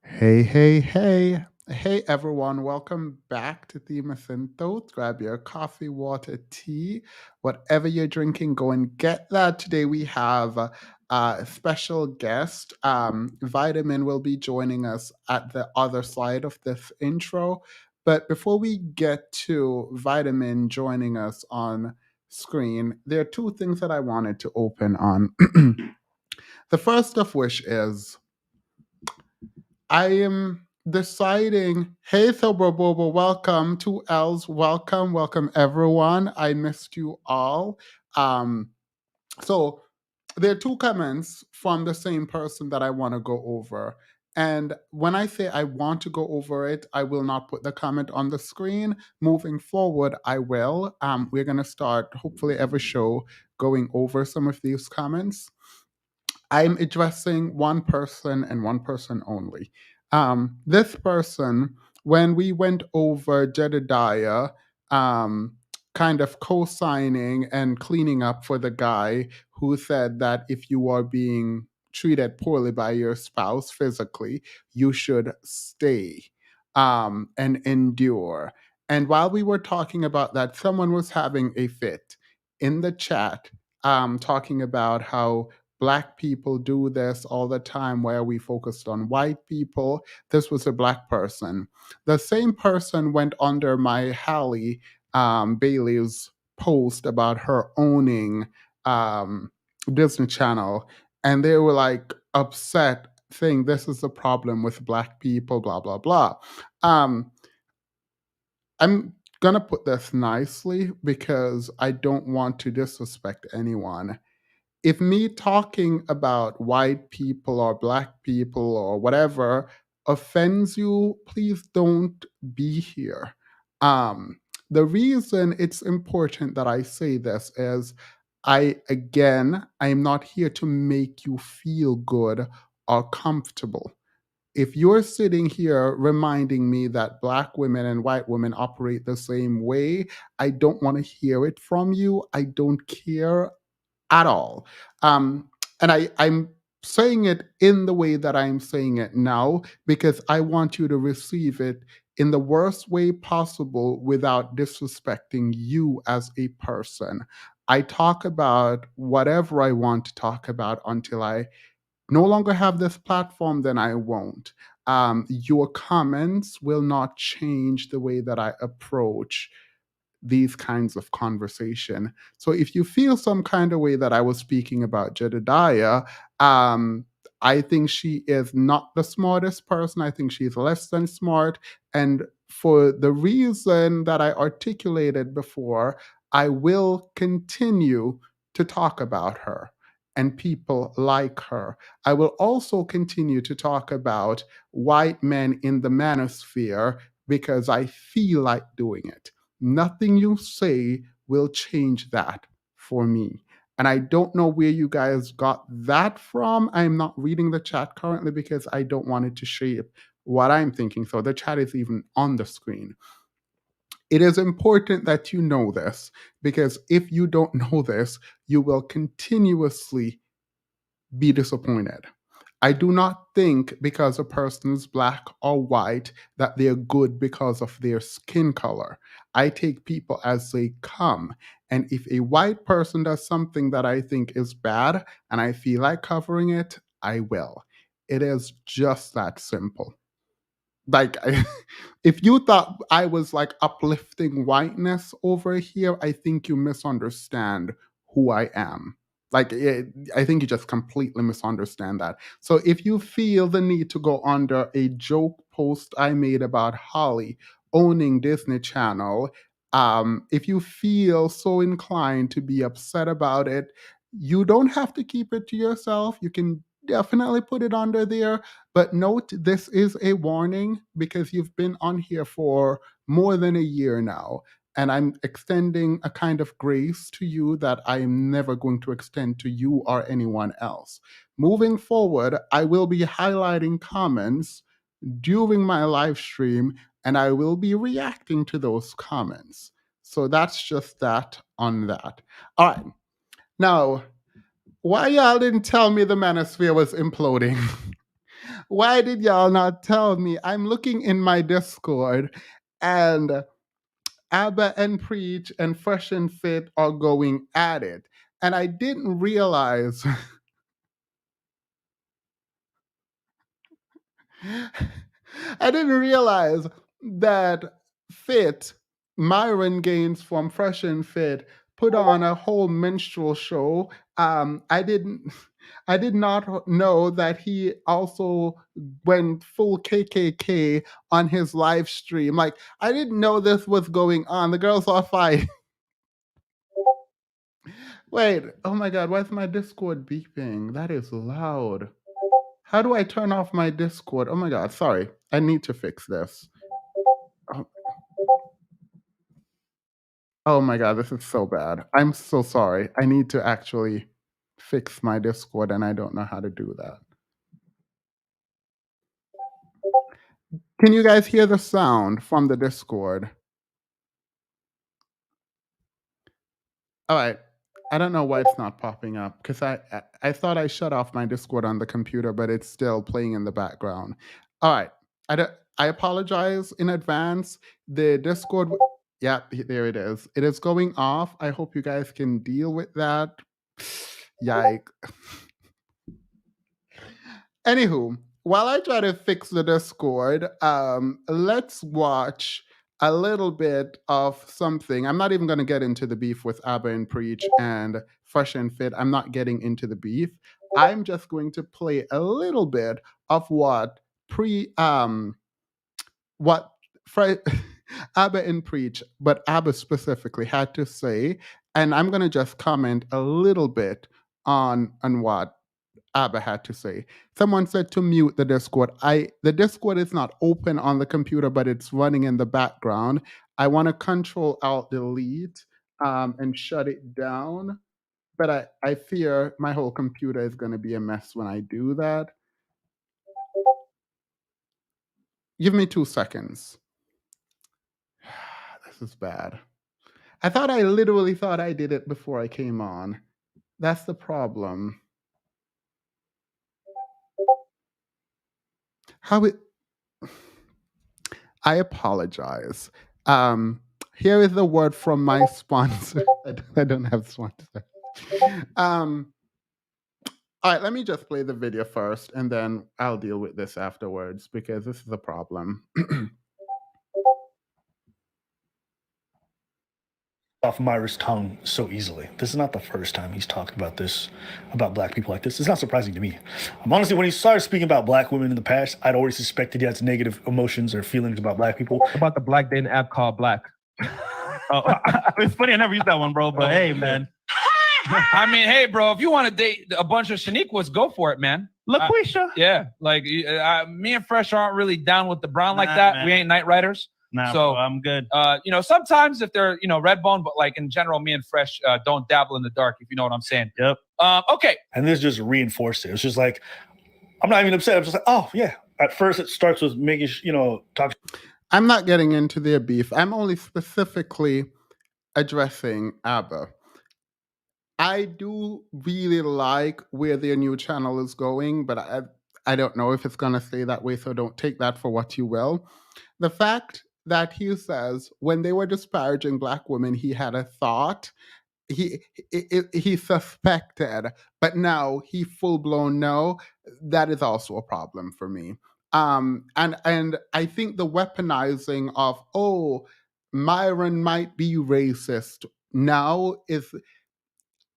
Hey, hey, hey. Hey, everyone. Welcome back to Themis and Thoughts. Grab your coffee, water, tea, whatever you're drinking, go and get that. Today we have a special guest. Vitamin will be joining us at the other side of this intro. But before we get to Vitamin joining us on screen, there are two things that I wanted to open on. The first of which is I am deciding, hey, Sober Bobo, welcome. Two L's, welcome, welcome everyone. I missed you all. Um, so there are two comments from the same person that I want to go over. And when I say I want to go over it, I will not put the comment on the screen. Moving forward, I will. We're going to start, hopefully, every show going over some of these comments. I'm addressing one person and one person only. This person, when we went over Jedediah, um, kind of co signing and cleaning up for the guy who said that if you are being treated poorly by your spouse physically, you should stay and endure. And while we were talking about that, someone was having a fit in the chat, talking about how Black people do this all the time, where we focused on white people. This was a Black person. The same person went under my Halle Bailey's post about her owning Disney Channel, and they were like upset, saying this is the problem with Black people, blah, blah, blah. Um, I'm gonna put this nicely because I don't want to disrespect anyone. If me talking about white people or Black people or whatever offends you, please don't be here. Um, the reason it's important that I say this is I'm not here to make you feel good or comfortable. If you're sitting here reminding me that Black women and white women operate the same way, I don't want to hear it from you. I don't care at all. And I'm saying it in the way that I'm saying it now because I want you to receive it in the worst way possible without disrespecting you as a person. I talk about whatever I want to talk about until I no longer have this platform, then I won't. Your comments will not change the way that I approach these kinds of conversation. So if you feel some kind of way that I was speaking about Jedediah, I think she is not the smartest person. I think she's less than smart. And for the reason that I articulated before, I will continue to talk about her and people like her. I will also continue to talk about white men in the manosphere because I feel like doing it. Nothing you say will change that for me. And I don't know where you guys got that from. I'm not reading the chat currently because I don't want it to shape what I'm thinking. So the chat is even on the screen. It is important that you know this because if you don't know this, you will continuously be disappointed. I do not think because a person is Black or white that they're good because of their skin color. I take people as they come. And if a white person does something that I think is bad and I feel like covering it, I will. It is just that simple. Like, if you thought I was like uplifting whiteness over here, I think you misunderstand who I am. Like, I think you just completely misunderstand that. So, if you feel the need to go under a joke post I made about Holly owning Disney Channel, if you feel so inclined to be upset about it, you don't have to keep it to yourself. You can definitely put it under there, but note this is a warning because you've been on here for more than a year now. And I'm extending a kind of grace to you that I am never going to extend to you or anyone else. Moving forward, I will be highlighting comments during my live stream and I will be reacting to those comments. So that's just that on that. All right. Now, why y'all didn't tell me the manosphere was imploding? Why did y'all not tell me? I'm looking in my Discord and Abba and Preach and Fresh and Fit are going at it. And I didn't realize I didn't realize that Fit, Myron Gaines from Fresh and Fit, put on a whole minstrel show. I didn't, I did not know that he also went full KKK on his live stream. Like I didn't know this was going on. The girls are fighting. Wait, oh my God, why is my Discord beeping? That is loud. How do I turn off my Discord? Oh my God, sorry. I need to fix this. Oh, oh my God, this is so bad. I'm so sorry. I need to actually fix my Discord and I don't know how to do that. Can you guys hear the sound from the Discord? All right. I don't know why it's not popping up because I thought I shut off my Discord on the computer, but it's still playing in the background. All right. I apologize in advance. The Discord, yeah, there it is. It is going off. I hope you guys can deal with that. Yike. Anywho, while I try to fix the Discord, let's watch a little bit of something. I'm not even going to get into the beef with Abba and Preach and Fresh and Fit. I'm not getting into the beef. I'm just going to play a little bit of what Fre- Abba and Preach, but Abba specifically had to say, and I'm going to just comment a little bit on what Abba had to say. Someone said to mute the Discord. The Discord is not open on the computer, but it's running in the background. I want to Control Alt Delete and shut it down, but I fear my whole computer is going to be a mess when I do that. Give me 2 seconds. This is bad. I literally thought I did it before I came on. That's the problem. How it I apologize. Here is the word from my sponsor. I don't have sponsor. All right, let me just play the video first, and then I'll deal with this afterwards because this is a problem. Off Myra's tongue so easily. This is not the first time he's talked about this, about black people like this. It's not surprising to me. Honestly, when he started speaking about black women in the past, I'd already suspected he had negative emotions or feelings about black people. About the black dating app called Black. Oh, it's funny, I never used that one, bro, but hey, man. I mean, hey, bro, if you want to date a bunch of Shaniquas, go for it, man. LaQuisha. Yeah, like me and Fresh aren't really down with the brown like that. Man. We ain't night riders. Nah, so bro, I'm good. Sometimes if they're red bone, but like in general, me and Fresh don't dabble in the dark. If you know what I'm saying. Yep. Okay. And this just reinforced it. It's just like I'm not even upset. I'm just like, oh yeah. At first, it starts with making talk. I'm not getting into their beef. I'm only specifically addressing Abba. I do really like where their new channel is going, but I don't know if it's going to stay that way, so don't take that for what you will. The fact that he says when they were disparaging black women, he had a thought, he suspected, but now he full blown no, that is also a problem for me. And I think the weaponizing of Myron might be racist now is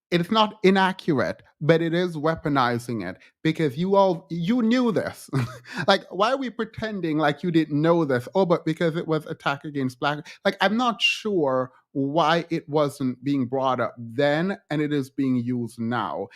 it's not inaccurate, but it is weaponizing it because you knew this. Like, why are we pretending like you didn't know this? Oh, but because it was attack against black. Like, I'm not sure why it wasn't being brought up then and it is being used now.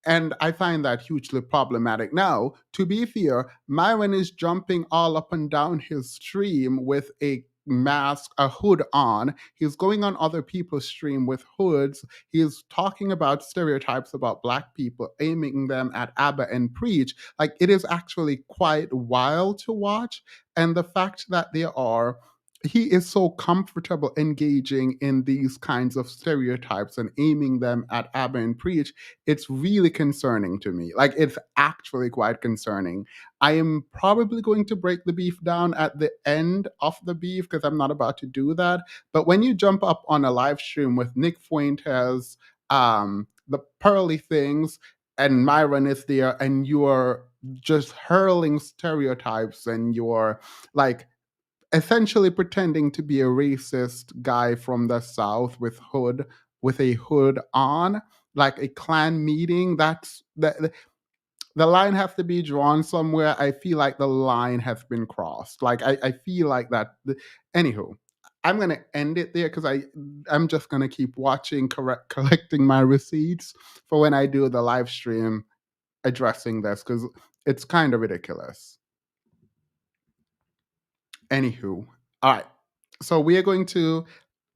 And I find that hugely problematic. Now, to be fair, Myron is jumping all up and down his stream with a mask, a hood on. He's going on other people's stream with hoods. He's talking about stereotypes about black people, aiming them at Abba and Preach. Like, it is actually quite wild to watch. And the fact that there are he is so comfortable engaging in these kinds of stereotypes and aiming them at Abba and Preach. It's really concerning to me. Like, it's actually quite concerning. I am probably going to break the beef down at the end of the beef because I'm not about to do that. But when you jump up on a live stream with Nick Fuentes, the Pearly Things, and Myron is there, and you're just hurling stereotypes and you're like essentially pretending to be a racist guy from the South with a hood on, like a Klan meeting. That's the line has to be drawn somewhere. I feel like the line has been crossed. Like I feel like that. Anywho, I'm gonna end it there because I'm just gonna keep watching, collecting my receipts for when I do the live stream addressing this because it's kind of ridiculous. Anywho, all right. So we are going to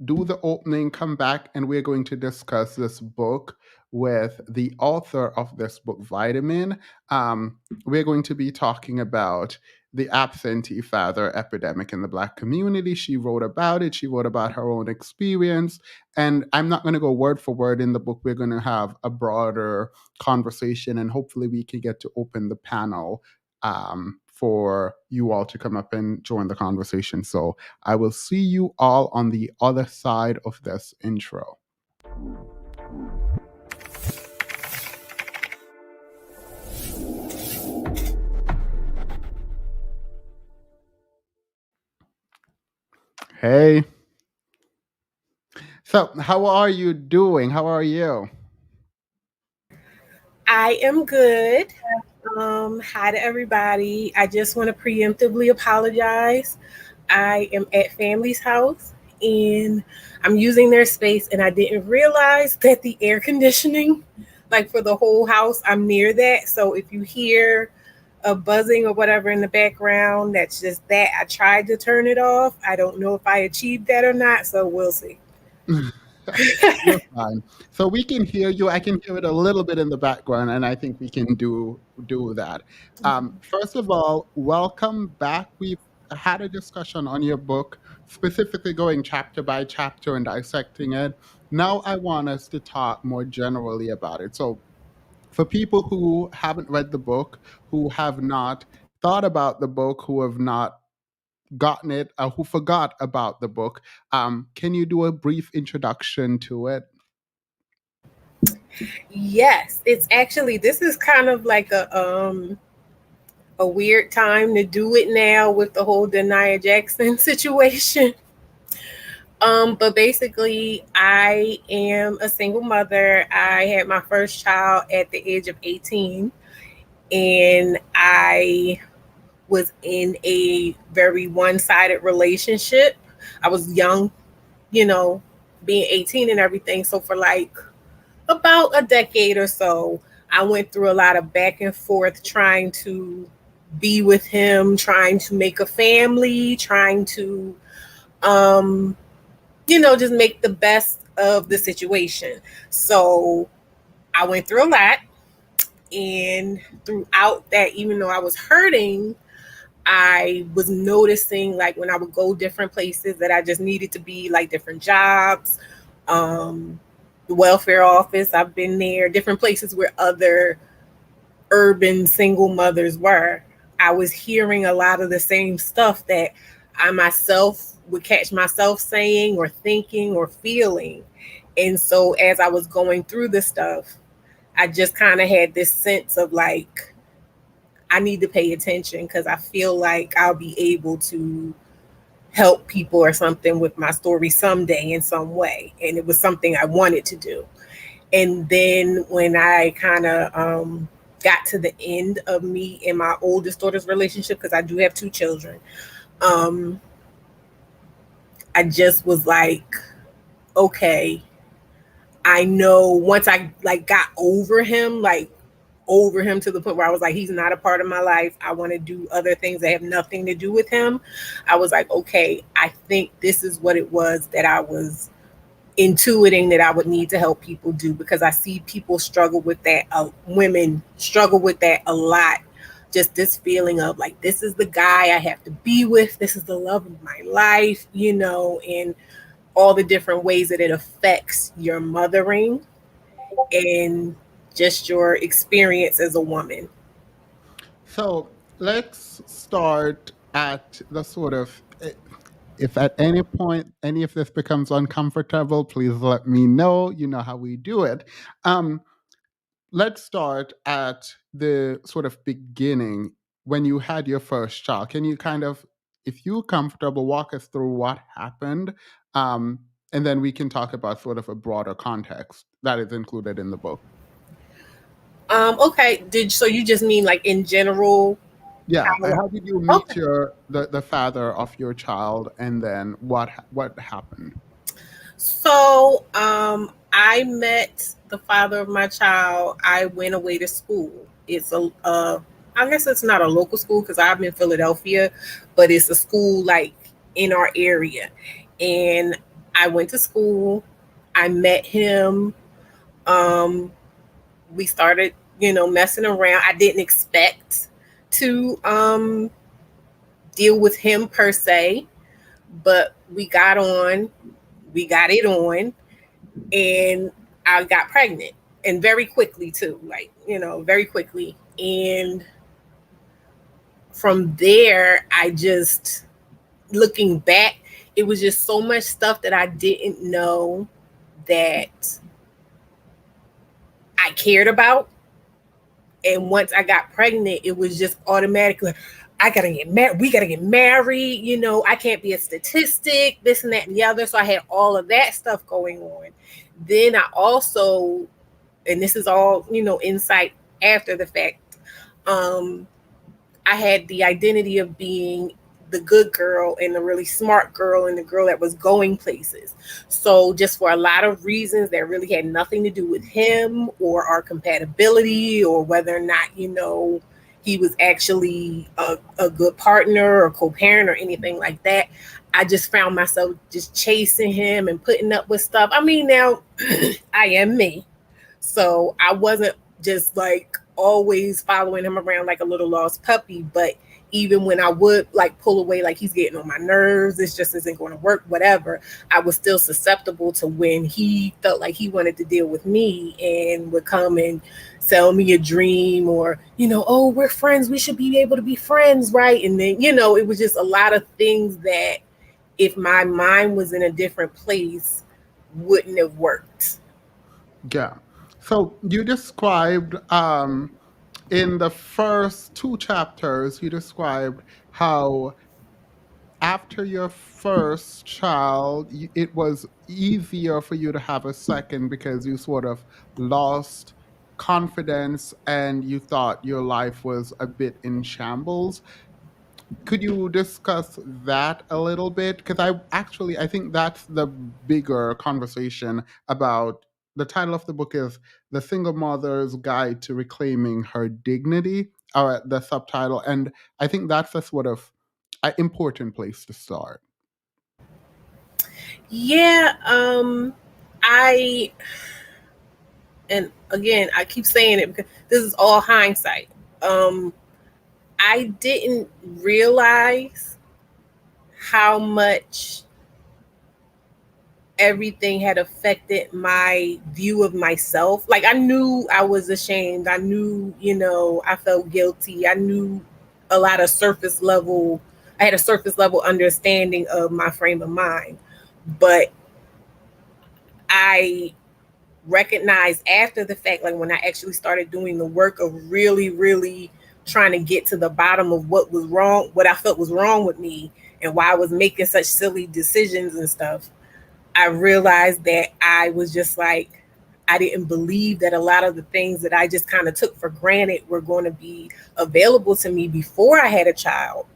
do the opening, come back, and we're going to discuss this book with the author of this book, Vitamin. We're going to be talking about the absentee father epidemic in the Black community. She wrote about it. She wrote about her own experience. And I'm not going to go word for word in the book. We're going to have a broader conversation, and hopefully we can get to open the panel for you all to come up and join the conversation. So I will see you all on the other side of this intro. Hey. So, how are you doing? How are you? I am good. Hi to everybody. I just want to preemptively apologize. I am at family's house and I'm using their space, and I didn't realize that the air conditioning, like for the whole house, I'm near that. So if you hear a buzzing or whatever in the background, that's just that. I tried to turn it off. I don't know if I achieved that or not, so we'll see. You're fine. So we can hear you. I can hear it a little bit in the background, and I think we can do that. First of all, welcome back. We've had a discussion on your book, specifically going chapter by chapter and dissecting it. Now I want us to talk more generally about it. So for people who haven't read the book, who have not thought about the book, who have not gotten it, who forgot about the book, can you do a brief introduction to it? Yes, it's actually, this is kind of like a weird time to do it now with the whole Denia Jackson situation. But basically, I am a single mother. I had my first child at the age of 18, and I was in a very one-sided relationship. I was young, being 18 and everything. So for like about a decade or so, I went through a lot of back and forth trying to be with him, trying to make a family, trying to just make the best of the situation. So I went through a lot. And throughout that, even though I was hurting, I was noticing, like, when I would go different places, that I just needed to be like different jobs, the welfare office. I've been there, different places where other urban single mothers were. I was hearing a lot of the same stuff that I myself would catch myself saying or thinking or feeling. And so as I was going through this stuff, I just kind of had this sense of like, I need to pay attention because I feel like I'll be able to help people or something with my story someday in some way. And it was something I wanted to do. And then when I kind of got to the end of me and my oldest daughter's relationship, because I do have 2 children, I just was like, okay, I know once I like got over him to the point where I was like, he's not a part of my life. I want to do other things that have nothing to do with him. I was like, okay, I think this is what it was that I was intuiting that I would need to help people do, because I see people struggle with that. Women struggle with that a lot. just this feeling of like, this is the guy I have to be with, this is the love of my life, and all the different ways that it affects your mothering and just your experience as a woman. So let's start at the sort of, if at any point any of this becomes uncomfortable, please let me know. You know how we do it. Um, let's start at the sort of beginning when you had your first child. Can you kind of, if you're comfortable, walk us through what happened? Um, and then we can talk about sort of a broader context that is included in the book. Okay. So you just mean like in general? Yeah. How, How did you okay. meet the father of your child, and then what happened? So, I met the father of my child. I went away to school. It's I guess it's not a local school because I'm in Philadelphia, but it's a school like in our area. And I went to school. I met him. Um, we started, messing around. I didn't expect to deal with him per se, but we got on. We got it on, and I got pregnant, and very quickly too, like, very quickly. And from there, I just, looking back, it was just so much stuff that I didn't know that I cared about. And once I got pregnant, it was just automatically, I gotta get married. We gotta get married. I can't be a statistic, this and that and the other. So I had all of that stuff going on. Then I also, and this is all, insight after the fact, um, I had the identity of being the good girl and the really smart girl and the girl that was going places. So just for a lot of reasons that really had nothing to do with him or our compatibility or whether or not, he was actually a good partner or co-parent or anything like that. I just found myself just chasing him and putting up with stuff. I mean, now I am me. So I wasn't just like always following him around like a little lost puppy, but even when I would like pull away, like he's getting on my nerves, this just isn't going to work, whatever, I was still susceptible to when he felt like he wanted to deal with me and would come and sell me a dream or, oh, we're friends. We should be able to be friends, right? And then, it was just a lot of things that if my mind was in a different place, wouldn't have worked. Yeah. So you described in the first two chapters, you described how after your first child, it was easier for you to have a second because you sort of lost confidence and you thought your life was a bit in shambles. Could you discuss that a little bit? Because I think that's the bigger conversation about. The title of the book is The Single Mother's Guide to Reclaiming Her Dignity, or the subtitle. And I think that's a sort of an important place to start. Yeah, I and again I keep saying it because this is all hindsight. Um, I didn't realize how much everything had affected my view of myself. Like I knew I was ashamed. I knew, I felt guilty. I knew a lot of surface level. I had a surface level understanding of my frame of mind, but I recognized after the fact, like when I actually started doing the work of really, really trying to get to the bottom of what was wrong, what I felt was wrong with me, and why I was making such silly decisions and stuff. I realized that I was just like, I didn't believe that a lot of the things that I just kind of took for granted were going to be available to me before I had a child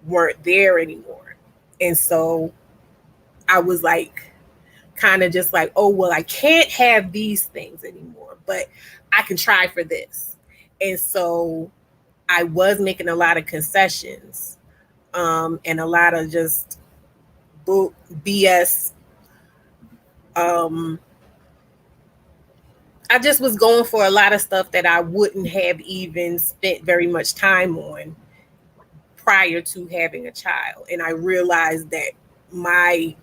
weren't there anymore. And so I was like, kind of just like, oh, well, I can't have these things anymore, but I can try for this. And so I was making a lot of concessions, and a lot of just BS, um, I just was going for a lot of stuff that I wouldn't have even spent very much time on prior to having a child. And I realized that my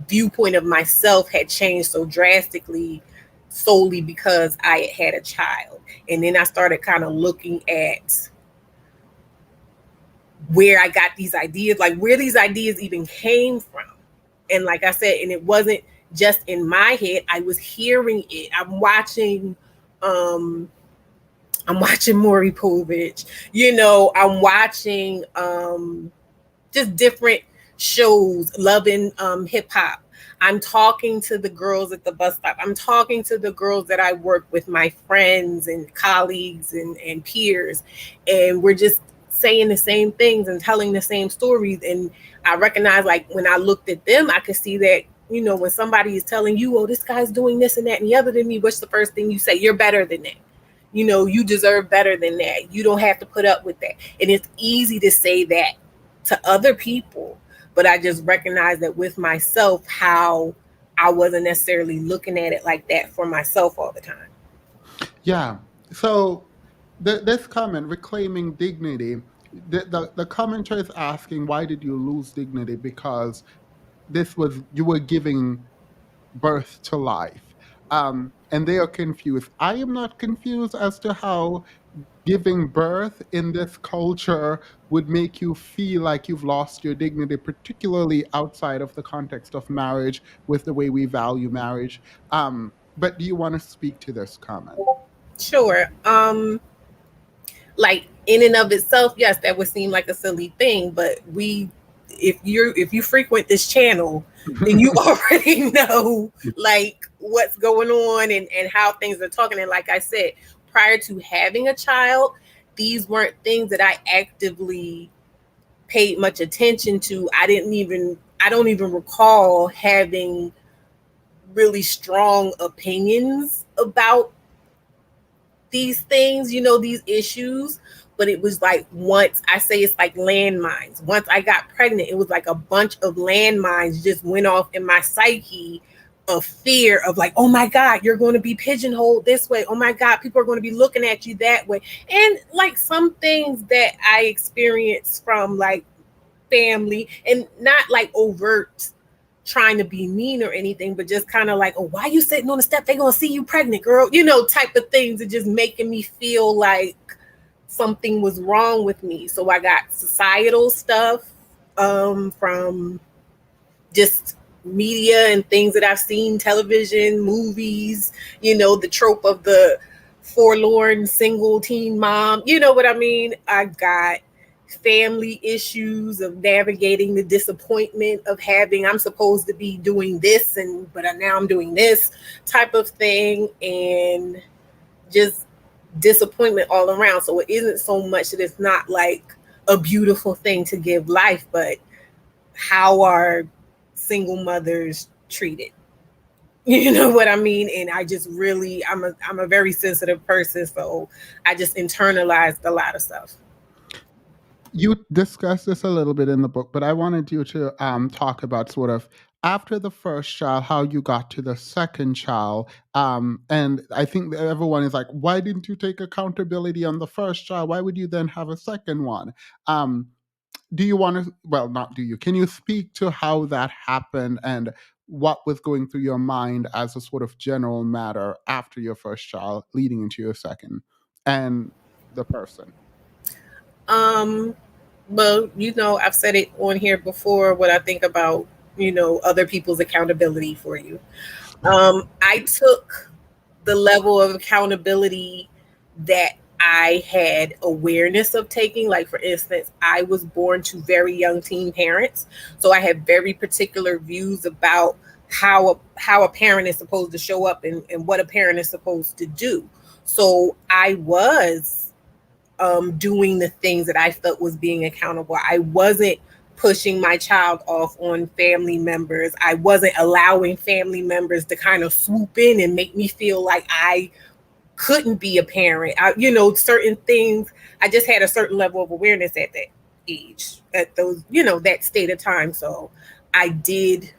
viewpoint of myself had changed so drastically solely because I had a child. And then I started kind of looking at where I got these ideas, like where these ideas even came from. And like I said, and it wasn't just in my head, I was hearing it. I'm watching Maury Povich, I'm watching just different shows, loving hip hop. I'm talking to the girls at the bus stop. I'm talking to the girls that I work with, my friends and colleagues and peers. And we're just saying the same things and telling the same stories. And I recognize, like, when I looked at them, I could see that, when somebody is telling you, oh, this guy's doing this and that and the other than me, what's the first thing you say? You're better than that. You deserve better than that. You don't have to put up with that. And it's easy to say that to other people, but I just recognize that with myself, how I wasn't necessarily looking at it like that for myself all the time. Yeah. So this comment, reclaiming dignity, the commenter is asking, why did you lose dignity? Because you were giving birth to life. And they are confused. I am not confused as to how giving birth in this culture would make you feel like you've lost your dignity, particularly outside of the context of marriage, with the way we value marriage. But do you want to speak to this comment? Sure. Like, in and of itself, yes, that would seem like a silly thing, but if you frequent this channel, then you already know, like, what's going on and how things are talking. And like I said, prior to having a child, these weren't things that I actively paid much attention to. I don't even recall having really strong opinions about these things, these issues. But it was like, once I say, it's like landmines. Once I got pregnant, it was like a bunch of landmines just went off in my psyche of fear of, like, oh my God, you're going to be pigeonholed this way. Oh my God, people are going to be looking at you that way. And like some things that I experienced from like family, and not like overt trying to be mean or anything, but just kind of like, oh, why you sitting on the step? They gonna see you pregnant, girl, type of things, and just making me feel like something was wrong with me. So I got societal stuff from just media and things that I've seen, television, movies, the trope of the forlorn single teen mom, you know what I mean? I got family issues of navigating the disappointment of having, I'm supposed to be doing this, but now I'm doing this type of thing, and just disappointment all around. So it isn't so much that it's not like a beautiful thing to give life, but how are single mothers treated? You know what I mean? And I just really, I'm a very sensitive person, so I just internalized a lot of stuff. You discussed this a little bit in the book, but I wanted you to talk about sort of after the first child, how you got to the second child. And I think that everyone is like, why didn't you take accountability on the first child? Why would you then have a second one? Do you want to, well, not do you, can you speak to how that happened and what was going through your mind as a sort of general matter after your first child leading into your second, and the person? Well, I've said it on here before, what I think about, other people's accountability for you. I took the level of accountability that I had awareness of taking. Like, for instance, I was born to very young teen parents, so I have very particular views about how a parent is supposed to show up and what a parent is supposed to do. So I was doing the things that I felt was being accountable. I wasn't pushing my child off on family members. I wasn't allowing family members to kind of swoop in and make me feel like I couldn't be a parent. Certain things, I just had a certain level of awareness at that age, at those, that state of time. So I did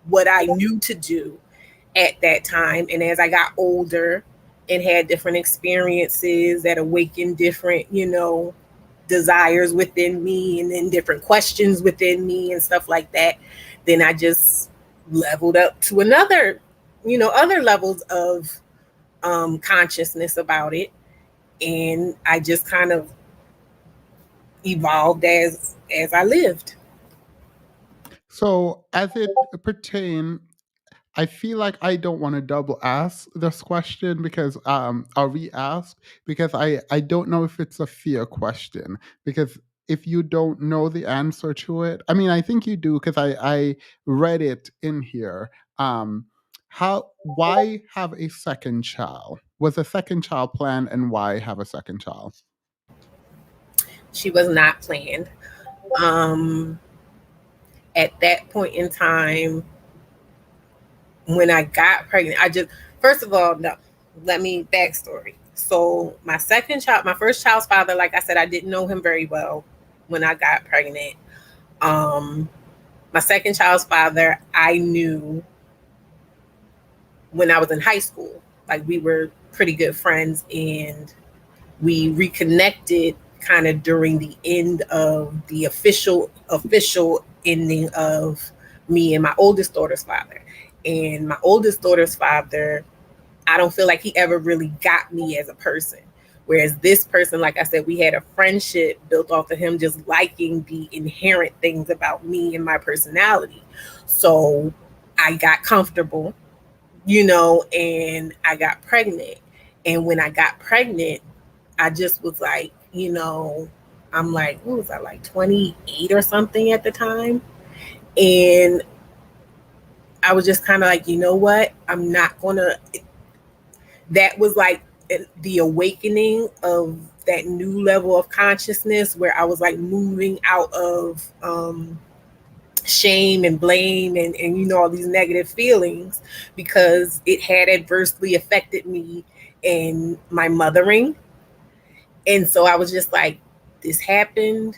what I knew to do at that time. And as I got older and had different experiences that awakened different, desires within me, and then different questions within me and stuff like that. Then I just leveled up to another, other levels of consciousness about it. And I just kind of evolved as I lived. So, as it pertains, I feel like I don't want to double ask this question because or re-ask, because I don't know if it's a fair question, because if you don't know the answer to it, I mean, I think you do, because I read it in here. How Why have a second child? Was a second child planned, and why have a second child? She was not planned. Um, at that point in time, when I got pregnant, first of all, no, let me backstory. So my first child's father, like I said, I didn't know him very well when I got pregnant. My second child's father, I knew when I was in high school. Like, we were pretty good friends, and we reconnected kind of during the end of the official ending of me and my oldest daughter's father. And my oldest daughter's father, I don't feel like he ever really got me as a person. Whereas this person, like I said, we had a friendship built off of him just liking the inherent things about me and my personality. So I got comfortable, and I got pregnant. And when I got pregnant, I just was like, I'm like, what was I, like 28 or something at the time? And I was just kind of like, you know what? I'm not going to. That was like the awakening of that new level of consciousness, where I was like moving out of shame and blame and all these negative feelings, because it had adversely affected me in my mothering. And so I was just like, this happened.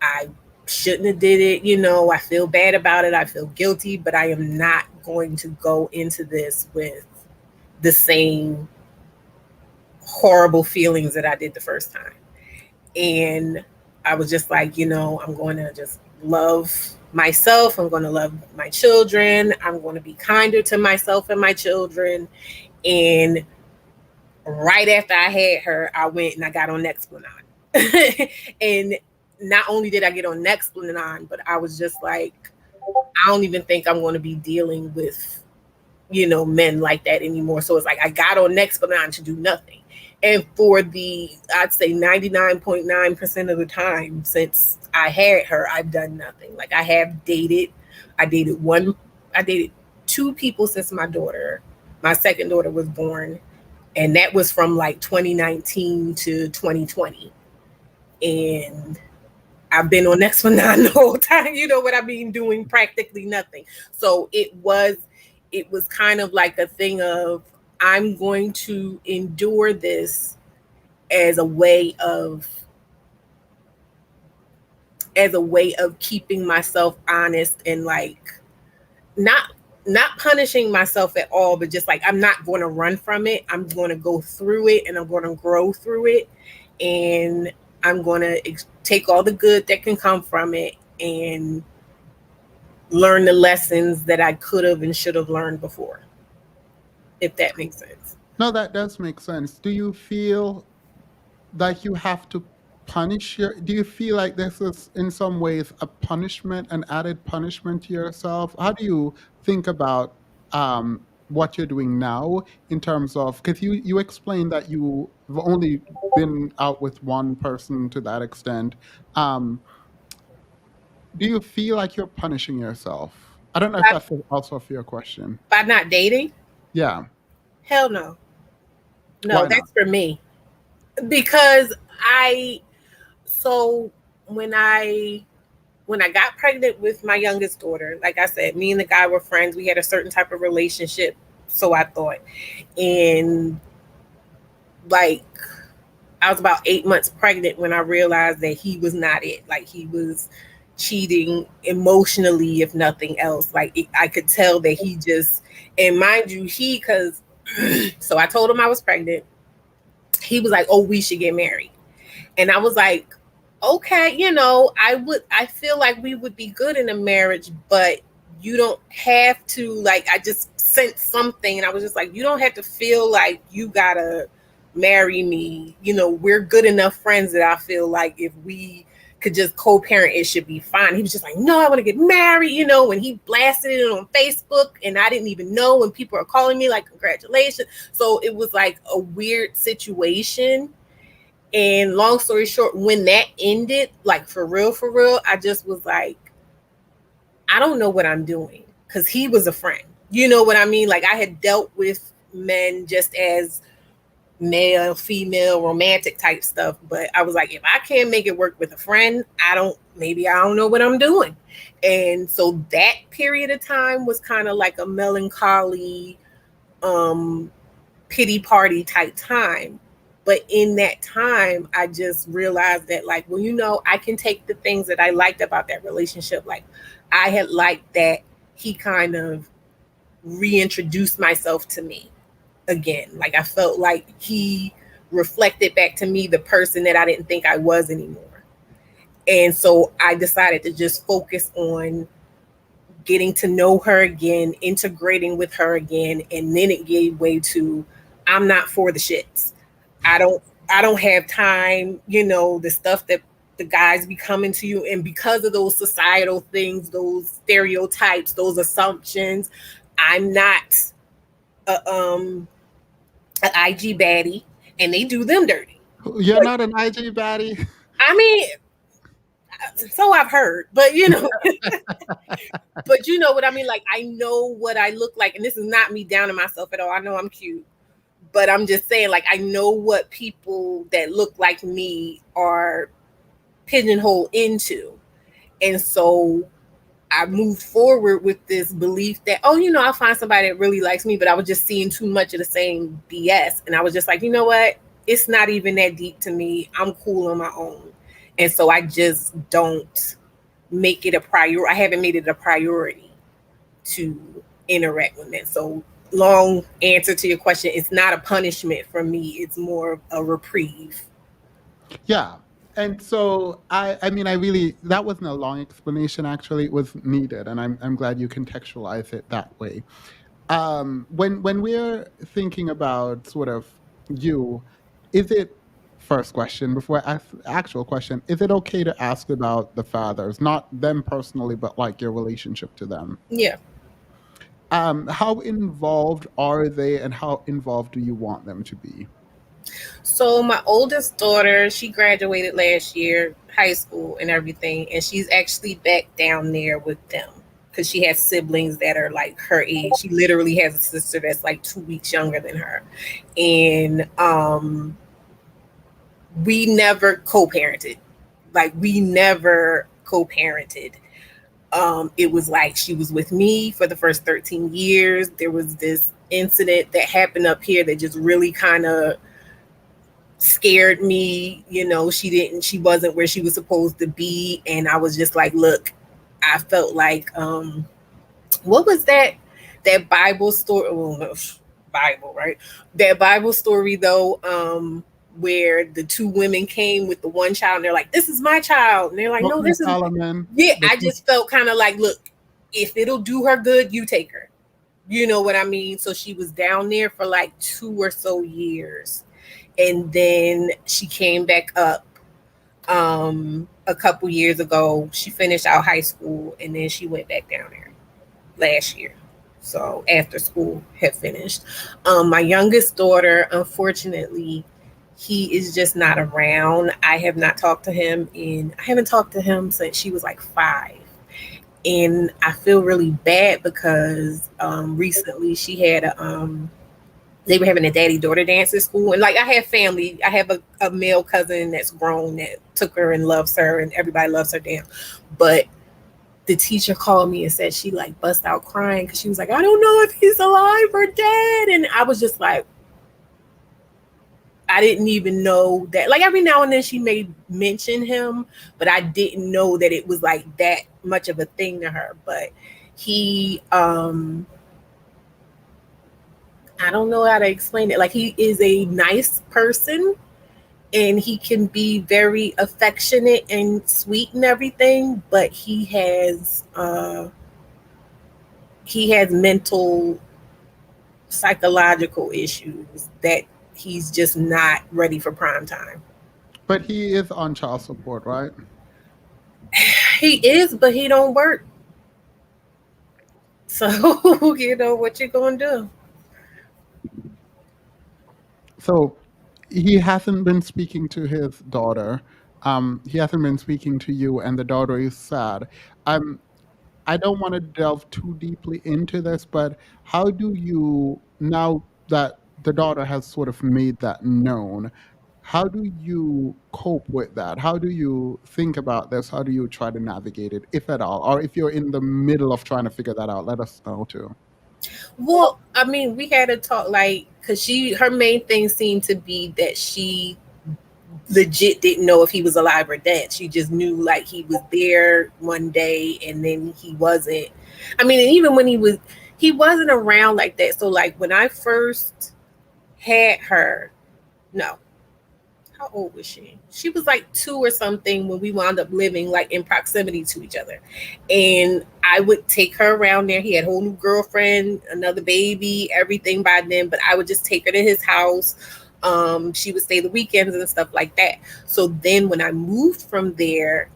I shouldn't have did it. I feel bad about it. I feel guilty, but I am not going to go into this with the same horrible feelings that I did the first time. And I was just like, I'm going to just love myself. I'm going to love my children. I'm going to be kinder to myself and my children. And right after I had her, I went and I got on Nexplanon. And not only did I get on Nexplanon, but I was just like, I don't even think I'm going to be dealing with, men like that anymore. So it's like I got on Nexplanon to do nothing. And for I'd say 99.9% of the time since I had her, I've done nothing. Like, I dated two people since my second daughter was born. And that was from like 2019 to 2020. And I've been on Nexplanon the whole time, what I mean, doing practically nothing. So it was kind of like a thing of, I'm going to endure this as a way of keeping myself honest, and like not punishing myself at all, but just like, I'm not going to run from it. I'm going to go through it, and I'm going to grow through it, and I'm going to take all the good that can come from it and learn the lessons that I could have and should have learned before, if that makes sense. No, that does make sense. Do you feel like you have to do you feel like this is in some ways a punishment, an added punishment to yourself? How do you think about what you're doing now, in terms of, because you explained that you've only been out with one person to that extent. Do you feel like you're punishing yourself? I don't know if that's also a fair question. By not dating? Yeah. Hell no. No, Why not? that's for me. Because when I got pregnant with my youngest daughter, like I said, me and the guy were friends. We had a certain type of relationship, so I thought. And like, I was about 8 months pregnant when I realized that he was not it. Like, he was cheating emotionally, if nothing else. Like, I could tell that he just, and mind you, because So I told him I was pregnant. He was like, "Oh, we should get married." And I was like, "Okay, I feel like we would be good in a marriage, but you don't have to." Like, I just sensed something, and I was just like, "You don't have to feel like you gotta marry me. We're good enough friends that I feel like if we could just co-parent, it should be fine." He was just like, "No, I want to get married," when he blasted it on Facebook, and I didn't even know, when people are calling me like, "Congratulations." So it was like a weird situation. And long story short, when that ended, like for real, I just was like, I don't know what I'm doing, because he was a friend. You know what I mean? Like, I had dealt with men just as male, female, romantic type stuff. But I was like, if I can't make it work with a friend, maybe I don't know what I'm doing. And so that period of time was kind of like a melancholy, pity party type time. But in that time, I just realized that, like, well, I can take the things that I liked about that relationship. Like, I had liked that he kind of reintroduced myself to me again. Like, I felt like he reflected back to me the person that I didn't think I was anymore. And so I decided to just focus on getting to know her again, integrating with her again. And then it gave way to, I'm not for the shits. I don't have time, the stuff that the guys be coming to you. And because of those societal things, those stereotypes, those assumptions, I'm not a IG baddie, and they do them dirty. You're not an IG baddie. I mean, so I've heard, but but you know what I mean? Like, I know what I look like, and this is not me downing myself at all. I know I'm cute, but I'm just saying, like, I know what people that look like me are pigeonholed into. And so I moved forward with this belief that, I'll find somebody that really likes me, but I was just seeing too much of the same BS. And I was just like, you know what? It's not even that deep to me. I'm cool on my own. And so I just don't make it a priority. I haven't made it a priority to interact with men. So, long answer to your question, it's not a punishment for me. It's more of a reprieve. Yeah. And so I mean, I really, that wasn't a long explanation. Actually, it was needed, and I'm glad you contextualize it that way. When we're thinking about sort of you, is it, first question before I ask the actual question, is it okay to ask about the fathers, not them personally, but like your relationship to them? Yeah. How involved are they, and how involved do you want them to be? So my oldest daughter, she graduated last year, high school and everything, and she's actually back down there with them because she has siblings that are like her age. She literally has a sister that's like 2 weeks younger than her, and we never co-parented. Like, we never co-parented. It was like she was with me for the first 13 years. There was this incident that happened up here that just really kind of scared me. She wasn't where she was supposed to be. And I was just like, look, I felt like, what was that Bible story? Well, no, Bible, right? That Bible story though, where the two women came with the one child, and they're like, "This is my child," and they're like, "No, Footman, this is." Solomon, Yeah, I just felt kind of like, look, if it'll do her good, you take her. You know what I mean? So she was down there for like 2 or so years, and then she came back up a couple years ago. She finished out high school, and then she went back down there last year. So after school had finished. My youngest daughter, unfortunately, he is just not around. I haven't talked to him since she was like 5. And I feel really bad because recently she had they were having a daddy daughter dance at school. And like, I have family, I have a male cousin that's grown that took her and loves her, and everybody loves her damn. But the teacher called me and said she like bust out crying because she was like, I don't know if he's alive or dead. And I was just like, I didn't even know that. Like, every now and then she may mention him, but I didn't know that it was like that much of a thing to her. But he, I I don't know how to explain it. Like, he is a nice person and he can be very affectionate and sweet and everything, but he has mental, psychological issues that he's just not ready for prime time. But he is on child support, right? He is, but he don't work. So what you gonna do? So he hasn't been speaking to his daughter. He hasn't been speaking to you, and the daughter is sad. Um, I don't want to delve too deeply into this, but how do you, now that the daughter has sort of made that known, how do you cope with that? How do you think about this? How do you try to navigate it, if at all? Or if you're in the middle of trying to figure that out, let us know too. Well, I mean, we had to talk, like, because her main thing seemed to be that she legit didn't know if he was alive or dead. She just knew like he was there one day and then he wasn't. I mean, and even when he wasn't around like that. So like when I first had her, no, how old was she? She was like 2 or something when we wound up living like in proximity to each other. And I would take her around there. He had a whole new girlfriend, another baby, everything by then, but I would just take her to his house. She would stay the weekends and stuff like that. So then when I moved from there,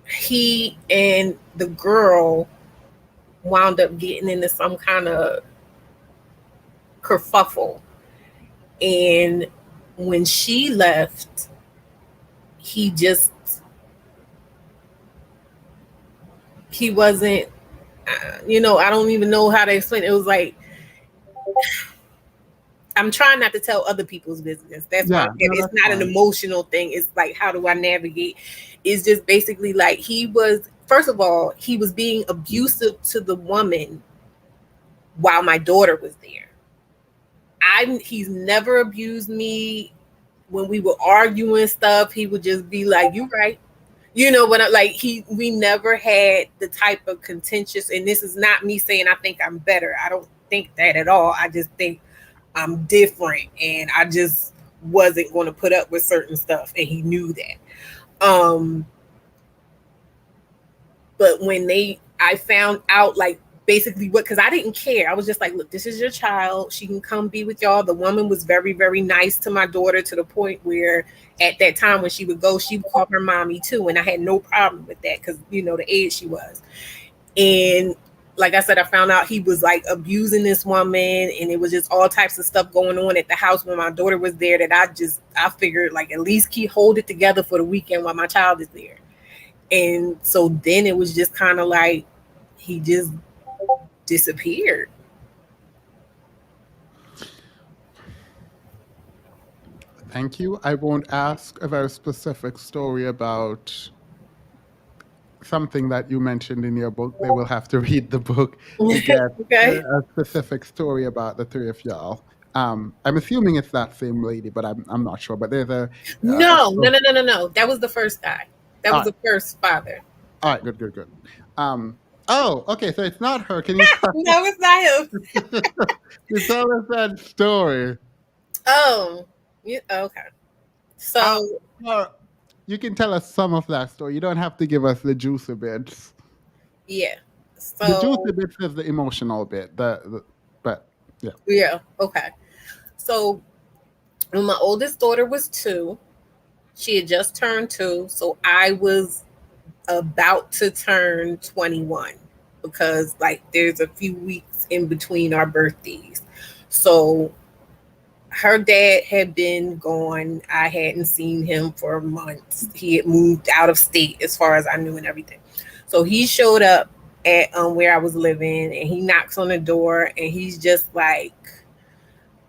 he and the girl wound up getting into some kind of kerfuffle. And when she left, he wasn't, I don't even know how to explain it. It was like, I'm trying not to tell other people's business. That's why it's not an emotional thing. It's like, how do I navigate? It's just basically like first of all, he was being abusive to the woman while my daughter was there. He's never abused me. When we were arguing stuff, he would just be like, "You right." We never had the type of contentious, and this is not me saying I think I'm better. I don't think that at all. I just think I'm different, and I just wasn't going to put up with certain stuff, and he knew that. But when I found out, like, basically because I didn't care. I was just like, look, this is your child. She can come be with y'all. The woman was very, very nice to my daughter, to the point where at that time when she would go, she would call her mommy too. And I had no problem with that because, the age she was. And like I said, I found out he was like abusing this woman, and it was just all types of stuff going on at the house when my daughter was there, that I figured, like, at least hold it together for the weekend while my child is there. And so then it was just kind of like he just disappeared. Thank you. I won't ask a very specific story about something that you mentioned in your book. They will have to read the book to get Okay. a specific story about the three of y'all. I'm assuming it's that same lady, but I'm not sure. But there's a no. That was the first guy. That was the first father. All right, good. Okay, so it's not her. Can you tell No, it's not him. you tell us that story? Oh, okay. So you can tell us some of that story. You don't have to give us the juicy bits. Yeah. So the juicy bits is the emotional bit. But yeah. Yeah. Okay. So when my oldest daughter was 2, she had just turned 2. So I was about to turn 21, because like there's a few weeks in between our birthdays. So her dad had been gone. I hadn't seen him for months. He had moved out of state as far as I knew and everything. So he showed up at where I was living, and he knocks on the door, and he's just like,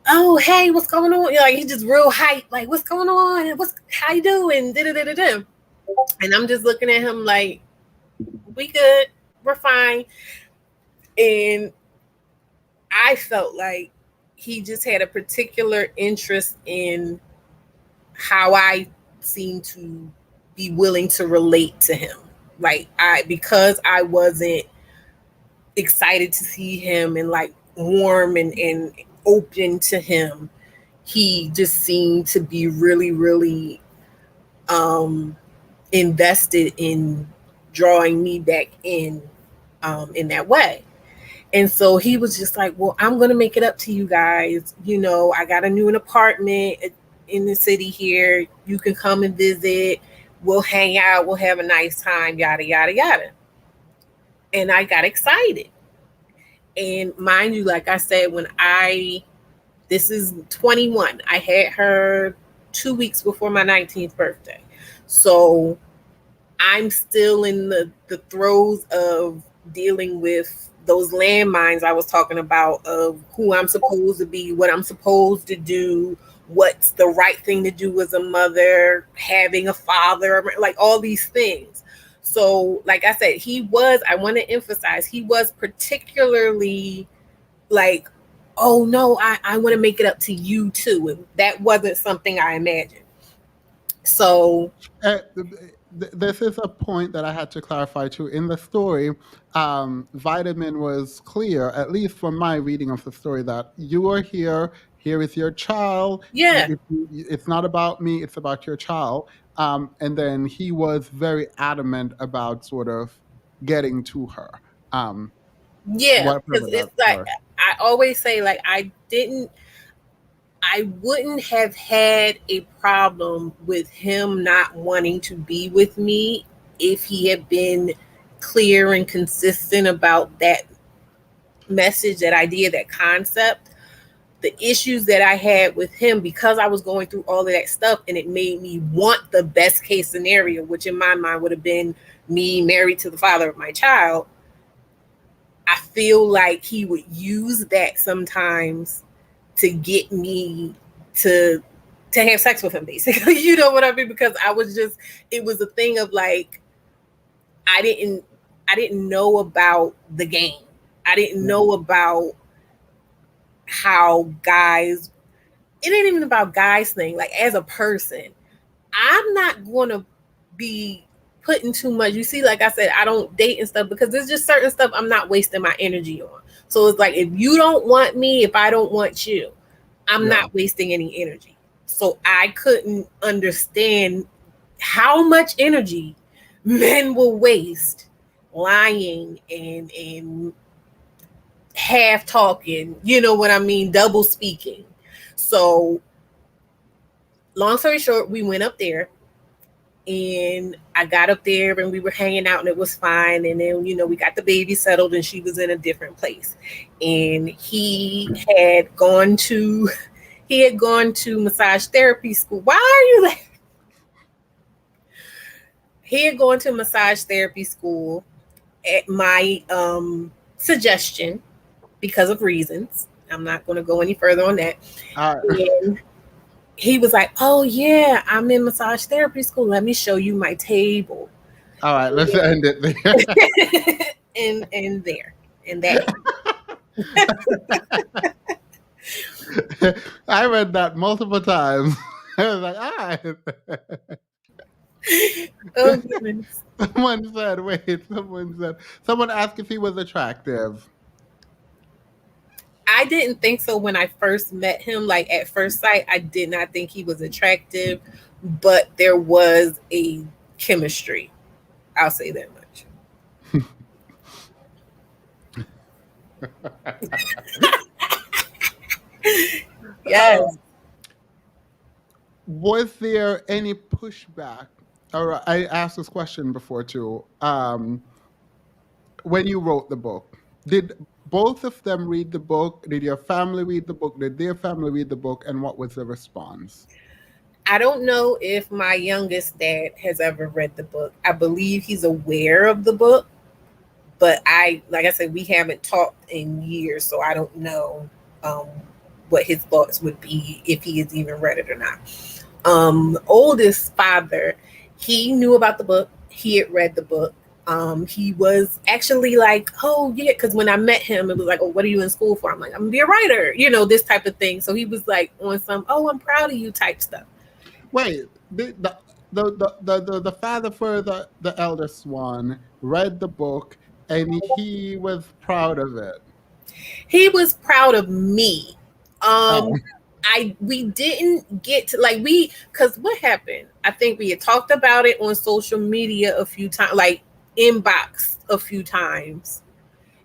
"Oh, hey, what's going on?" Like, he's just real hype, like, "What's going on? How you doing?" And I'm just looking at him like, "We good, we're fine." And I felt like he just had a particular interest in how I seemed to be willing to relate to him. Like, because I wasn't excited to see him and like warm and open to him. He just seemed to be really, really invested in drawing me back in that way. And so he was just like, well, I'm going to make it up to you guys. You know, I got a new apartment in the city here. You can come and visit. We'll hang out. We'll have a nice time, yada, yada, yada. And I got excited. And mind you, like I said, this is 21, I had her 2 weeks before my 19th birthday. So I'm still in the throes of dealing with those landmines I was talking about of who I'm supposed to be, what I'm supposed to do, what's the right thing to do as a mother, having a father, like all these things. So, like I said, I want to emphasize, he was particularly like, oh no, I want to make it up to you too. And that wasn't something I imagined. So this is a point that I had to clarify too. In the story, Vitamin was clear, at least from my reading of the story, that you are here. Here is your child. yeah, It's not about me. It's about your child. And then he was very adamant about sort of getting to her. yeah, Whatever because that it's like was. I always say, like I wouldn't have had a problem with him not wanting to be with me if he had been clear and consistent about that message, that idea, that concept. The issues that I had with him, because I was going through all of that stuff, and it made me want the best case scenario, which in my mind would have been me married to the father of my child. I feel like he would use that sometimes to get me to have sex with him, basically. You know what I mean? Because it was a thing of like, I didn't know about the game. I didn't know about how guys, it ain't even about guys thing. Like, as a person, I'm not going to be putting too much. You see, like I said, I don't date and stuff because there's just certain stuff I'm not wasting my energy on. So it's like, if you don't want me, if I don't want you, I'm not wasting any energy. So I couldn't understand how much energy men will waste lying and half talking, you know what I mean, double speaking. So long story short, we went up there, and I got up there and we were hanging out and it was fine. And then, we got the baby settled and she was in a different place. And he had gone to massage therapy school. Why are you laughing? He had gone to massage therapy school at my suggestion because of reasons. I'm not going to go any further on that. And he was like, oh yeah, I'm in massage therapy school. Let me show you my table. All right, let's end it there. and there. And that. I read that multiple times. I was like, all right. Oh, goodness. Someone asked if he was attractive. I didn't think so when I first met him. Like, at first sight, I did not think he was attractive, but there was a chemistry. I'll say that much. Yes. Was there any pushback? All right, I asked this question before too. When you wrote the book, did both of them read the book? Did your family read the book? Did their family read the book? And what was the response? I don't know if my youngest dad has ever read the book. I believe he's aware of the book, but like I said, we haven't talked in years, so I don't know what his thoughts would be if he has even read it or not. The oldest father, he knew about the book. He had read the book. He was actually like, oh yeah, because when I met him, it was like, oh, what are you in school for? I'm like, I'm gonna be a writer, this type of thing. So he was like on some, oh, I'm proud of you type stuff. Wait, the father for the eldest one read the book And he was proud of it. He was proud of me. Oh. We didn't get to because what happened? I think we had talked about it on social media a few times, like inbox a few times.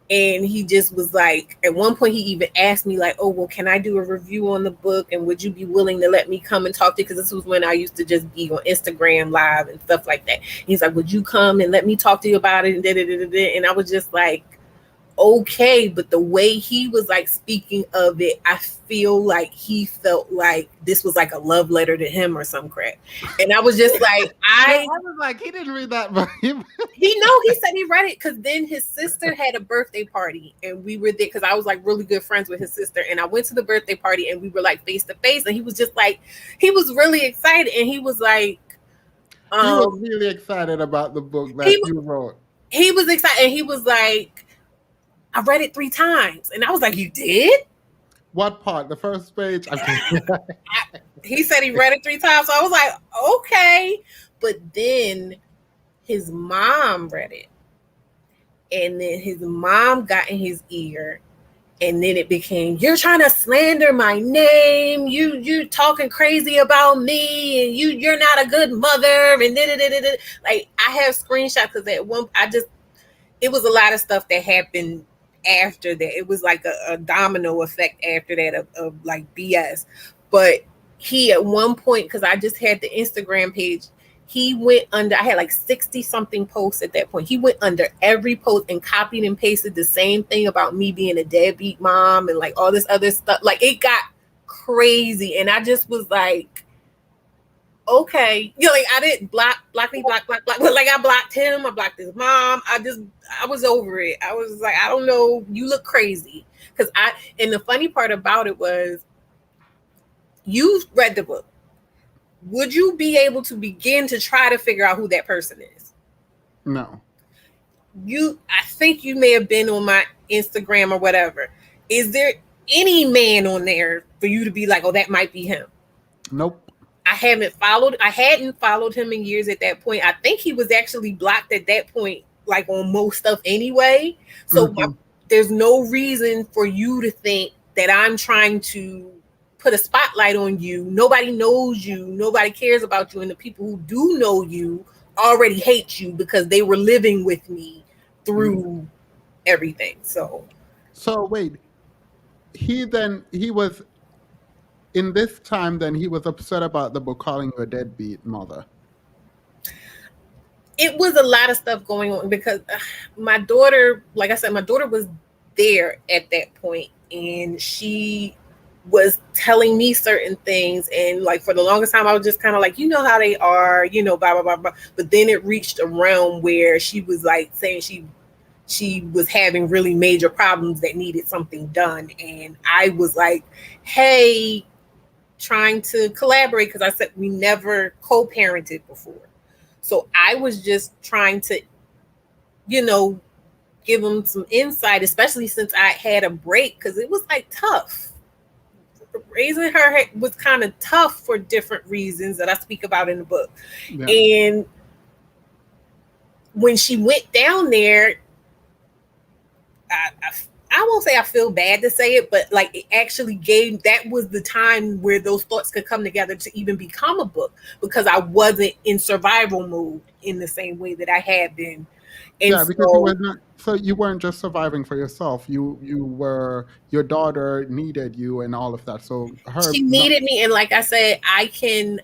And he just was like, at one point, he even asked me, like, oh, well, can I do a review on the book? And would you be willing to let me come and talk to you? Because this was when I used to just be on Instagram live and stuff like that. He's like, would you come and let me talk to you about it? And I was just like, okay. But the way he was like speaking of it, I feel like he felt like this was like a love letter to him or some crap. And I was just like, I was like, he didn't read that book. he said he read it because then his sister had a birthday party and we were there because I was like really good friends with his sister, and I went to the birthday party and we were like face to face, and he was just like, he was really excited, and he was like, he was really excited about the book that you wrote. He was excited, and he was like, I read it 3 times, and I was like, you did? What part? The first page? He said he read it 3 times, so I was like, okay. But then his mom read it, and then his mom got in his ear, and then it became, you're trying to slander my name, you talking crazy about me, and you're not a good mother, and like I have screenshots because at one it was a lot of stuff that happened after that. It was like a domino effect after that of like BS. But he at one point, because I just had the Instagram page, he went under, I had like 60 something posts at that point. He went under every post and copied and pasted the same thing about me being a deadbeat mom and like all this other stuff. Like it got crazy. And I just was like, okay. You know, like I didn't block. But like I blocked him, I blocked his mom. I was over it. I was like, I don't know, you look crazy. And the funny part about it was, you read the book. Would you be able to begin to try to figure out who that person is? No. I think you may have been on my Instagram or whatever. Is there any man on there for you to be like, oh, that might be him? Nope. I hadn't followed him in years at that point. I think he was actually blocked at that point, like on most stuff anyway. So there's no reason for you to think that I'm trying to put a spotlight on you. Nobody knows you. Nobody cares about you. And the people who do know you already hate you because they were living with me through everything. So wait, he was in this time, then he was upset about the book calling you a deadbeat mother. It was a lot of stuff going on because my daughter, like I said, my daughter was there at that point, and she was telling me certain things, and like for the longest time I was just kind of like, you know how they are, you know, blah blah blah blah. But then it reached a realm where she was like saying she was having really major problems that needed something done, and I was like, hey, trying to collaborate, because I said we never co-parented before, so I was just trying to, you know, give them some insight, especially since I had a break, because it was like tough. Raising her was kind of tough for different reasons that I speak about in the book. Yeah. And when she went down there, I won't say I feel bad to say it, but like it actually that was the time where those thoughts could come together to even become a book, because I wasn't in survival mode in the same way that I had been. And yeah, because you weren't just surviving for yourself. You were, your daughter needed you and all of that. So she needed me, and like I said, I can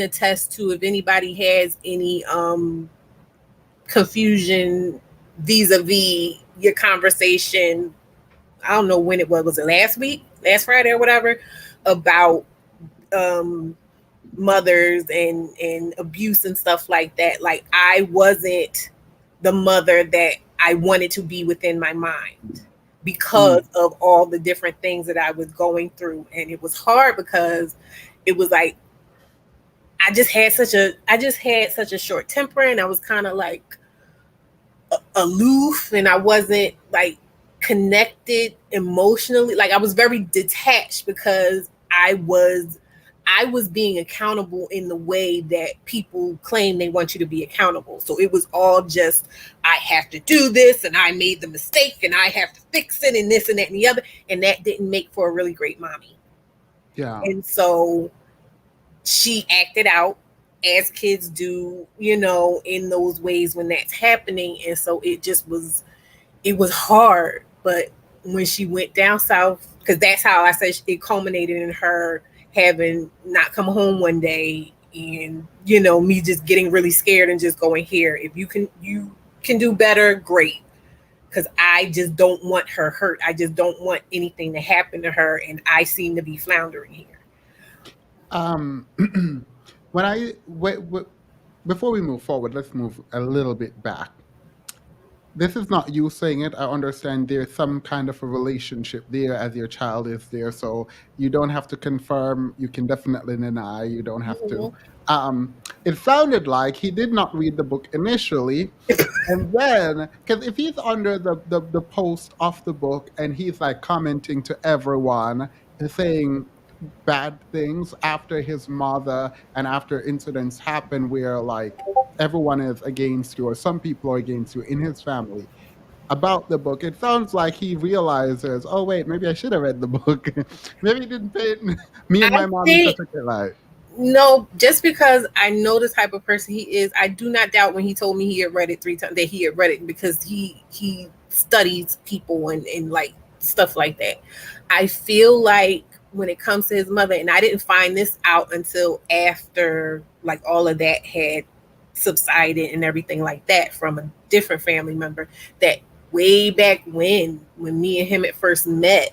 attest to, if anybody has any confusion vis-a-vis your conversation, I don't know when it was it last Friday or whatever, about mothers and abuse and stuff like that. Like I wasn't the mother that I wanted to be within my mind because of all the different things that I was going through. And it was hard because it was like, I just had such a short temper, and I was kind of like aloof, and I wasn't like connected emotionally. Like I was very detached because I I was being accountable in the way that people claim they want you to be accountable. So it was all just, I have to do this and I made the mistake and I have to fix it and this and that and the other. And that didn't make for a really great mommy. Yeah. And so she acted out as kids do, you know, in those ways when that's happening. And so it was hard. But when she went down south, because that's how I said it culminated in her having not come home one day, and you know, me just getting really scared and just going, here, if you can do better, great. Because I just don't want her hurt. I just don't want anything to happen to her, and I seem to be floundering here. Um, when I before we move forward, let's move a little bit back. This is not you saying it. I understand there's some kind of a relationship there as your child is there. So you don't have to confirm. You can definitely deny. You don't have to. Mhm. It sounded like he did not read the book initially. And then, because if he's under the post of the book and he's like commenting to everyone and saying bad things after his mother and after incidents happen where like everyone is against you or some people are against you in his family about the book, it sounds like he realizes, oh wait, maybe I should have read the book. Maybe he didn't paint me and I my mom in such think a good light. no, just because I know the type of person he is, I do not doubt when he told me he had read it 3 times that he had read it because he studies people and like stuff like that. I feel like when it comes to his mother, and I didn't find this out until after like all of that had subsided and everything like that from a different family member, that way back when me and him at first met,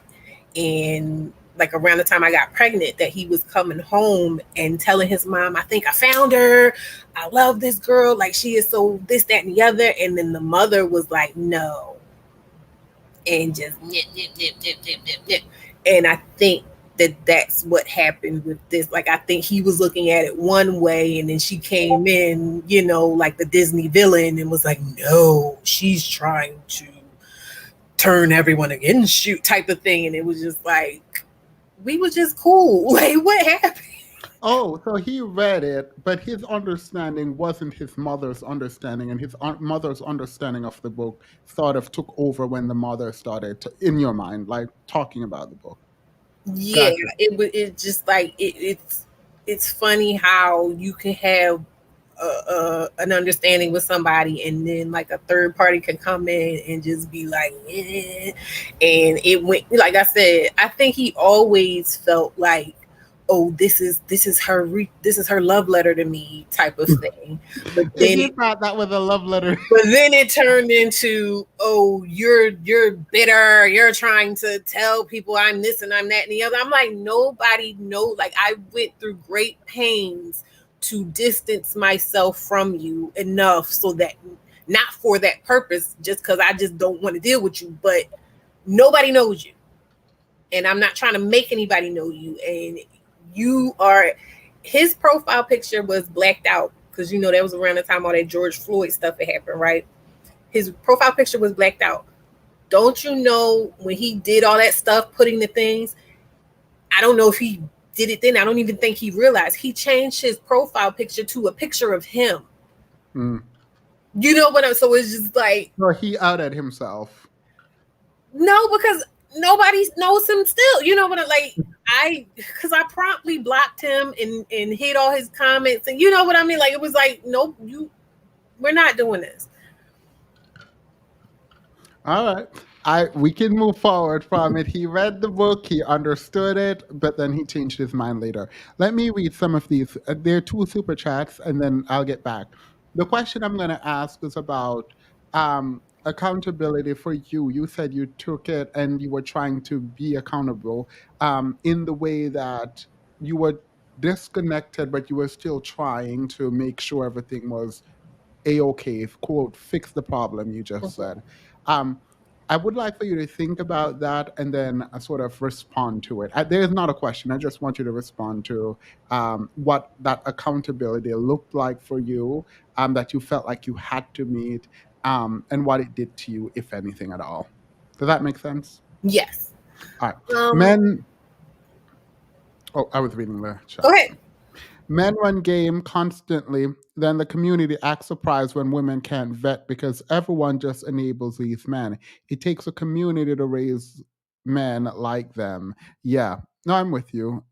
and like around the time I got pregnant, that he was coming home and telling his mom, I think I found her. I love this girl. Like she is so this, that, and the other. And then the mother was like, no. And just nip, nip, nip, nip, nip, nip, nip. And I think that that's what happened with this. Like, I think he was looking at it one way, and then she came in, you know, like the Disney villain and was like, no, she's trying to turn everyone against you type of thing. And it was just like, we were just cool. Like, what happened? Oh, so he read it, but his understanding wasn't his mother's understanding, and his mother's understanding of the book sort of took over when the mother started to, in your mind, like talking about the book. Yeah, Gotcha. it just like it's funny how you can have an understanding with somebody, and then like a third party can come in and just be like, eh. And it went, like I said, I think he always felt like, oh, this is her love letter to me type of thing. But If then you thought that was a love letter, it turned into, oh, you're bitter, you're trying to tell people I'm this and I'm that and the other. I'm like, nobody know. Like, I went through great pains to distance myself from you enough so that, not for that purpose, just because I just don't want to deal with you, but nobody knows you, and I'm not trying to make anybody know you. And you are, his profile picture was blacked out because you know that was around the time all that George Floyd stuff had happened, right? His profile picture was blacked out. Don't you know when he did all that stuff, putting the things? I don't know if he did it then. I don't even think he realized he changed his profile picture to a picture of him. mm. You know what? So it's just like, So he outed himself. no, because nobody knows him still. You know what? Because I promptly blocked him and hid all his comments, and you know what I mean. Like, it was like, nope, we're not doing this. All right. We can move forward from it. He read the book, he understood it, but then he changed his mind later. Let me read some of these. There are 2 super chats, and then I'll get back. The question I'm going to ask is about accountability for you. You said you took it and you were trying to be accountable in the way that you were disconnected, but you were still trying to make sure everything was a-okay, quote, fix the problem, you just Mhm. said. Um, I would like for you to think about that and then sort of respond to it. There's not a question. I just want you to respond to what that accountability looked like for you, that you felt like you had to meet, and what it did to you, if anything at all. Does that make sense? Yes. All right. Um. Men, Oh, I was reading the chat. Go ahead. Men run game constantly, then the community acts surprised when women can't vet because everyone just enables these men. It takes a community to raise men like them. Yeah, no, I'm with you.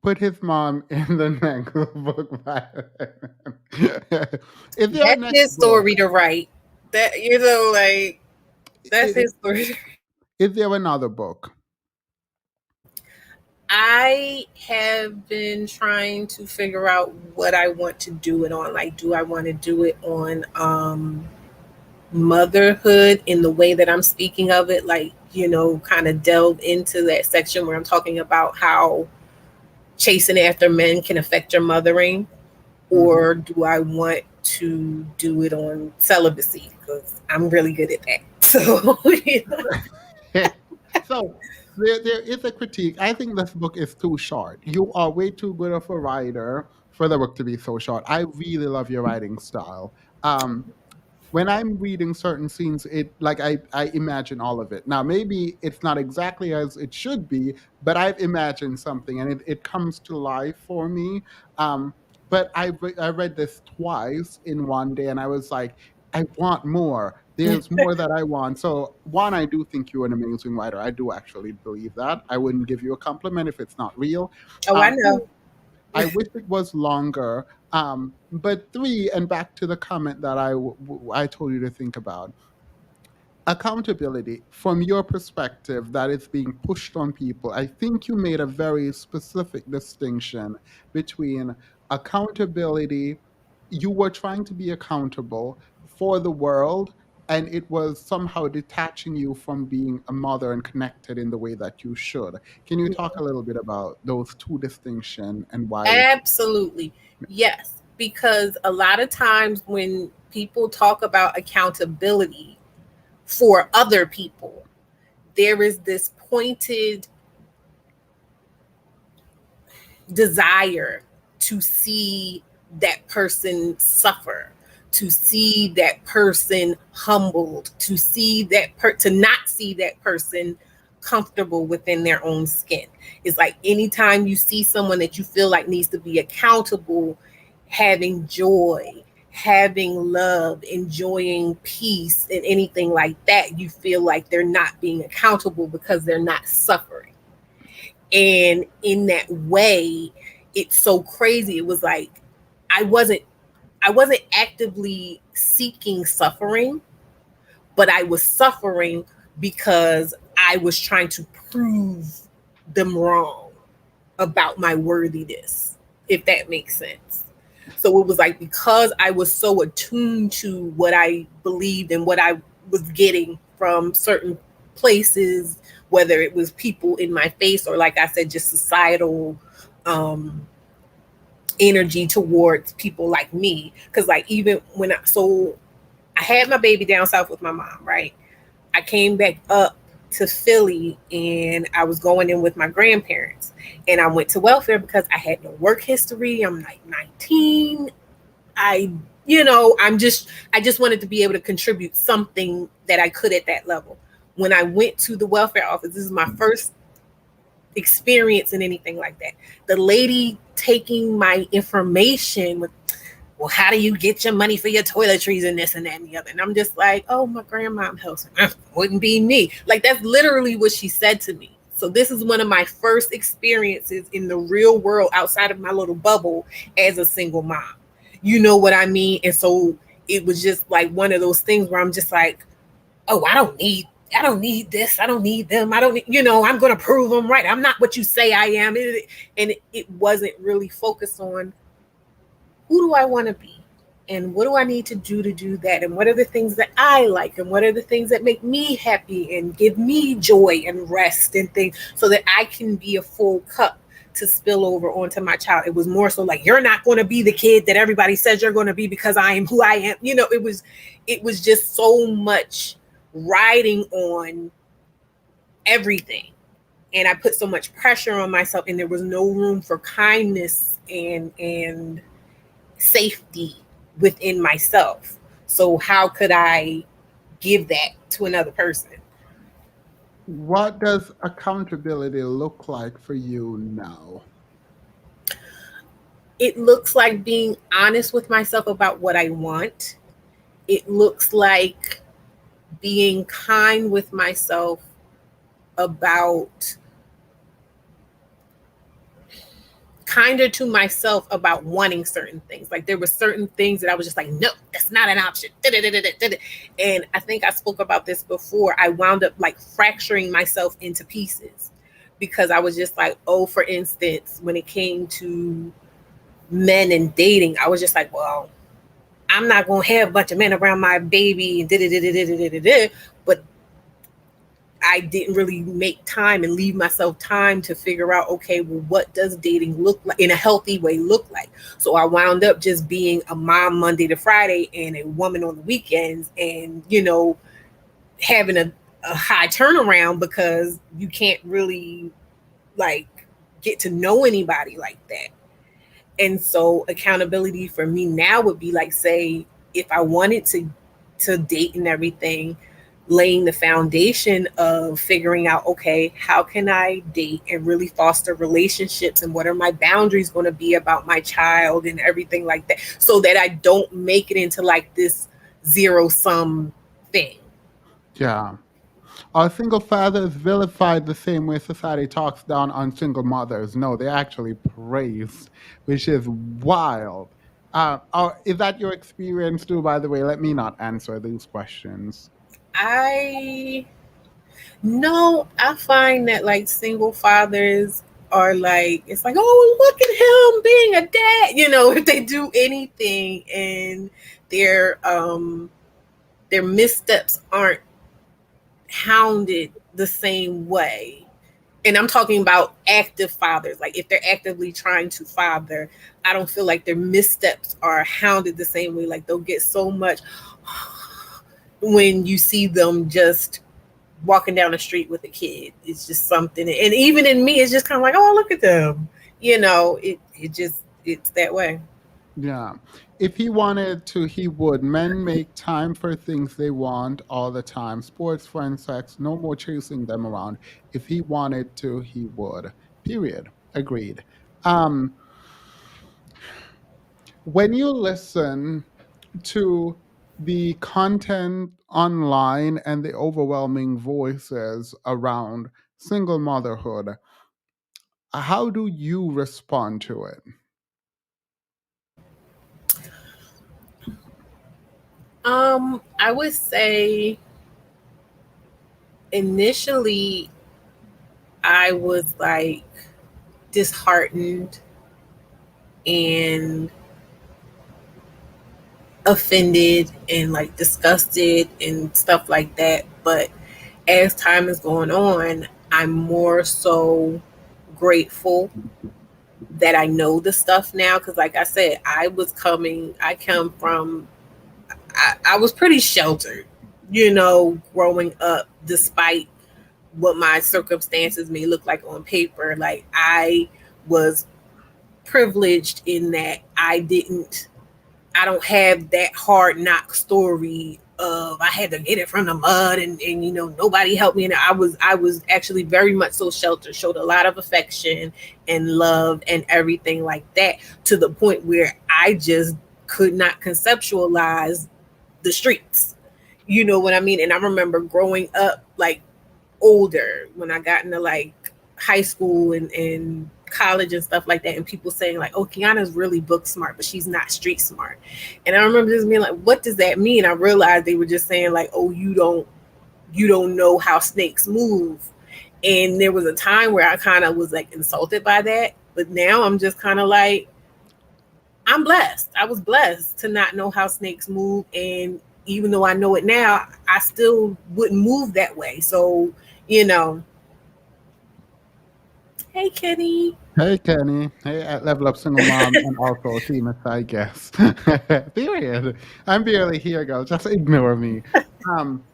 Put his mom in the next book. Is there a That's next his book? story to write. That like that's his story. Is there another book? I have been trying to figure out what I want to do it on. Like, do I want to do it on motherhood in the way that I'm speaking of it? Like, kind of delve into that section where I'm talking about how chasing after men can affect your mothering, or do I want to do it on celibacy? Because I'm really good at that. So, So there is a critique. I think this book is too short. You are way too good of a writer for the book to be so short. I really love your writing style. When I'm reading certain scenes, I imagine all of it. Now, maybe it's not exactly as it should be, but I've imagined something and it comes to life for me. But I read this twice in one day and I was like, I want more. There's more that I want. So, one, I do think you're an amazing writer. I do actually believe that. I wouldn't give you a compliment if it's not real. oh, I know. Two, I wish it was longer. But three, and back to the comment that I told you to think about, accountability from your perspective that is being pushed on people. I think you made a very specific distinction between accountability. You were trying to be accountable for the world, and it was somehow detaching you from being a mother and connected in the way that you should. Can you talk a little bit about those two distinctions and why? Absolutely. Yes. Because a lot of times when people talk about accountability for other people, there is this pointed desire to see that person suffer, to see that person humbled, to see to not see that person comfortable within their own skin. It's like anytime you see someone that you feel like needs to be accountable, having joy, having love, enjoying peace, and anything like that, you feel like they're not being accountable because they're not suffering. And in that way, it's so crazy. It was like I wasn't actively seeking suffering, but I was suffering because I was trying to prove them wrong about my worthiness, if that makes sense. So it was like, because I was so attuned to what I believed and what I was getting from certain places, whether it was people in my face or, like I said, just societal energy towards people like me. Because like, even when I had my baby down south with my mom, right? I came back up to Philly and I was going in with my grandparents, and I went to welfare because I had no work history. I'm like 19. I just wanted to be able to contribute something that I could at that level. When I went to the welfare office, this is my first experience in anything like that. The lady taking my information with, well, how do you get your money for your toiletries and this and that and the other? And I'm just like, oh, my grandma helps. Wouldn't be me. Like, that's literally what she said to me. So this is one of my first experiences in the real world outside of my little bubble as a single mom. You know what I mean? And so it was just like one of those things where I'm just like, oh, I don't need this. I don't need them. I don't need, I'm going to prove them right. I'm not what you say I am. And it wasn't really focused on who do I want to be and what do I need to do that, and what are the things that I like, and what are the things that make me happy and give me joy and rest and things, so that I can be a full cup to spill over onto my child. It was more so like, you're not going to be the kid that everybody says you're going to be because I am who I am. It was just so much riding on everything, and I put so much pressure on myself, and there was no room for kindness and safety within myself. So how could I give that to another person? What does accountability look like for you now? It looks like being honest with myself about what I want. It looks like being kind with myself about kinder to myself about wanting certain things. Like there were certain things that I was just like, no, that's not an option. And I think I spoke about this before. I wound up like fracturing myself into pieces because I was just like, oh, for instance, when it came to men and dating, I was just like, well, I'm not gonna have a bunch of men around my baby and but I didn't really make time and leave myself time to figure out, okay, well, what does dating look like in a healthy way look like? So I wound up just being a mom Monday to Friday and a woman on the weekends and, having a high turnaround because you can't really like get to know anybody like that. And so accountability for me now would be like, say, if I wanted to date and everything, laying the foundation of figuring out, okay, how can I date and really foster relationships and what are my boundaries going to be about my child and everything like that, so that I don't make it into like this zero sum thing. Yeah. Are single fathers vilified the same way society talks down on single mothers? No, they're actually praised, which is wild. Is that your experience too, by the way? Let me not answer these questions. I No, I find that like single fathers are like, it's like, oh, look at him being a dad. If they do anything and their um their missteps aren't hounded the same way. And I'm talking about active fathers. Like if they're actively trying to father, I don't feel like their missteps are hounded the same way. Like they'll get so much when you see them just walking down the street with a kid. It's just something, and even in me, it's just kind of like, oh, look at them. It's that way. Yeah. If he wanted to, he would. Men make time for things they want all the time. Sports, friends, sex, no more chasing them around. If he wanted to, he would. Period. Agreed. Um, when you listen to the content online and the overwhelming voices around single motherhood, how do you respond to it? I would say initially I was like disheartened and offended and like disgusted and stuff like that. But as time is going on, I'm more so grateful that I know the stuff now. Cause like I said, I come from, I was pretty sheltered, growing up, despite what my circumstances may look like on paper. Like I was privileged in that I don't have that hard knock story of I had to get it from the mud and nobody helped me, and I was actually very much so sheltered, showed a lot of affection and love and everything like that, to the point where I just could not conceptualize the streets. You know what I mean? And I remember growing up like older when I got into like high school and college and stuff like that, and people saying like, oh, Quianna's really book smart, but she's not street smart. And I remember just being like, what does that mean? I realized they were just saying like, oh, you don't know how snakes move. And there was a time where I kind of was like insulted by that, but now I'm just kind of like, I'm blessed. I was blessed to not know how snakes move, and even though I know it now, I still wouldn't move that way. So, you know, hey Kenny. Hey, Kenny. Hey, at Level Up Single Mom and also Team I guess. Period. I'm barely here, girl. Just ignore me. Um,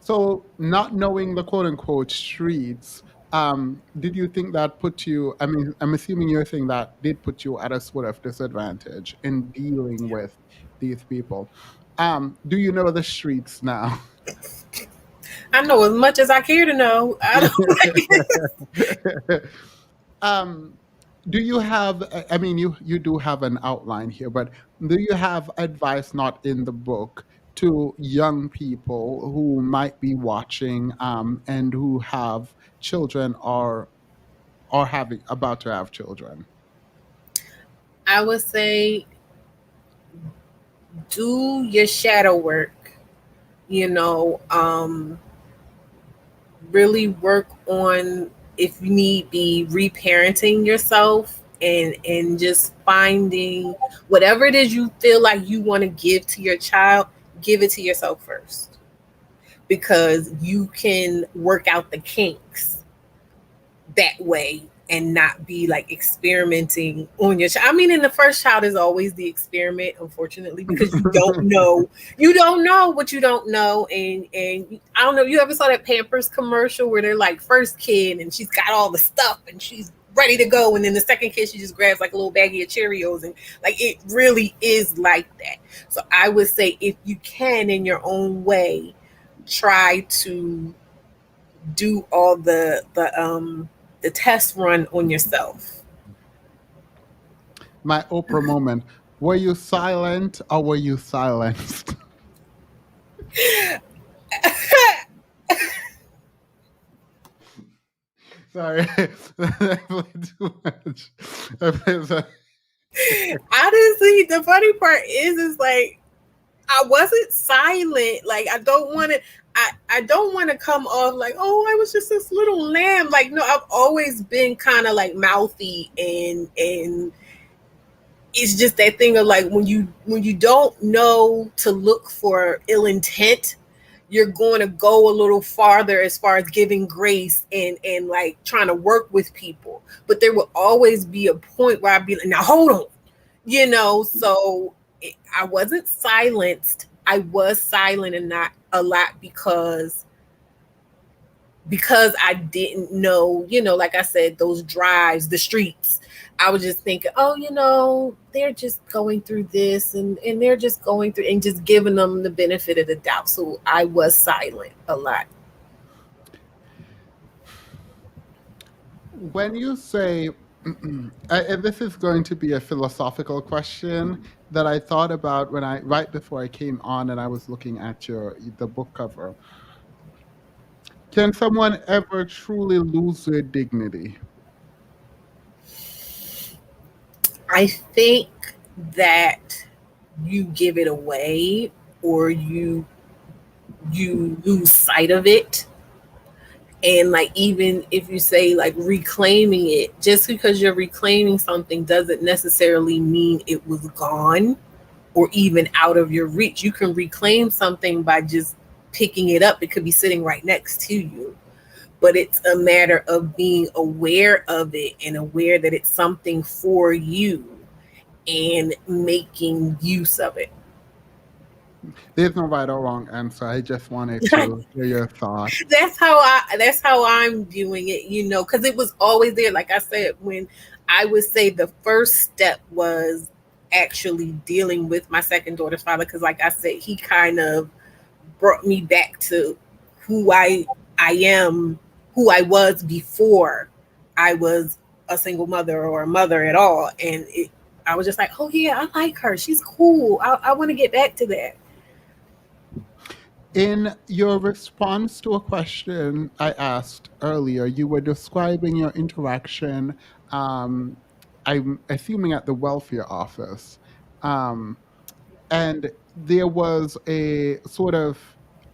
so not knowing the quote unquote streets, did you think that put you, I mean, I'm assuming you're saying that did put you at a sort of disadvantage in dealing with these people. Do you know the streets now? I know as much as I care to know. I um, do you have, I mean, you do have an outline here, but do you have advice not in the book to young people who might be watching and who have children or having about to have children? I would say do your shadow work. You know, really work on, if you need be, reparenting yourself and just finding whatever it is you feel like you want to give to your child, give it to yourself first, because you can work out the kinks that way and not be like experimenting on your child. I mean, and the first child is always the experiment, unfortunately, because you don't know what you don't know. And I don't know, you ever saw that Pampers commercial where they're like, first kid and she's got all the stuff and she's ready to go, and then the second kid she just grabs like a little baggie of Cheerios, and like it really is like that. So I would say, if you can in your own way, try to do all the test run on yourself. My Oprah moment. Were you silent or were you silenced? Sorry, I played too much. Honestly, the funny part is like, I wasn't silent. Like, I don't want to. I don't want to come off like, oh, I was just this little lamb. Like, no, I've always been kind of like mouthy, and it's just that thing of like, when you don't know to look for ill intent, you're going to go a little farther as far as giving grace and like trying to work with people. But there will always be a point where I'd be like, now hold on, you know. So I wasn't silenced. I was silent and not a lot because I didn't know, you know, like I said, those drives, the streets. I was just thinking, oh, you know, they're just going through this, and they're just going through, and just giving them the benefit of the doubt. So I was silent a lot. When you say, and this is going to be a philosophical question that I thought about when right before I came on and I was looking at the book cover. Can someone ever truly lose their dignity? I think that you give it away, or you lose sight of it. And like, even if you say like reclaiming it, just because you're reclaiming something doesn't necessarily mean it was gone or even out of your reach. You can reclaim something by just picking it up. It could be sitting right next to you, but it's a matter of being aware of it and aware that it's something for you and making use of it. There's no right or wrong answer. I just wanted to hear your thoughts. That's how I'm viewing it, you know, because it was always there. Like I said, when I would say the first step was actually dealing with my second daughter's father, because like I said, he kind of brought me back to who I am, who I was before I was a single mother or a mother at all. And I was just like, oh yeah, I like her. She's cool. I want to get back to that. In your response to a question I asked earlier, you were describing your interaction, I'm assuming at the welfare office. Um, and there was a sort of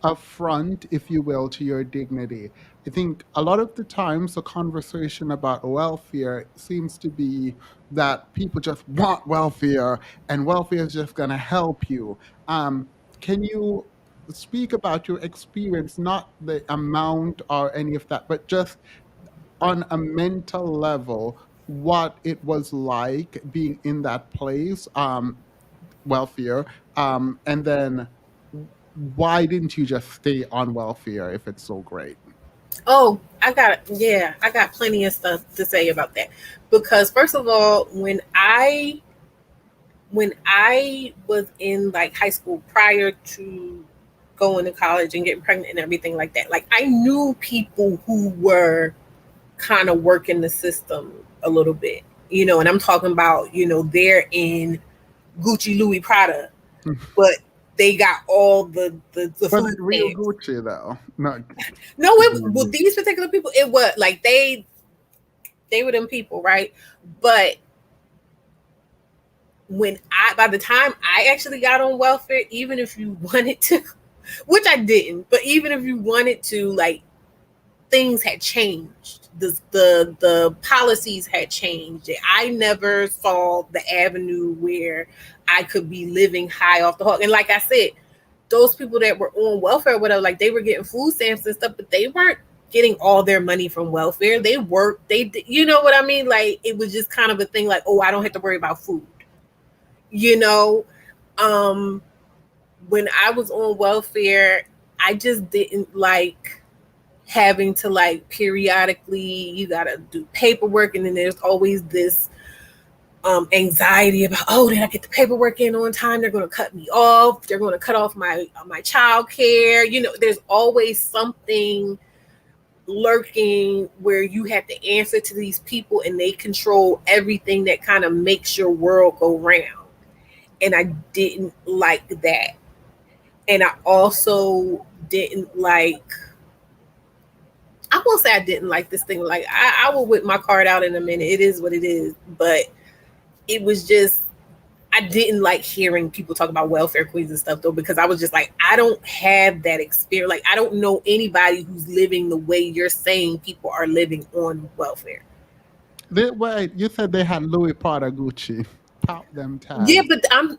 affront, if you will, to your dignity. I think a lot of the times the conversation about welfare seems to be that people just want welfare and welfare is just going to help you. Can you speak about your experience, not the amount or any of that, but just on a mental level, what it was like being in that place? Welfare, and then why didn't you just stay on welfare if it's so great? Oh, I got plenty of stuff to say about that. Because first of all, when I was in like high school, prior to going to college and getting pregnant and everything like that. Like I knew people who were kind of working the system a little bit, you know, and I'm talking about, you know, they're in Gucci, Louis, Prada, but they got all the Was food it real stamps. Gucci though? Not. No, with these particular people, it was like they were them people, right? But by the time I actually got on welfare, even if you wanted to, which I didn't, but even if you wanted to, like, things had changed. The policies had changed. I never saw the avenue where I could be living high off the hook. And like I said, those people that were on welfare, whatever, like they were getting food stamps and stuff, but they weren't getting all their money from welfare. They worked. You know what I mean? Like it was just kind of a thing. Like, oh, I don't have to worry about food. You know, when I was on welfare, I just didn't like having to like periodically, you gotta do paperwork, and then there's always this anxiety about, oh, did I get the paperwork in on time? They're going to cut me off. They're going to cut off my child care. You know, there's always something lurking where you have to answer to these people, and they control everything that kind of makes your world go round. And I didn't like that. And I also didn't like, I won't say I didn't like this thing. Like I will whip my card out in a minute. It is what it is. But it was just, I didn't like hearing people talk about welfare queens and stuff though, because I was just like, I don't have that experience. Like I don't know anybody who's living the way you're saying people are living on welfare. Wait, you said they had Louis Prada, Gucci. Pop them tags. Yeah,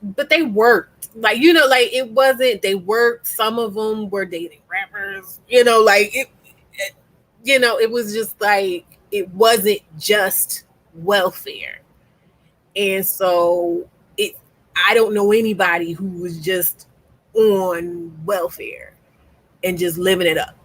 but they worked. Like, you know, like it wasn't, they worked. Some of them were dating rappers, you know, like it you know, it was just like, it wasn't just welfare. And so I don't know anybody who was just on welfare and just living it up.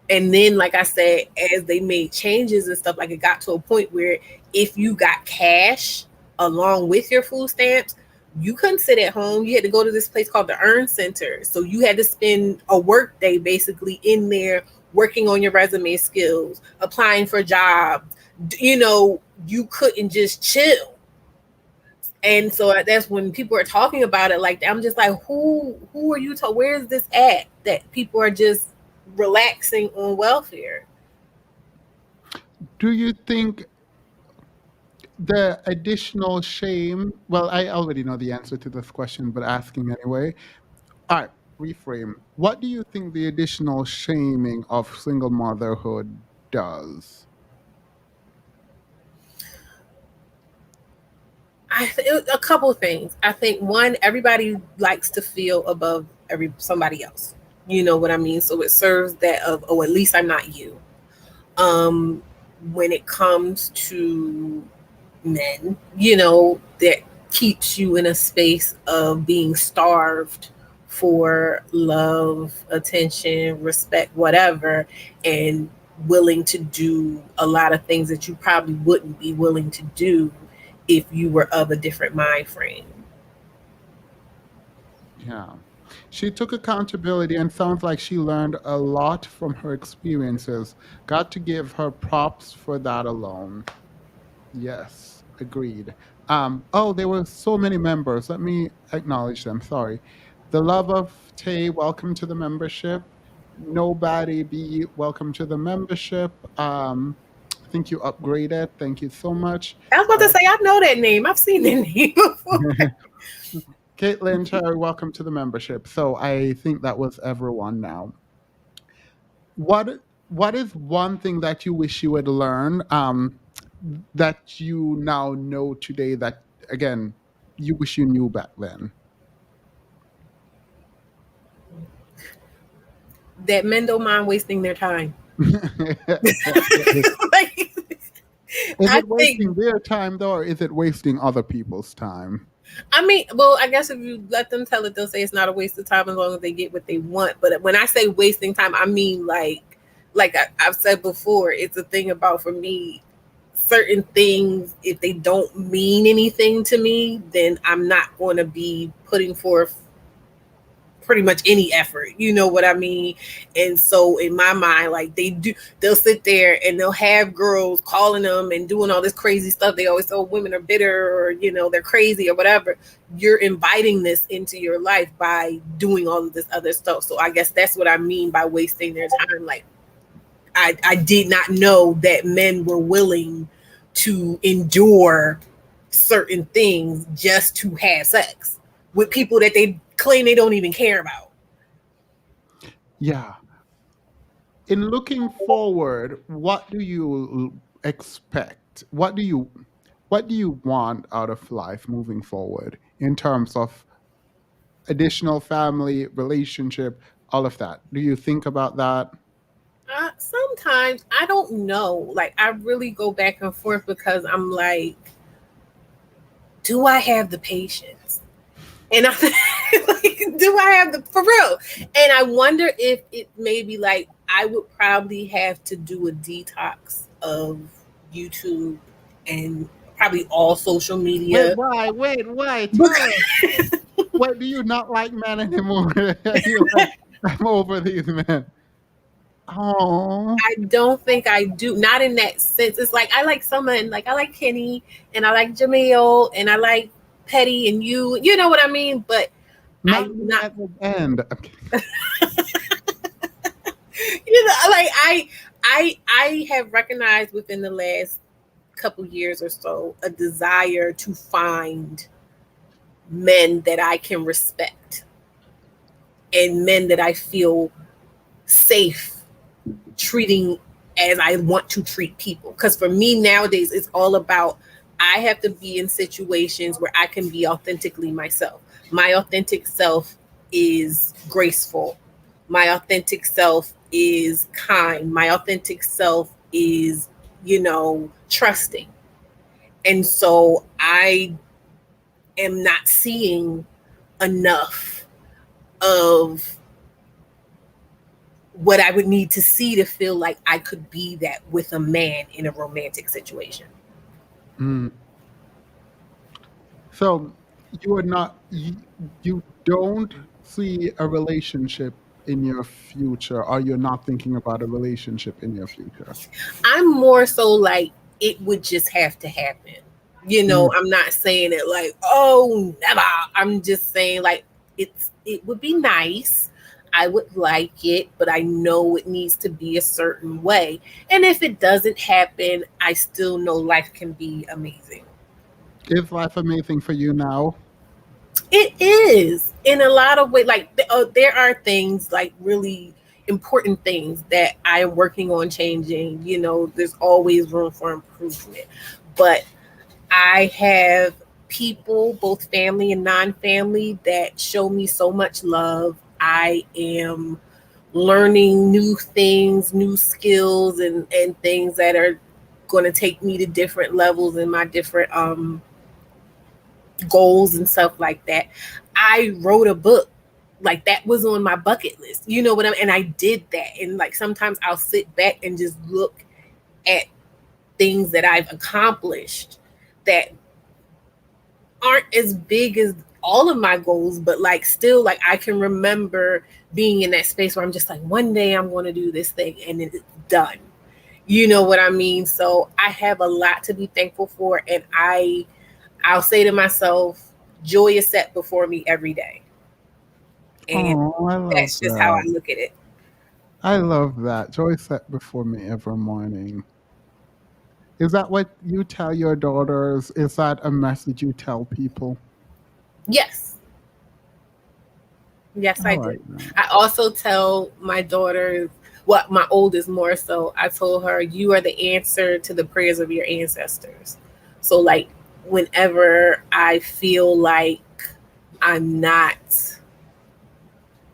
And then, like I said, as they made changes and stuff, like it got to a point where if you got cash along with your food stamps, you couldn't sit at home. You had to go to this place called the Earn Center. So you had to spend a work day basically in there working on your resume skills, applying for jobs. You know, you couldn't just chill. And so that's when people are talking about it like that. I'm just like, who are you to, where's this at that people are just relaxing on welfare? Do you think the additional shame, well, I already know the answer to this question, but asking anyway. All right, reframe. What do you think the additional shaming of single motherhood does? A couple of things. I think one, everybody likes to feel above somebody else. You know what I mean? So it serves that of, oh, at least I'm not you. When it comes to men, you know, that keeps you in a space of being starved for love, attention, respect, whatever, and willing to do a lot of things that you probably wouldn't be willing to do if you were of a different mind frame. Yeah. She took accountability and sounds like she learned a lot from her experiences. Got to give her props for that alone. Yes, agreed. Oh, there were so many members. Let me acknowledge them. Sorry. The Love of Tay, welcome to the membership. Nobody Be, welcome to the membership. I think you upgraded. Thank you so much. I was about to say, I know that name. I've seen that name before. Caitlin Cherry, welcome to the membership. So I think that was everyone now. What is one thing that you wish you had learned that you now know today that, again, you wish you knew back then? That men don't mind wasting their time. Is Like, I it wasting their time though, or is it wasting other people's time? I mean, well, I guess if you let them tell it, they'll say it's not a waste of time as long as they get what they want. But when I say wasting time, I mean like I've said before, it's a thing about, for me, certain things, if they don't mean anything to me, then I'm not going to be putting forth pretty much any effort, you know what I mean? And so in my mind, like they'll sit there and they'll have girls calling them and doing all this crazy stuff. They always say, oh, women are bitter, or, you know, they're crazy or whatever. You're inviting this into your life by doing all of this other stuff. So I guess that's what I mean by wasting their time. Like, I did not know that men were willing to endure certain things just to have sex with people that they claim they don't even care about. Yeah. In looking forward, what do you expect? What do you want out of life moving forward in terms of additional family, relationship, all of that? Do you think about that? Sometimes I don't know. Like, I really go back and forth because I'm like, do I have the patience? And I like, do I have the, for real? And I wonder if it maybe like I would probably have to do a detox of YouTube and probably all social media. Wait, why? Tell us. Why do you not like men anymore? You're like, I'm over these men. Oh, I don't think I do. Not in that sense. It's like I like some men, like I like Kenny and I like Jamil and I like Petty and you know what I mean? But not I'm not, at the end. you know, like I have recognized within the last couple years or so a desire to find men that I can respect and men that I feel safe treating as I want to treat people. Because for me nowadays, it's all about I have to be in situations where I can be authentically myself. My authentic self is graceful. My authentic self is kind. My authentic self is, you know, trusting. And so I am not seeing enough of what I would need to see to feel like I could be that with a man in a romantic situation. Mm. So you are not, you don't see a relationship in your future, or you're not thinking about a relationship in your future? I'm more so like it would just have to happen. You know, I'm not saying it like, oh, never. I'm just saying like it would be nice. I would like it, but I know it needs to be a certain way. And if it doesn't happen, I still know life can be amazing. Is life amazing for you now? It is in a lot of ways. Like there are things like really important things that I am working on changing. You know, there's always room for improvement, but I have people, both family and non-family, that show me so much love. I am learning new things, new skills, and things that are going to take me to different levels in my different goals and stuff like that. I wrote a book. Like that was on my bucket list. You know what I mean? And I did that. And like sometimes I'll sit back and just look at things that I've accomplished that aren't as big as all of my goals, but like still like I can remember being in that space where I'm just like, one day I'm going to do this thing and it's done. You know what I mean? So I have a lot to be thankful for. And I'll say to myself, joy is set before me every day. And that's just how I look at it. I love that. Joy set before me every morning. Is that what you tell your daughters? Is that a message you tell people? Yes. Yes, I do. I also tell my daughters, well, my oldest more so, I told her, you are the answer to the prayers of your ancestors. So like whenever I feel like I'm not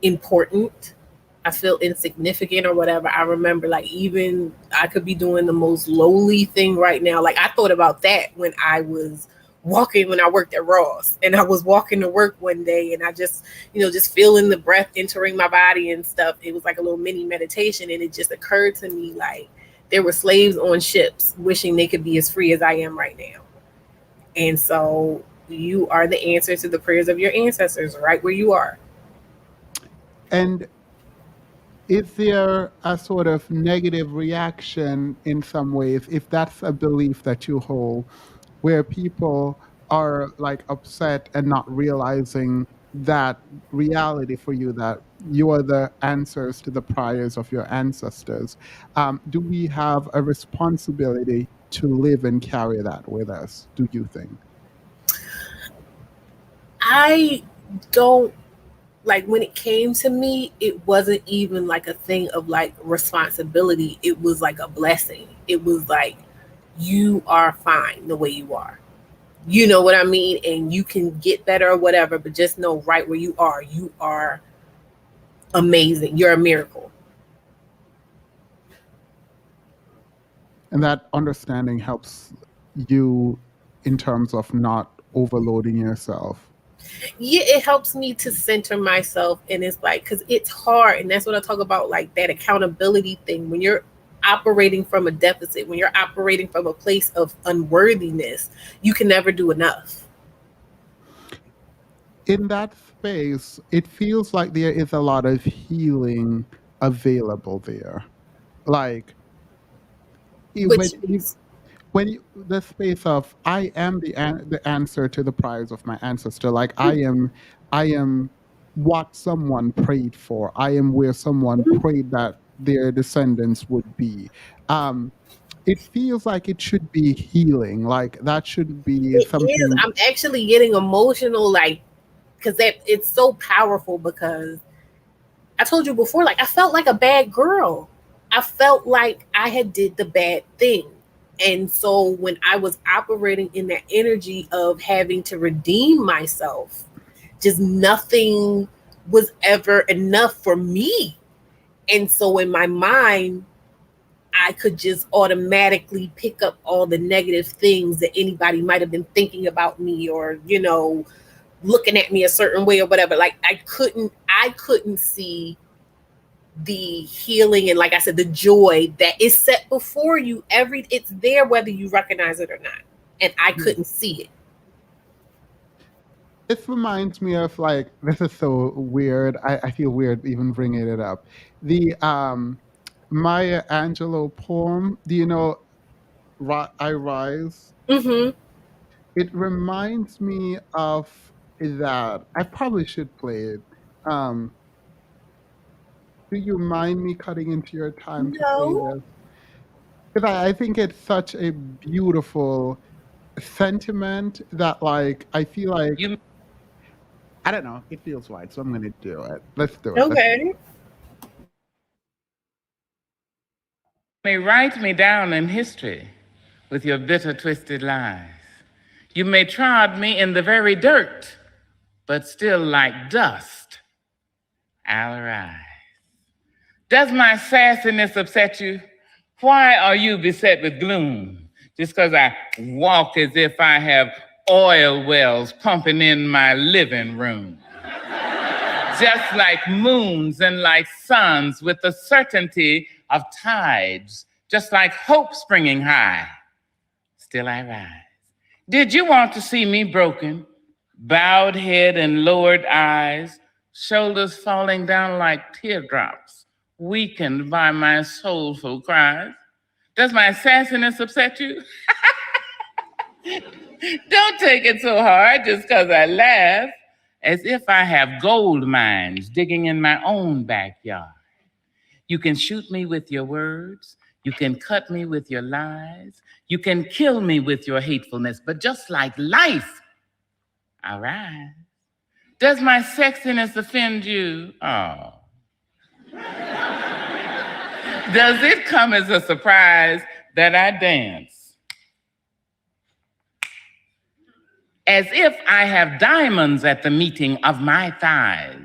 important, I feel insignificant or whatever, I remember like even I could be doing the most lowly thing right now. Like I thought about that when I was walking, when I worked at Ross, and I was walking to work one day and I just, you know, just feeling the breath entering my body and stuff. It was like a little mini meditation. And it just occurred to me like there were slaves on ships wishing they could be as free as I am right now. And so you are the answer to the prayers of your ancestors right where you are. And is there a sort of negative reaction in some ways, if that's a belief that you hold, where people are like upset and not realizing that reality for you, that you are the answers to the prayers of your ancestors? Do we have a responsibility to live and carry that with us, do you think? I don't like when it came to me, it wasn't even like a thing of like responsibility. It was like a blessing. It was like, you are fine the way you are. You know what I mean? And you can get better or whatever, but just know right where you are amazing. You're a miracle. And that understanding helps you in terms of not overloading yourself. Yeah, it helps me to center myself. And it's like, because it's hard. And that's what I talk about, like that accountability thing. When you're operating from a deficit, when you're operating from a place of unworthiness, you can never do enough. In that space, it feels like there is a lot of healing available there. Like, when Which you, is, the space of I am the answer to the prayers of my ancestor. Like, I am what someone prayed for. I am where someone prayed that their descendants would be. Um, it feels like it should be healing. Like, that should be it is. something. I'm actually getting emotional, like, because that it's so powerful. Because I told you before, like I felt like a bad girl. I felt like I had did the bad thing. And so when I was operating in that energy of having to redeem myself, just nothing was ever enough for me. And so in my mind, I could just automatically pick up all the negative things that anybody might have been thinking about me, or, looking at me a certain way or whatever. Like I couldn't see the healing and, like I said, the joy that is set before you. It's there whether you recognize it or not. And I couldn't see it. This reminds me of, like, this is so weird. I feel weird even bringing it up. The Maya Angelou poem. Do you know I Rise? Mm-hmm. It reminds me of that. I probably should play it. Um, do you mind me cutting into your time to play No. this? Because I think it's such a beautiful sentiment that, like, I feel like, I don't know, it feels right, so I'm gonna do it. Let's do it. Okay. You may write me down in history with your bitter, twisted lies. You may trod me in the very dirt, but still like dust, I'll rise. Does my sassiness upset you? Why are you beset with gloom? Just because I walk as if I have oil wells pumping in my living room. Just like moons and like suns with the certainty of tides, just like hope springing high, still I rise. Did you want to see me broken, bowed head and lowered eyes, shoulders falling down like teardrops, weakened by my soulful cries? Does my sassiness upset you? Don't take it so hard just because I laugh, as if I have gold mines digging in my own backyard. You can shoot me with your words. You can cut me with your lies. You can kill me with your hatefulness. But just like life, I rise. Does my sexiness offend you? Oh. Does it come as a surprise that I dance as if I have diamonds at the meeting of my thighs?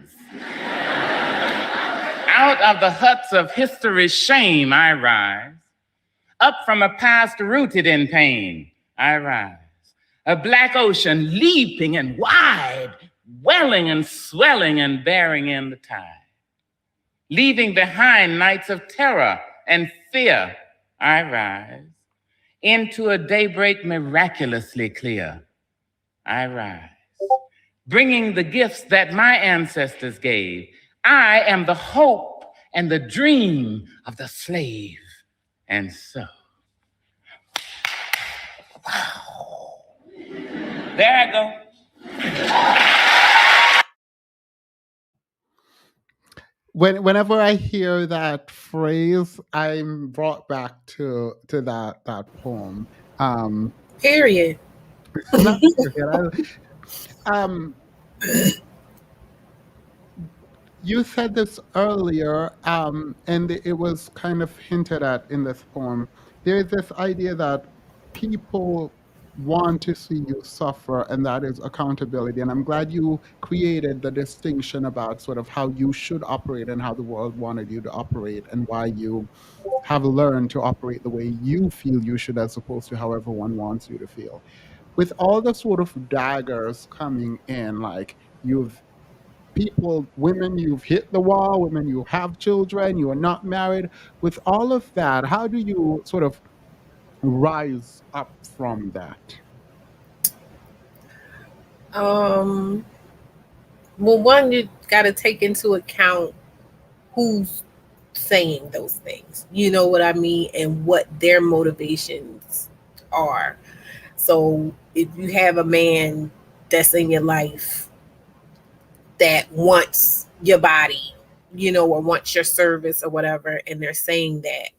Out of the huts of history's shame, I rise. Up from a past rooted in pain, I rise. A black ocean leaping and wide, welling and swelling and bearing in the tide. Leaving behind nights of terror and fear, I rise. Into a daybreak miraculously clear, I rise. Bringing the gifts that my ancestors gave. I am the hope and the dream of the slave. And so, there I go. Whenever I hear that phrase, I'm brought back to that poem. Period. Not period. Um, you said this earlier, and it was kind of hinted at in this poem. There's this idea that people want to see you suffer, and that is accountability. And I'm glad you created the distinction about sort of how you should operate and how the world wanted you to operate, and why you have learned to operate the way you feel you should, as opposed to how everyone wants you to feel. With all the sort of daggers coming in, like women, you've hit the wall, women, you have children, you are not married. With all of that, how do you sort of rise up from that? Well, one, you got to take into account who's saying those things. You know what I mean? And what their motivations are. So if you have a man that's in your life that wants your body, or wants your service or whatever, and they're saying that,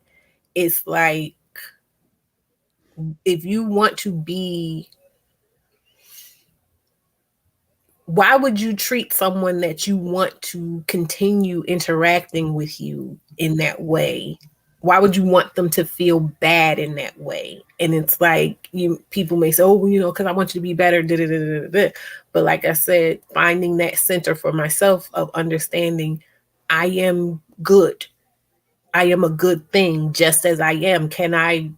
it's like, if you want to be, why would you treat someone that you want to continue interacting with you in that way? Why would you want them to feel bad in that way? And it's like, people may say, oh, because I want you to be better. Da, da, da, da, da. But like I said, finding that center for myself of understanding, I am good. I am a good thing just as I am. Can I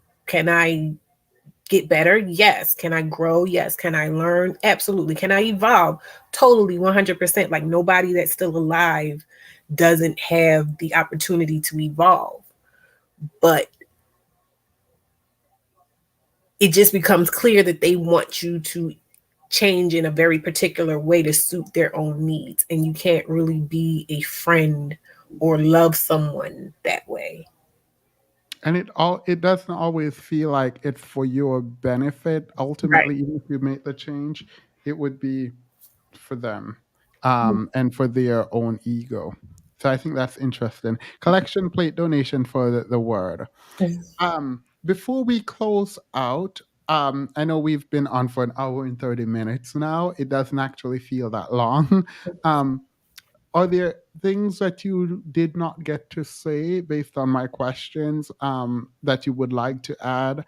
get better? Yes. Can I grow? Yes. Can I learn? Absolutely. Can I evolve? Totally, 100%. Like, nobody that's still alive doesn't have the opportunity to evolve. But it just becomes clear that they want you to change in a very particular way to suit their own needs. And you can't really be a friend or love someone that way. And it doesn't always feel like it's for your benefit. Right. Ultimately, even if you make the change, it would be for them, and for their own ego. So I think that's interesting. Collection plate donation for the word. Before we close out, I know we've been on for an hour and 30 minutes now. It doesn't actually feel that long. Are there things that you did not get to say based on my questions, that you would like to add?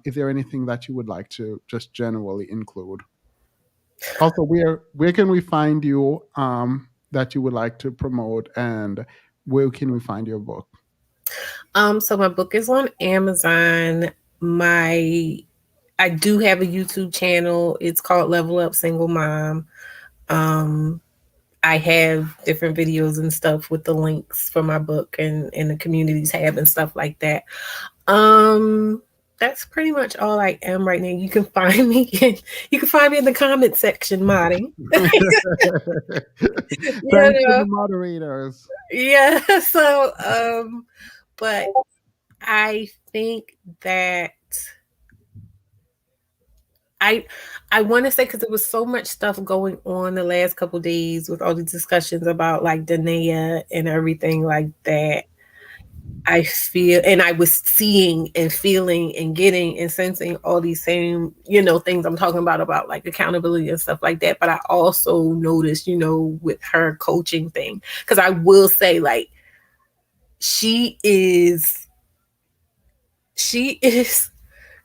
Is there anything that you would like to just generally include? Also, where can we find you, that you would like to promote, and where can we find your book? So my book is on Amazon. I do have a YouTube channel. It's called Level Up Single Mom. I have different videos and stuff with the links for my book and the community tab and stuff like that. That's pretty much all I am right now. You can find me in the comment section modding. Thanks to the moderators. Yeah. So but I think that I want to say, because there was so much stuff going on the last couple of days with all the discussions about like Danae and everything like that. I feel, and I was seeing and feeling and getting and sensing all these same, things I'm talking about like accountability and stuff like that. But I also noticed, with her coaching thing, because I will say, like, she is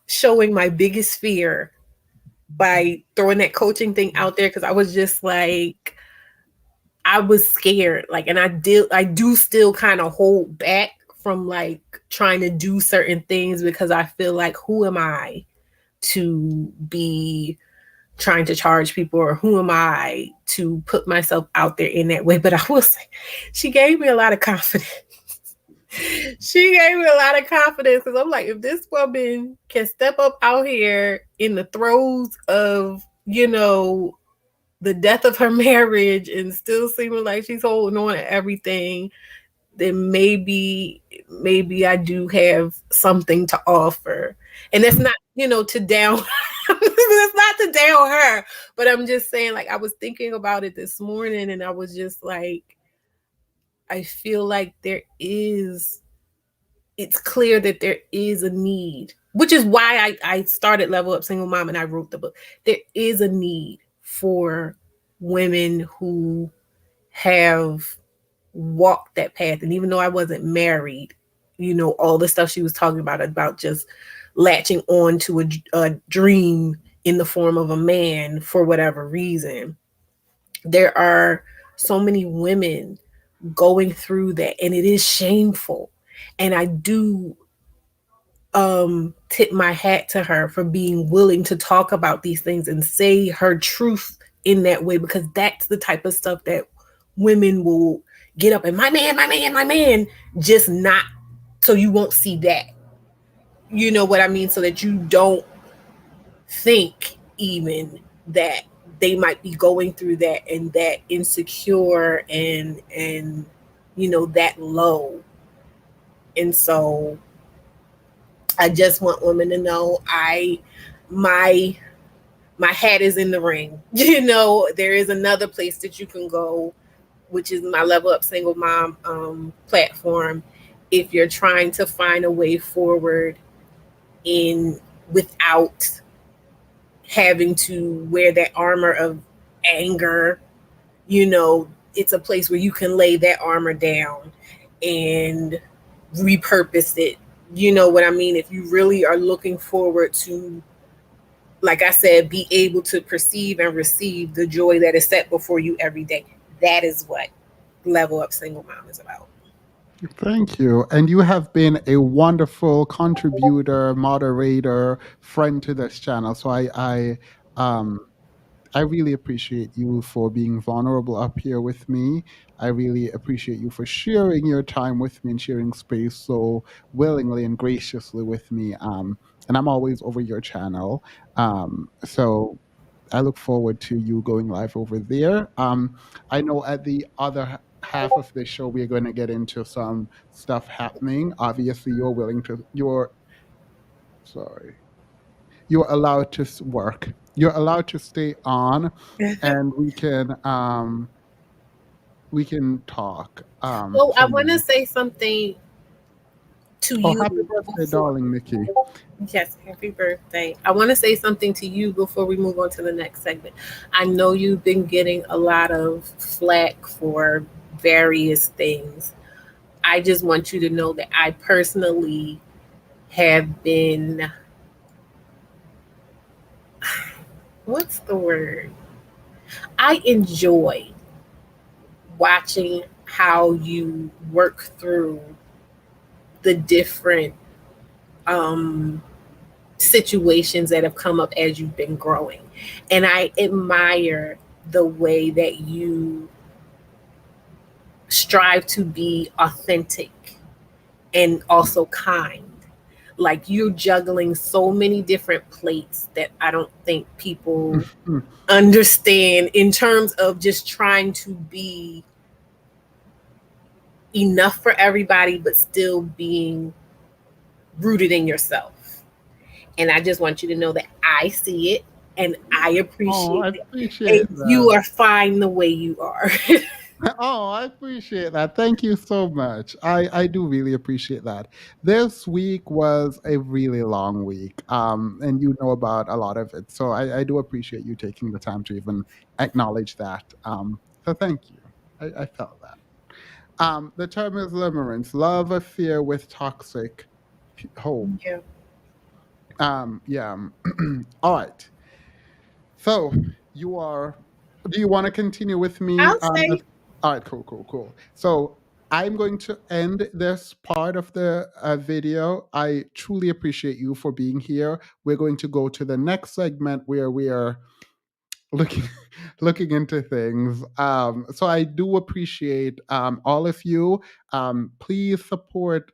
showing my biggest fear by throwing that coaching thing out there, because I was just like, I was scared, like, and I do still kind of hold back from like trying to do certain things, because I feel like, who am I to be trying to charge people, or who am I to put myself out there in that way? But I will say, she gave me a lot of confidence. She gave me a lot of confidence, because I'm like, if this woman can step up out here in the throes of, the death of her marriage and still seeming like she's holding on to everything, then maybe I do have something to offer. And that's not, to down that's not to down her, but I'm just saying, like, I was thinking about it this morning and I was just like, I feel like it's clear that there is a need, which is why I started Level Up Single Mom and I wrote the book. There is a need for women who have walked that path. And even though I wasn't married, all the stuff she was talking about just latching on to a dream in the form of a man for whatever reason. There are so many women going through that, and it is shameful. And I do tip my hat to her for being willing to talk about these things and say her truth in that way, because that's the type of stuff that women will get up and my man, my man, my man, just not so you won't see that. You know what I mean? So that you don't think even that they might be going through that and that insecure and that low. And so I just want women to know my my hat is in the ring. There is another place that you can go, which is my Level Up Single Mom platform. If you're trying to find a way forward in without having to wear that armor of anger, it's a place where you can lay that armor down and repurpose it. You know what I mean? If you really are looking forward to, like I said, be able to perceive and receive the joy that is set before you every day, that is what Level Up Single Mom is about. Thank you. And you have been a wonderful contributor, moderator, friend to this channel. So I really appreciate you for being vulnerable up here with me. I really appreciate you for sharing your time with me and sharing space so willingly and graciously with me. And I'm always over your channel. So I look forward to you going live over there. I know at the other half of the show, we're going to get into some stuff happening. Obviously, sorry, you're allowed to work. You're allowed to stay on, and we can talk. Well, I Some want to more. say something to Oh, you happy birthday, before. darling Nikki. Yes, happy birthday. I want to say something to you before we move on to the next segment. I know you've been getting a lot of flack for various things. I just want you to know that I personally have been, what's the word? I enjoy watching how you work through the different situations that have come up as you've been growing. And I admire the way that you strive to be authentic and also kind. Like, you're juggling so many different plates that I don't think people understand in terms of just trying to be enough for everybody, but still being rooted in yourself. And I just want you to know that I see it and I Oh, appreciate I it. appreciate And you that. are fine the way you are. Oh, I appreciate that. Thank you so much. I do really appreciate that. This week was a really long week, and you know about a lot of it. So I do appreciate you taking the time to even acknowledge that. So thank you. I felt that. The term is limerence, love affair with toxic home. Yeah. Yeah. All right. So you are. Do you want to continue with me? I'll say, All right. Cool. Cool. Cool. So I'm going to end this part of the video. I truly appreciate you for being here. We're going to go to the next segment where we are looking looking into things. So I do appreciate all of you. Please support.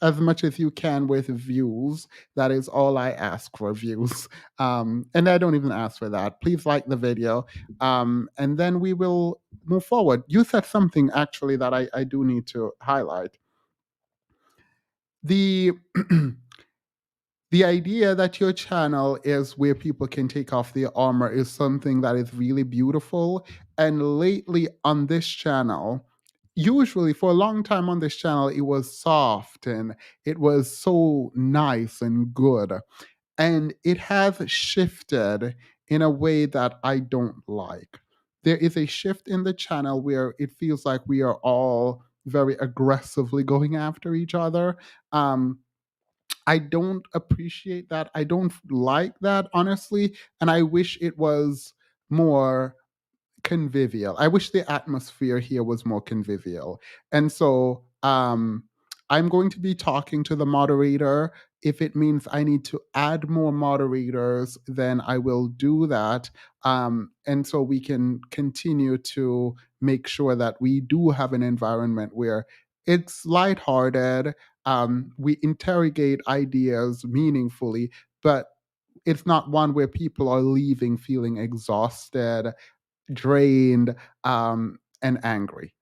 as much as you can with views. That is all I ask for, views. And I don't even ask for that. Please like the video. And then we will move forward. You said something actually that I do need to highlight. The the idea that your channel is where people can take off their armor is something that is really beautiful. And lately on this channel, usually for a long time on this channel, it was soft and it was so nice and good. And it has shifted in a way that I don't like. There is a shift in the channel where it feels like we are all very aggressively going after each other. I don't appreciate that. I don't like that, honestly. And I wish it was more convivial. I wish the atmosphere here was more convivial. And so I'm going to be talking to the moderator. If it means I need to add more moderators, then I will do that. And so we can continue to make sure that we do have an environment where it's lighthearted. We interrogate ideas meaningfully, but it's not one where people are leaving feeling exhausted, drained, and angry.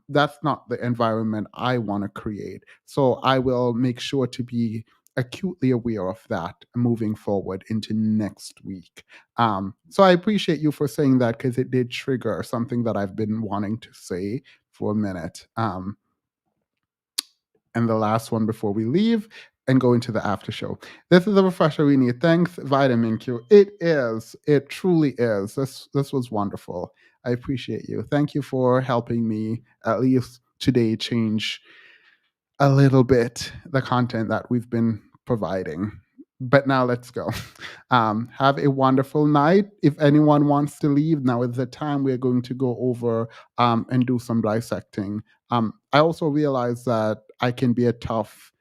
That's not the environment I want to create. So I will make sure to be acutely aware of that moving forward into next week. So I appreciate you for saying that because it did trigger something that I've been wanting to say for a minute. And the last one before we leave and go into the after show. This is a refresher we need. Thanks, Vitamin Q. It is. It truly is. This was wonderful. I appreciate you. Thank you for helping me at least today change a little bit the content that we've been providing. But now let's go. Have a wonderful night. If anyone wants to leave, now is the time we're going to go over and do some dissecting. I also realize that I can be a tough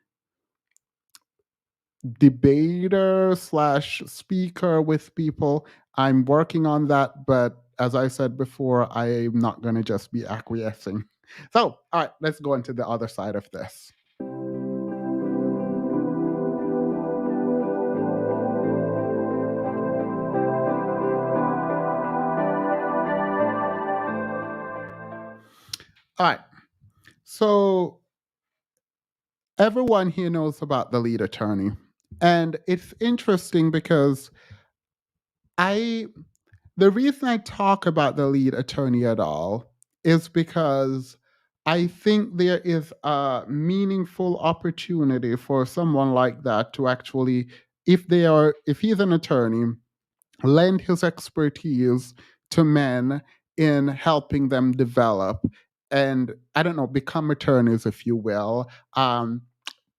debater slash speaker with people. I'm working on that, but as I said before, I'm not going to just be acquiescing. So, all right, let's go into the other side of this. All right. So everyone here knows about the lead attorney. And it's interesting because the reason I talk about the lead attorney at all is because I think there is a meaningful opportunity for someone like that to actually, if he's an attorney, lend his expertise to men in helping them develop and, I don't know, become attorneys, if you will.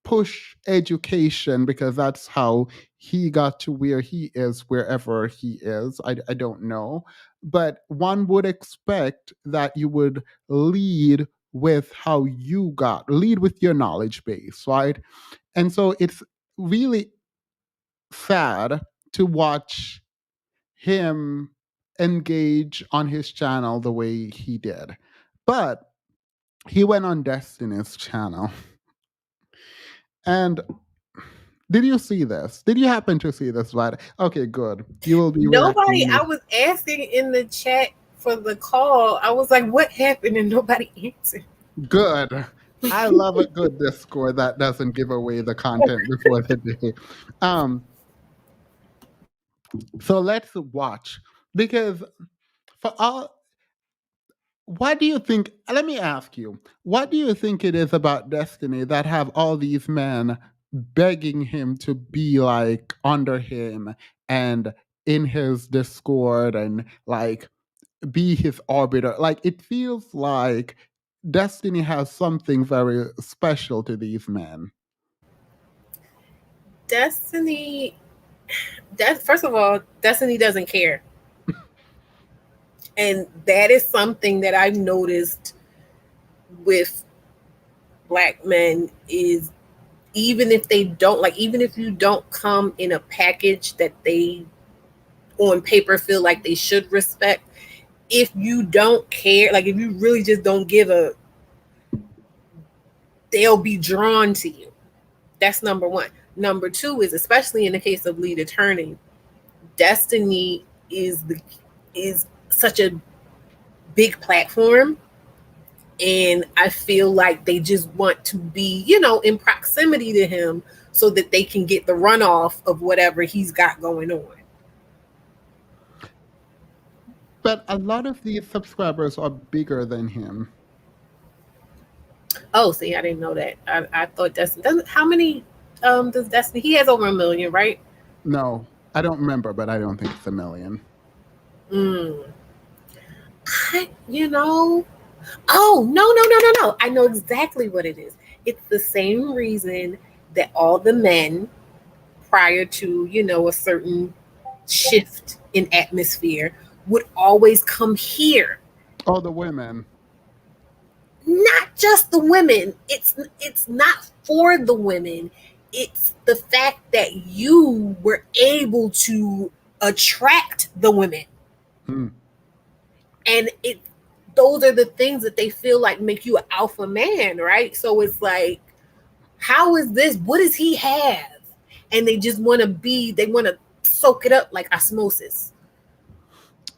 Push education because that's how he got to where he is, wherever he is. I don't know. But one would expect that you would lead with how you lead with your knowledge base, right? And so it's really sad to watch him engage on his channel the way he did. But he went on Destiny's channel. And did you see this? Did you happen to see this, Vlad? Okay, good. You will be Nobody. reacting. I was asking in the chat for the call. I was like, "What happened?" And nobody answered. Good. I love a good Discord that doesn't give away the content before the day. So let's watch because for all. What do you think? Let me ask you. What do you think it is about Destiny that have all these men begging him to be like under him and in his Discord and like be his orbiter? Like it feels like Destiny has something very special to these men. Destiny. First of all, Destiny doesn't care, and that is something that I've noticed with Black men is even if they don't like, even if you don't come in a package that they on paper feel like they should respect, if you don't care, like if you really just don't give a, they'll be drawn to you. That's number one. Number two is, especially in the case of lead attorney, Destiny is such a big platform, and I feel like they just want to be, in proximity to him so that they can get the runoff of whatever he's got going on. But a lot of these subscribers are bigger than him. Oh, see, I didn't know that. I thought Destiny doesn't. How many does Destiny? He has over 1 million, right? No, I don't remember, but I don't think it's 1 million. You know. Oh, no. I know exactly what it is. It's the same reason that all the men prior to, a certain shift in atmosphere would always come here. Oh, the women. Not just the women. It's not for the women. It's the fact that you were able to attract the women. And those are the things that they feel like make you an alpha man, right? So it's like, how is this? What does he have? And they just want to soak it up like osmosis.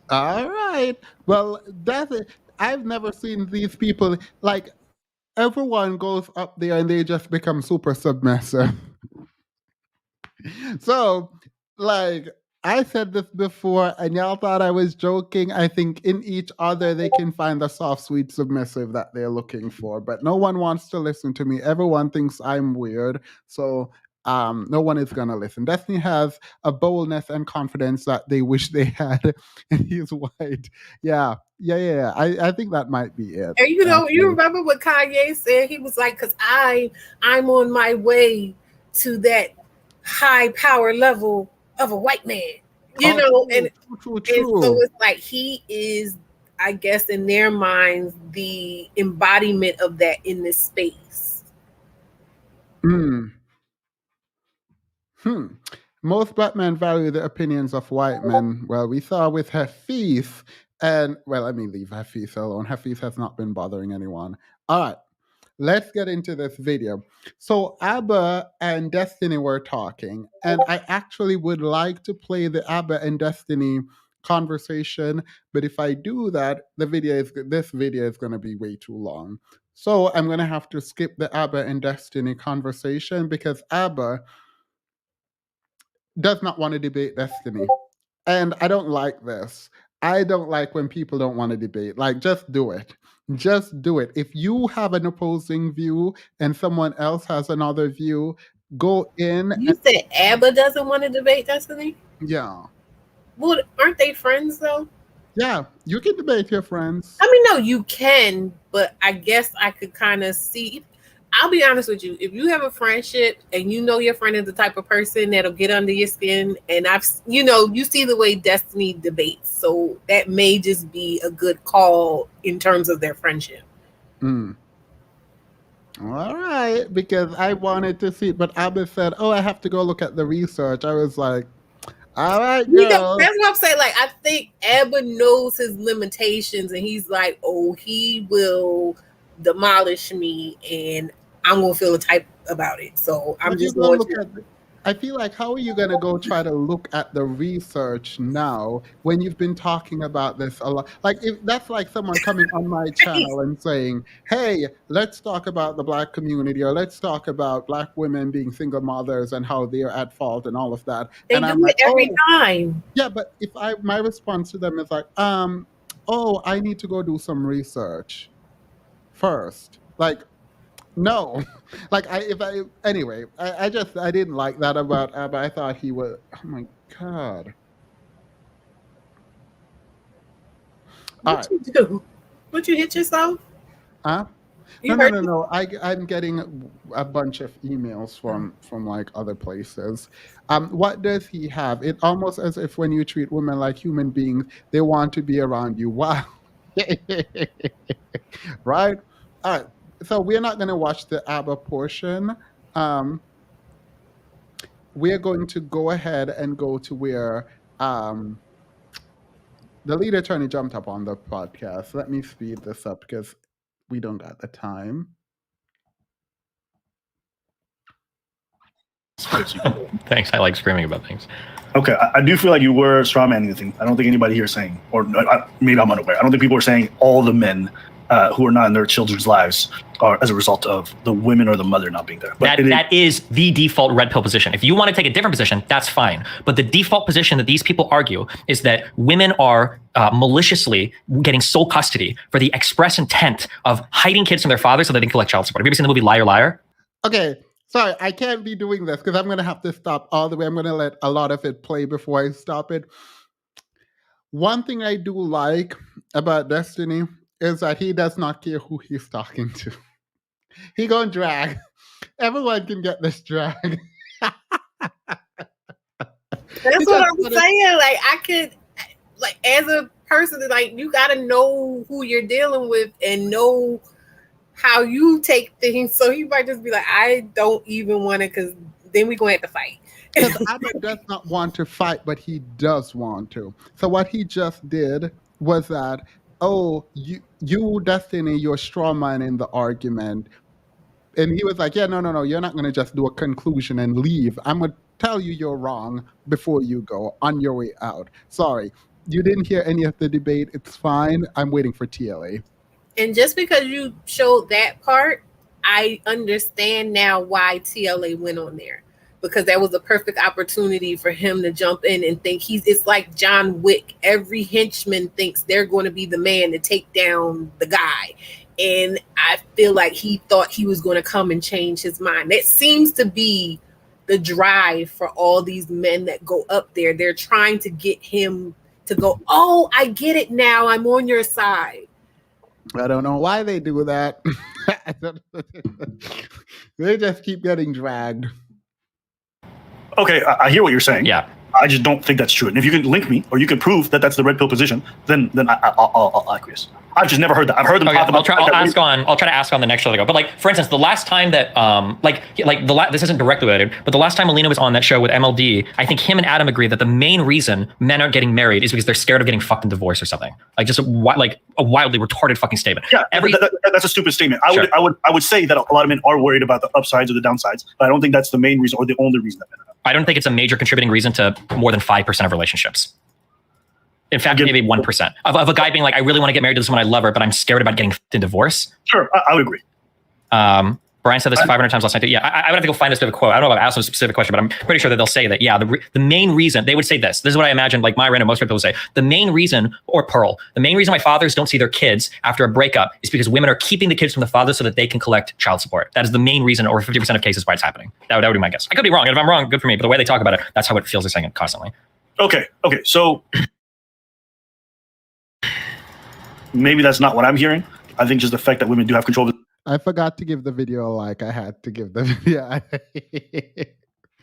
All right. Well, that's it. I've never seen these people like everyone goes up there and they just become super submissive. So, like, I said this before, and y'all thought I was joking. I think in each other they can find the soft, sweet submissive that they're looking for. But no one wants to listen to me. Everyone thinks I'm weird. So no one is gonna listen. Destiny has a boldness and confidence that they wish they had, and he's white. Yeah. I think that might be it. And you remember what Kanye said? He was like, "Cause I'm on my way to that high power level of a white man." And so it's like he is, I guess, in their minds, the embodiment of that in this space. Most black men value the opinions of white men. Well, we saw with Hafiz, and well, let me leave Hafiz alone. Hafiz has not been bothering anyone. All right, let's get into this video. So Abba and Destiny were talking, and I actually would like to play the Abba and Destiny conversation, but if I do that, this video is going to be way too long. So I'm going to have to skip the Abba and Destiny conversation because Abba does not want to debate Destiny. And I don't like this. I don't like when people don't want to debate. Like, just do it. Just do it. If you have an opposing view and someone else has another view, go in. You said Abba doesn't want to debate Destiny? Yeah. Well, aren't they friends though? Yeah, you can debate your friends. I mean, no, you can, but I guess I could kind of see. I'll be honest with you. If you have a friendship and you know your friend is the type of person that'll get under your skin, and you see the way Destiny debates, so that may just be a good call in terms of their friendship. All right, because I wanted to see, but Abba said, "Oh, I have to go look at the research." I was like, "All right, girl." That's what I'm saying. Like, I think Abba knows his limitations, and he's like, "Oh, he will demolish me, and I'm gonna feel a type about it." So I'm just going to. I feel like, how are you going to go try to look at the research now when you've been talking about this a lot? Like, if that's like someone coming on my channel and saying, "Hey, let's talk about the Black community, or let's talk about Black women being single mothers and how they're at fault and all of that." They do it every time. Yeah, but if my response to them is like, "Oh, I need to go do some research first." Like, no, like I didn't like that about Abba. I thought he was. Oh my god! What you do? Would you hit yourself? Huh? No. I'm getting a bunch of emails from like other places. What does he have? It almost as if when you treat women like human beings, they want to be around you. Wow. Right? All right. So we're not going to watch the ABBA portion. We're going to go ahead and go to where the lead attorney jumped up on the podcast. Let me speed this up because we don't got the time. Thanks. I like screaming about things. Okay, I do feel like you were strawmanning the thing. I don't think anybody here is saying, or maybe I'm unaware. I don't think people are saying all the men who are not in their children's lives are as a result of the women or the mother not being there. But that is the default red pill position. If you want to take a different position, that's fine. But the default position that these people argue is that women are maliciously getting sole custody for the express intent of hiding kids from their fathers so that they can collect child support. Have you ever seen the movie Liar Liar? Okay, sorry, I can't be doing this because I'm going to have to stop all the way. I'm going to let a lot of it play before I stop it. One thing I do like about Destiny is that he does not care who he's talking to. He gonna drag. Everyone can get this drag. That's what I'm saying. Like, I could, like, as a person, like, you gotta know who you're dealing with and know how you take things. So he might just be like, I don't even want to, because then we're going to have to fight. Because Adam does not want to fight, but he does want to. So what he just did was that, oh, you Destiny, you're straw man in the argument. And he was like, yeah, no, you're not going to just do a conclusion and leave. I'm going to tell you you're wrong before you go on your way out. Sorry, you didn't hear any of the debate. It's fine. I'm waiting for TLA. And just because you showed that part, I understand now why TLA went on there. Because that was a perfect opportunity for him to jump in and think it's like John Wick. Every henchman thinks they're going to be the man to take down the guy. And I feel like he thought he was going to come and change his mind. That seems to be the drive for all these men that go up there. They're trying to get him to go, oh, I get it now. I'm on your side. I don't know why they do that. They just keep getting dragged. Okay, I hear what you're saying. Yeah. I just don't think that's true. And if you can link me or you can prove that that's the red pill position, then I'll acquiesce. I've just never heard that. I've heard them talk about. I'll try to ask on the next show they go. But like, for instance, the last time that this isn't directly related, but the last time Alina was on that show with MLD, I think him and Adam agreed that the main reason men aren't getting married is because they're scared of getting fucked in divorce or something. Like just a wildly retarded fucking statement. Yeah, that's a stupid statement. I would say that a lot of men are worried about the upsides or the downsides, but I don't think that's the main reason or the only reason that men are. I don't think it's a major contributing reason to more than 5% of relationships. In fact, maybe 1% of a guy being like, I really want to get married to this woman I love her, but I'm scared about getting in divorce. Sure, I would agree. Brian said this 500 times last night. Yeah, I would have to go find this quote. I don't know if I asked them a specific question, but I'm pretty sure that they'll say that, yeah, the main reason, they would say this is what I imagine, like Myron and most people would say, the main reason, or Pearl, the main reason why fathers don't see their kids after a breakup is because women are keeping the kids from the father so that they can collect child support. That is the main reason, or 50% of cases why it's happening. That would be my guess. I could be wrong. And if I'm wrong, good for me. But the way they talk about it, that's how it feels they're saying it constantly. Okay, so maybe that's not what I'm hearing. I think just the fact that women do have control of it. I forgot to give the video a like. I had to give the video.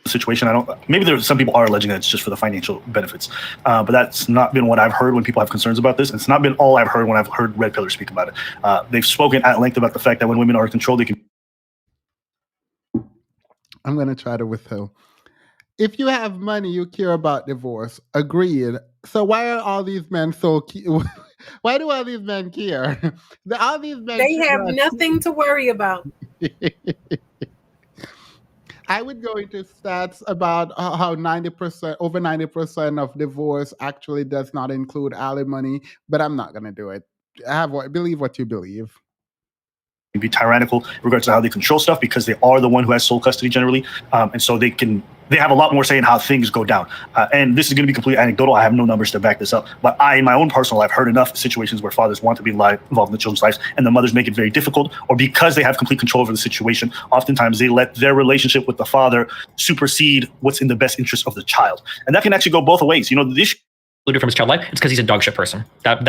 Situation. Maybe there's some people are alleging that it's just for the financial benefits, but that's not been what I've heard when people have concerns about this. It's not been all I've heard when I've heard red pillars speak about it. They've spoken at length about the fact that when women are in control, they can. I'm going to try to withhold. If you have money, you care about divorce. Agreed. So why are all these men so why do all these men care? All these men they have nothing to worry about. I would go into stats about how over 90% of divorce actually does not include alimony, but I'm not going to do it. Believe what you believe. Be tyrannical in regards to how they control stuff because they are the one who has sole custody generally, and so they have a lot more say in how things go down. And this is going to be completely anecdotal. I have no numbers to back this up, but in my own personal life, heard enough situations where fathers want to be involved in the children's lives, and the mothers make it very difficult, or because they have complete control over the situation, oftentimes they let their relationship with the father supersede what's in the best interest of the child, and that can actually go both ways. You know, the issue from his child life, it's because he's a dog shit person. That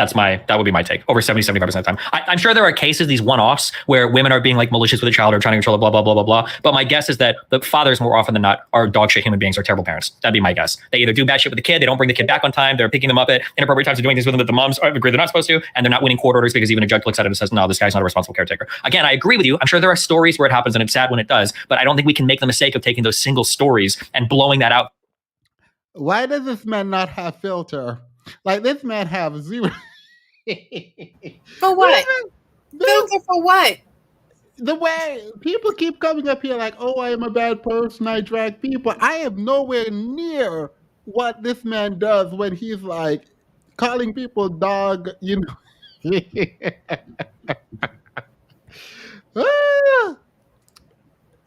would be my take. Over 70-75% of the time. I'm sure there are cases, these one-offs, where women are being like malicious with a child or trying to control it, blah, blah, blah, blah, blah. But my guess is that the fathers more often than not are dog shit human beings or terrible parents. That'd be my guess. They either do bad shit with the kid, they don't bring the kid back on time, they're picking them up at inappropriate times, they're doing things with them that the moms agree they're not supposed to, and they're not winning court orders because even a judge looks at it and says, no, this guy's not a responsible caretaker. Again, I agree with you. I'm sure there are stories where it happens and it's sad when it does, but I don't think we can make the mistake of taking those single stories and blowing that out. Why does this man not have filter? Like, this man have zero. For what? Filter for what? The way people keep coming up here like, oh, I am a bad person, I drag people. I am nowhere near what this man does when he's like calling people dog, you know.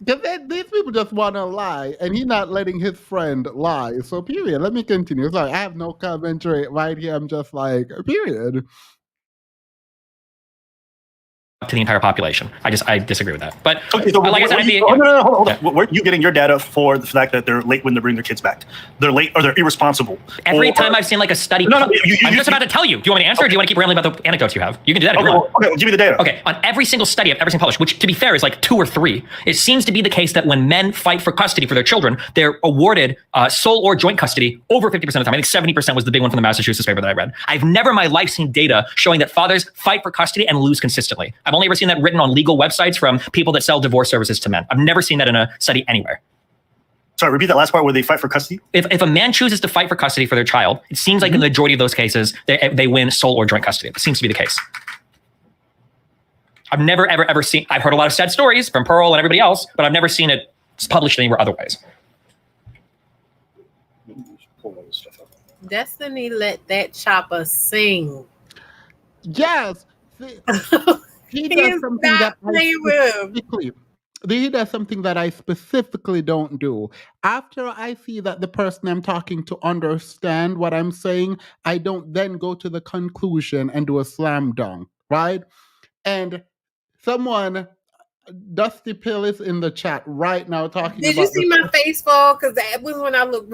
Because these people just want to lie, and he's not letting his friend lie. So, period. Let me continue. Sorry, I have no commentary right here. I'm just like, period. To the entire population. I disagree with that. But Okay, so like I said, no, hold on. Yeah. Where are you getting your data for the fact that they're late when they bring their kids back? They're late or they're irresponsible? Every time I've seen like a study, No, I'm just about to tell you. Do you want me to answer, or do you want to keep rambling about the anecdotes you have? You can do that if you want. Okay, well, give me the data. Okay, on every single study I've ever seen published, which to be fair is like 2 or 3, it seems to be the case that when men fight for custody for their children, they're awarded sole or joint custody over 50% of the time. I think 70% was the big one from the Massachusetts paper that I read. I've never in my life seen data showing that fathers fight for custody and lose consistently. I've only ever seen that written on legal websites from people that sell divorce services to men. I've never seen that in a study anywhere. Sorry, repeat that last part where they fight for custody. If a man chooses to fight for custody for their child, it seems like in the majority of those cases, they win sole or joint custody. It seems to be the case. I've never, ever seen, I've heard a lot of sad stories from Pearl and everybody else, but I've never seen it published anywhere otherwise. Destiny let that chopper sing. Yes. He does something that he does something that I specifically don't do. After I see that the person I'm talking to understand what I'm saying, I don't then go to the conclusion and do a slam dunk, right? And someone, Dusty Pill is in the chat right now talking about. Did you see my face fall? Because that was when I looked.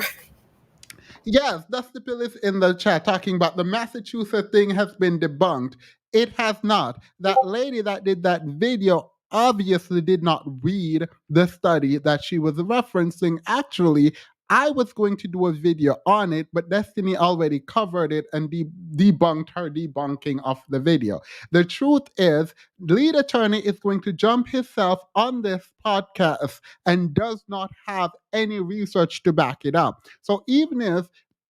Yes, Dusty Pill is in the chat talking about the Massachusetts thing has been debunked. It has not. That lady that did that video obviously did not read the study that she was referencing. Actually, I was going to do a video on it, but Destiny already covered it and debunked her debunking of the video. The truth is, lead attorney is going to jump himself on this podcast and does not have any research to back it up. So even if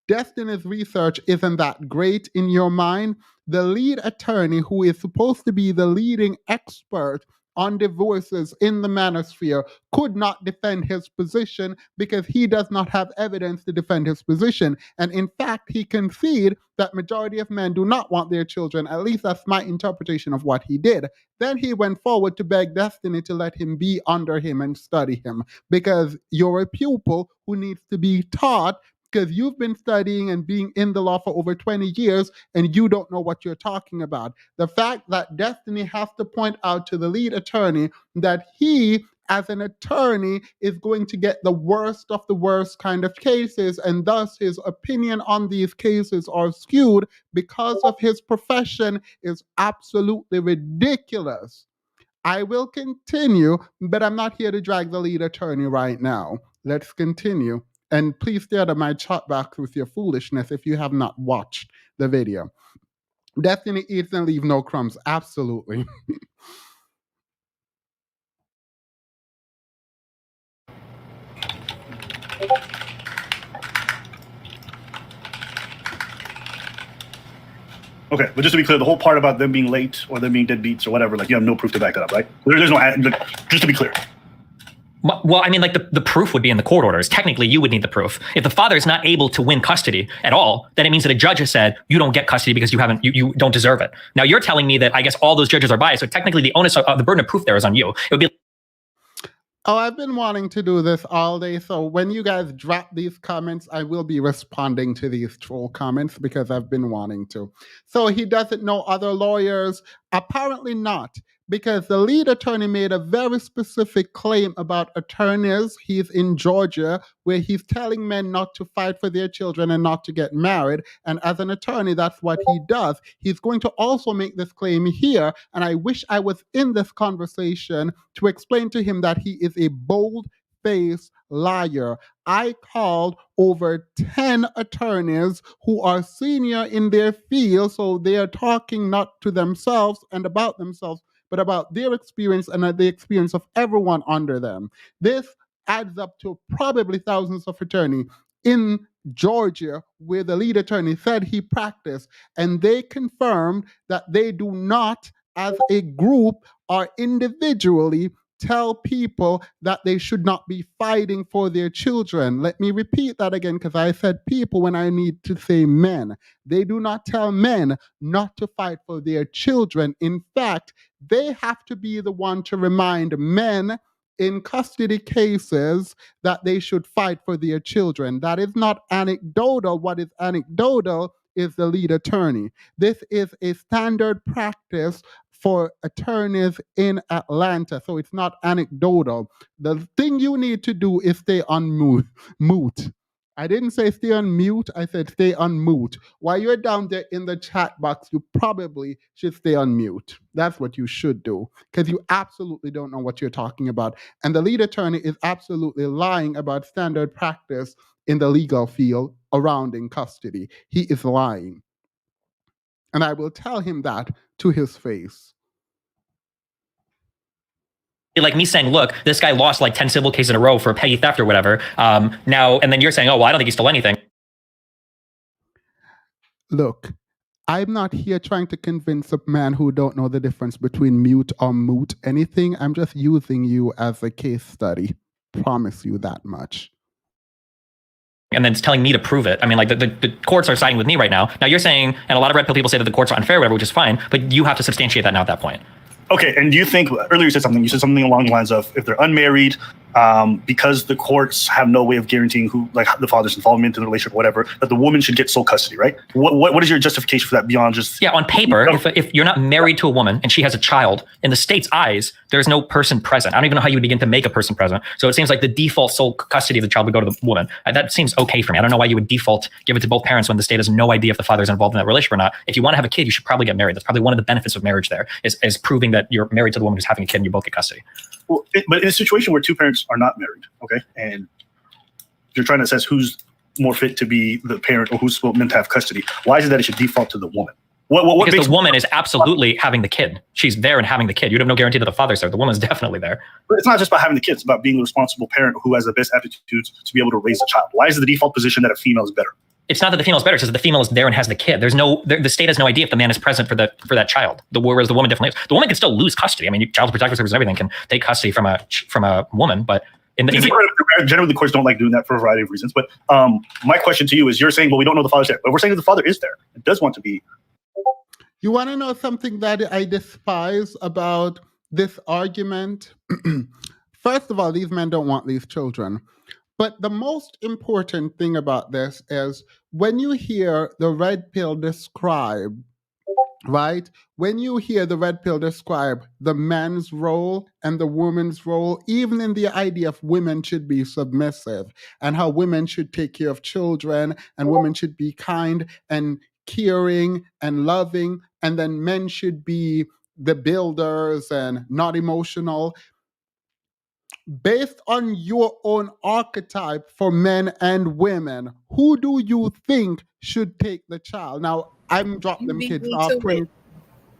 Destiny's research isn't that great in your mind, the lead attorney, who is supposed to be the leading expert on divorces in the manosphere, could not defend his position because he does not have evidence to defend his position. And in fact, he conceded that majority of men do not want their children. At least that's my interpretation of what he did. Then he went forward to beg Destiny to let him be under him and study him, because you're a pupil who needs to be taught, because you've been studying and being in the law for over 20 years and you don't know what you're talking about. The fact that Destiny has to point out to the lead attorney that he, as an attorney, is going to get the worst of the worst kind of cases, and thus his opinion on these cases are skewed because of his profession, is absolutely ridiculous. I will continue, but I'm not here to drag the lead attorney right now. Let's continue. And please stay out of my chat box with your foolishness if you have not watched the video. Destiny eats and leave no crumbs. Absolutely. Okay, but just to be clear, the whole part about them being late or them being deadbeats or whatever, like you have no proof to back that up, right? There's no, just to be clear. Well, I mean, like the proof would be in the court orders. Technically, you would need the proof. If the father is not able to win custody at all, then it means that a judge has said you don't get custody because you don't deserve it. Now you're telling me that I guess all those judges are biased. So technically, the onus of the burden of proof there is on you. It would be. Oh, I've been wanting to do this all day. So when you guys drop these comments, I will be responding to these troll comments because I've been wanting to. So he doesn't know other lawyers? Apparently not, because the lead attorney made a very specific claim about attorneys. He's in Georgia, where he's telling men not to fight for their children and not to get married. And as an attorney, that's what he does. He's going to also make this claim here. And I wish I was in this conversation to explain to him that he is a bold-faced liar. I called over 10 attorneys who are senior in their field, so they are talking not to themselves and about themselves, but about their experience and the experience of everyone under them. This adds up to probably thousands of attorneys in Georgia, where the lead attorney said he practiced, and they confirmed that they do not as a group or individually tell people that they should not be fighting for their children. Let me repeat that again because I said people when I need to say men. They do not tell men not to fight for their children. In fact, they have to be the one to remind men in custody cases that they should fight for their children. That is not anecdotal. What is anecdotal is the lead attorney. This is a standard practice for attorneys in Atlanta. So it's not anecdotal. The thing you need to do is stay on mute. I didn't say stay on mute. I said stay on mute. While you're down there in the chat box, you probably should stay on mute. That's what you should do because you absolutely don't know what you're talking about. And the lead attorney is absolutely lying about standard practice in the legal field around in custody. He is lying. And I will tell him that to his face. Like me saying, look, this guy lost like 10 civil cases in a row for petty theft or whatever. Now, and then you're saying, oh, well, I don't think he stole anything. Look, I'm not here trying to convince a man who don't know the difference between mute or moot anything. I'm just using you as a case study. Promise you that much. And then it's telling me to prove it. I mean, like the courts are siding with me right now. Now you're saying, and a lot of red pill people say that the courts are unfair, whatever, which is fine, but you have to substantiate that now at that point. Okay, and do you think earlier you said something along the lines of if they're unmarried, because the courts have no way of guaranteeing who, like the father's involvement in the relationship, whatever, that the woman should get sole custody, right? What is your justification for that beyond just? Yeah, on paper, if you're not married to a woman and she has a child, in the state's eyes, there's no person present. I don't even know how you would begin to make a person present. So it seems like the default sole custody of the child would go to the woman. That seems okay for me. I don't know why you would default give it to both parents when the state has no idea if the father's involved in that relationship or not. If you want to have a kid, you should probably get married. That's probably one of the benefits of marriage there, is proving that you're married to the woman who's having a kid and you both get custody. Well, but in a situation where two parents are not married, okay, and you're trying to assess who's more fit to be the parent or who's meant to have custody, why is it that it should default to the woman? What because the woman is absolutely having the kid. She's there and having the kid. You'd have no guarantee that the father's there. The woman's definitely there. But it's not just about having the kids. It's about being a responsible parent who has the best aptitudes to be able to raise a child. Why is it the default position that a female is better? It's not that the female is better. It's just that the female is there and has the kid. The state has no idea if the man is present for that child. Whereas the woman definitely is. The woman can still lose custody. I mean, child protective services and everything can take custody from a woman, but generally the courts don't like doing that for a variety of reasons. But my question to you is, you're saying, well, we don't know the father's there, but we're saying that the father is there. It does want to be. You want to know something that I despise about this argument? First of all, these men don't want these children. But the most important thing about this is when you hear the red pill describe, right? When you hear the red pill describe the man's role and the woman's role, even in the idea of women should be submissive and how women should take care of children and women should be kind and caring and loving, and then men should be the builders and not emotional. Based on your own archetype for men and women, who do you think should take the child? Now, I'm dropping them kids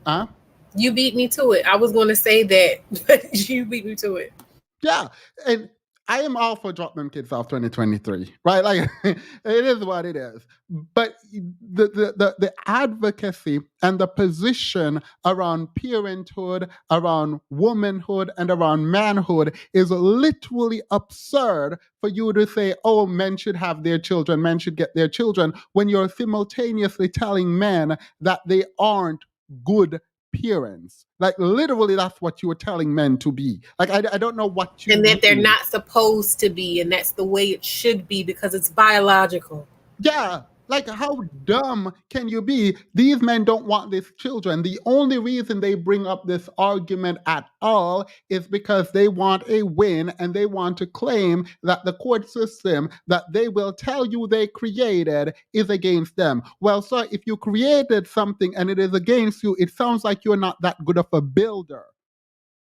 off. You beat me to it. I was going to say that, but you beat me to it. Yeah, and I am all for drop them kids off 2023, right? Like it is what it is. But the advocacy and the position around parenthood, around womanhood, and around manhood is literally absurd for you to say, oh, men should have their children, men should get their children, when you're simultaneously telling men that they aren't good parents. Like literally that's what you were telling men to be. Like I don't know what you and that they're not supposed to be, and that's the way it should be because it's biological. Yeah, like how dumb can you be? These men don't want these children. The only reason they bring up this argument at all is because they want a win and they want to claim that the court system that they will tell you they created is against them. Well, sir, if you created something and it is against you, it sounds like you're not that good of a builder.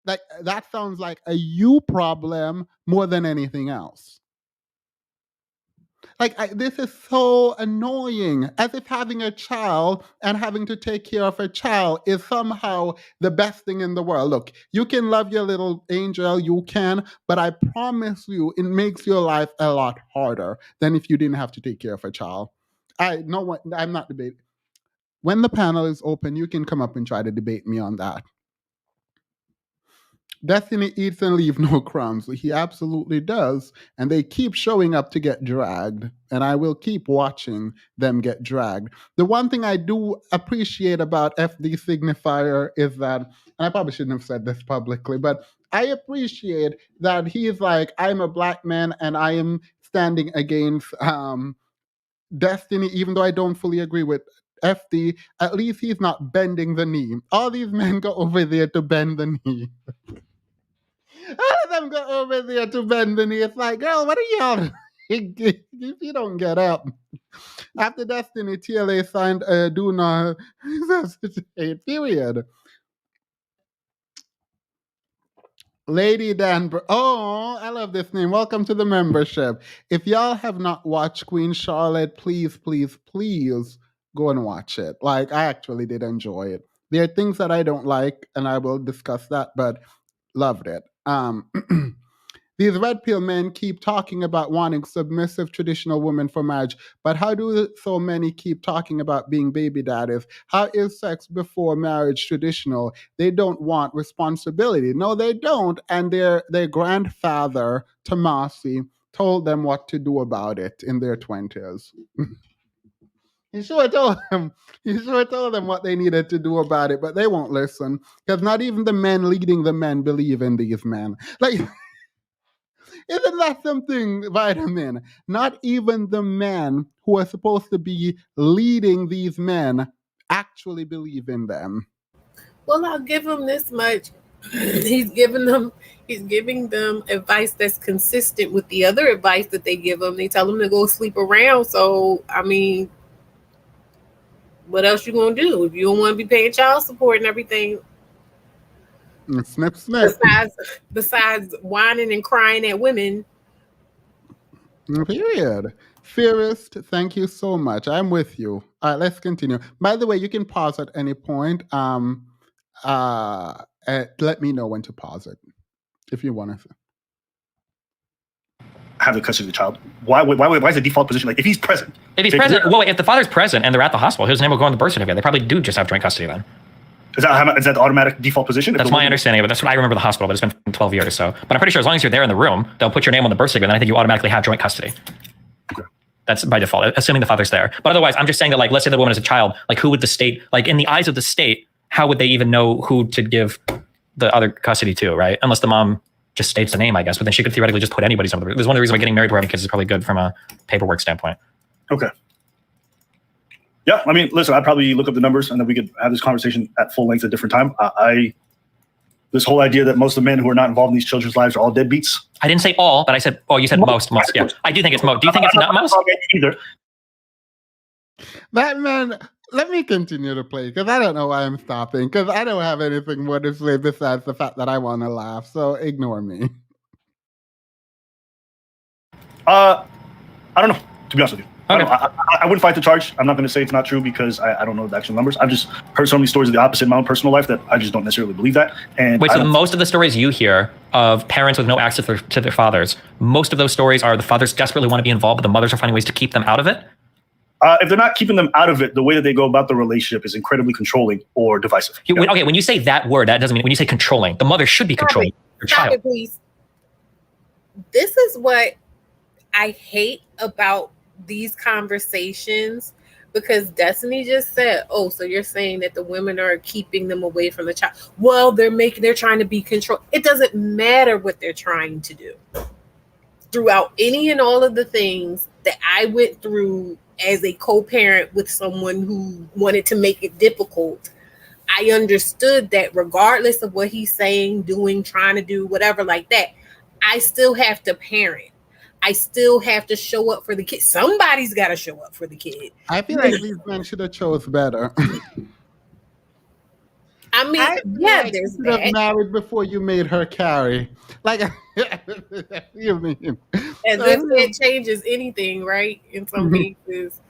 Like that sounds like a you problem more than anything else. Like, this is so annoying, as if having a child and having to take care of a child is somehow the best thing in the world. Look, you can love your little angel, you can, but I promise you, it makes your life a lot harder than if you didn't have to take care of a child. I'm not debating. When the panel is open, you can come up and try to debate me on that. Destiny eats and leaves no crumbs. He absolutely does. And they keep showing up to get dragged. And I will keep watching them get dragged. The one thing I do appreciate about FD Signifier is that, and I probably shouldn't have said this publicly, but I appreciate that he's like, I'm a black man and I am standing against Destiny, even though I don't fully agree with FD. At least he's not bending the knee. All these men go over there to bend the knee. All of them go over there to bend the knee. It's like, girl, what are y'all doing? If you don't get up. After Destiny, TLA signed a do not resuscitate period. Lady Danbury. Oh, I love this name. Welcome to the membership. If y'all have not watched Queen Charlotte, please, please, please go and watch it. Like, I actually did enjoy it. There are things that I don't like, and I will discuss that, but loved it. These red pill men keep talking about wanting submissive traditional women for marriage, but how do so many keep talking about being baby daddies? How is sex before marriage traditional? They don't want responsibility. No, they don't. And their grandfather, Tomasi, told them what to do about it in their 20s. He sure told them. He sure told them what they needed to do about it, but they won't listen because not even the men leading the men believe in these men. Like, isn't that something, Vitamin? Not even the men who are supposed to be leading these men actually believe in them. Well, I'll give him this much. He's giving them advice that's consistent with the other advice that they give them. They tell them to go sleep around. So, I mean, what else you gonna do if you don't want to be paying child support and everything? Snip, snip. Besides whining and crying at women. Period. Fairest, thank you so much. I'm with you. Let's continue. By the way, you can pause at any point. Let me know when to pause it if you want to. Have the custody of the child. Why is the default position like if he's present? If he's present, well, if the father's present and they're at the hospital, his name will go on the birth certificate. They probably do just have joint custody then. Is that the automatic default position? That's my understanding of it. That's what I remember the hospital, but it's been 12 years or so. But I'm pretty sure as long as you're there in the room, they'll put your name on the birth certificate, and I think you automatically have joint custody. Okay. That's by default, assuming the father's there. But otherwise, I'm just saying that, like, let's say the woman is a child, like, who would the state, like, in the eyes of the state, how would they even know who to give the other custody to, right? Unless the mom just states the name, I guess. But then she could theoretically just put anybody's on the birth. There's one of the reasons why getting married or having kids is probably good from a paperwork standpoint. Okay. Yeah, I mean, listen, I'd probably look up the numbers and then we could have this conversation at full length at a different time. This whole idea that most of the men who are not involved in these children's lives are all deadbeats. I didn't say all, but I said, oh, you said most. Yeah, I do think it's most. Do you think it's not most? Either. That man, let me continue to play because I don't know why I'm stopping because I don't have anything more to say besides the fact that I want to laugh. So ignore me. I don't know, to be honest with you. Okay. I wouldn't fight the charge. I'm not going to say it's not true because I don't know the actual numbers. I've just heard so many stories of the opposite in my own personal life that I just don't necessarily believe that. And wait, so most of the stories you hear of parents with no access to their fathers, most of those stories are the fathers desperately want to be involved, but the mothers are finding ways to keep them out of it? If they're not keeping them out of it, the way that they go about the relationship is incredibly controlling or divisive. Okay, when you say that word, that doesn't mean, when you say controlling, the mother should be controlling your child. It, please. This is what I hate about these conversations, because Destiny just said, oh, so you're saying that the women are keeping them away from the child. Well, they're trying to be controlled. It doesn't matter what they're trying to do. Throughout any and all of the things that I went through as a co-parent with someone who wanted to make it difficult, I understood that regardless of what he's saying, doing, trying to do, whatever like that, I still have to parent. I still have to show up for the kid. Somebody's got to show up for the kid. I feel like these men should have chose better. I mean, yeah, there's that. Have married before you made her carry. Like, you mean? As if it changes anything, right? In some cases.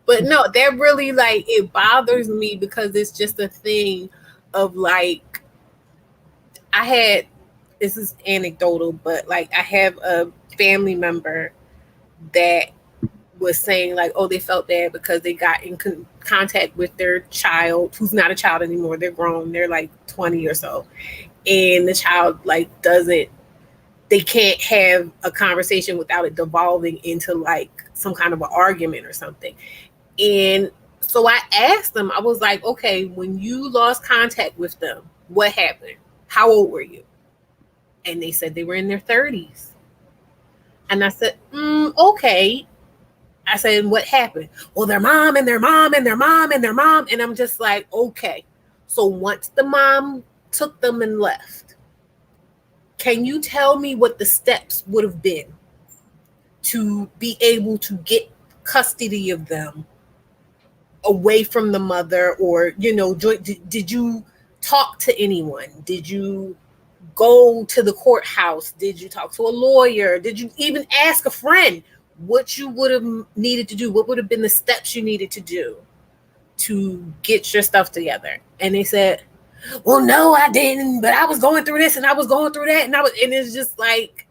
But no, that really, like, it bothers me because it's just a thing of, like, this is anecdotal, but, like, I have a family member that was saying like, oh, they felt bad because they got in contact with their child, who's not a child anymore. They're grown. They're like 20 or so. And the child like they can't have a conversation without it devolving into like some kind of an argument or something. And so I asked them, I was like, okay, when you lost contact with them, what happened? How old were you? And they said they were in their 30s. And I said, okay. I said, what happened? Well, their mom and their mom and their mom and their mom. And I'm just like, okay. So once the mom took them and left, can you tell me what the steps would have been to be able to get custody of them away from the mother? Or, you know, did you talk to anyone? Did you go to the courthouse? Did you talk to a lawyer? Did you even ask a friend what you would have needed to do? What would have been the steps you needed to do to get your stuff together? And they said, well, no, I didn't, but I was going through this and I was going through that. And it's just like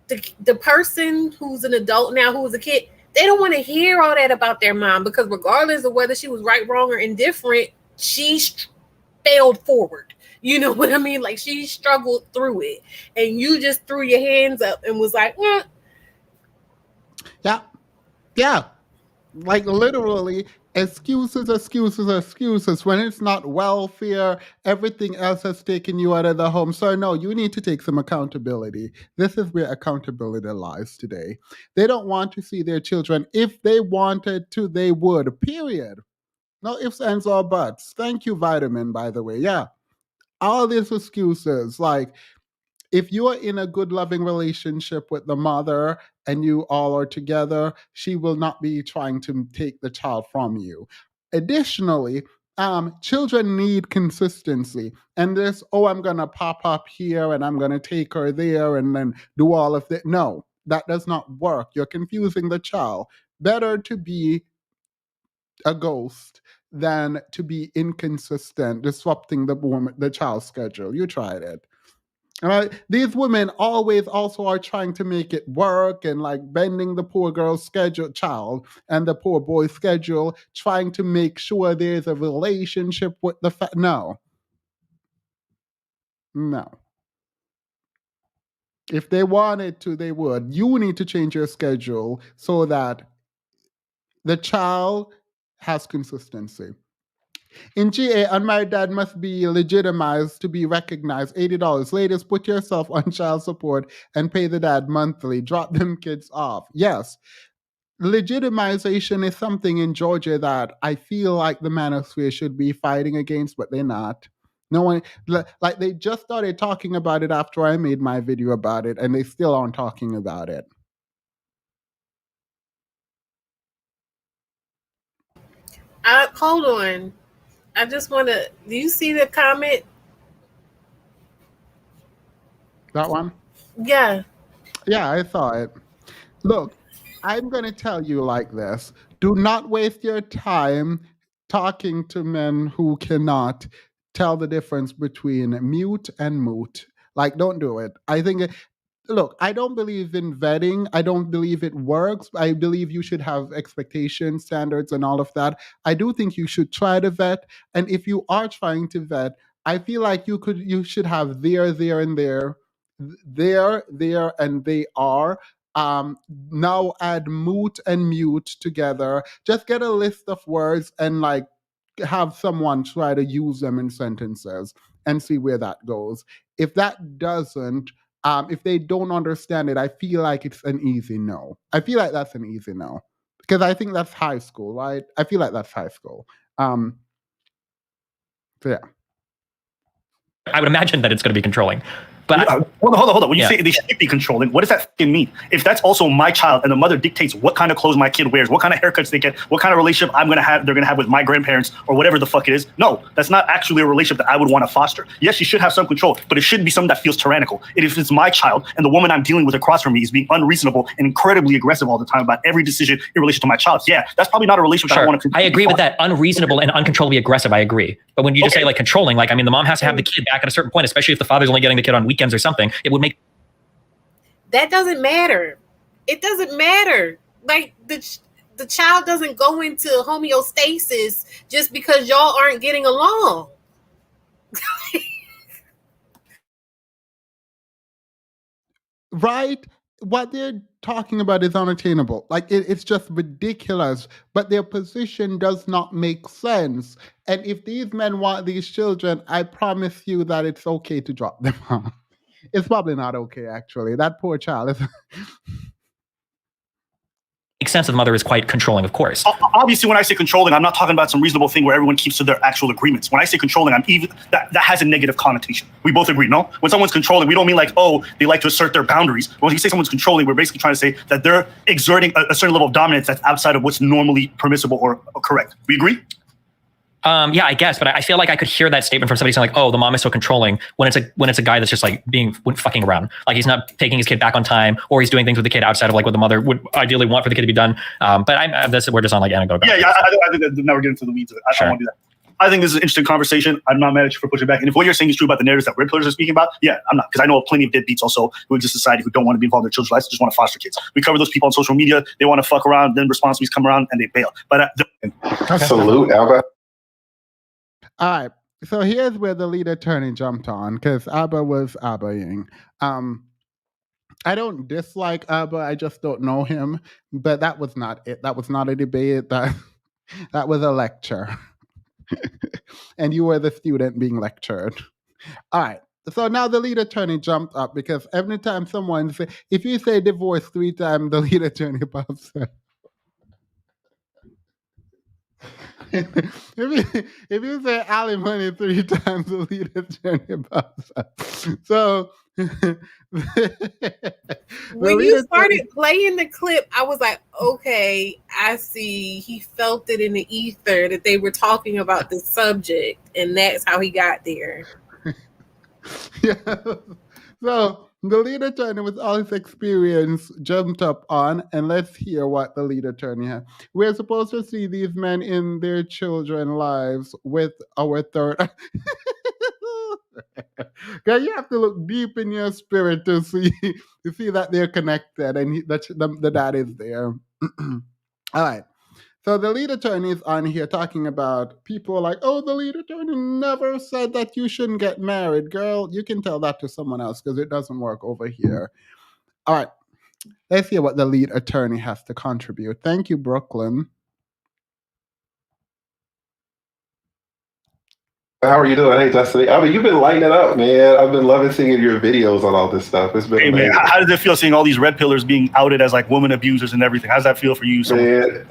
the person who's an adult now, who was a kid, they don't want to hear all that about their mom, because regardless of whether she was right, wrong, or indifferent, she failed forward. You know what I mean? Like, she struggled through it, and you just threw your hands up and was like, Yeah. Like, literally, excuses. When it's not welfare, everything else has taken you out of the home. So no, you need to take some accountability. This is where accountability lies today. They don't want to see their children. If they wanted to, they would, period. No ifs, ands, or buts. Thank you, Vitamin, by the way. Yeah. All these excuses, like, if you are in a good, loving relationship with the mother and you all are together, she will not be trying to take the child from you. Additionally, children need consistency. And this, oh, I'm going to pop up here and I'm going to take her there and then do all of that. No, that does not work. You're confusing the child. Better to be a ghost than to be inconsistent, disrupting the child's schedule. You tried it. Right? These women always also are trying to make it work and like bending the poor girl's child and the poor boy's schedule, trying to make sure there's a relationship with the no. If they wanted to, they would. You need to change your schedule so that the child has consistency. In GA, unmarried dad must be legitimized to be recognized. $80. Ladies, put yourself on child support and pay the dad monthly. Drop them kids off. Yes. Legitimization is something in Georgia that I feel like the manosphere should be fighting against, but they're not. No one, like, they just started talking about it after I made my video about it, and they still aren't talking about it. Hold on. I just want to, do you see the comment? That one? Yeah. Yeah, I saw it. Look, I'm going to tell you like this. Do not waste your time talking to men who cannot tell the difference between mute and moot. Like, don't do it. I think, look, I don't believe in vetting. I don't believe it works. I believe you should have expectations, standards, and all of that. I do think you should try to vet. And if you are trying to vet, I feel like you should have there, and there, and they are. Now add moot and mute together. Just get a list of words and like have someone try to use them in sentences and see where that goes. If that doesn't, if they don't understand it, I feel like it's an easy no. I feel like that's an easy no, because I think that's high school, right? I feel like that's high school. So yeah. I would imagine that it's going to be controlling. But hold on. When you say they should be controlling, what does that fucking mean? If that's also my child and the mother dictates what kind of clothes my kid wears, what kind of haircuts they get, what kind of relationship they're gonna have with my grandparents or whatever the fuck it is, no, that's not actually a relationship that I would want to foster. Yes, you should have some control, but it shouldn't be something that feels tyrannical. And if it's my child and the woman I'm dealing with across from me is being unreasonable and incredibly aggressive all the time about every decision in relation to my child, yeah, that's probably not a relationship that I want to continue. I agree with that. Unreasonable and uncontrollably aggressive, I agree. But when you just say like controlling, like, I mean, the mom has to have the kid back at a certain point, especially if the father's only getting the kid on weekends or something. It would make... That doesn't matter. it doesn't matter. Like the child doesn't go into homeostasis just because y'all aren't getting along. Right? What they're talking about is unattainable. Like it's just ridiculous. But their position does not make sense. And if these men want these children, I promise you that it's okay to drop them off. It's probably not okay, actually. That poor child is. Makes sense that the mother is quite controlling, of course. Obviously, when I say controlling, I'm not talking about some reasonable thing where everyone keeps to their actual agreements. When I say controlling, I'm even that has a negative connotation. We both agree, no? When someone's controlling, we don't mean like, oh, they like to assert their boundaries. When you say someone's controlling, we're basically trying to say that they're exerting a certain level of dominance that's outside of what's normally permissible or correct. We agree? Yeah, I guess, but I feel like I could hear that statement from somebody saying like, "Oh, the mom is so controlling," when it's a guy that's just like being fucking around, like he's not taking his kid back on time, or he's doing things with the kid outside of like what the mother would ideally want for the kid to be done. But we're just on like anecdotal. Yeah. I think that now we're getting into the weeds of it. I don't want to do that. I think this is an interesting conversation. I'm not mad at you for pushing back. And if what you're saying is true about the narratives that red pillars are speaking about, yeah, I'm not, because I know plenty of deadbeats also who exist in society who don't want to be involved in their children's lives, just want to foster kids. We cover those people on social media. They want to fuck around, then responsibilities come around and they bail. But salute, Alba. All right. So here's where the lead attorney jumped on, because Abba was Abba-ing. I don't dislike Abba. I just don't know him. But that was not it. That was not a debate. That was a lecture. And you were the student being lectured. All right. So now the lead attorney jumped up because every time someone say, if you say divorce 3 times, the lead attorney pops up. if you say alimony 3 times, the lead attorney pops up. So when you started playing the clip, I was like, okay, I see. He felt it in the ether that they were talking about the subject, and that's how he got there. Yeah. So the lead attorney, with all his experience, jumped up on, and let's hear what the lead attorney had. We're supposed to see these men in their children's lives with our third. Because you have to look deep in your spirit to see that they're connected and that the dad is there. All right. So the lead attorney is on here talking about people like, oh, the lead attorney never said that you shouldn't get married. Girl, you can tell that to someone else because it doesn't work over here. All right. Let's hear what the lead attorney has to contribute. Thank you, Brooklyn. How are you doing? Hey, Destiny. I mean, you've been lighting it up, man. I've been loving seeing your videos on all this stuff. It's been amazing. Man, how does it feel seeing all these red pillars being outed as like woman abusers and everything? How does that feel for you? Man,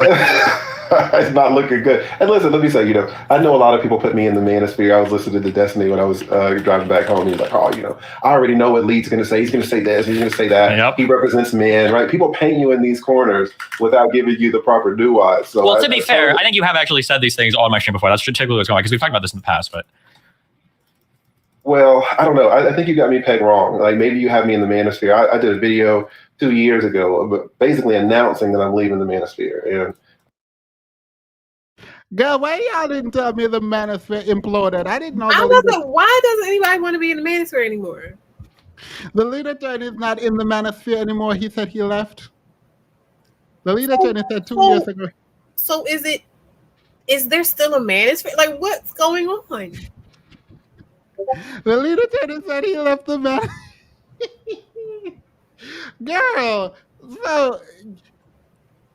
it's not looking good. And listen, let me say, I know a lot of people put me in the manosphere. I was listening to Destiny when I was driving back home. He's like, oh, I already know what Lee's going to say. He's going to say this. He's going to say that. Yep. He represents men, right? People paint you in these corners without giving you the proper nuance. So well, to be fair, I think you have actually said these things on my stream before. That's typically what's going on because we've talked about this in the past, but. Well, I don't know. I think you got me pegged wrong. Like maybe you have me in the manosphere. I did a video 2 years ago, basically announcing that I'm leaving the manosphere. And girl, why y'all didn't tell me the manosphere imploded? I didn't know. Why doesn't anybody want to be in the manosphere anymore? The lead attorney is not in the manosphere anymore. He said he left. The lead attorney said 2 years ago. So is there still a manosphere? Like what's going on? The lead attorney said he left the man. Girl,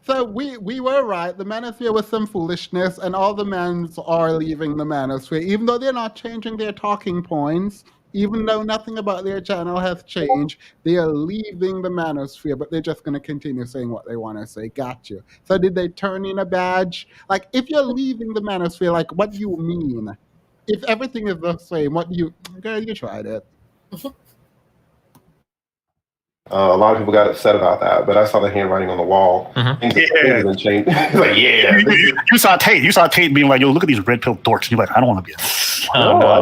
so we were right. The manosphere was some foolishness, and all the men are leaving the manosphere, even though they're not changing their talking points, even though nothing about their channel has changed. They are leaving the manosphere, but they're just going to continue saying what they want to say. Got you. So did they turn in a badge? Like, if you're leaving the manosphere, like, what do you mean? If everything is the same, girl, you tried it. a lot of people got upset about that, but I saw the handwriting on the wall. Things have changed. Like, you saw Tate being like, yo, look at these red pill dorks. You're like, I don't want to be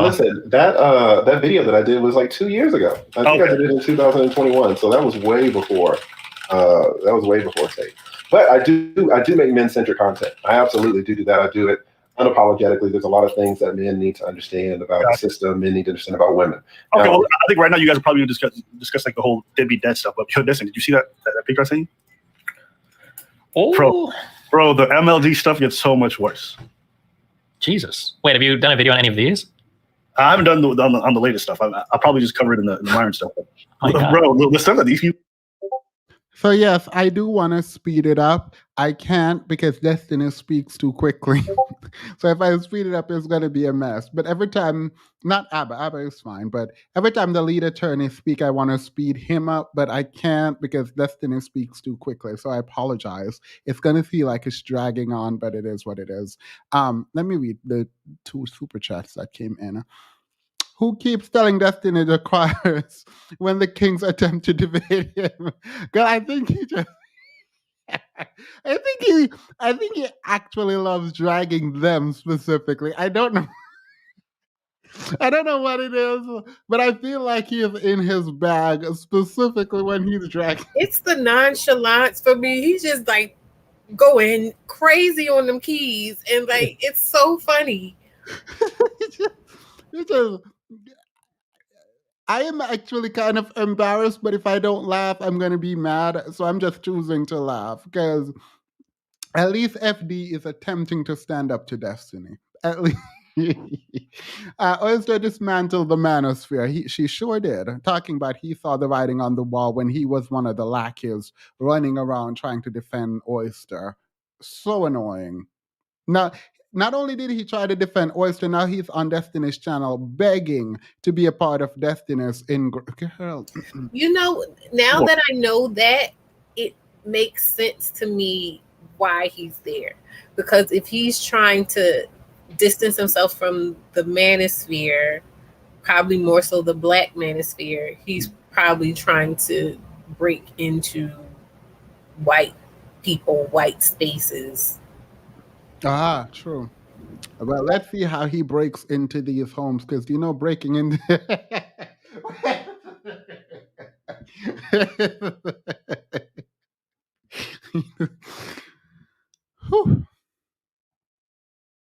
listen, that video that I did was like 2 years ago. I think I did it in 2021. So that was way before Tate. But I do make men-centric content. I absolutely do that. I do it unapologetically. There's a lot of things that men need to understand about the system. Men need to understand about women. Okay, well, I think right now you guys are probably going to discuss like the whole deadbeat dad stuff. But listen, did you see that picture I sent you? Oh, Bro, the MLD stuff gets so much worse. Jesus. Wait, have you done a video on any of these? I haven't done on the latest stuff. I'll probably just cover it in the Myron stuff. Oh bro, the stuff that these people. So yes, I do want to speed it up. I can't because Destiny speaks too quickly. So if I speed it up, it's going to be a mess. But every time, not Abba is fine, but every time the lead attorney speak, I want to speed him up, but I can't because Destiny speaks too quickly. So I apologize. It's going to feel like it's dragging on, but it is what it is. Let me read the 2 super chats that came in. Who keeps telling Destiny the choirs when the kings attempt to debate him? God, I think he just I think he actually loves dragging them specifically. I don't know. I don't know what it is, but I feel like he is in his bag specifically when he's dragging. It's the nonchalance for me. He's just like going crazy on them keys, and like it's so funny. It's just, I am actually kind of embarrassed, but if I don't laugh, I'm going to be mad. So I'm just choosing to laugh because at least FD is attempting to stand up to Destiny. At least. Oyster dismantled the manosphere. She sure did. Talking about he saw the writing on the wall when he was one of the lackeys running around trying to defend Oyster. So annoying. Now, not only did he try to defend Oyster, now he's on Destiny's channel begging to be a part of Destiny's girl. You know, now that I know that, it makes sense to me why he's there. Because if he's trying to distance himself from the manosphere, probably more so the black manosphere, he's probably trying to break into white people, white spaces. Ah, true. Well, let's see how he breaks into these homes because breaking into.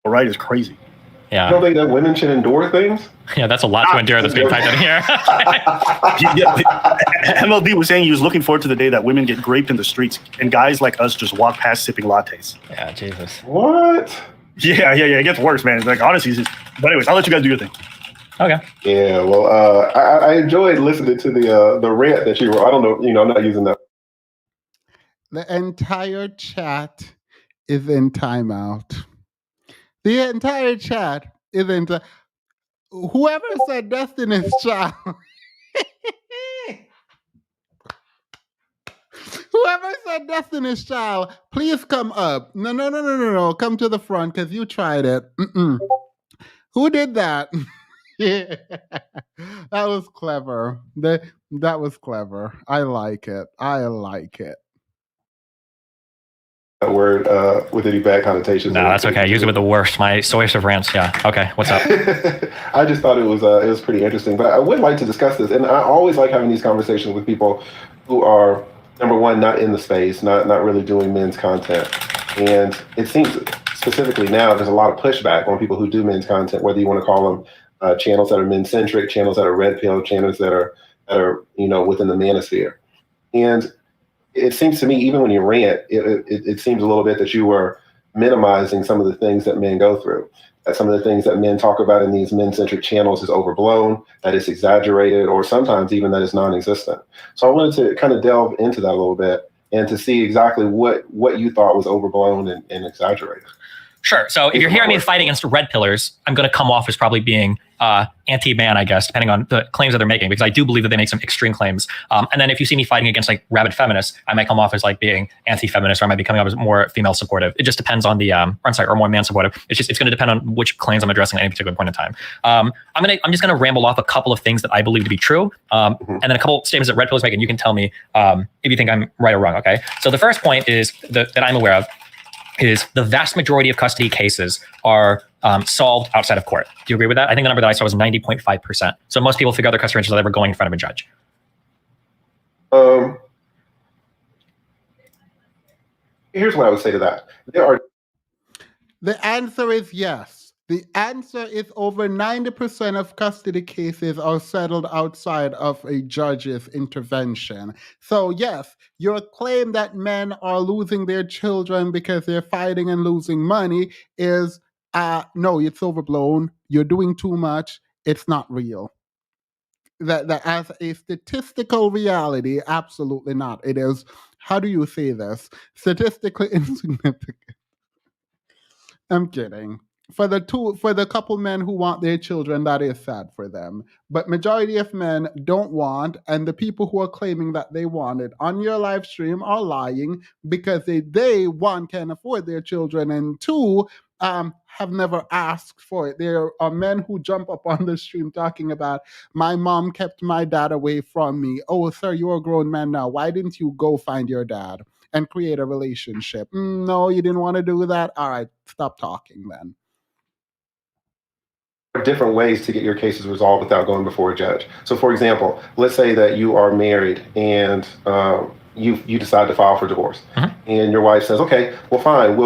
Right is crazy. Yeah. You don't think that women should endure things? Yeah, that's a lot to endure that's being typed in here. MLD was saying he was looking forward to the day that women get raped in the streets and guys like us just walk past sipping lattes. Yeah, Jesus. What? Yeah. It gets worse, man. It's like, honestly, but anyways, I'll let you guys do your thing. Okay. Yeah, well, I enjoyed listening to the rant that you were. I don't know, I'm not using that. The entire chat is in timeout. The entire chat is in. Whoever said Destiny's Child. Whoever said Destiny's Child, please come up. No. Come to the front because you tried it. Who did that? Yeah. That was clever. That was clever. I like it. That word with any bad connotations. No, that's okay. Use it with the worst. My soysive rants. Yeah. Okay. What's up? I just thought it was pretty interesting, but I would like to discuss this, and I always like having these conversations with people who are, number one, not in the space, not really doing men's content, and it seems specifically now there's a lot of pushback on people who do men's content, whether you want to call them channels that are men-centric, channels that are red pill, channels that are within the manosphere, and it seems to me, even when you rant, it seems a little bit that you were minimizing some of the things that men go through. That some of the things that men talk about in these men-centric channels is overblown, that it's exaggerated, or sometimes even that it's non-existent. So I wanted to kind of delve into that a little bit and to see exactly what you thought was overblown and exaggerated. Sure. So if you're hearing me fight against red pillars, I'm going to come off as probably being anti-man, I guess, depending on the claims that they're making, because I do believe that they make some extreme claims. And then if you see me fighting against like rabid feminists, I might come off as like being anti-feminist, or I might be coming off as more female supportive. It just depends on the, or more man supportive. It's going to depend on which claims I'm addressing at any particular point in time. I'm just going to ramble off a couple of things that I believe to be true, and then a couple statements that red pillars make, and you can tell me if you think I'm right or wrong. Okay. So the first point is that I'm aware of is the vast majority of custody cases are solved outside of court. Do you agree with that? I think the number that I saw was 90.5%. So most people figure out their custody issues without ever going in front of a judge. Here's what I would say to that. The answer is yes. The answer is over 90% of custody cases are settled outside of a judge's intervention. So, yes, your claim that men are losing their children because they're fighting and losing money is no, it's overblown. You're doing too much. It's not real. That as a statistical reality, absolutely not. It is, how do you say this? Statistically insignificant. I'm kidding. For the couple men who want their children, that is sad for them. But majority of men don't want, and the people who are claiming that they want it on your live stream are lying because they one can't afford their children, and two have never asked for it. There are men who jump up on the stream talking about my mom kept my dad away from me. Oh, sir, you're a grown man now. Why didn't you go find your dad and create a relationship? No, you didn't want to do that. All right, stop talking then. Different ways to get your cases resolved without going before a judge. So, for example, let's say that you are married and you decide to file for divorce, and your wife says, "Okay, well, fine,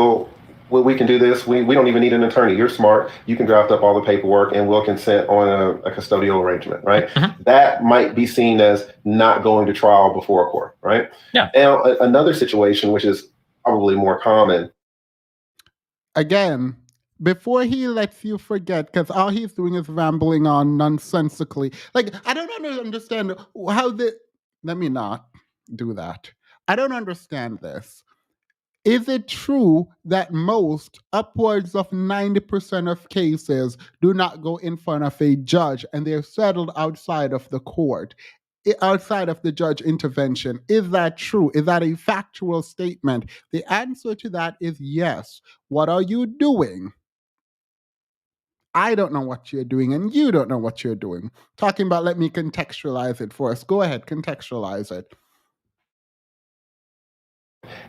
we can do this. We don't even need an attorney. You're smart. You can draft up all the paperwork, and we'll consent on a custodial arrangement." Right? That might be seen as not going to trial before a court. Right? Yeah. Now, another situation, which is probably more common. Again, before he lets you forget, because all he's doing is rambling on nonsensically. Like, I don't understand how the. Let me not do that. I don't understand this. Is it true that most, upwards of 90% of cases, do not go in front of a judge and they're settled outside of the court, outside of the judge intervention? Is that true? Is that a factual statement? The answer to that is yes. What are you doing? I don't know what you're doing, and you don't know what you're doing. Talking about, let me contextualize it for us. Go ahead, contextualize it.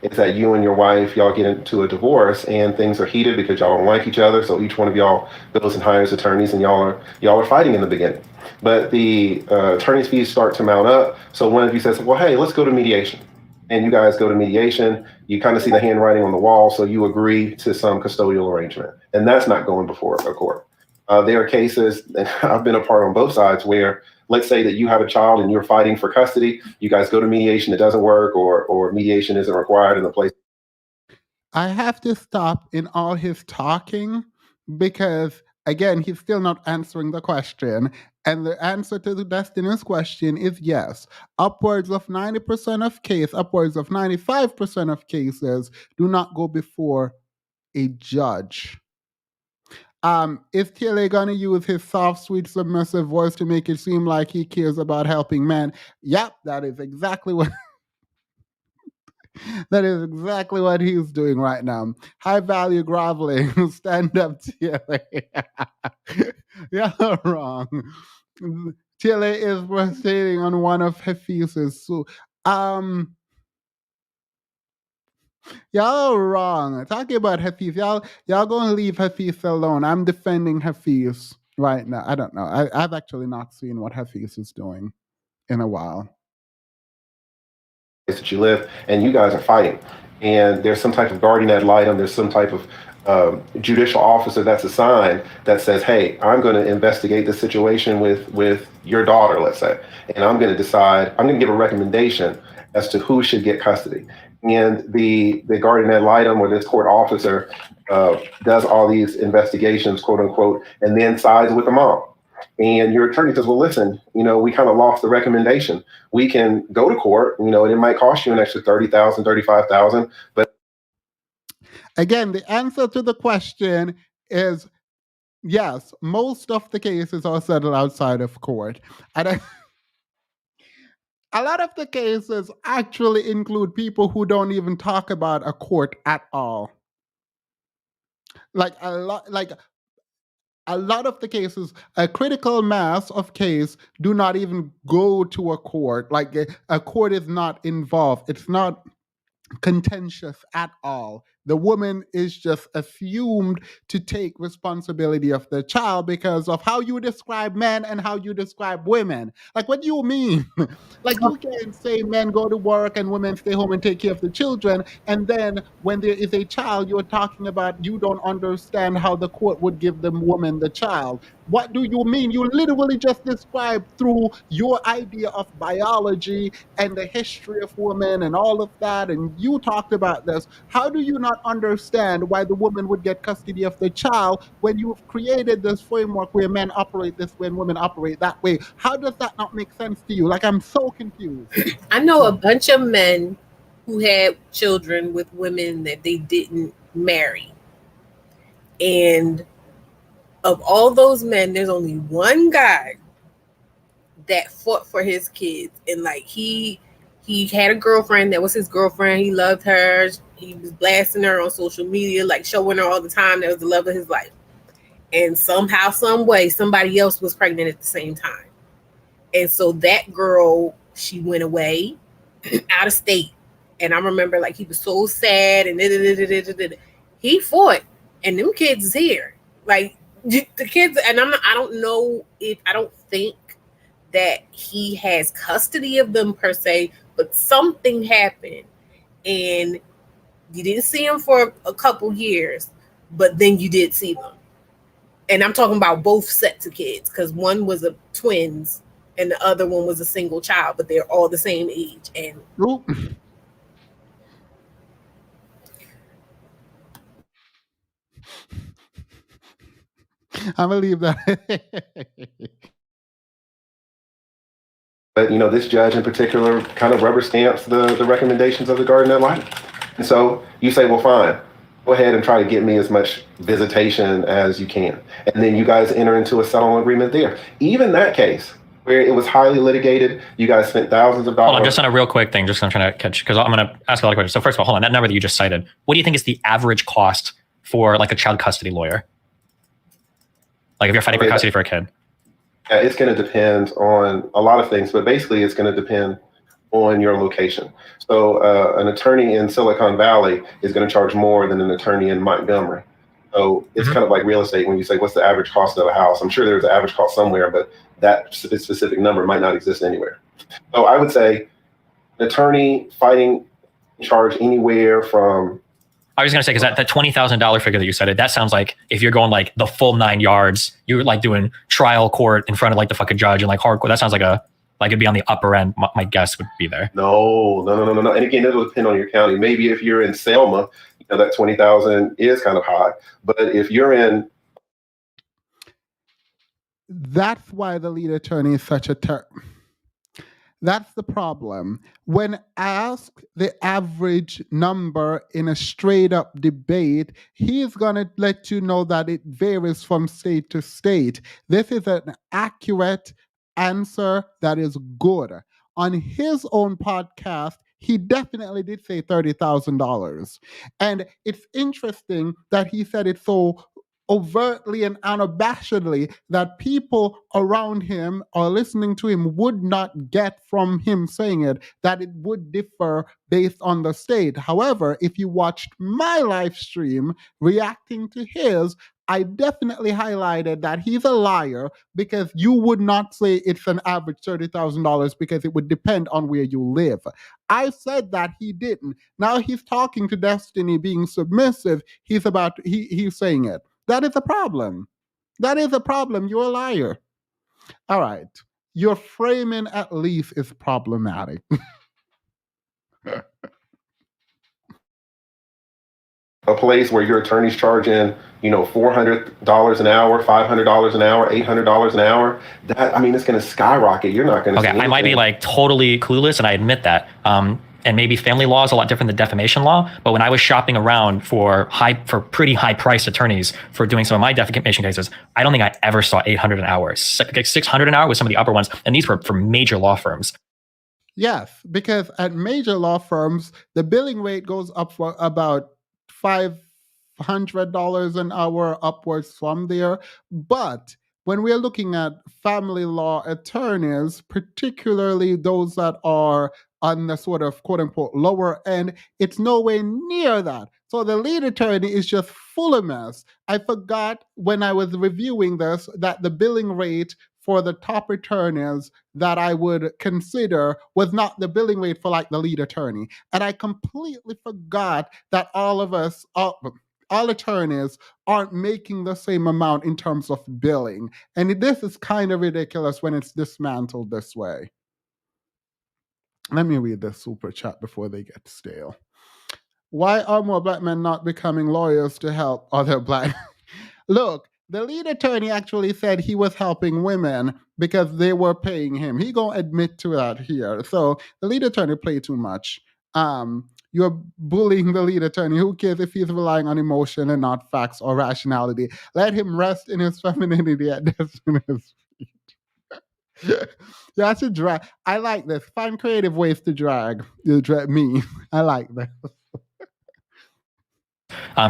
It's that you and your wife, y'all get into a divorce and things are heated because y'all don't like each other. So each one of y'all goes and hires attorneys, and y'all are fighting in the beginning. But the attorney's fees start to mount up. So one of you says, "Well, hey, let's go to mediation." And you guys go to mediation. You kind of see the handwriting on the wall, so you agree to some custodial arrangement, and that's not going before a court. There are cases, and I've been a part on both sides, where let's say that you have a child and you're fighting for custody. You guys go to mediation, it doesn't work, or mediation isn't required in the place. I have to stop in all his talking because, again, he's still not answering the question. And the answer to the Destiny's question is yes. Upwards of 90% of cases, upwards of 95% of cases do not go before a judge. Is TLA gonna use his soft, sweet, submissive voice to make it seem like he cares about helping men? Yep, that is exactly what that is exactly what he's doing right now. High value groveling, stand up TLA. You're wrong. TLA is proceeding on one of Hafize's. So, y'all wrong. Talking about Hafiz, y'all gonna leave Hafiz alone. I'm defending Hafiz right now. I don't know. I've actually not seen what Hafiz is doing in a while. That you live, and you guys are fighting, and there's some type of guardian ad litem, there's some type of judicial officer that's assigned that says, "Hey, I'm going to investigate this situation with your daughter, let's say, and I'm going to decide, I'm going to give a recommendation as to who should get custody." And the guardian ad litem or this court officer does all these investigations, quote unquote, and then sides with the mom. And your attorney says, "Well, listen, we kind of lost the recommendation. We can go to court, and it might cost you an extra $30,000, $35,000, but." Again, the answer to the question is yes, most of the cases are settled outside of court. And a lot of the cases actually include people who don't even talk about a court at all. Like a lot of the cases, a critical mass of case do not even go to a court. Like a court is not involved. It's not contentious at all. The woman is just assumed to take responsibility of the child because of how you describe men and how you describe women. Like, what do you mean? Like, you can't say men go to work and women stay home and take care of the children. And then when there is a child, you're talking about you don't understand how the court would give the woman the child. What do you mean? You literally just described through your idea of biology and the history of women and all of that, and you talked about this. How do you not understand why the woman would get custody of the child when you've created this framework where men operate this way and women operate that way? How does that not make sense to you? Like, I'm so confused. I know a bunch of men who had children with women that they didn't marry. And of all those men, there's only one guy that fought for his kids. And like he had a girlfriend that was his girlfriend. He loved her. He was blasting her on social media, like showing her all the time. That was the love of his life. And somehow, some way, somebody else was pregnant at the same time. And so that girl, she went away out of state. And I remember like he was so sad and he fought, and them kids is here. Like the kids, and I don't think that he has custody of them per se, but something happened and you didn't see them for a couple years, but then you did see them. And I'm talking about both sets of kids, because one was a twins and the other one was a single child, but they're all the same age. And Oop. I believe that. But this judge in particular kind of rubber stamps the recommendations of the Garden ad litem. And so you say, well, fine, go ahead and try to get me as much visitation as you can. And then you guys enter into a settlement agreement there. Even that case, where it was highly litigated, you guys spent thousands of dollars. Hold on, just on a real quick thing, just I'm trying to catch, because I'm going to ask a lot of questions. So first of all, hold on, that number that you just cited, what do you think is the average cost for like a child custody lawyer? Like if you're fighting for custody for a kid? Yeah, it's going to depend on a lot of things, but basically it's going to depend on your location. So an attorney in Silicon Valley is going to charge more than an attorney in Montgomery. So it's kind of like real estate when you say, what's the average cost of a house? I'm sure there's an average cost somewhere, but that specific number might not exist anywhere. So I would say an attorney fighting charge anywhere from... I was going to say, because that $20,000 figure that you said, that sounds like if you're going like the full 9 yards, you're like doing trial court in front of like the fucking judge and like hardcore. That sounds like it'd be on the upper end. My guess would be there. No. And again, it'll depend on your county. Maybe if you're in Selma, that 20,000 is kind of high. But if you're in... That's why the lead attorney is such a That's the problem. When asked the average number in a straight up debate, he's going to let you know that it varies from state to state. This is an accurate answer that is good. On his own podcast, he definitely did say $30,000. And it's interesting that he said it so overtly and unabashedly that people around him or listening to him would not get from him saying it, that it would differ based on the state. However, if you watched my live stream reacting to his, I definitely highlighted that he's a liar, because you would not say it's an average $30,000 because it would depend on where you live. I said that he didn't. Now he's talking to Destiny being submissive. He's saying it. That is a problem. That is a problem. You're a liar. All right. Your framing at least is problematic. A place where your attorney's charging, $400 an hour, $500 an hour, $800 an hour, it's going to skyrocket. You're not going to. Okay, I might be like totally clueless, and I admit that. And maybe family law is a lot different than defamation law. But when I was shopping around for pretty high priced attorneys for doing some of my defamation cases, I don't think I ever saw 800 an hour. 600 an hour with some of the upper ones, and these were for major law firms. Yes, because at major law firms, the billing rate goes up for about $500 an hour upwards from there. But when we're looking at family law attorneys, particularly those that are on the sort of quote unquote lower end, it's nowhere near that. So the lead attorney is just full of mess. I forgot when I was reviewing this that the billing rate for the top attorneys that I would consider was not the billing rate for like the lead attorney. And I completely forgot that all of us, all attorneys aren't making the same amount in terms of billing. And this is kind of ridiculous when it's dismantled this way. Let me read this super chat before they get stale. Why are more black men not becoming lawyers to help other black? Look, the lead attorney actually said he was helping women because they were paying him. He gonna admit to that here. So the lead attorney played too much. You're bullying the lead attorney. Who cares if he's relying on emotion and not facts or rationality? Let him rest in his femininity at Destiny's feet. Yeah, I should drag. I like this. Find creative ways to drag me. I like that.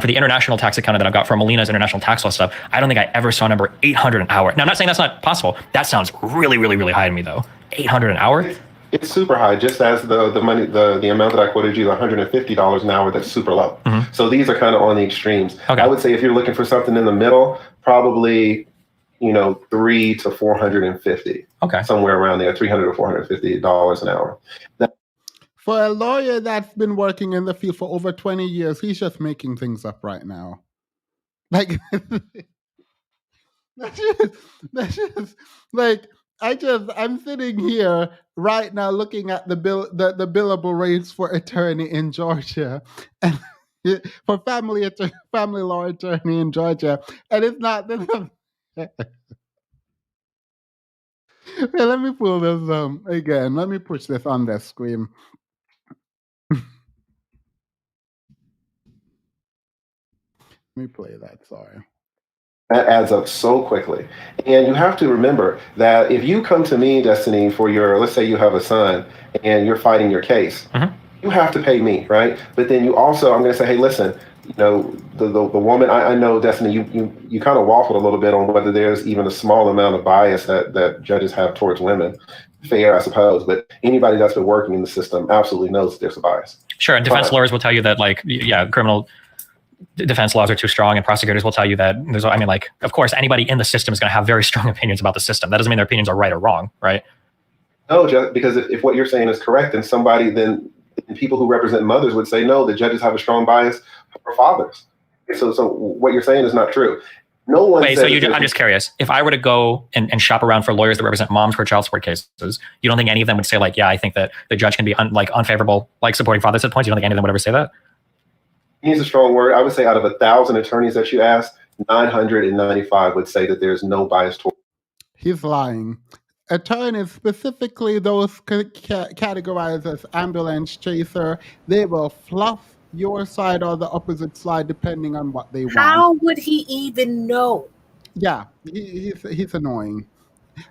For the international tax accountant that I've got from Melina's international tax law stuff, I don't think I ever saw number 800 an hour. Now, I'm not saying that's not possible. That sounds really, really, really high to me, though. 800 an hour? It's super high, just as the money, the amount that I quoted you, $150 an hour, that's super low. Mm-hmm. So these are kind of on the extremes. Okay. I would say if you're looking for something in the middle, probably, $300 to $450. Okay. Somewhere around there, $300 to $450 an hour. For a lawyer that's been working in the field for over 20 years, he's just making things up right now. Like, that's just like, I'm sitting here right now looking at the billable rates for attorney in Georgia, and for family law attorney in Georgia, and it's not. Let me pull this again. Let me push this on the screen. Let me play that. Sorry. That adds up so quickly. And you have to remember that if you come to me, Destiny, for let's say you have a son and you're fighting your case, you have to pay me, right? But then you also, I'm going to say, hey, listen, the woman, I know, Destiny, you kind of waffled a little bit on whether there's even a small amount of bias that judges have towards women. Fair, I suppose, but anybody that's been working in the system absolutely knows that there's a bias. Sure, and defense lawyers will tell you that, criminal defense laws are too strong, and prosecutors will tell you that of course, anybody in the system is going to have very strong opinions about the system. That doesn't mean their opinions are right or wrong, right? No, because if what you're saying is correct, then people who represent mothers would say, no, the judges have a strong bias for fathers. So what you're saying is not true. No one. Wait, I'm just curious. If I were to go and shop around for lawyers that represent moms for child support cases, you don't think any of them would say I think that the judge can be unfavorable, supporting fathers at points? You don't think any of them would ever say that? Use a strong word. I would say out of 1,000 attorneys that you asked, 995 would say that there's no bias toward. He's lying. Attorneys, specifically those categorized as ambulance chaser, they will fluff your side or the opposite side depending on what they want. How would he even know? Yeah, he's annoying.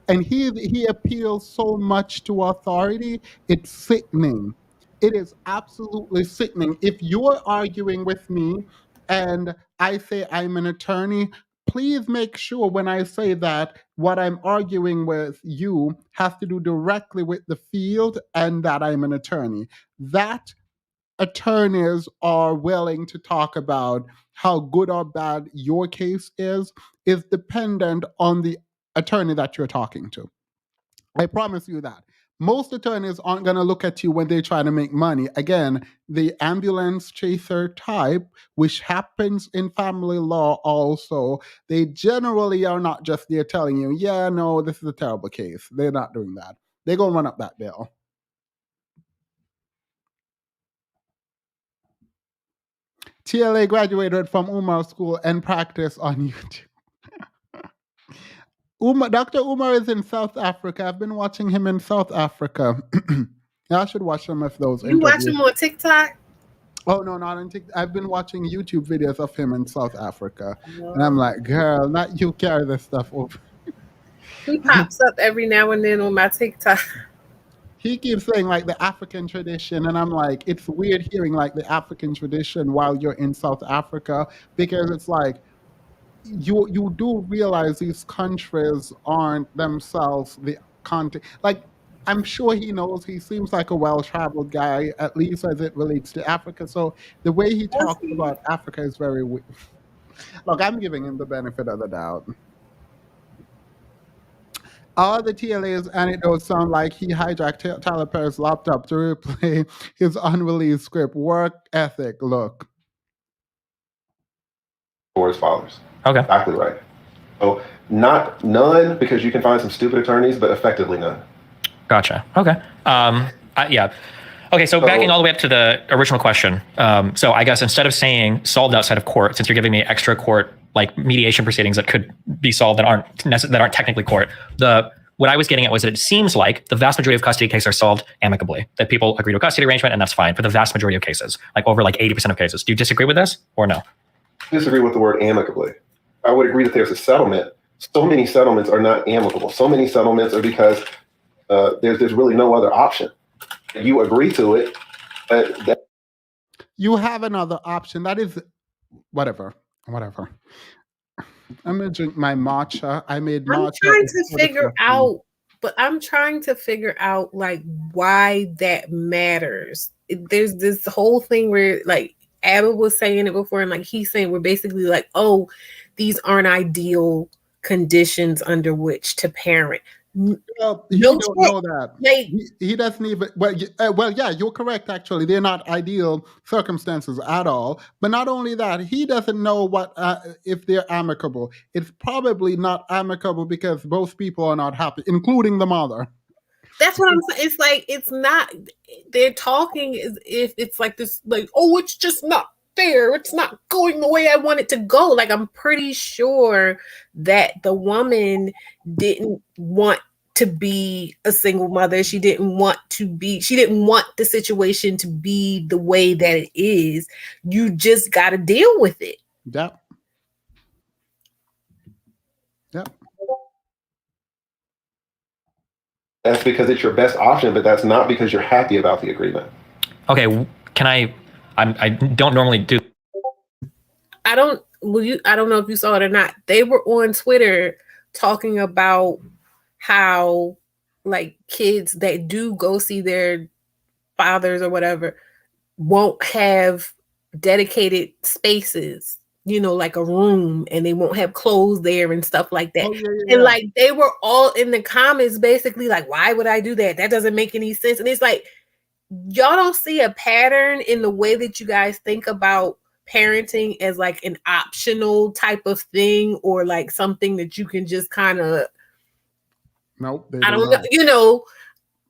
And he appeals so much to authority, it's sickening. It is absolutely sickening. If you're arguing with me and I say I'm an attorney, please make sure when I say that what I'm arguing with you has to do directly with the field and that I'm an attorney. That attorneys are willing to talk about how good or bad your case is dependent on the attorney that you're talking to. I promise you that. Most attorneys aren't going to look at you when they're trying to make money. Again, the ambulance chaser type, which happens in family law also, they generally are not just there telling you, yeah, no, this is a terrible case. They're not doing that. They're going to run up that bill. TLA graduated from Umar School and practice on YouTube. Dr. Umar is in South Africa. I've been watching him in South Africa. I should watch some of those interviews. You watch him on TikTok? Oh, no, not on TikTok. I've been watching YouTube videos of him in South Africa. And I'm like, girl, not you carry this stuff over. He pops up every now and then on my TikTok. He keeps saying the African tradition, and I'm like, it's weird hearing the African tradition while you're in South Africa, because it's you do realize these countries aren't themselves the content. Like, I'm sure he knows. He seems like a well-traveled guy, at least as it relates to Africa. So the way he Does talks he? about Africa is very look, I'm giving him the benefit of the doubt. All the TLA's anecdotes sound like he hijacked Tyler Perry's laptop to replay his unreleased script. Work ethic, look. For his fathers. Okay. Exactly right. So none, because you can find some stupid attorneys, but effectively none. Gotcha. Okay. Yeah. Okay, so backing all the way up to the original question. So I guess instead of saying solved outside of court, since you're giving me extra court like mediation proceedings that could be solved that aren't technically court, what I was getting at was that it seems like the vast majority of custody cases are solved amicably. That people agree to a custody arrangement, and that's fine for the vast majority of cases, like over like 80% of cases. Do you disagree with this or no? I disagree with the word amicably. I would agree that there's a settlement. So many settlements are not amicable. So many settlements are because there's really no other option. You agree to it, but you have another option. That is whatever. I'm gonna drink my matcha. I made matcha. I'm trying to figure out like why that matters. There's this whole thing where like Abba was saying it before, and like he's saying we're basically like, oh, these aren't ideal conditions under which to parent. Well, he don't know that. He doesn't even. Well, yeah, you're correct. Actually, they're not ideal circumstances at all. But not only that, he doesn't know what if they're amicable. It's probably not amicable because both people are not happy, including the mother. That's what I'm saying. It's like it's not. They're talking as if it's like this. Like, oh, it's just not fair. It's not going the way I want it to go. Like, I'm pretty sure that the woman didn't want to be a single mother. She didn't want the situation to be the way that it is. You just got to deal with it. Yep. That's because it's your best option, but that's not because you're happy about the agreement. Okay, can I don't normally do. I don't know if you saw it or not. They were on Twitter talking about how like kids that do go see their fathers or whatever won't have dedicated spaces, like a room, and they won't have clothes there and stuff like that. Oh, yeah. And like they were all in the comments basically like, why would I do that? That doesn't make any sense. And it's like, y'all don't see a pattern in the way that you guys think about parenting as like an optional type of thing, or like something that you can just kind of nope. I don't know.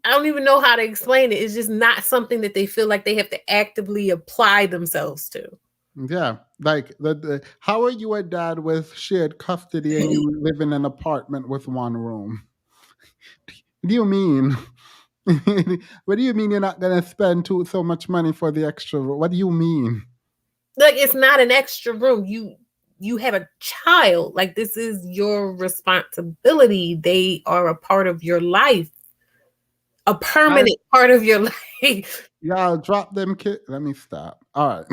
I don't even know how to explain it. It's just not something that they feel like they have to actively apply themselves to. Yeah, like how are you a dad with shared custody and you live in an apartment with one room? What do you mean? What do you mean you're not gonna spend so much money for the extra room? What do you mean? Like, it's not an extra room. You have a child. Like, this is your responsibility. They are a part of your life. A permanent part of your life. Y'all drop them kids. Let me stop. All right.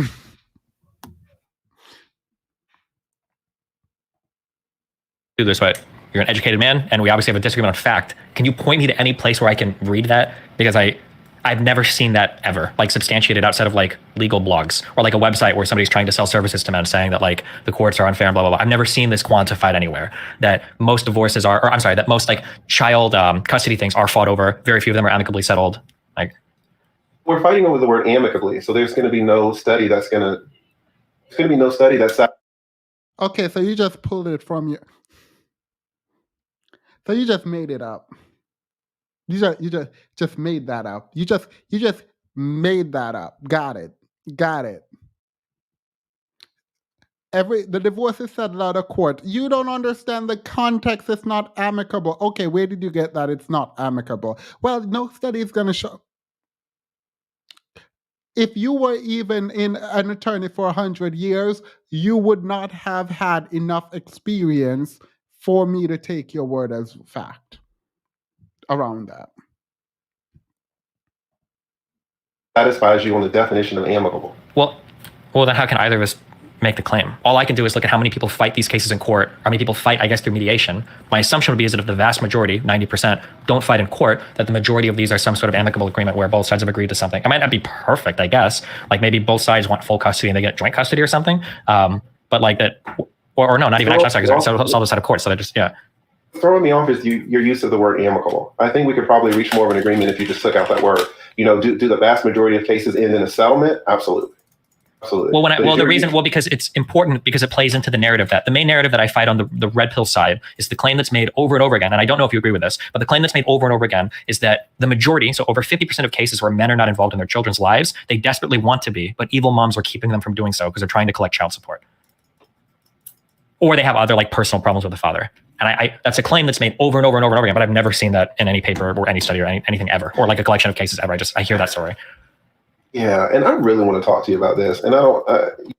Do this way. You're an educated man, and we obviously have a disagreement on fact. Can you point me to any place where I can read that? Because I've never seen that ever, like substantiated outside of like legal blogs or like a website where somebody's trying to sell services to men saying that like the courts are unfair and blah, blah, blah. I've never seen this quantified anywhere, that most divorces are, or I'm sorry, that most like child custody things are fought over. Very few of them are amicably settled. Like, we're fighting over the word amicably. So there's going to be no study that's okay, so you just pulled it from your. So you just made it up. You just made that up. You just made that up. Got it. The divorce is settled out of court. You don't understand the context. It's not amicable. Okay, where did you get that? It's not amicable. Well, no study is going to show. If you were even in an attorney for 100 years, you would not have had enough experience for me to take your word as fact around that. Satisfies you on the definition of amicable. Well, then how can either of us make the claim. All I can do is look at how many people fight these cases in court, how many people fight, I guess, through mediation. My assumption would be is that if the vast majority, 90%, don't fight in court, that the majority of these are some sort of amicable agreement where both sides have agreed to something. It might not be perfect, I guess. Like maybe both sides want full custody and they get joint custody or something. But like that, or no, not even actually, sorry, because solve this out of court. So they just, yeah. Throwing me off is your use of the word amicable. I think we could probably reach more of an agreement if you just took out that word. Do the vast majority of cases end in a settlement? Absolutely. Absolutely. Well, because it's important because it plays into the narrative that the main narrative that I fight on the red pill side is the claim that's made over and over again. And I don't know if you agree with this, but the claim that's made over and over again is that the majority, so over 50% of cases where men are not involved in their children's lives, they desperately want to be, but evil moms are keeping them from doing so because they're trying to collect child support. Or they have other like personal problems with the father. And I that's a claim that's made over and over and over and over again, but I've never seen that in any paper or any study or anything ever, or like a collection of cases ever. I hear that story. Yeah, and I really want to talk to you about this. And I don't.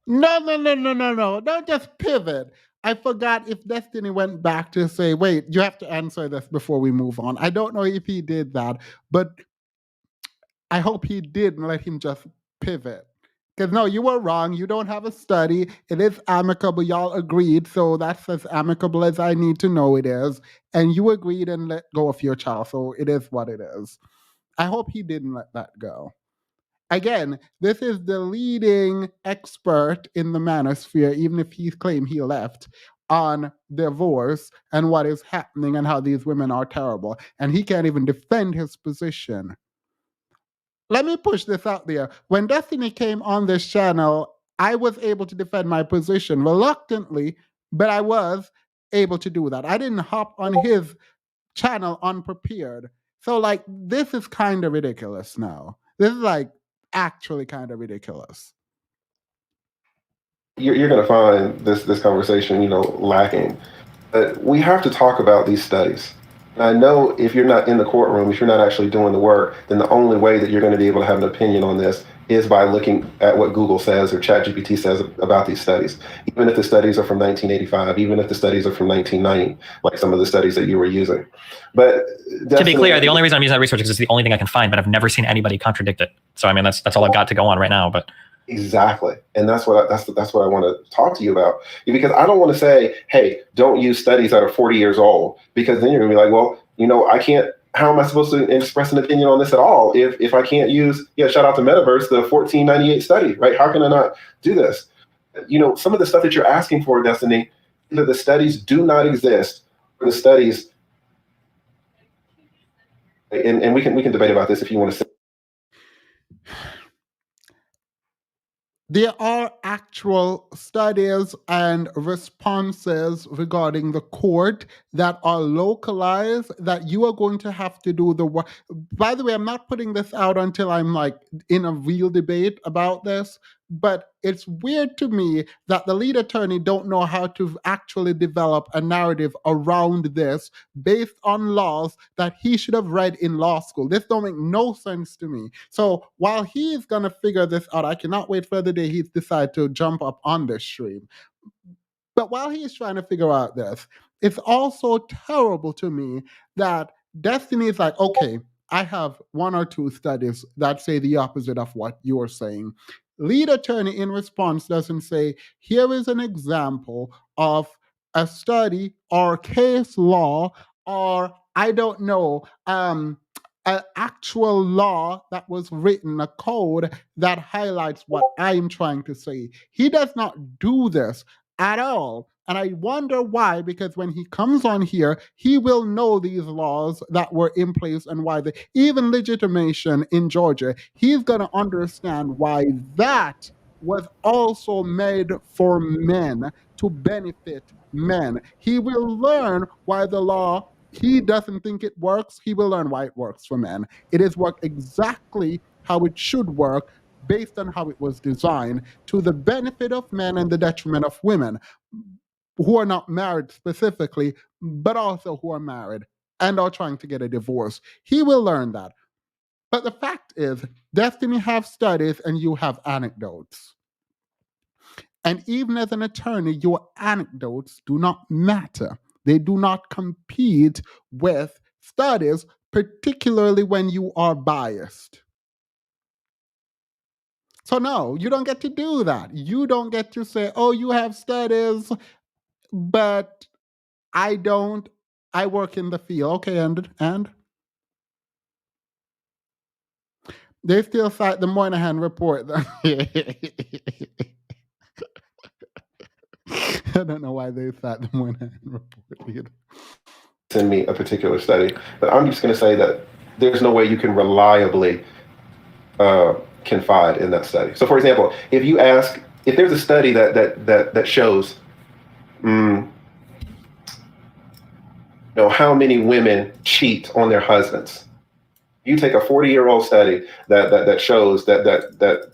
No. Don't just pivot. I forgot if Destiny went back to say, wait, you have to answer this before we move on. I don't know if he did that, but I hope he didn't let him just pivot. Because no, you were wrong. You don't have a study. It is amicable. Y'all agreed. So that's as amicable as I need to know it is. And you agreed and let go of your child. So it is what it is. I hope he didn't let that go. Again, this is the leading expert in the manosphere, even if he claimed he left, on divorce and what is happening and how these women are terrible. And he can't even defend his position. Let me push this out there. When Destiny came on this channel, I was able to defend my position reluctantly, but I was able to do that. I didn't hop on his channel unprepared. So, like, this is kind of ridiculous now. This is, like, actually kind of ridiculous. You're going to find this conversation, lacking. But we have to talk about these studies. And I know if you're not in the courtroom, if you're not actually doing the work, then the only way that you're going to be able to have an opinion on this is by looking at what Google says or ChatGPT says about these studies. Even if the studies are from 1985, even if the studies are from 1990, like some of the studies that you were using. But to be clear, the only reason I'm using that research is it's the only thing I can find, but I've never seen anybody contradict it. So I mean, that's all I've got to go on right now. But exactly, and that's what I want to talk to you about, because I don't want to say, hey, don't use studies that are 40 years old, because then you're gonna be like, well, I can't. How am I supposed to express an opinion on this at all if I can't use? Shout out to Metaverse, the 1498 study, right? How can I not do this? Some of the stuff that you're asking for, Destiny, either the studies do not exist, or the studies. And we can debate about this if you want to say. There are actual studies and responses regarding the court that are localized that you are going to have to do the work. By the way, I'm not putting this out until I'm like in a real debate about this, but it's weird to me that the lead attorney don't know how to actually develop a narrative around this based on laws that he should have read in law school. This don't make no sense to me. So while he's going to figure this out, I cannot wait for the day he's decided to jump up on this stream. But while he's trying to figure out this, it's also terrible to me that Destiny is like, okay, I have one or two studies that say the opposite of what you're saying. Lead attorney in response doesn't say, here is an example of a study or case law or I don't know, an actual law that was written, a code that highlights what I'm trying to say. He does not do this at all. And I wonder why, because when he comes on here, he will know these laws that were in place and why even legitimation in Georgia, he's going to understand why that was also made for men to benefit men. He will learn why the law, he doesn't think it works. He will learn why it works for men. It is worked exactly how it should work based on how it was designed to the benefit of men and the detriment of women who are not married specifically, but also who are married and are trying to get a divorce. He will learn that. But the fact is, Destiny have studies and you have anecdotes. And even as an attorney, your anecdotes do not matter. They do not compete with studies, particularly when you are biased. So no, you don't get to do that. You don't get to say, oh, you have studies, but I don't. I work in the field. Okay, and they still cite the Moynihan report. I don't know why they cite the Moynihan report either. Send me a particular study, but I'm just going to say that there's no way you can reliably confide in that study. So, for example, if you ask, if there's a study that shows, how many women cheat on their husbands, you take a 40-year-old study that shows that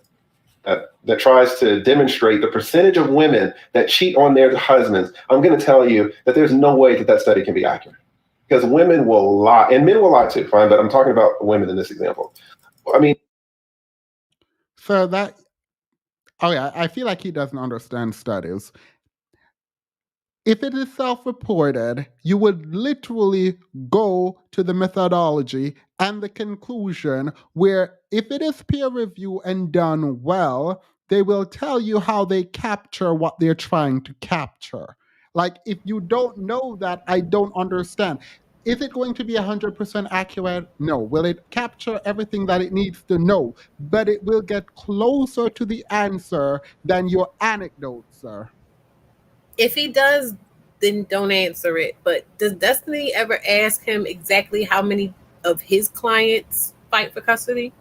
tries to demonstrate the percentage of women that cheat on their husbands. I'm going to tell you that there's no way that study can be accurate, because women will lie and men will lie too. Fine, but I'm talking about women in this example. I mean, so that. Oh yeah, I feel like he doesn't understand studies. If it is self-reported, you would literally go to the methodology and the conclusion where, if it is peer review and done well, they will tell you how they capture what they're trying to capture. Like, if you don't know that, I don't understand. Is it going to be 100% accurate? No. Will it capture everything that it needs to know? But it will get closer to the answer than your anecdote, sir. If he does, then don't answer it. But does Destiny ever ask him exactly how many of his clients fight for custody?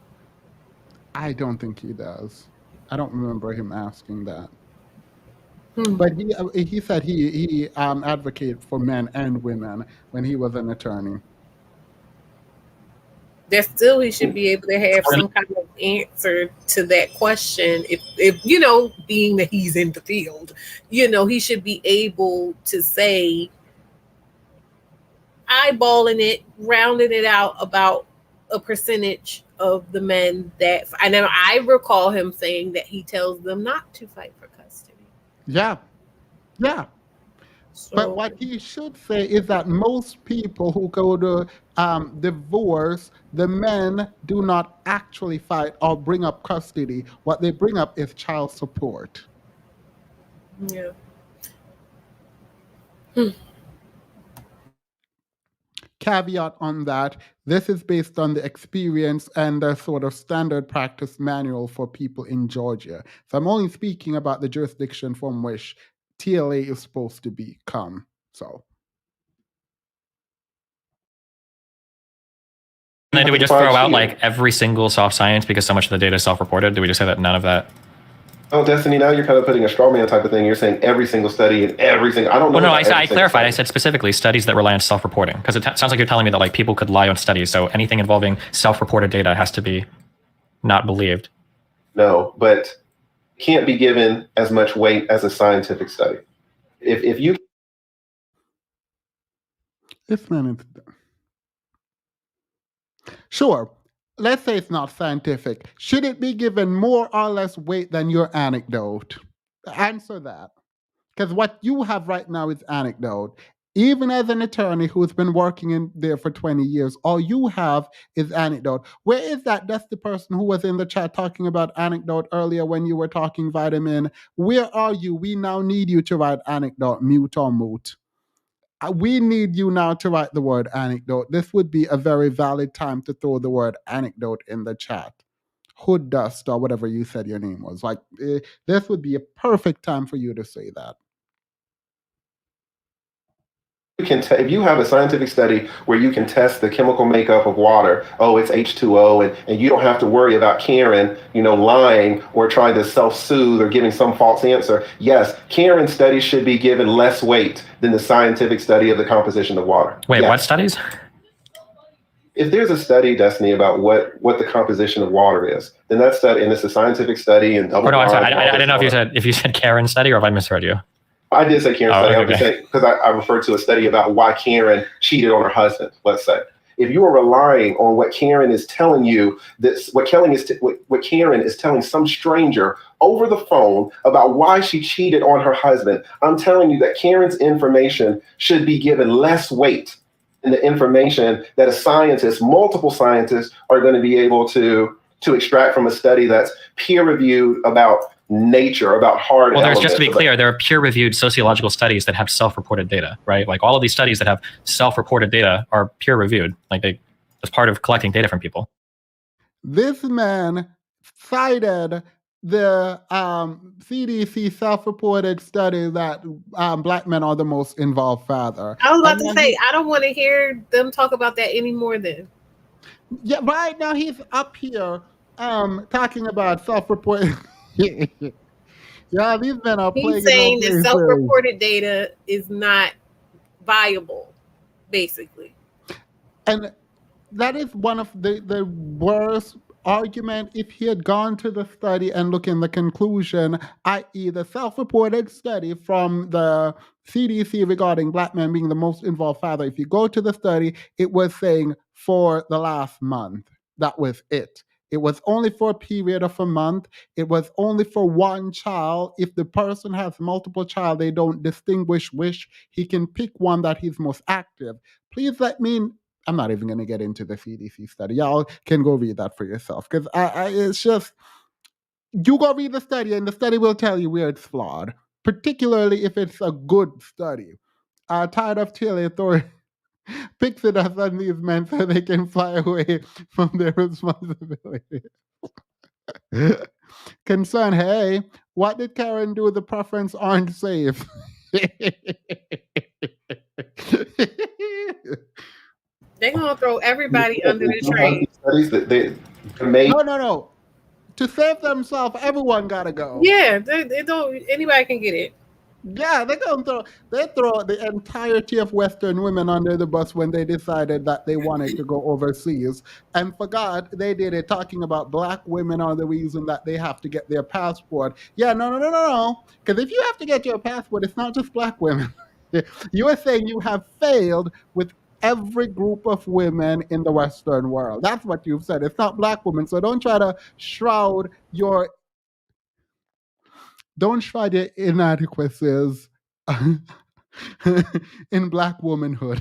I don't think he does. I don't remember him asking that. But he said he advocated for men and women when he was an attorney. That still, he should be able to have some kind of answer to that question. If being that he's in the field, he should be able to say, eyeballing it, rounding it out about a percentage of the men that. I know I recall him saying that he tells them not to fight for custody. Yeah. So, but what he should say is that most people who go to divorce, the men do not actually fight or bring up custody. What they bring up is child support. Yeah. Caveat on that, this is based on the experience and the sort of standard practice manual for people in Georgia. So I'm only speaking about the jurisdiction from which TLA is supposed to become. So. And then do we just throw out like every single soft science because so much of the data is self-reported? Do we just say that none of that? Oh, Destiny, now you're kind of putting a straw man type of thing. You're saying every single study and every single. I don't know. Well, no, I clarified. I said specifically studies that rely on self-reporting, because it sounds like you're telling me that like people could lie on studies. So anything involving self-reported data has to be not believed. No, but can't be given as much weight as a scientific study. If you. This man is. Sure. Let's say it's not scientific. Should it be given more or less weight than your anecdote? Answer that. Because what you have right now is anecdote. Even as an attorney who's been working in there for 20 years, all you have is anecdote. Where is that? That's the person who was in the chat talking about anecdote earlier when you were talking vitamin. Where are you? We now need you to write anecdote, mute or moot. We need you now to write the word anecdote. This would be a very valid time to throw the word anecdote in the chat. Hood dust or whatever you said your name was. Like, this would be a perfect time for you to say that. If you have a scientific study where you can test the chemical makeup of water, oh, it's H2O, and you don't have to worry about Karen, lying or trying to self-soothe or giving some false answer. Yes, Karen's studies should be given less weight than the scientific study of the composition of water. Wait, yes. What studies? If there's a study, Destiny, about what the composition of water is, then that study, and it's a scientific study, and double. No, I'm sorry. I didn't know if you said Karen study or if I misheard you. I did say Karen study. Okay. I'm just saying, because I referred to a study about why Karen cheated on her husband, let's say. If you are relying on what Karen is telling you, what Karen is telling some stranger over the phone about why she cheated on her husband, I'm telling you that Karen's information should be given less weight than the information that a scientist, multiple scientists, are going to be able to to extract from a study that's peer reviewed about nature, about hard well, elements. Just to be clear, there are peer-reviewed sociological studies that have self-reported data, right? Like all of these studies that have self-reported data are peer-reviewed. Like as part of collecting data from people. This man cited the CDC self-reported study that Black men are the most involved father. I was about to say, I don't want to hear them talk about that anymore then. Yeah, right now he's up here talking about self-reported. Yeah, these men are He's playing saying that self-reported data is not viable, basically. And that is one of the worst argument. If he had gone to the study and look in the conclusion, i.e. the self-reported study from the CDC regarding Black men being the most involved father, if you go to the study, it was saying for the last month. That was it. It was only for a period of a month. It was only for one child. If the person has multiple child, they don't distinguish which. He can pick one that he's most active. Please let me. I'm not even going to get into the CDC study. Y'all can go read that for yourself because it's just you go read the study and the study will tell you where it's flawed, particularly if it's a good study. Tired of Taylor Thor picks it up on these men so they can fly away from their responsibility. Concern, hey, what did Karen do? The preference aren't safe. They're gonna throw everybody under the train. Studies that they made. No. To save themselves, everyone gotta go. Yeah, they don't. Anybody can get it. Yeah, they throw the entirety of Western women under the bus when they decided that they wanted to go overseas and forgot they did it talking about Black women are the reason that they have to get their passport. Yeah, no. Because if you have to get your passport, it's not just Black women. You are saying you have failed with every group of women in the Western world. That's what you've said. It's not Black women. So don't try to shroud your inadequacies in Black womanhood.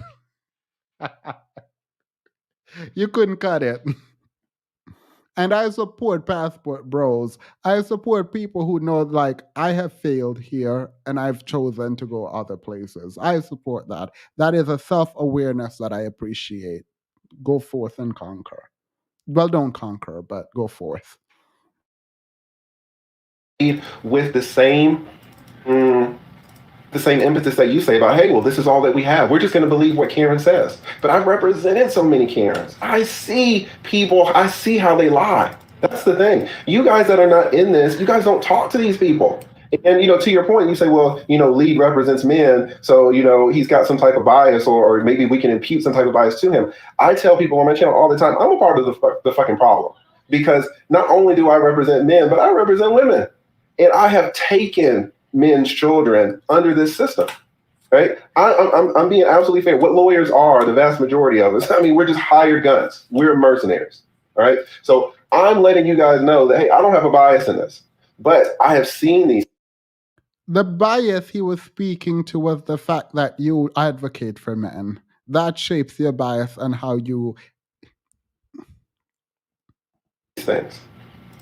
You couldn't cut it. And I support passport bros. I support people who know, like, I have failed here and I've chosen to go other places. I support that. That is a self-awareness that I appreciate. Go forth and conquer. Well, don't conquer, but go forth. With the same impetus that you say about, hey, well, this is all that we have. We're just going to believe what Karen says. But I've represented so many Karens. I see people. I see how they lie. That's the thing. You guys that are not in this, you guys don't talk to these people. And, to your point, you say, well, Lead represents men. So, he's got some type of bias or maybe we can impute some type of bias to him. I tell people on my channel all the time, I'm a part of the fucking problem. Because not only do I represent men, but I represent women. And I have taken men's children under this system, right? I'm being absolutely fair. What lawyers are, the vast majority of us, I mean, we're just hired guns. We're mercenaries, all right? So I'm letting you guys know that, hey, I don't have a bias in this, but I have seen these. The bias he was speaking to was the fact that you advocate for men. That shapes your bias and how you... things.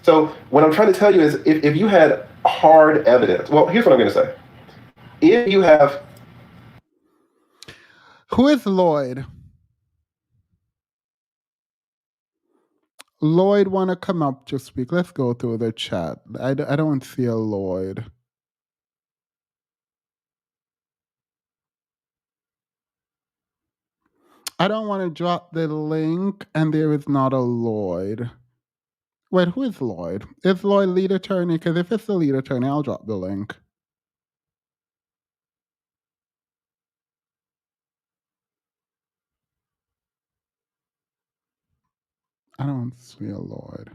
So what I'm trying to tell you is if you had hard evidence, well, here's what I'm going to say. If you have... Who is Lloyd? Lloyd want to come up to speak. Let's go through the chat. I don't see a Lloyd. I don't want to drop the link and there is not a Lloyd. Wait, who is Lloyd? Is Lloyd lead attorney? Because if it's the lead attorney, I'll drop the link. I don't see a Lloyd.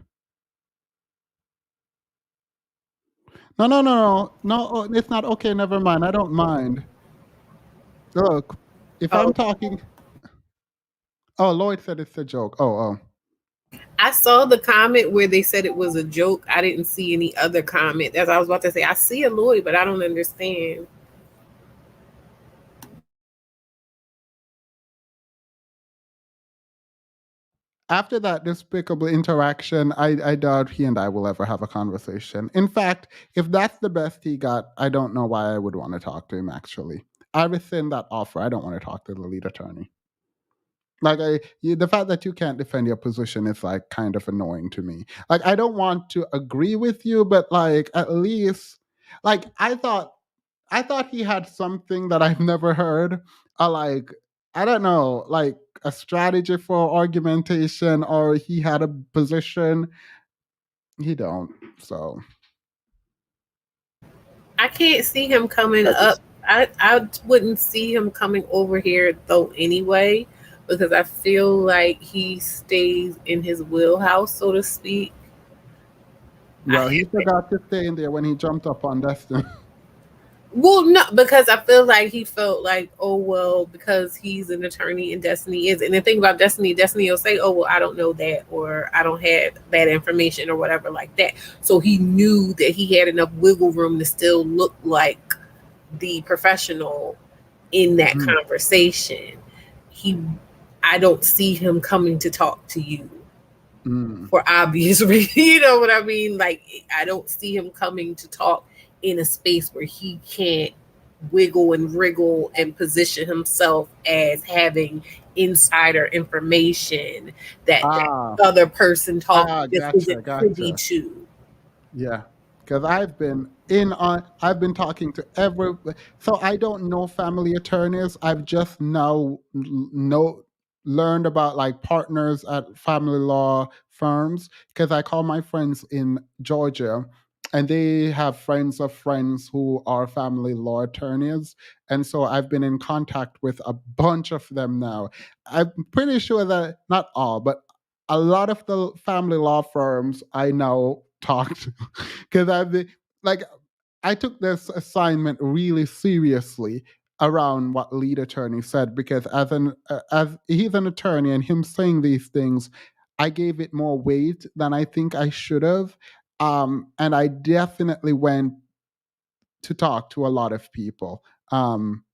No, it's not okay. Never mind. I don't mind. Look, if I'm talking... Oh, Lloyd said it's a joke. Oh. I saw the comment where they said it was a joke. I didn't see any other comment. As I was about to say, I see a Lloyd, but I don't understand. After that despicable interaction, I doubt he and I will ever have a conversation. In fact, if that's the best he got, I don't know why I would want to talk to him, actually. I rescind that offer. I don't want to talk to the lead attorney. Like, the fact that you can't defend your position is like kind of annoying to me. Like, I don't want to agree with you, but like, at least, like, I thought he had something that I've never heard. Like, I don't know, like a strategy for argumentation, or he had a position. He don't. So I can't see him coming up. I wouldn't see him coming over here though anyway, because I feel like he stays in his wheelhouse, so to speak. well, he forgot to stay in there when he jumped up on Destiny. Well, no, because I feel like he felt like, oh well, because he's an attorney and Destiny is, and the thing about Destiny will say, oh well, I don't know that, or I don't have that information, or whatever like that. So he knew that he had enough wiggle room to still look like the professional in that conversation. I don't see him coming to talk to you for obvious reasons. You know what I mean? Like, I don't see him coming to talk in a space where he can't wiggle and wriggle and position himself as having insider information that other person isn't privy to. Yeah, because I've been talking to so I don't know family attorneys. I've just now learned about like partners at family law firms, because I call my friends in Georgia, and they have friends of friends who are family law attorneys, and so I've been in contact with a bunch of them now. I'm pretty sure that not all, but a lot of the family law firms I now talk to, because I took this assignment really seriously around what lead attorney said, because as he's an attorney and him saying these things, I gave it more weight than I think I should have. And I definitely went to talk to a lot of people, and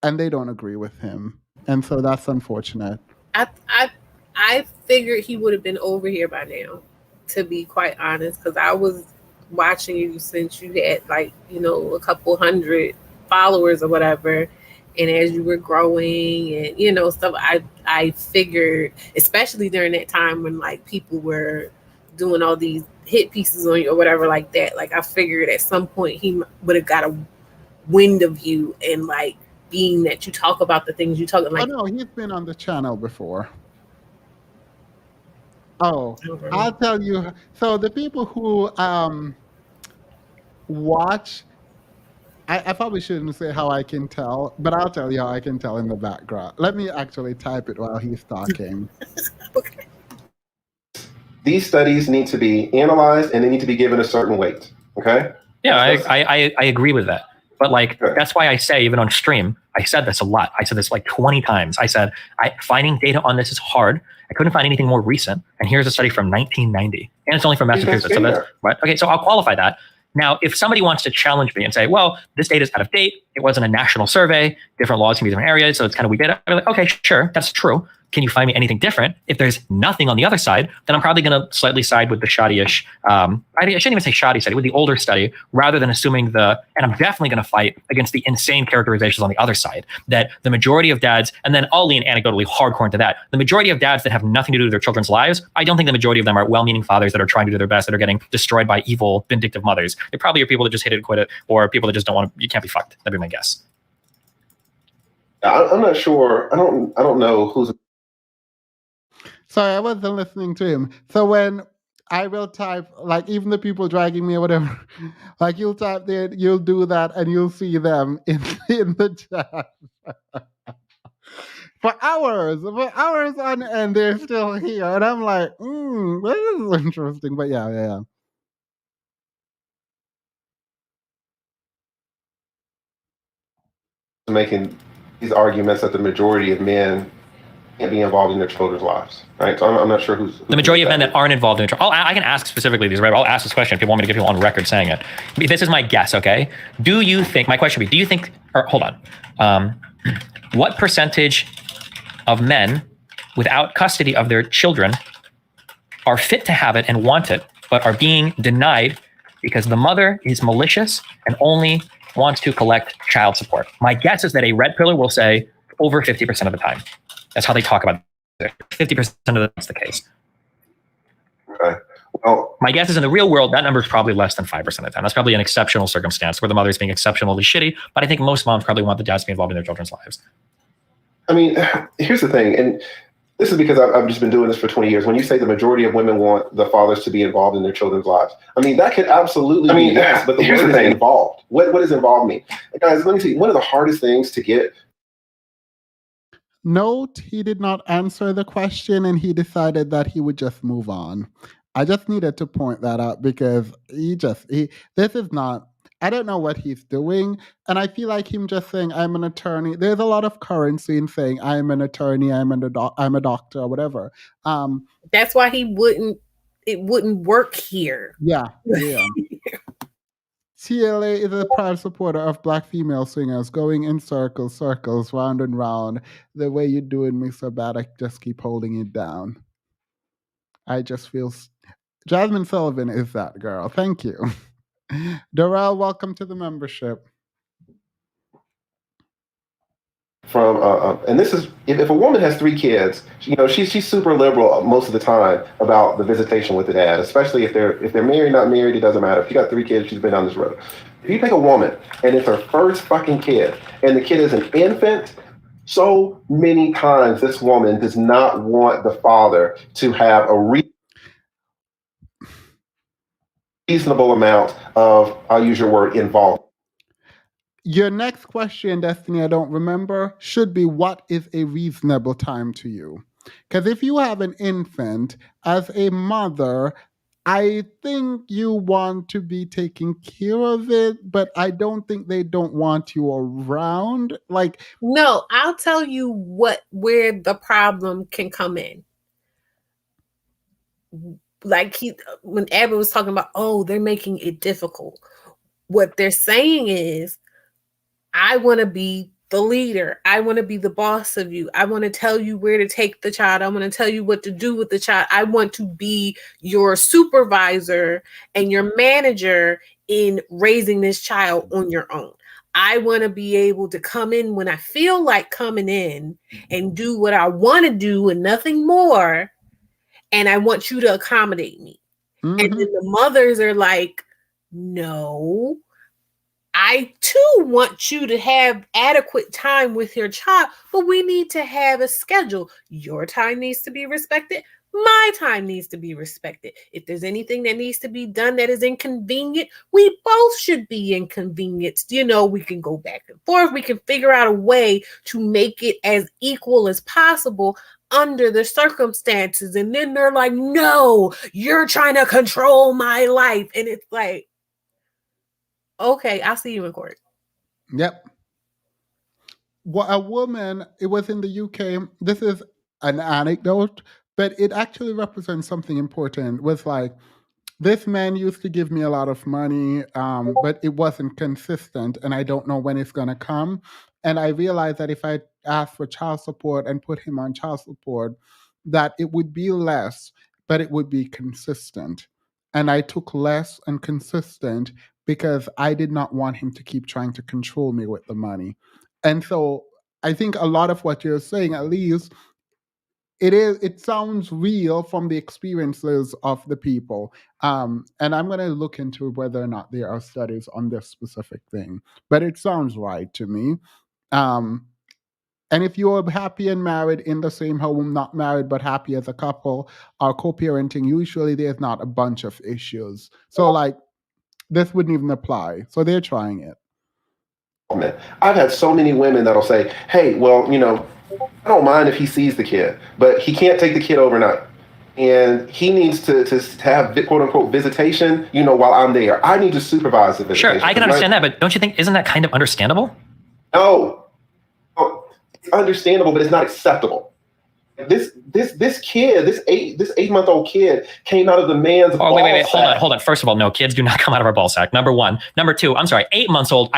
they don't agree with him, and so that's unfortunate. I figured he would have been over here by now, to be quite honest, because I was watching you since you had a couple hundred followers or whatever, and as you were growing and stuff, I figured, especially during that time when like people were doing all these hit pieces on you or whatever like that, like I figured at some point he would have got a wind of you, and like being that you talk about the things you talk like. Oh no, he's been on the channel before. Oh, I'll tell you. So the people who watch, I probably shouldn't say how I can tell, but I'll tell you how I can tell in the background. Let me actually type it while he's talking. Okay. These studies need to be analyzed and they need to be given a certain weight. Okay? Yeah, I agree with that. But like, that's why I say, even on stream, I said this a lot. I said this like 20 times. I said, finding data on this is hard. I couldn't find anything more recent. And here's a study from 1990. And it's only from Massachusetts. So I'll qualify that. Now, if somebody wants to challenge me and say, well, this data is out of date, it wasn't a national survey, different laws can be different areas, so it's kind of weak data, I'll be like, okay, sure, that's true. Can you find me anything different? If there's nothing on the other side, then I'm probably going to slightly side with the shoddy-ish, I shouldn't even say shoddy study, with the older study, rather than assuming and I'm definitely going to fight against the insane characterizations on the other side, that the majority of dads, and then I'll lean anecdotally hardcore into that, the majority of dads that have nothing to do with their children's lives, I don't think the majority of them are well-meaning fathers that are trying to do their best, that are getting destroyed by evil, vindictive mothers. They probably are people that just hit it and quit it, or people that just don't want to, you can't be fucked. That'd be my guess. I'm not sure. I don't know who's. Sorry, I wasn't listening to him. So when I will type, like even the people dragging me or whatever, like you'll type there, you'll do that, and you'll see them in the chat for hours on end. They're still here, and I'm like, this is interesting. But yeah. Making these arguments that the majority of men can't be involved in their children's lives, right? So I'm not sure who's the majority of men that aren't involved in it. I can ask specifically these, right? I'll ask this question if you want me to get people on record saying it. This is my guess, okay? Do you think, my question would be, do you think, or hold on, what percentage of men without custody of their children are fit to have it and want it, but are being denied because the mother is malicious and only wants to collect child support. My guess is that a red pillar will say over 50% of the time. That's how they talk about it. 50% of that's the case. Okay. Well, my guess is in the real world, that number is probably less than 5% of the time. That's probably an exceptional circumstance where the mother is being exceptionally shitty, but I think most moms probably want the dads to be involved in their children's lives. I mean, here's the thing, and this is because I've just been doing this for 20 years. When you say the majority of women want the fathers to be involved in their children's lives, I mean, that could absolutely be yes, but the word is involved. What does involved mean? Guys, let me tell you, one of the hardest things to get. Note, he did not answer the question and he decided that he would just move on. I just needed to point that out because this is not, I don't know what he's doing. And I feel like him just saying, I'm an attorney. There's a lot of currency in saying, I'm an attorney, I'm a doctor, or whatever. That's why it wouldn't work here. Yeah. TLA is a proud supporter of Black female singers, going in circles, round and round. The way you're doing me so bad, I just keep holding it down. I just feel... Jasmine Sullivan is that girl. Thank you. Darrell, welcome to the membership. And this is, if a woman has 3 kids, she's super liberal most of the time about the visitation with the dad, especially if they're married, not married, it doesn't matter. If you got 3 kids, she's been down this road. If you take a woman and it's her first fucking kid and the kid is an infant, so many times this woman does not want the father to have a reasonable amount of, I'll use your word, involvement. Your next question, Destiny, I don't remember, should be, what is a reasonable time to you? Because if you have an infant, as a mother, I think you want to be taking care of it, but I don't think they don't want you around. No, I'll tell you where the problem can come in. When Abby was talking about, they're making it difficult. What they're saying is, I want to be the leader. I want to be the boss of you. I want to tell you where to take the child. I want to tell you what to do with the child. I want to be your supervisor and your manager in raising this child on your own. I want to be able to come in when I feel like coming in and do what I want to do and nothing more. And I want you to accommodate me. Mm-hmm. And then the mothers are like, no, I too want you to have adequate time with your child, but we need to have a schedule. Your time needs to be respected. My time needs to be respected. If there's anything that needs to be done that is inconvenient, we both should be inconvenienced. We can go back and forth. We can figure out a way to make it as equal as possible under the circumstances. And then they're like, no, you're trying to control my life. And it's like, okay, I'll see you in court. Yep. Well, a woman, it was in the UK. This is an anecdote, but it actually represents something important. It was like, this man used to give me a lot of money, but it wasn't consistent, and I don't know when it's going to come. And I realized that if I asked for child support and put him on child support, that it would be less, but it would be consistent. And I took less and consistent because I did not want him to keep trying to control me with the money. And so I think a lot of what you're saying, at least, it sounds real from the experiences of the people. And I'm going to look into whether or not there are studies on this specific thing. But it sounds right to me. And if you're happy and married in the same home, not married but happy as a couple, or co-parenting, usually there's not a bunch of issues. So this wouldn't even apply. So they're trying it. I've had so many women that'll say, hey, well, I don't mind if he sees the kid, but he can't take the kid overnight. And he needs to have quote unquote visitation, while I'm there. I need to supervise the visitation. Sure, I can understand that, but don't you think, isn't that kind of understandable? No, it's understandable, but it's not acceptable. This kid, this 8-month-old kid came out of the man's ball wait, sack. hold on. First of all, no, kids do not come out of our ball sack. Number one. Number two, I'm sorry, 8 months old.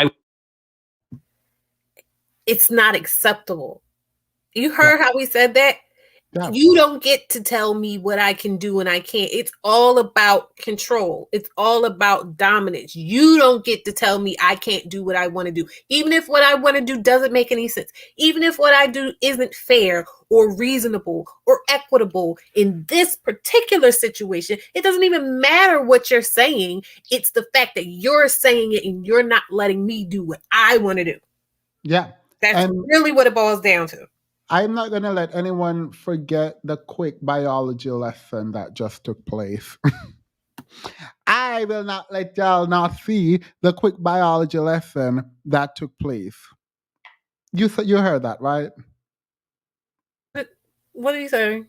It's not acceptable. You heard how he said that? Yeah. You don't get to tell me what I can do and I can't. It's all about control. It's all about dominance. You don't get to tell me I can't do what I want to do. Even if what I want to do doesn't make any sense. Even if what I do isn't fair or reasonable or equitable in this particular situation, it doesn't even matter what you're saying. It's the fact that you're saying it and you're not letting me do what I want to do. Yeah. That's And really what it boils down to. I'm not going to let anyone forget the quick biology lesson that just took place. I will not let y'all not see the quick biology lesson that took place. You heard that, right? What are you saying?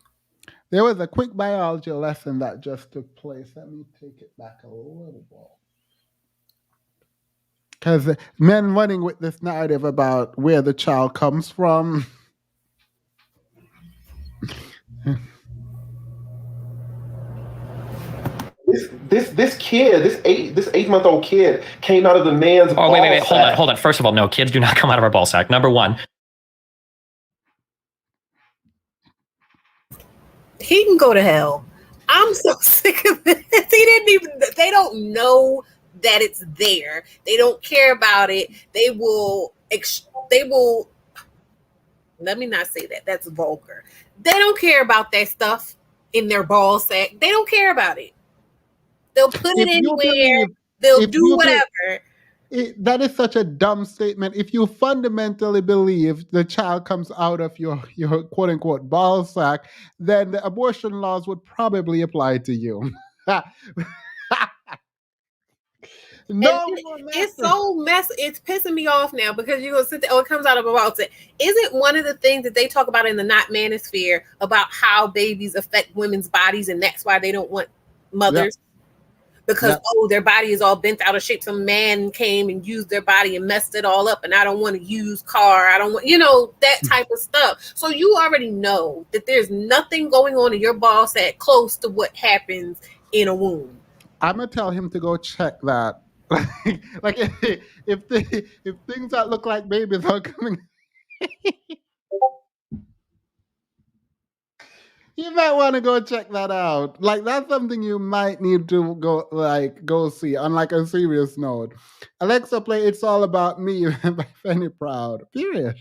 There was a quick biology lesson that just took place. Let me take it back a little bit. Because men running with this narrative about where the child comes from. This kid, this 8-month-old kid came out of the man's. Oh, wait. Hold on. First of all, no, kids do not come out of our ball sack. Number one. He can go to hell. I'm so sick of this. They don't know that it's there. They don't care about it. They will, let me not say that. That's vulgar. They don't care about that stuff in their ball sack. They don't care about it. They'll put it anywhere. They'll do whatever. That is such a dumb statement. If you fundamentally believe the child comes out of your quote unquote ball sack, then the abortion laws would probably apply to you. It's so messy. It's pissing me off now because you're gonna sit there. Oh, it comes out of a ball sack. Isn't one of the things that they talk about in the not manosphere about how babies affect women's bodies, and that's why they don't want mothers? Because their body is all bent out of shape. Some man came and used their body and messed it all up, and I don't want to use car. I don't want, that type of stuff. So you already know that there's nothing going on in your ball sack close to what happens in a womb. I'm gonna tell him to go check that. Like if things that look like babies are coming. You might want to go check that out. Like that's something you might need to go see. On like a serious note, Alexa, play "It's All About Me" by Fanny Proud. Period.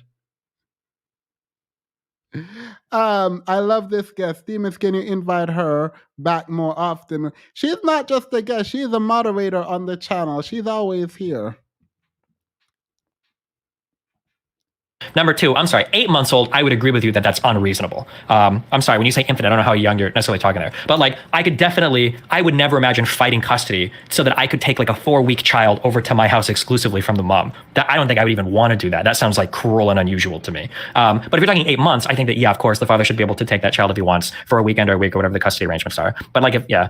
I love this guest. Demas, can you invite her back more often? She's not just a guest; she's a moderator on the channel. She's always here. Number two, I'm sorry, 8 months old, I would agree with you that that's unreasonable. I'm sorry, when you say infant, I don't know how young you're necessarily talking there. But like, I would never imagine fighting custody so that I could take like a 4-week child over to my house exclusively from the mom. I don't think I would even want to do that. That sounds like cruel and unusual to me. But if you're talking 8 months, I think that, yeah, of course, the father should be able to take that child if he wants for a weekend or a week or whatever the custody arrangements are. But like, Well,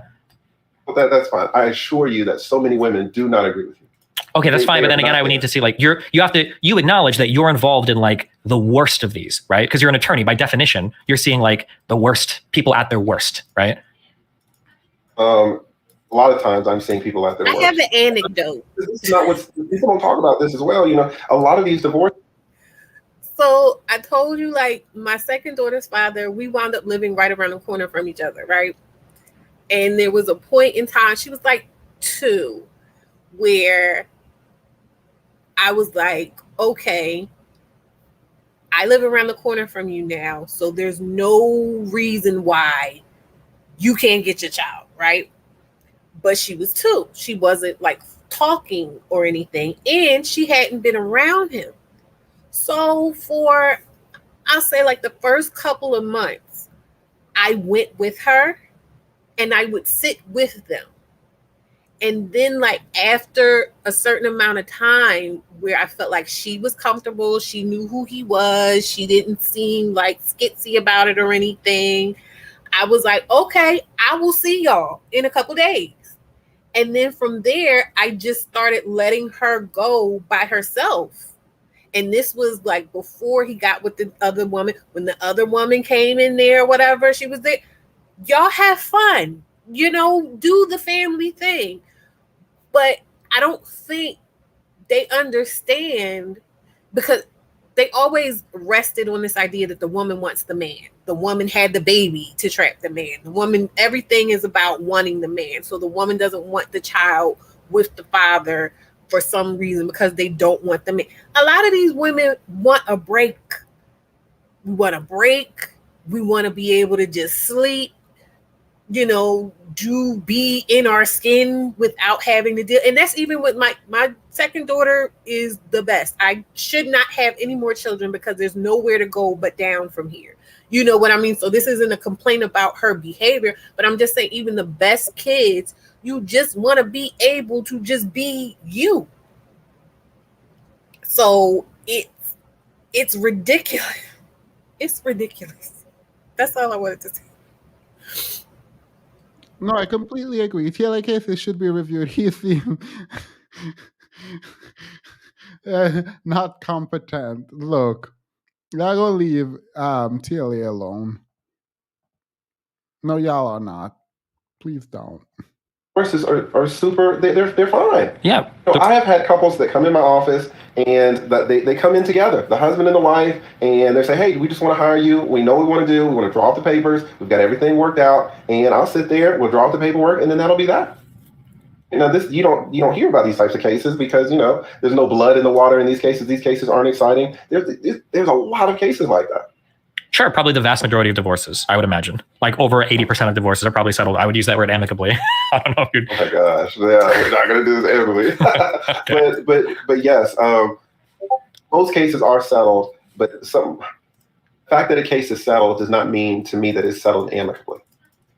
that's fine. I assure you that so many women do not agree with you. Okay, that's fine. But then again, I would need to see like you acknowledge that you're involved in like the worst of these, right? Because you're an attorney. By definition, you're seeing like the worst people at their worst, right? A lot of times I'm seeing people at their worst. I have an anecdote. This is not what people don't talk about this as well. A lot of these divorces. So I told you, like, my second daughter's father, we wound up living right around the corner from each other, right? And there was a point in time, she was like 2, where I was like, okay, I live around the corner from you now, so there's no reason why you can't get your child, right? But she was 2. She wasn't like talking or anything, and she hadn't been around him. So for, I'll say like the first couple of months, I went with her and I would sit with them. And then like after a certain amount of time where I felt like she was comfortable, she knew who he was, she didn't seem like skitsy about it or anything, I was like, okay, I will see y'all in a couple days. And then from there, I just started letting her go by herself. And this was like before he got with the other woman. When the other woman came in there, whatever, she was there. Y'all have fun, do the family thing. But I don't think they understand, because they always rested on this idea that the woman wants the man. The woman had the baby to trap the man. The woman, everything is about wanting the man. So the woman doesn't want the child with the father for some reason because they don't want the man. A lot of these women want a break. We want a break. We want to be able to just sleep, be in our skin without having to deal. And that's even with my second daughter is the best. I should not have any more children because there's nowhere to go but down from here. You know what I mean? So this isn't a complaint about her behavior, but I'm just saying even the best kids, you just want to be able to just be you. So it's ridiculous. It's ridiculous. That's all I wanted to say. No, I completely agree. TLA cases should be reviewed. He seems not competent. Look, I'm gonna leave TLA alone. No, y'all are not. Please don't. Divorces are super. They're fine. Yeah. I have had couples that come in my office and that they come in together, the husband and the wife, and they say, "Hey, we just want to hire you. We know what we want to do. We want to draw up the papers. We've got everything worked out." And I'll sit there, we'll draw up the paperwork, and then that'll be that. This you don't hear about these types of cases because there's no blood in the water in these cases. These cases aren't exciting. There's a lot of cases like that. Sure, probably the vast majority of divorces, I would imagine. Like over 80% of divorces are probably settled. I would use that word amicably. I don't know if you'd... Oh my gosh, yeah, we're not going to do this amicably. Okay. But yes, most cases are settled, but the fact that a case is settled does not mean to me that it's settled amicably.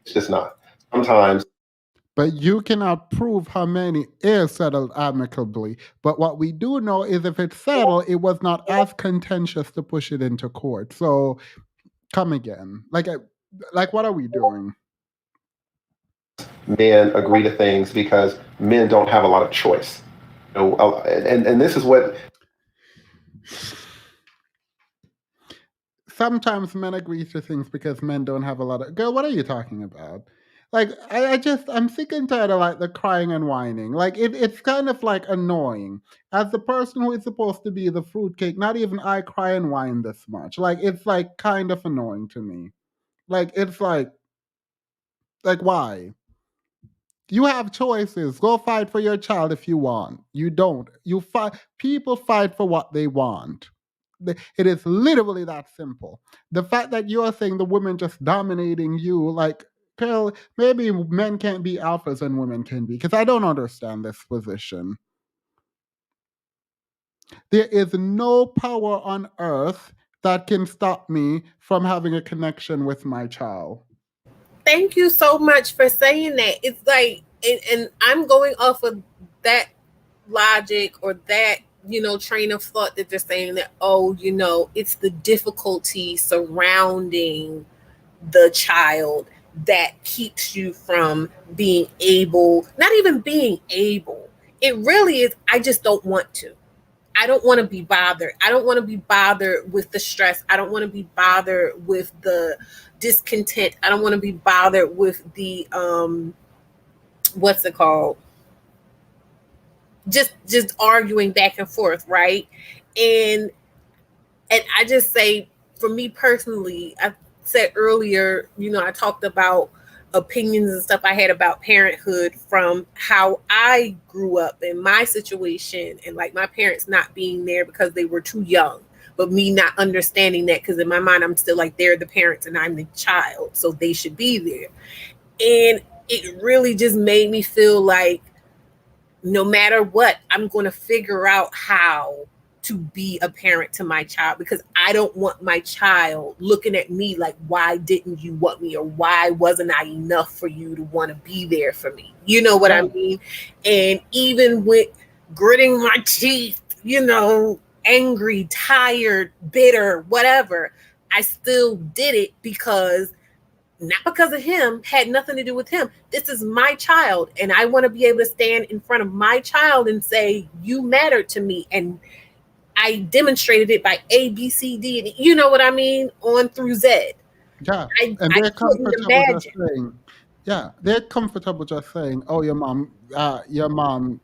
It's just not. Sometimes. But you cannot prove how many is settled amicably. But what we do know is if it's settled, it was not as contentious to push it into court. So come again. Like what are we doing? Men agree to things because men don't have a lot of choice. And this is what... Sometimes men agree to things because men don't have a lot of... Girl, what are you talking about? Like, I'm sick and tired of like the crying and whining. Like, it's kind of like annoying. As the person who is supposed to be the fruitcake, not even I cry and whine this much. Like, it's like kind of annoying to me. Like, it's like why? You have choices. Go fight for your child if you want. You don't. You fight. People fight for what they want. It is literally that simple. The fact that you are saying the women just dominating you, like, girl, maybe men can't be alphas and women can be, because I don't understand this position. There is no power on earth that can stop me from having a connection with my child. Thank you so much for saying that. It's like, and I'm going off of that logic or that, train of thought that they're saying that, it's the difficulty surrounding the child that keeps you from being able, not even being able. It really is, I just don't want to. I don't want to be bothered. I don't want to be bothered with the stress. I don't want to be bothered with the discontent. I don't want to be bothered with the what's it called? Just arguing back and forth, right? And I just say, for me personally, I said earlier, I talked about opinions and stuff I had about parenthood from how I grew up in my situation, and like my parents not being there because they were too young, but me not understanding that, because in my mind I'm still like, they're the parents and I'm the child, so they should be there. And it really just made me feel like no matter what, I'm going to figure out how to be a parent to my child, because I don't want my child looking at me like, why didn't you want me, or why wasn't I enough for you to want to be there for me? You know what I mean? And even with gritting my teeth, angry, tired, bitter, whatever, I still did it because, not because of him, had nothing to do with him. This is my child, and I want to be able to stand in front of my child and say, you matter to me. And I demonstrated it by A, B, C, D, and you know what I mean, on through Z. Yeah, I couldn't imagine. Yeah, they're comfortable just saying, "Oh, your mom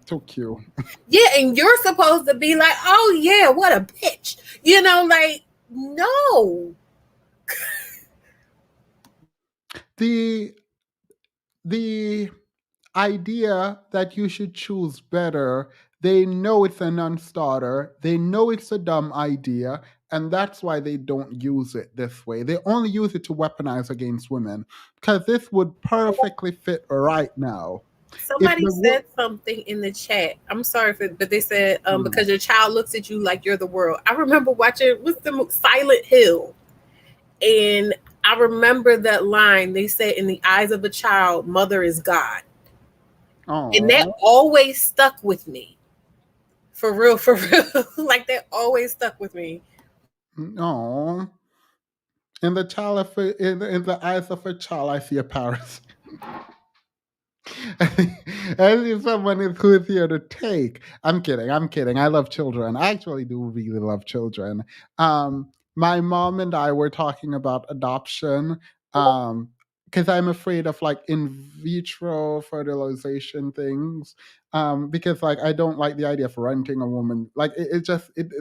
took you." Yeah, and you're supposed to be like, oh yeah, what a bitch. Like, no. The the idea that you should choose better, they know it's a non-starter. They know it's a dumb idea, and that's why they don't use it this way. They only use it to weaponize against women because this would perfectly fit right now. If Somebody the said something in the chat. I'm sorry but they said because your child looks at you like you're the world. I remember watching what's the Silent Hill, and I remember that line. They said, "In the eyes of a child, mother is God," and that always stuck with me. For real, for real. Like that always stuck with me. Oh, in in the eyes of a child, I see a parasite. I see someone who is here to take. I'm kidding. I'm kidding. I love children. I actually do really love children. My mom and I were talking about adoption. Because I'm afraid of like in vitro fertilization things. Because like I don't like the idea of renting a woman. Like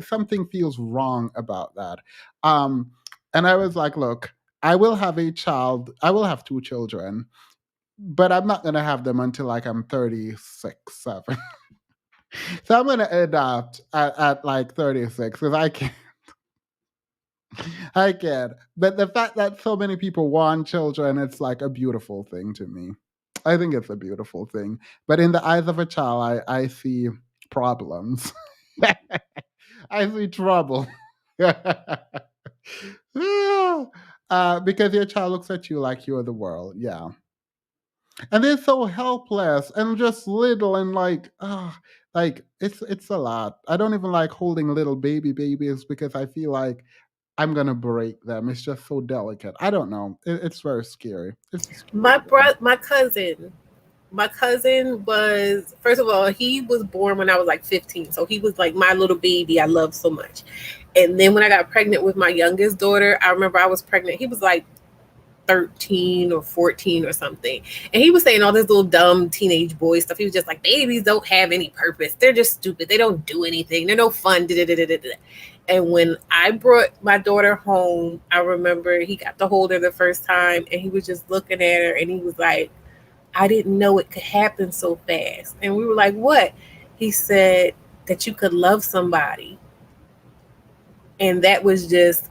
something feels wrong about that. Um, and I was like, look, I will have a child. I will have two children, but I'm not gonna have them until like I'm 36, 7. So I'm gonna adopt at like 36 because I can. I can. But the fact that so many people want children, it's like a beautiful thing to me. I think it's a beautiful thing. But in the eyes of a child, I see problems. I see trouble. Because your child looks at you like you're the world. Yeah. And they're so helpless and just little and like it's a lot. I don't even like holding little babies because I feel like I'm gonna break them. It's just so delicate. I don't know. It's very scary. It's a scary thing. My cousin was, first of all, he was born when I was like 15, so he was like my little baby I love so much. And then when I got pregnant with my youngest daughter, I remember I was pregnant. He was like 13 or 14 or something. And he was saying all this little dumb teenage boy stuff. He was just like, babies don't have any purpose. They're just stupid. They don't do anything. They're no fun. And when I brought my daughter home, I remember he got to hold her the first time and he was just looking at her and he was like, I didn't know it could happen so fast. And we were like, what? He said that you could love somebody. And that was just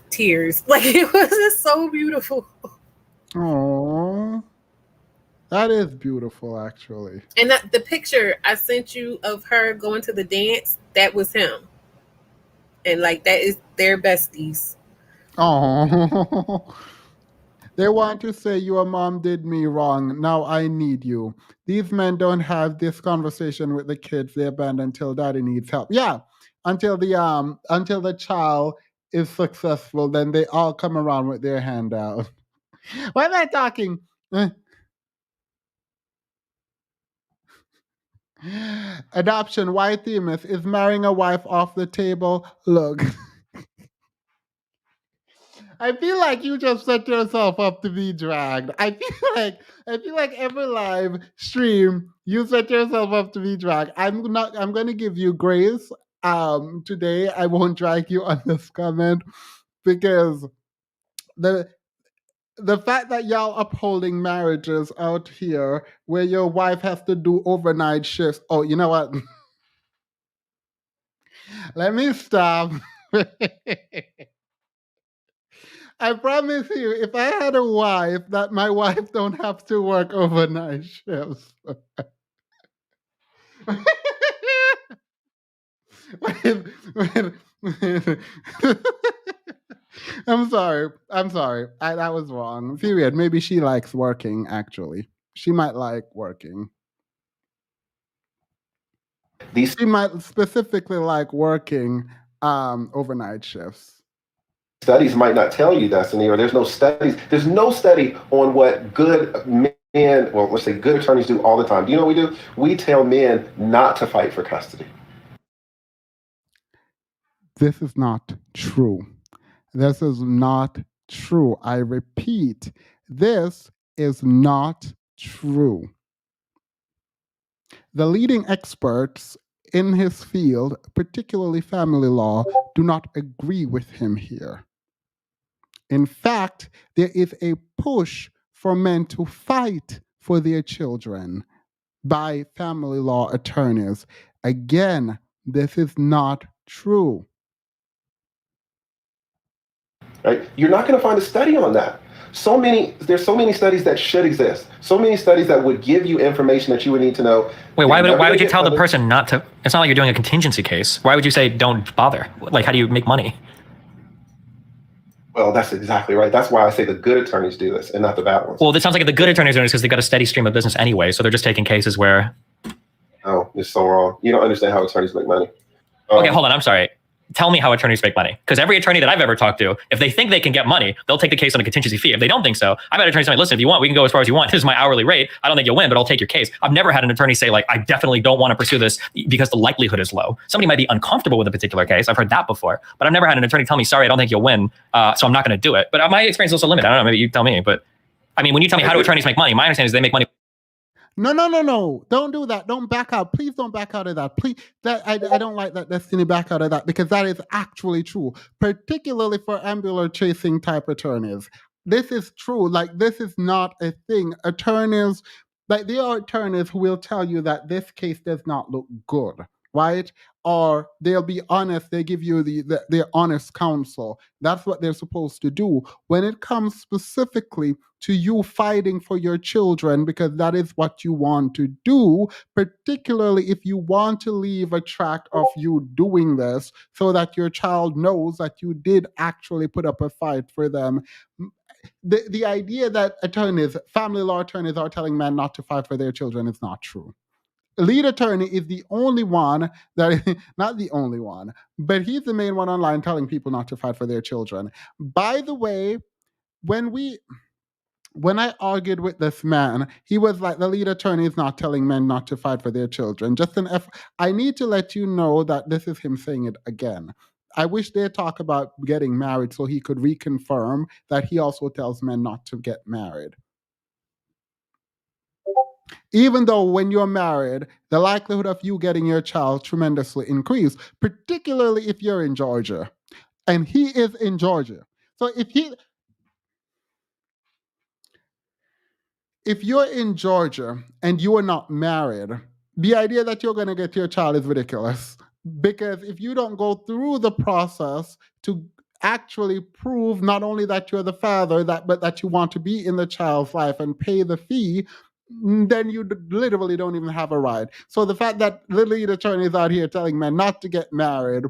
tears. Like it was just so beautiful. Oh, that is beautiful, actually. And the picture I sent you of her going to the dance, that was him. And like that is their besties. Oh, they want to say your mom did me wrong. Now I need you. These men don't have this conversation with the kids they abandon until daddy needs help. Yeah, until the child is successful, then they all come around with their hand out. Why am I talking? Adoption. Why Themis is marrying a wife off the table? Look. I feel like you just set yourself up to be dragged. I feel like every live stream you set yourself up to be dragged. I'm gonna give you grace. Today I won't drag you on this comment because the the fact that y'all upholding marriages out here where your wife has to do overnight shifts. Oh, you know what? Let me stop. I promise you, if I had a wife, that my wife don't have to work overnight shifts. When- I'm sorry. I'm sorry. That was wrong. Period. Maybe she likes working, actually. She might like working. She might specifically like working overnight shifts. Studies might not tell you, Destiny, or there's no studies. There's no study on what good men, well, let's say good attorneys do all the time. Do you know what we do? We tell men not to fight for custody. This is not true. This is not true. I repeat, this is not true. The leading experts in his field, particularly family law, do not agree with him here. In fact, there is a push for men to fight for their children by family law attorneys. Again, this is not true. Right? You're not going to find a study on that. There's so many studies that should exist. So many studies that would give you information that you would need to know. Wait, why would you tell the person not to? It's not like you're doing a contingency case. Why would you say don't bother? Like, how do you make money? Well, that's exactly right. That's why I say the good attorneys do this and not the bad ones. Well, it sounds like the good attorneys are doing this because they've got a steady stream of business anyway, so they're just taking cases where. Oh, you're so wrong. You don't understand how attorneys make money. Okay, hold on. I'm sorry. Tell me how attorneys make money. Because every attorney that I've ever talked to, if they think they can get money, they'll take the case on a contingency fee. If they don't think so, I've had attorneys say, listen, if you want, we can go as far as you want. This is my hourly rate. I don't think you'll win, but I'll take your case. I've never had an attorney say, like, I definitely don't want to pursue this because the likelihood is low. Somebody might be uncomfortable with a particular case. I've heard that before. But I've never had an attorney tell me, sorry, I don't think you'll win, so I'm not going to do it. But my experience is also limited. I don't know, maybe you tell me. But I mean, when you tell me how do attorneys make money, my understanding is they make money. No. Don't do that. Don't back out. Please don't back out of that. Please, I don't like that, Destiny, back out of that, because that is actually true, particularly for ambulance chasing type attorneys. This is true. Like, this is not a thing. Attorneys, like, there are attorneys who will tell you that this case does not look good, right? Or they'll be honest. They give you their honest counsel. That's what they're supposed to do. When it comes specifically to you fighting for your children, because that is what you want to do, particularly if you want to leave a track of you doing this so that your child knows that you did actually put up a fight for them. The idea that family law attorneys are telling men not to fight for their children is not true. Lead attorney is the only one not the only one, but he's the main one online telling people not to fight for their children. By the way, when I argued with this man, he was like, the lead attorney is not telling men not to fight for their children. I need to let you know that this is him saying it again. I wish they'd talk about getting married so he could reconfirm that he also tells men not to get married. Even though when you're married, the likelihood of you getting your child tremendously increased, particularly if you're in Georgia. And he is in Georgia. So if you're in Georgia and you are not married, the idea that you're going to get your child is ridiculous. Because if you don't go through the process to actually prove not only that you're the father, but that you want to be in the child's life and pay the fee, then you literally don't even have a right. So the fact that the lead attorney is out here telling men not to get married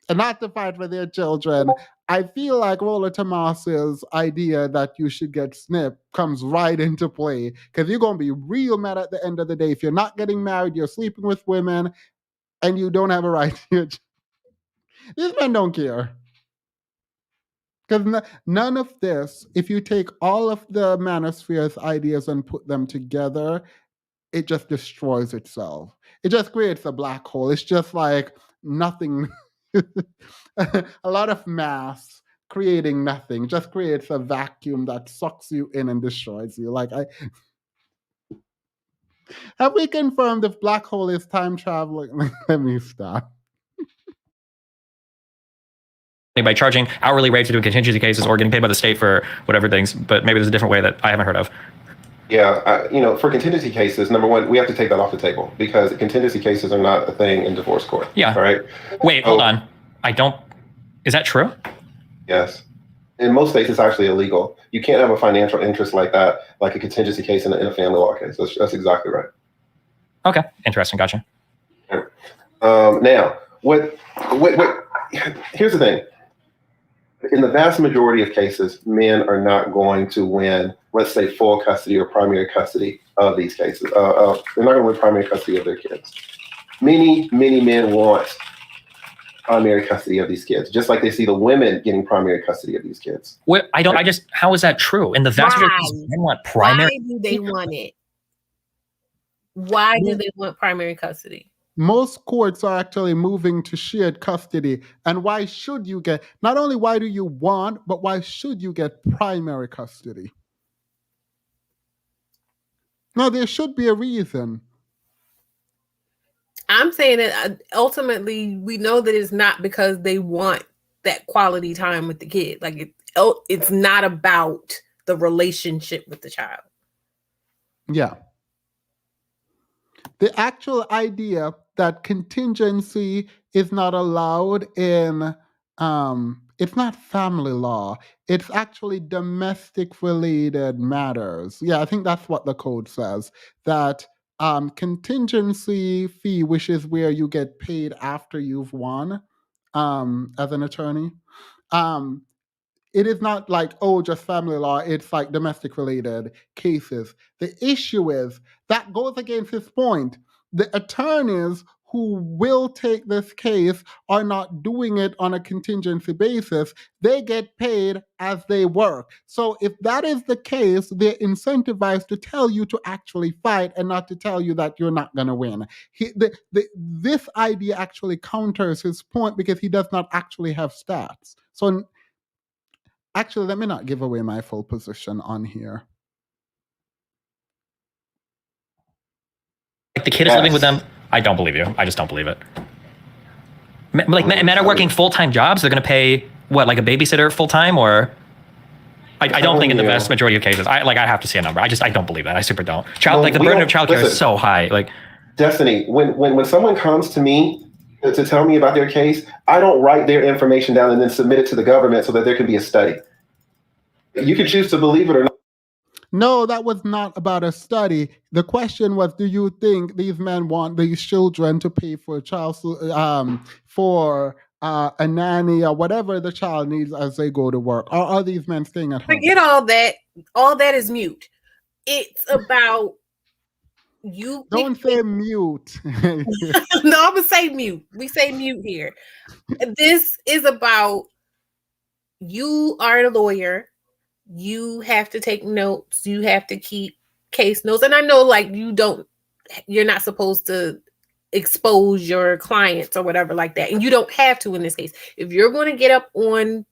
and not to fight for their children, I feel like Roller Tomas's idea that you should get snipped comes right into play, because you're going to be real mad at the end of the day. If you're not getting married, you're sleeping with women, and you don't have a right to your These men don't care. Because none of this, if you take all of the manosphere's ideas and put them together, it just destroys itself. It just creates a black hole. It's just like nothing. A lot of mass creating nothing just creates a vacuum that sucks you in and destroys you. Have we confirmed if black hole is time traveling? Let me stop. By charging hourly rates to do contingency cases or getting paid by the state for whatever things, but maybe there's a different way that I haven't heard of. Yeah, for contingency cases, number one, we have to take that off the table because contingency cases are not a thing in divorce court. Yeah. All right. Wait, hold on. Is that true? Yes. In most states, it's actually illegal. You can't have a financial interest like that, like a contingency case in a family law case. That's exactly right. Okay. Interesting. Gotcha. Now, here's the thing. In the vast majority of cases, men are not going to win, let's say, full custody or primary custody of these cases. They're not going to win primary custody of their kids. Many men want primary custody of these kids, just like they see the women getting primary custody of these kids. How is that true? In the vast majority of cases, men want primary. Why do they want it? Why do they want primary custody? Most courts are actually moving to shared custody. And why should you get, not only why do you want, but why should you get primary custody? No, there should be a reason. I'm saying that ultimately we know that it's not because they want that quality time with the kid. Like it's not about the relationship with the child. Yeah. The actual idea that contingency is not allowed in it's not family law. It's actually domestic related matters. Yeah, I think that's what the code says. That contingency fee, which is where you get paid after you've won as an attorney. It is not like, oh, just family law. It's like domestic related cases. The issue is that goes against his point. The attorneys who will take this case are not doing it on a contingency basis. They get paid as they work. So if that is the case, they're incentivized to tell you to actually fight and not to tell you that you're not going to win. This idea actually counters his point because he does not actually have stats. So actually, let me not give away my full position on here. Like the kid is living with them. I don't believe you. I just don't believe it. Like men are working full-time jobs. They're going to pay what, like a babysitter full-time, or I don't think in the vast majority of cases. I have to see a number. I don't believe that. I super don't. The burden of childcare is so high. Like Destiny, when someone comes to me to tell me about their case, I don't write their information down and then submit it to the government so that there can be a study. You can choose to believe it or not. No, that was not about a study. The question was, do you think these men want these children to pay for a nanny or whatever the child needs as they go to work? Or are these men staying at home? Forget all that. All that is mute. It's about you. Don't say mute. No, I'm gonna say mute. We say mute here. This is about you are a lawyer. You have to take notes. You have to keep case notes. And I know like you're not supposed to expose your clients or whatever like that. And you don't have to in this case. If you're going to get up on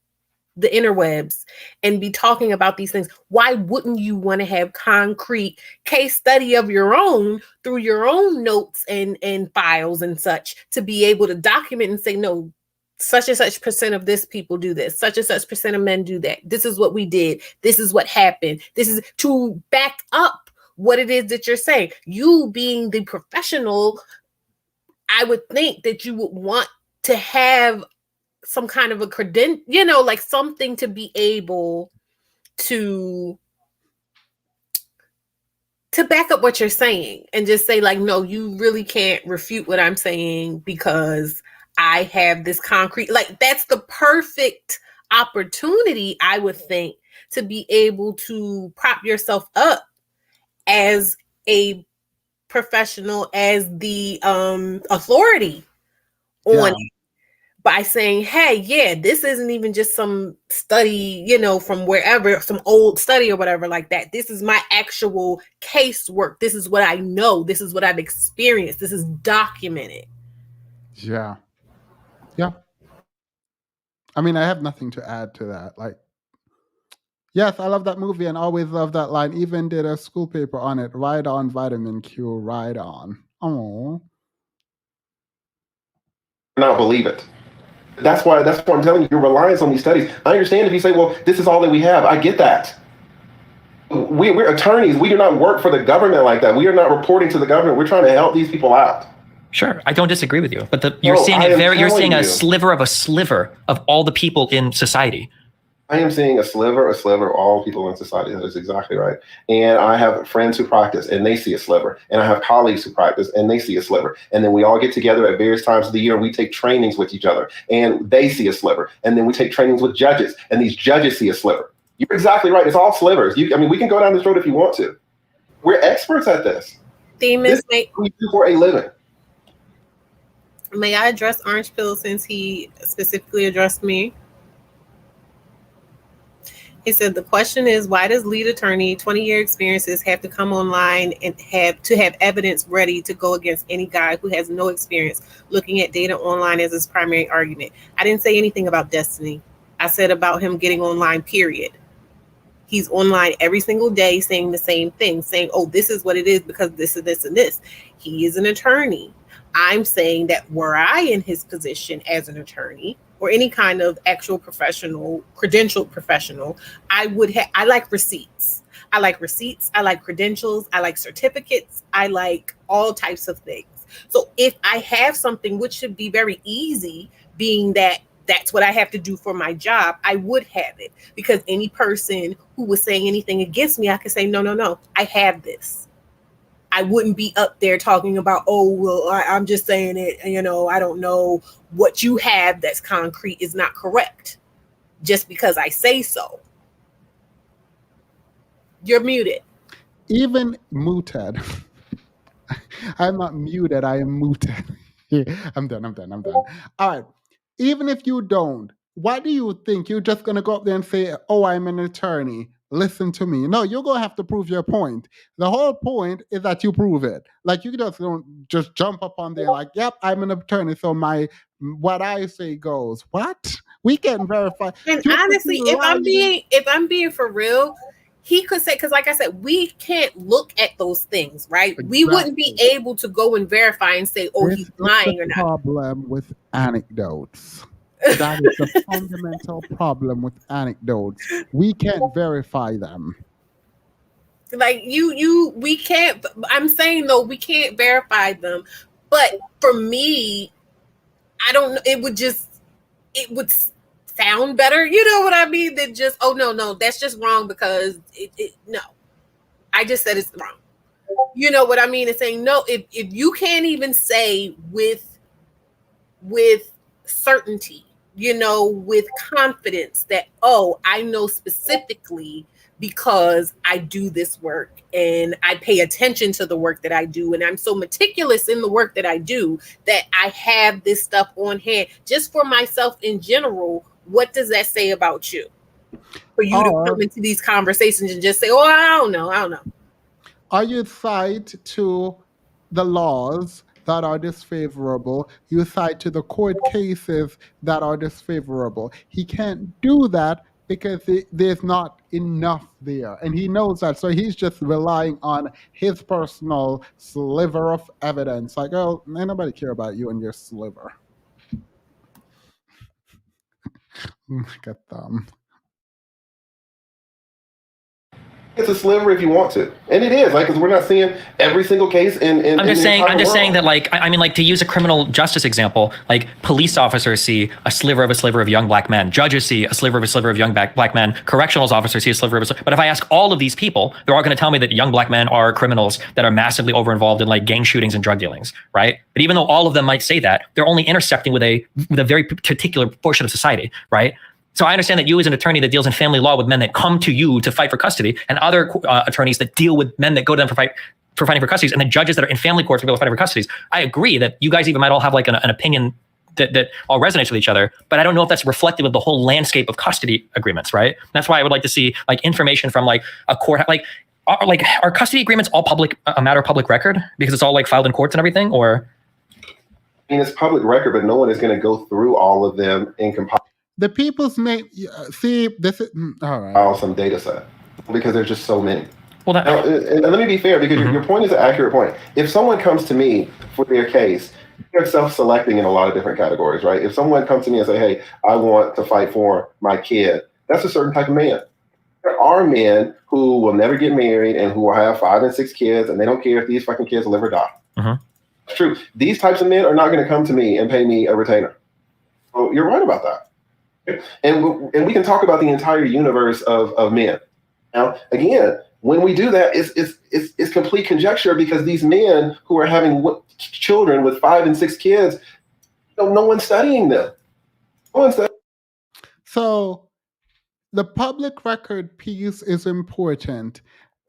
the interwebs and be talking about these things, why wouldn't you want to have concrete case study of your own through your own notes and files and such to be able to document and say, no, such and such percent of this people do this. Such and such percent of men do that. This is what we did. This is what happened. This is to back up what it is that you're saying. You being the professional, I would think that you would want to have some kind of a credential, like something to be able to back up what you're saying and just say like, no, you really can't refute what I'm saying because I have this concrete, like that's the perfect opportunity, I would think, to be able to prop yourself up as a professional, as the authority on it, by saying, hey, yeah, this isn't even just some study, from wherever, some old study or whatever like that. This is my actual casework. This is what I know. This is what I've experienced. This is documented. Yeah. Yeah. I mean, I have nothing to add to that. Like, yes, I love that movie and always love that line. Even did a school paper on it. Ride on, vitamin Q, ride on. Oh. Not believe it. That's why I'm telling you, your reliance on these studies. I understand if you say, well, this is all that we have. I get that. We're attorneys. We do not work for the government like that. We are not reporting to the government. We're trying to help these people out. Sure, I don't disagree with you, but you're seeing a sliver of all the people in society. I am seeing a sliver of all people in society. That is exactly right. And I have friends who practice and they see a sliver. And I have colleagues who practice and they see a sliver. And then we all get together at various times of the year and we take trainings with each other and they see a sliver. And then we take trainings with judges and these judges see a sliver. You're exactly right. It's all slivers. We can go down this road if you want to. We're experts at this. This we do for a living. May I address Orange Pill since he specifically addressed me? He said, the question is, why does lead attorney 20-year experiences have to come online and have evidence ready to go against any guy who has no experience looking at data online as his primary argument? I didn't say anything about Destiny. I said about him getting online, period. He's online every single day saying the same thing, saying, oh, this is what it is because this and this and this. He is an attorney. I'm saying that were I in his position as an attorney or any kind of actual professional, credentialed professional, I like receipts. I like receipts. I like credentials. I like certificates. I like all types of things. So if I have something, which should be very easy, being that that's what I have to do for my job, I would have it, because any person who was saying anything against me, I could say, no, I have this. I wouldn't be up there talking about, oh, well, I'm just saying it. I don't know what you have that's concrete is not correct just because I say so. You're muted. Even muted. I'm not muted, I am muted. I'm done. All right. Even if you don't, what do you think? You're just going to go up there and say, oh, I'm an attorney. Listen to me. No, you're going to have to prove your point. The whole point is that you prove it. Like, you just don't just jump up on there like, yep, I'm an attorney, so what I say goes. What? We can verify. And honestly, if I'm being for real, he could say, because like I said, we can't look at those things, right? Exactly. We wouldn't be able to go and verify and say, oh, he's lying or not. Problem with anecdotes. That is the fundamental problem with anecdotes. We can't verify them. Like we can't. I'm saying though, we can't verify them. But for me, I don't know. It would sound better. You know what I mean? Than just, oh no, that's just wrong because no. I just said it's wrong. You know what I mean? It's saying no. If you can't even say with certainty, with confidence that, oh, I know specifically because I do this work and I pay attention to the work that I do. And I'm so meticulous in the work that I do that I have this stuff on hand just for myself in general. What does that say about you? For you to come into these conversations and just say, oh, I don't know. Are you tied to the laws that are disfavorable? You cite to the court cases that are disfavorable. He can't do that because there's not enough there. And he knows that. So he's just relying on his personal sliver of evidence. Like, oh, ain't nobody care about you and your sliver. Look at them. It's a sliver if you want to, and it is, like, because we're not seeing every single case in I'm just saying that, like, I mean, like, to use a criminal justice example, like, police officers see a sliver of young black men, judges see a sliver of young black men, correctional officers see a sliver of but if I ask all of these people, they're all going to tell me that young black men are criminals that are massively over involved in, like, gang shootings and drug dealings, right? But even though all of them might say that, they're only intersecting with a very particular portion of society, right? So I understand that you as an attorney that deals in family law with men that come to you to fight for custody, and other attorneys that deal with men that go to them for fighting for custody, and the judges that are in family courts for people fighting for custody. I agree that you guys even might all have like an opinion that all resonates with each other, but I don't know if that's reflective of the whole landscape of custody agreements, right? That's why I would like to see like information from like a court, like are custody agreements all a matter of public record because it's all like filed in courts and everything, or? I mean, it's public record, but no one is going to go through all of them and compile. The people's name, see, this is, all right. Some data set, because there's just so many. Well, now, and let me be fair, because your point is an accurate point. If someone comes to me for their case, they're self-selecting in a lot of different categories, right? If someone comes to me and say, hey, I want to fight for my kid, that's a certain type of man. There are men who will never get married and who will have 5 and 6 kids, and they don't care if these fucking kids will live or die. It's true. These types of men are not going to come to me and pay me a retainer. So you're right about that. And we can talk about the entire universe of men. Now, again, when we do that, it's complete conjecture, because these men who are having children with 5 and 6 kids, no one's studying them. No one's studying. So the public record piece is important.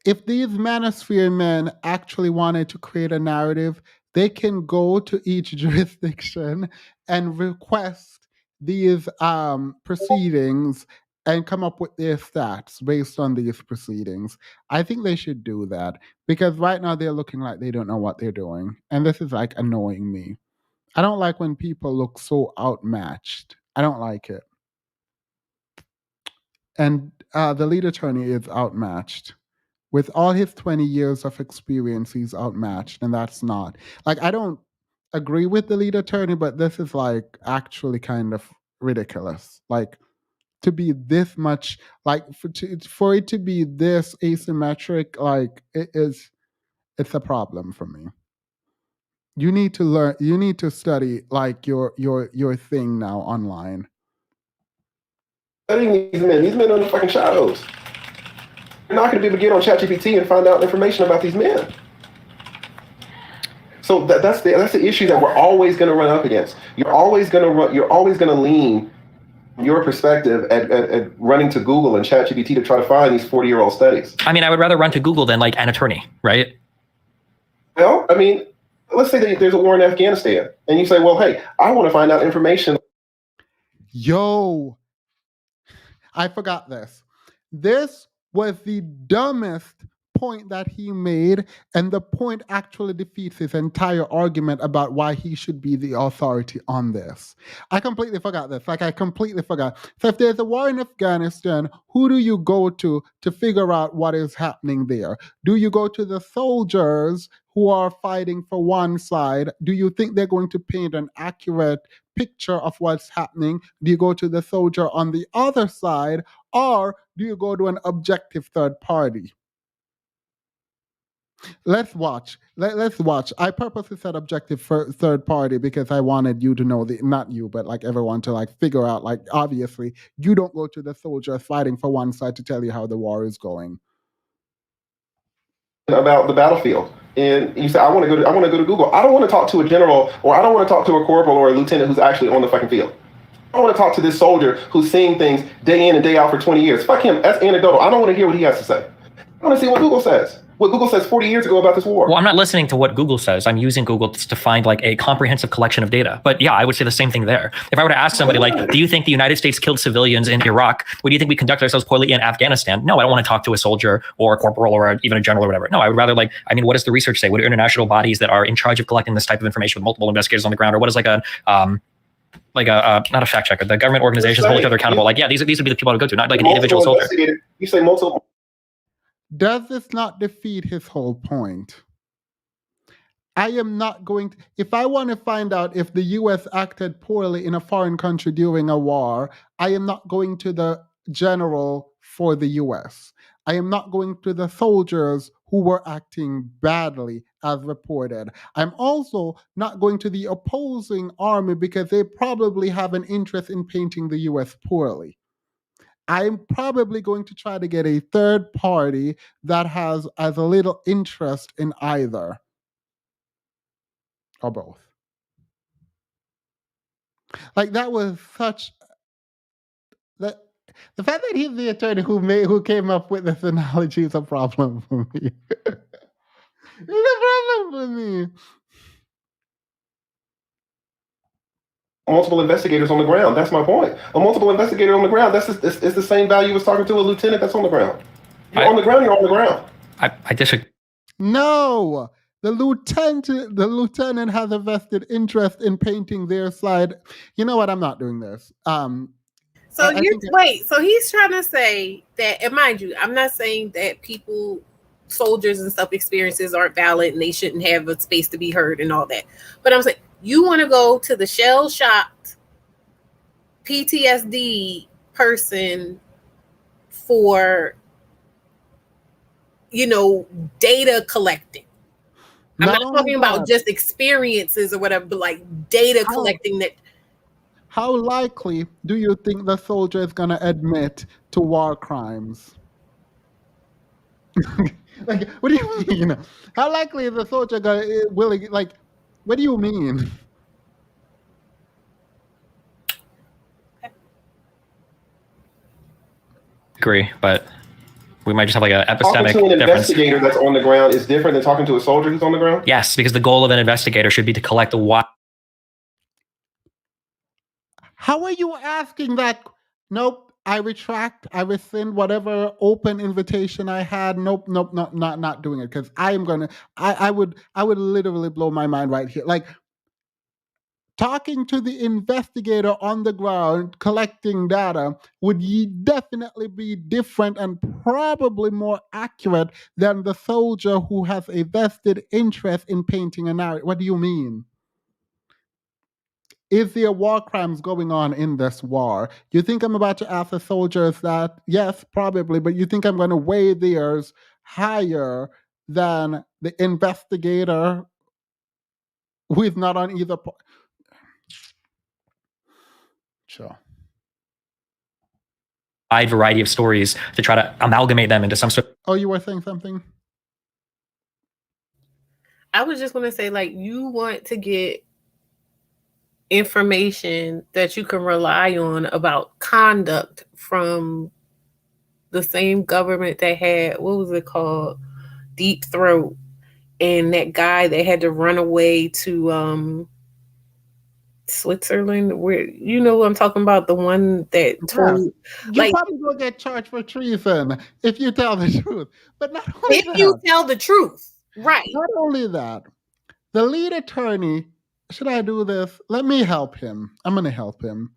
If these manosphere men actually wanted to create a narrative, they can go to each jurisdiction and request these proceedings and come up with their stats based on these proceedings. I think they should do that, because right now they're looking like they don't know what they're doing. And this is like annoying me. I don't like when people look so outmatched. I don't like it. And the lead attorney is outmatched. With all his 20 years of experience, he's outmatched, and that's not like I don't agree with the lead attorney, but this is like actually kind of ridiculous. Like to be this much, like for it to be this asymmetric, like it's a problem for me. You need to learn. You need to study like your thing now online. Studying these men are the fucking shadows. You're not going to be able to get on ChatGPT and find out information about these men. So that's the issue that we're always going to run up against. You're always going to lean your perspective at running to Google and ChatGPT to try to find these 40-year-old studies. I mean, I would rather run to Google than like an attorney, right? Well, I mean, let's say that there's a war in Afghanistan, and you say, well, hey, I want to find out information. Yo, I forgot this. This was the dumbest point that he made, and the point actually defeats his entire argument about why he should be the authority on this. I completely forgot this. Like, I completely forgot. So if there's a war in Afghanistan, who do you go to figure out what is happening there? Do you go to the soldiers who are fighting for one side? Do you think they're going to paint an accurate picture of what's happening? Do you go to the soldier on the other side, or do you go to an objective third party? Let's watch. Let's watch. I purposely said objective for third party because I wanted you to know not you, but like everyone to like figure out, like, obviously you don't go to the soldiers fighting for one side to tell you how the war is going. About the battlefield. And you say, I want to go to Google. I don't want to talk to a general, or I don't want to talk to a corporal or a lieutenant who's actually on the fucking field. I want to talk to this soldier who's seeing things day in and day out for 20 years. Fuck him. That's anecdotal. I don't want to hear what he has to say. I want to see what Google says. What Google says 40 years ago about this war. Well, I'm not listening to what Google says. I'm using Google to find like a comprehensive collection of data. But yeah, I would say the same thing there. If I were to ask somebody like, do you think the United States killed civilians in Iraq? Or do you think we conduct ourselves poorly in Afghanistan? No, I don't want to talk to a soldier or a corporal or even a general or whatever. No, I would rather like, I mean, what does the research say? What are international bodies that are in charge of collecting this type of information with multiple investigators on the ground? Or what is like a, not a fact checker, the government organizations hold each other accountable. Like, yeah, these would be the people to go to, not like an individual soldier. You say multiple. Does this not defeat his whole point? I am not going to, if I want to find out if the US acted poorly in a foreign country during a war, I am not going to the general for the US. I am not going to the soldiers who were acting badly as reported. I'm also not going to the opposing army because they probably have an interest in painting the US poorly. I'm probably going to try to get a third party that has as a little interest in either or both. Like that was such that the fact that he's the attorney who came up with this analogy is a problem for me. It's a problem for me. Multiple investigators on the ground. That's my point. A multiple investigator on the ground, it's the same value as talking to a lieutenant that's on the ground. You're on the ground, you're on the ground. I disagree. No. The lieutenant has a vested interest in painting their side. You know what? I'm not doing this. So he's trying to say that, and mind you, I'm not saying that soldiers and stuff experiences aren't valid and they shouldn't have a space to be heard and all that. But I'm saying you want to go to the shell-shocked PTSD person for, data collecting. I'm not talking about just experiences or whatever, but like data collecting that. How likely do you think the soldier is going to admit to war crimes? Like, what do you mean? How likely is the soldier willing? Like, what do you mean? Agree, but we might just have like an epistemic difference. Talking to an difference. investigator that's on the ground is different than talking to a soldier who's on the ground? Yes, because the goal of an investigator should be to collect the How are you asking that? Nope. I retract. I rescind whatever open invitation I had. Nope. Not doing it because I am gonna. I would literally blow my mind right here. Like talking to the investigator on the ground, collecting data, would definitely be different and probably more accurate than the soldier who has a vested interest in painting a narrative. What do you mean? Is there war crimes going on in this war? You think I'm about to ask the soldiers that? Yes, probably, but you think I'm going to weigh theirs higher than the investigator who is not on either part? Sure. Wide variety of stories to try to amalgamate them into some sort. Oh, you were saying something? I was just going to say, like, you want to get information that you can rely on about conduct from the same government that had, what was it called? Deep Throat. And that guy that had to run away to Switzerland, where, you know what I'm talking about, the one that told, you like, probably will get charged for treason if you tell the truth. But not only if that, you tell the truth, right? not only that, the lead attorney, should I do this? Let me help him. I'm going to help him.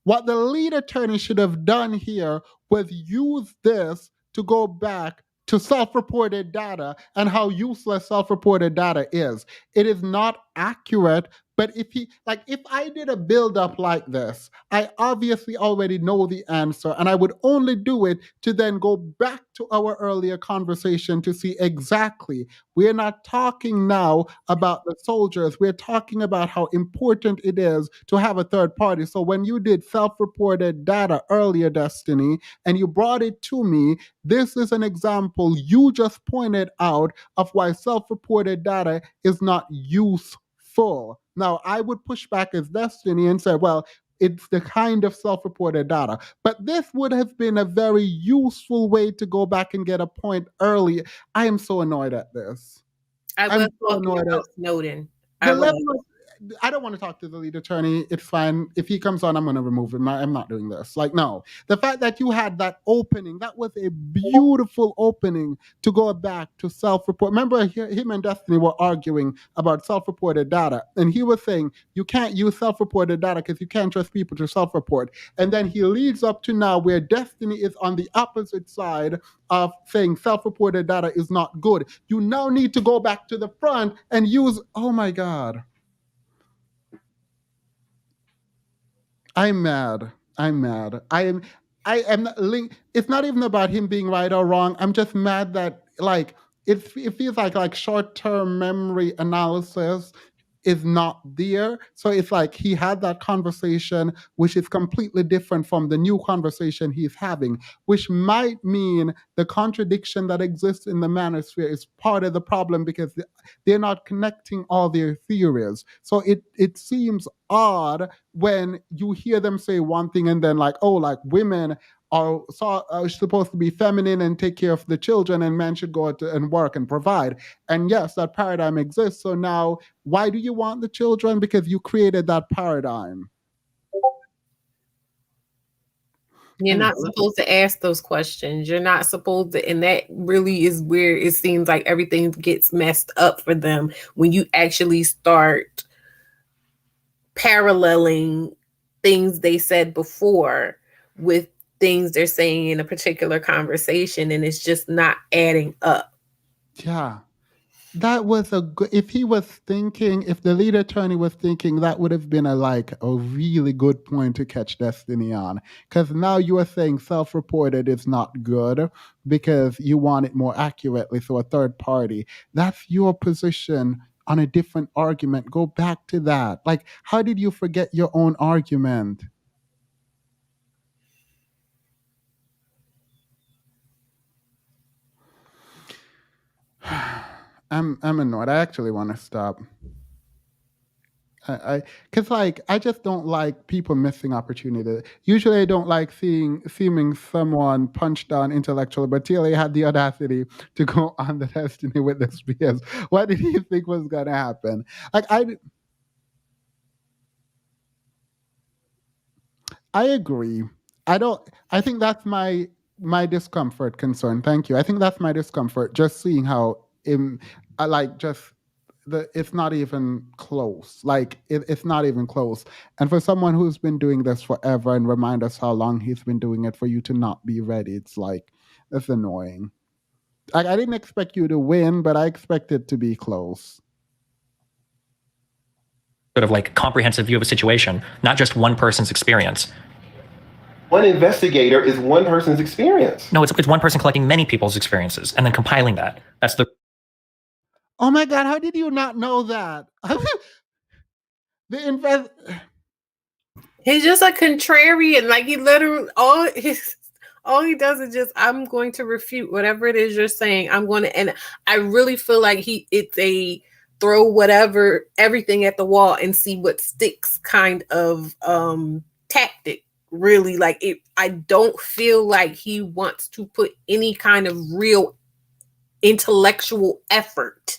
What the lead attorney should have done here was use this to go back to self-reported data and how useless self-reported data is. It is not accurate, but if I did a build-up like this, I obviously already know the answer, and I would only do it to then go back to our earlier conversation to see exactly. We're not talking now about the soldiers. We're talking about how important it is to have a third party. So when you did self-reported data earlier, Destiny, and you brought it to me, this is an example you just pointed out of why self-reported data is not useful. Now, I would push back as Destiny and say, well, it's the kind of self-reported data. But this would have been a very useful way to go back and get a point early. I am so annoyed at this. I was talking about Snowden. I don't want to talk to the lead attorney. It's fine. If he comes on, I'm going to remove him. I'm not doing this. Like, no. The fact that you had that opening, that was a beautiful opening to go back to self-report. Remember, him and Destiny were arguing about self-reported data. And he was saying, you can't use self-reported data because you can't trust people to self-report. And then he leads up to now where Destiny is on the opposite side of saying self-reported data is not good. You now need to go back to the front and use, oh my God. I'm mad. I am it's not even about him being right or wrong. I'm just mad that it feels like short-term memory analysis is not there. So it's like he had that conversation, which is completely different from the new conversation he's having, which might mean the contradiction that exists in the manosphere is part of the problem because they're not connecting all their theories. So it seems odd when you hear them say one thing and then women are supposed to be feminine and take care of the children, and men should go out and work and provide. And yes, that paradigm exists. So now, why do you want the children? Because you created that paradigm. You're not supposed to ask those questions. You're not supposed to, and that really is where it seems like everything gets messed up for them when you actually start paralleling things they said before with things they're saying in a particular conversation, and it's just not adding up. Yeah. That was if the lead attorney was thinking, that would have been a really good point to catch Destiny on. Because now you are saying self-reported is not good because you want it more accurately, so a third party. That's your position on a different argument. Go back to that. Like, how did you forget your own argument? I'm annoyed. I actually want to stop. Because I just don't like people missing opportunity. Usually I don't like seeming someone punched down intellectually, but TLA had the audacity to go on the Destiny with this BS. What did he think was going to happen? I agree. I think that's my concern. Thank you. I think that's my discomfort, just seeing how just it's not even close. Like it's not even close. And for someone who's been doing this forever and remind us how long he's been doing it, for you to not be ready, it's like it's annoying. Like I didn't expect you to win, but I expected to be close. Sort of like comprehensive view of a situation, not just one person's experience. One investigator is one person's experience. No, it's one person collecting many people's experiences and then compiling that. That's the. Oh my God, how did you not know that? The He's just a contrarian. Like he literally all he does is just, I'm going to refute whatever it is you're saying. I'm going to, and I really feel like it's a throw everything at the wall and see what sticks kind of tactic. Really, like it. I don't feel like he wants to put any kind of real intellectual effort.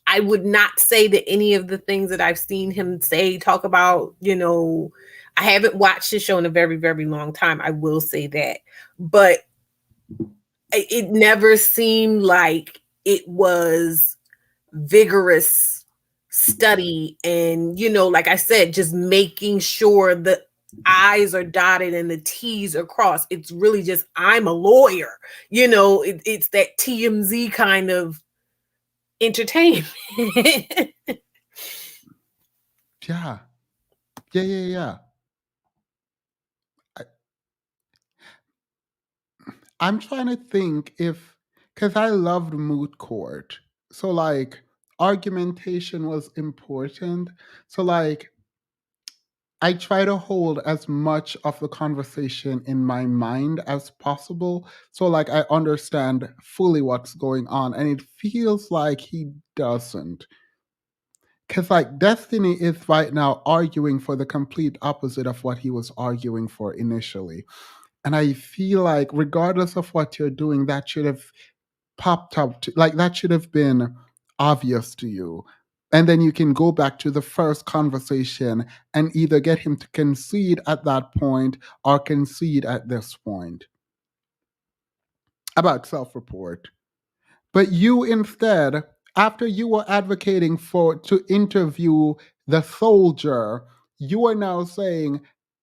I would not say that any of the things that I've seen him talk about, I haven't watched his show in a very, very long time. I will say that. But it never seemed like it was vigorous study. And, like I said, just making sure the I's are dotted and the T's are crossed. It's really just, I'm a lawyer. It's that TMZ kind of entertainment. Yeah. I'm trying to think because I loved moot court. So like argumentation was important. So like I try to hold as much of the conversation in my mind as possible. So like I understand fully what's going on. And it feels like he doesn't. Because like Destiny is right now arguing for the complete opposite of what he was arguing for initially. And I feel like regardless of what you're doing, that should have popped up that should have been obvious to you. And then you can go back to the first conversation and either get him to concede at that point or concede at this point about self-report. But you instead, after you were advocating to interview the soldier, you are now saying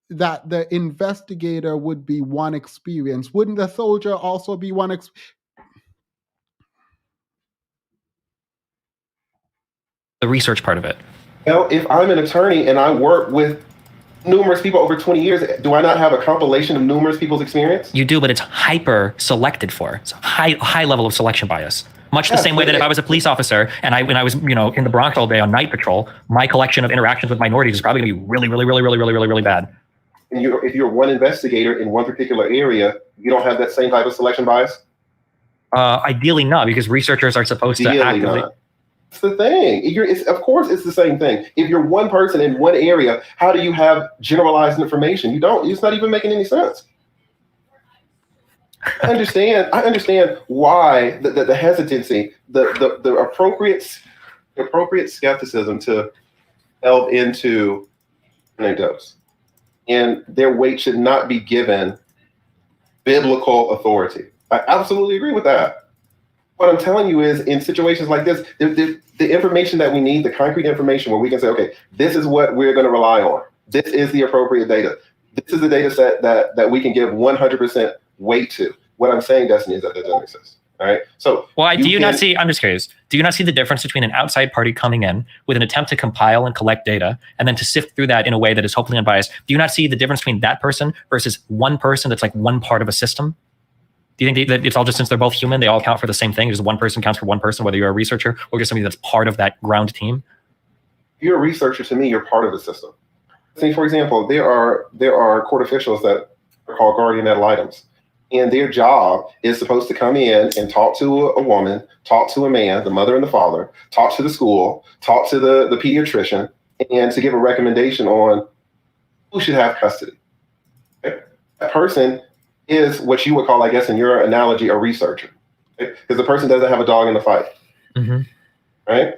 that the investigator would be one experience. Wouldn't the soldier also be one experience? The research part of it. Well, if I'm an attorney and I work with numerous people over 20 years, do I not have a compilation of numerous people's experience? You do, but it's hyper selected for. It's a high level of selection bias. Much the same way that if I was a police officer and when I was, in the Bronx all day on night patrol, my collection of interactions with minorities is probably going to be really, really, really, really, really, really, really bad. And if you're one investigator in one particular area, you don't have that same type of selection bias? Ideally not, because researchers are supposed to actively. Not. That's the thing. Of course, it's the same thing. If you're one person in one area, how do you have generalized information? You don't. It's not even making any sense. I understand why the hesitancy, the appropriate skepticism to delve into anecdotes, and their weight should not be given biblical authority. I absolutely agree with that. What I'm telling you is, in situations like this, the information that we need, the concrete information where we can say, okay, this is what we're going to rely on. This is the appropriate data. This is the data set that we can give 100% weight to. What I'm saying, Destiny, is that that doesn't exist. All right. So, do you not see? I'm just curious. Do you not see the difference between an outside party coming in with an attempt to compile and collect data, and then to sift through that in a way that is hopefully unbiased? Do you not see the difference between that person versus one person that's like one part of a system? Do you think that it's all just, since they're both human, they all count for the same thing? Just one person counts for one person, whether you're a researcher or just somebody that's part of that ground team? If you're a researcher, to me, you're part of the system. See, for example, there are court officials that are called guardian ad litems, and their job is supposed to come in and talk to a woman, talk to a man, the mother and the father, talk to the school, talk to the pediatrician, and to give a recommendation on who should have custody. Okay? That person is what you would call, I guess, in your analogy, a researcher, because the person doesn't have a dog in the fight, right?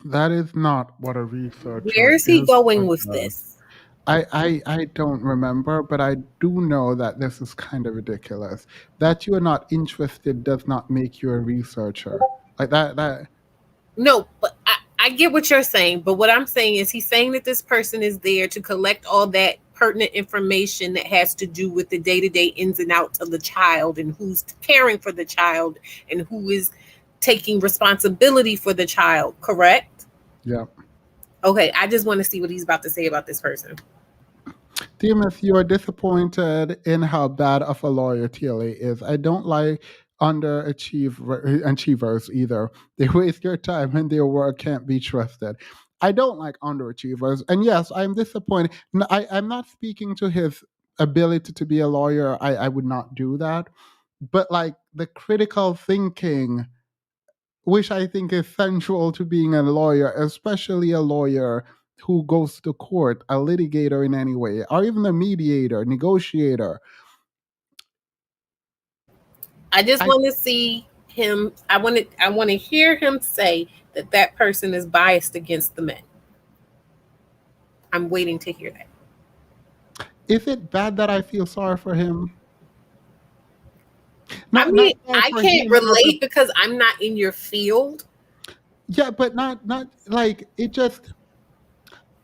That is not what a researcher is. Where is he going with this? I don't remember, but I do know that this is kind of ridiculous. That you are not interested does not make you a researcher. Like that. No, but I get what you're saying. But what I'm saying is he's saying that this person is there to collect all that pertinent information that has to do with the day-to-day ins and outs of the child and who's caring for the child and who is taking responsibility for the child, correct? Yeah. Okay, I just want to see what he's about to say about this person. Demas, you're disappointed in how bad of a lawyer TLA is. I don't like underachievers either. They waste your time and their work can't be trusted. I don't like underachievers. And yes, I'm disappointed. I'm not speaking to his ability to be a lawyer. I would not do that. But like the critical thinking, which I think is central to being a lawyer, especially a lawyer who goes to court, a litigator in any way, or even a mediator, negotiator. I just want to see him. I want to hear him say that that person is biased against the men. I'm waiting to hear that. Is it bad that I feel sorry for him? I mean, I can't relate because I'm not in your field. Yeah, but not like it just.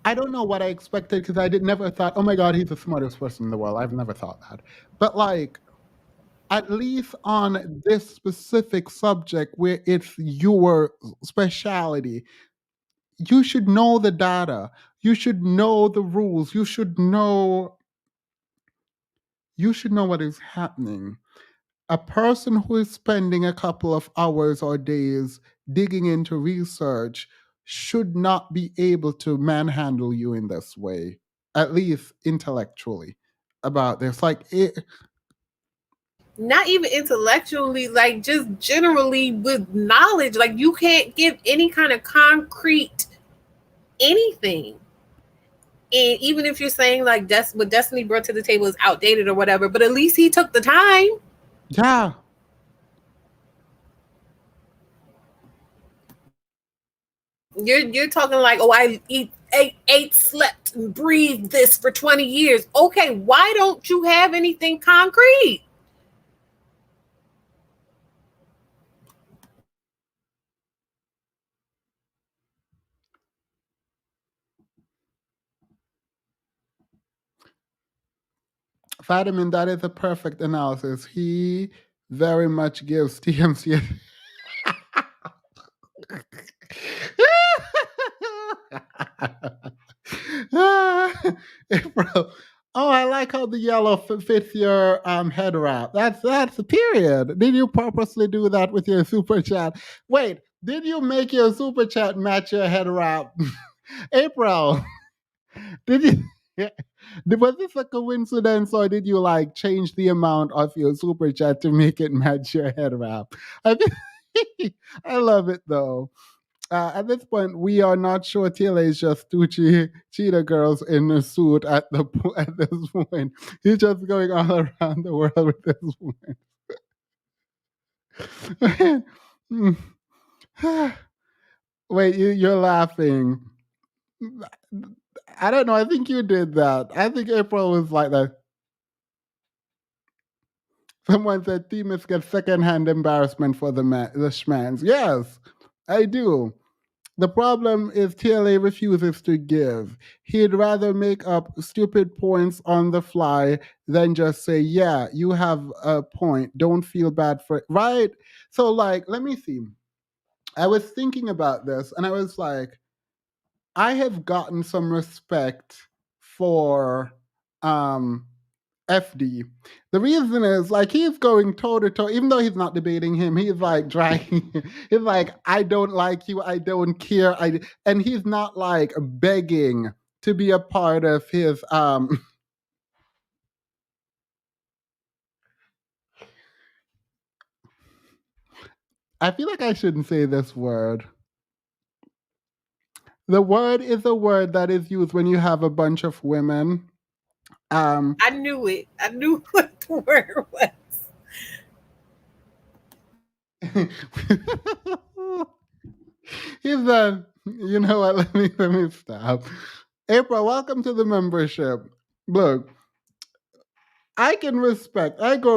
I don't know what I expected because I never thought, oh my God, he's the smartest person in the world. I've never thought that. But like, at least on this specific subject where it's your specialty, you should know the data. You should know the rules. You should know what is happening. A person who is spending a couple of hours or days digging into research should not be able to manhandle you in this way, at least intellectually, about this. Like it, not even intellectually, like just generally with knowledge. Like you can't give any kind of concrete anything. And even if you're saying like what Destiny brought to the table is outdated or whatever, but at least he took the time. Yeah. You're talking like, oh, I ate, slept, and breathed this for 20 years. Okay, why don't you have anything concrete? Vitamin, that is a perfect analysis. He very much gives TMC. April. Oh, I like how the yellow fits your head wrap. That's a period. Did you purposely do that with your super chat? Wait, did you make your super chat match your head wrap? April, did you? Was this a coincidence or did you like change the amount of your super chat to make it match your head wrap? I love it though. At this point, we are not sure Taylor is just two cheetah girls in a suit at this point. He's just going all around the world with this woman. Wait, you're laughing. I don't know. I think you did that. I think April was like that. Someone said Themis gets secondhand embarrassment for the schmans. Yes, I do. The problem is TLA refuses to give. He'd rather make up stupid points on the fly than just say, yeah, you have a point. Don't feel bad for it. Right? So, like, let me see. I was thinking about this and I was like, I have gotten some respect for FD. The reason is like he's going toe to toe, even though he's not debating him, he's like dragging. He's like, I don't like you, I don't care. And he's not like begging to be a part of his I feel like I shouldn't say this word. The word is a word that is used when you have a bunch of women. I knew it. I knew what the word was. He's done. You know what? Let me stop. April, welcome to the membership. Look, I go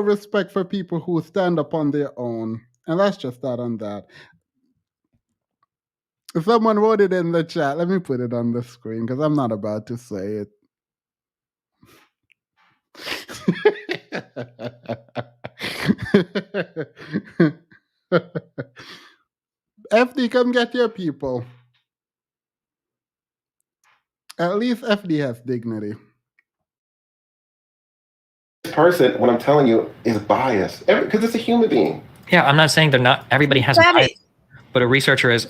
respect for people who stand up on their own. And that's just that on that. Someone wrote it in the chat. Let me put it on the screen because I'm not about to say it. FD, come get your people. At least FD has dignity. This person, what I'm telling you, is biased because it's a human being. Yeah, I'm not saying they're not. Everybody has a bias, but a researcher is.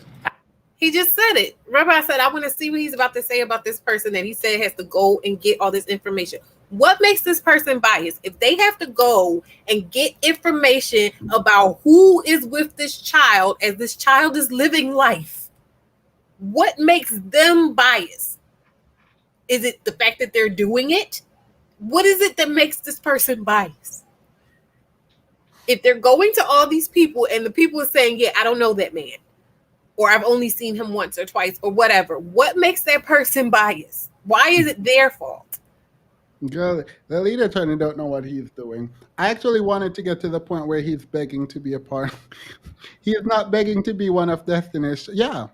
He just said it. Rabbi said, I want to see what he's about to say about this person that he said has to go and get all this information. What makes this person biased? If they have to go and get information about who is with this child as this child is living life, what makes them biased? Is it the fact that they're doing it? What is it that makes this person biased? If they're going to all these people and the people are saying, yeah, I don't know that man, or I've only seen him once or twice or whatever, what makes that person biased? Why is it their fault? Girl, the lead attorney don't know what he's doing. I actually wanted to get to the point where he's begging to be a part. He is not begging to be one of Destiny's. Yeah.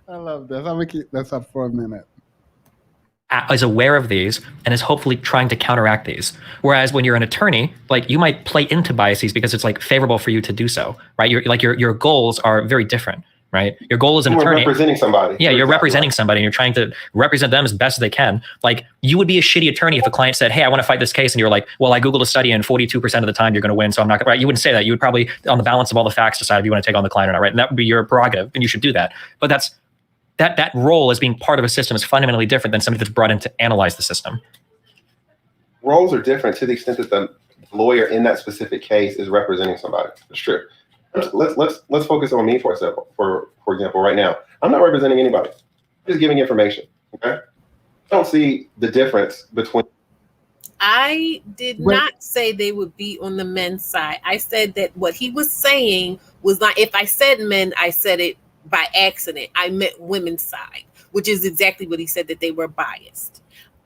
I love this. I'm going to keep this up for a minute. Is aware of these and is hopefully trying to counteract these. Whereas when you're an attorney, like you might play into biases because it's like favorable for you to do so, right? Your goals are very different, right? Your goal as an attorney, representing somebody. Yeah, you're representing somebody and you're trying to represent them as best as they can. Like you would be a shitty attorney if a client said, hey, I want to fight this case. And you're like, well, I Googled a study and 42% of the time you're going to win. So I'm not going to, right? You wouldn't say that. You would probably, on the balance of all the facts, decide if you want to take on the client or not, right? And that would be your prerogative and you should do that. But that role as being part of a system is fundamentally different than somebody that's brought in to analyze the system. Roles are different to the extent that the lawyer in that specific case is representing somebody. It's true. Let's focus on me for example. For example, right now, I'm not representing anybody. I'm just giving information. Okay. I don't see the difference between. I did not say they would be on the men's side. I said that what he was saying was not, if I said men, I said it by accident. I meant women's side, which is exactly what he said, that they were biased.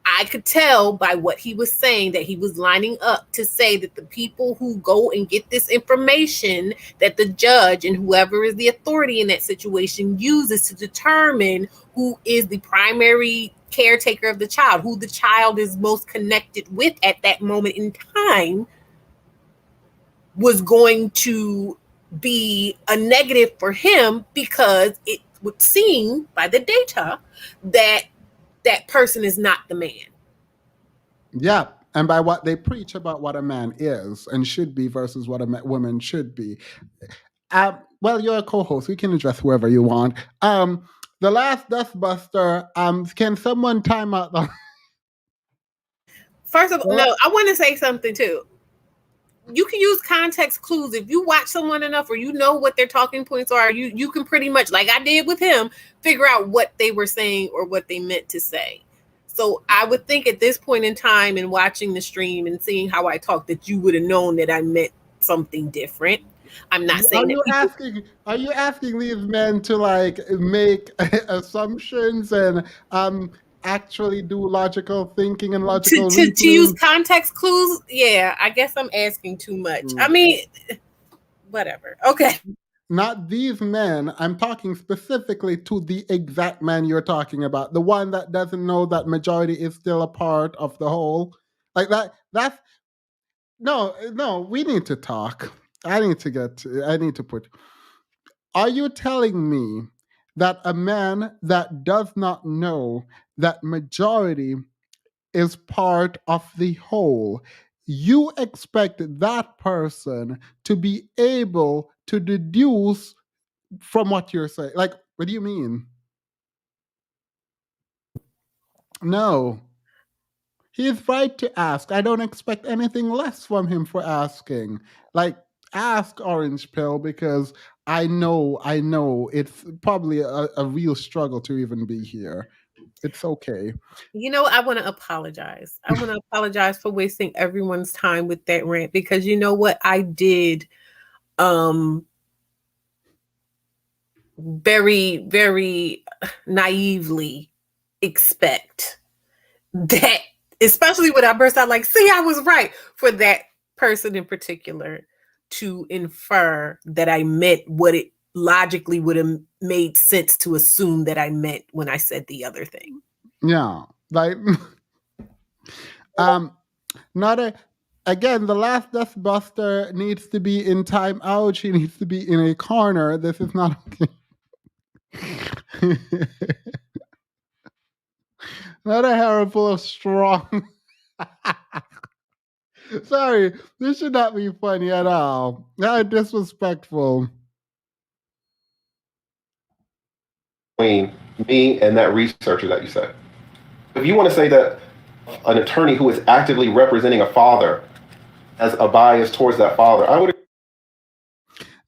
I could tell by what he was saying that he was lining up to say that the people who go and get this information that the judge and whoever is the authority in that situation uses to determine who is the primary caretaker of the child, who the child is most connected with at that moment in time, was going to be a negative for him because it would seem by the data that that person is not the man. Yeah, and by what they preach about what a man is and should be versus what a woman should be. Well, you're a co-host. You can address whoever you want. The last Dustbuster, can someone time out the... First of all, no, I want to say something too. You can use context clues. If you watch someone enough or you know what their talking points are, you can pretty much, like I did with him, figure out what they were saying or what they meant to say. So I would think at this point in time and watching the stream and seeing how I talk that you would have known that I meant something different. I'm not saying Are you asking these men to like make assumptions and actually do logical thinking and logical to use context clues? Yeah, I guess I'm asking too much. I mean, whatever. Okay. Not these men. I'm talking specifically to the exact man you're talking about. The one that doesn't know that majority is still a part of the whole. Like that's no, we need to talk. I need to put. Are you telling me that a man that does not know that majority is part of the whole, you expect that person to be able to deduce from what you're saying? Like, what do you mean? No. He is right to ask. I don't expect anything less from him for asking. Like, ask Orange Pill, because I know it's probably a real struggle to even be here. It's okay. You know, I want to apologize. I want to apologize for wasting everyone's time with that rant, because you know what? I did very, very naively expect that, especially when I burst out like, see, I was right, for that person in particular to infer that I meant what it logically would have made sense to assume that I meant when I said the other thing. Yeah, like not a again, the last dustbuster needs to be in timeout. She needs to be in a corner. This is not okay. Not a hair full of strong. Sorry, this should not be funny at all. Not disrespectful. Between me and that researcher that you said. If you want to say that an attorney who is actively representing a father has a bias towards that father, I would.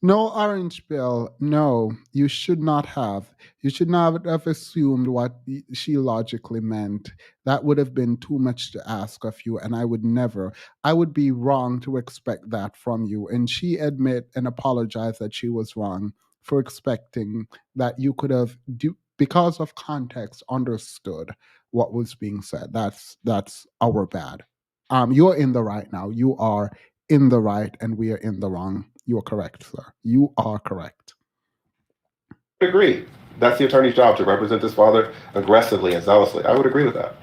No, Orange Bill. No, you should not have. You should not have assumed what she logically meant. That would have been too much to ask of you, and I would never. I would be wrong to expect that from you. And she admit and apologize that she was wrong for expecting that you could have, because of context, understood what was being said. That's our bad. You're in the right now. You are in the right, and we are in the wrong. You are correct, sir. You are correct. Agree. That's the attorney's job, to represent this father aggressively and zealously. I would agree with that.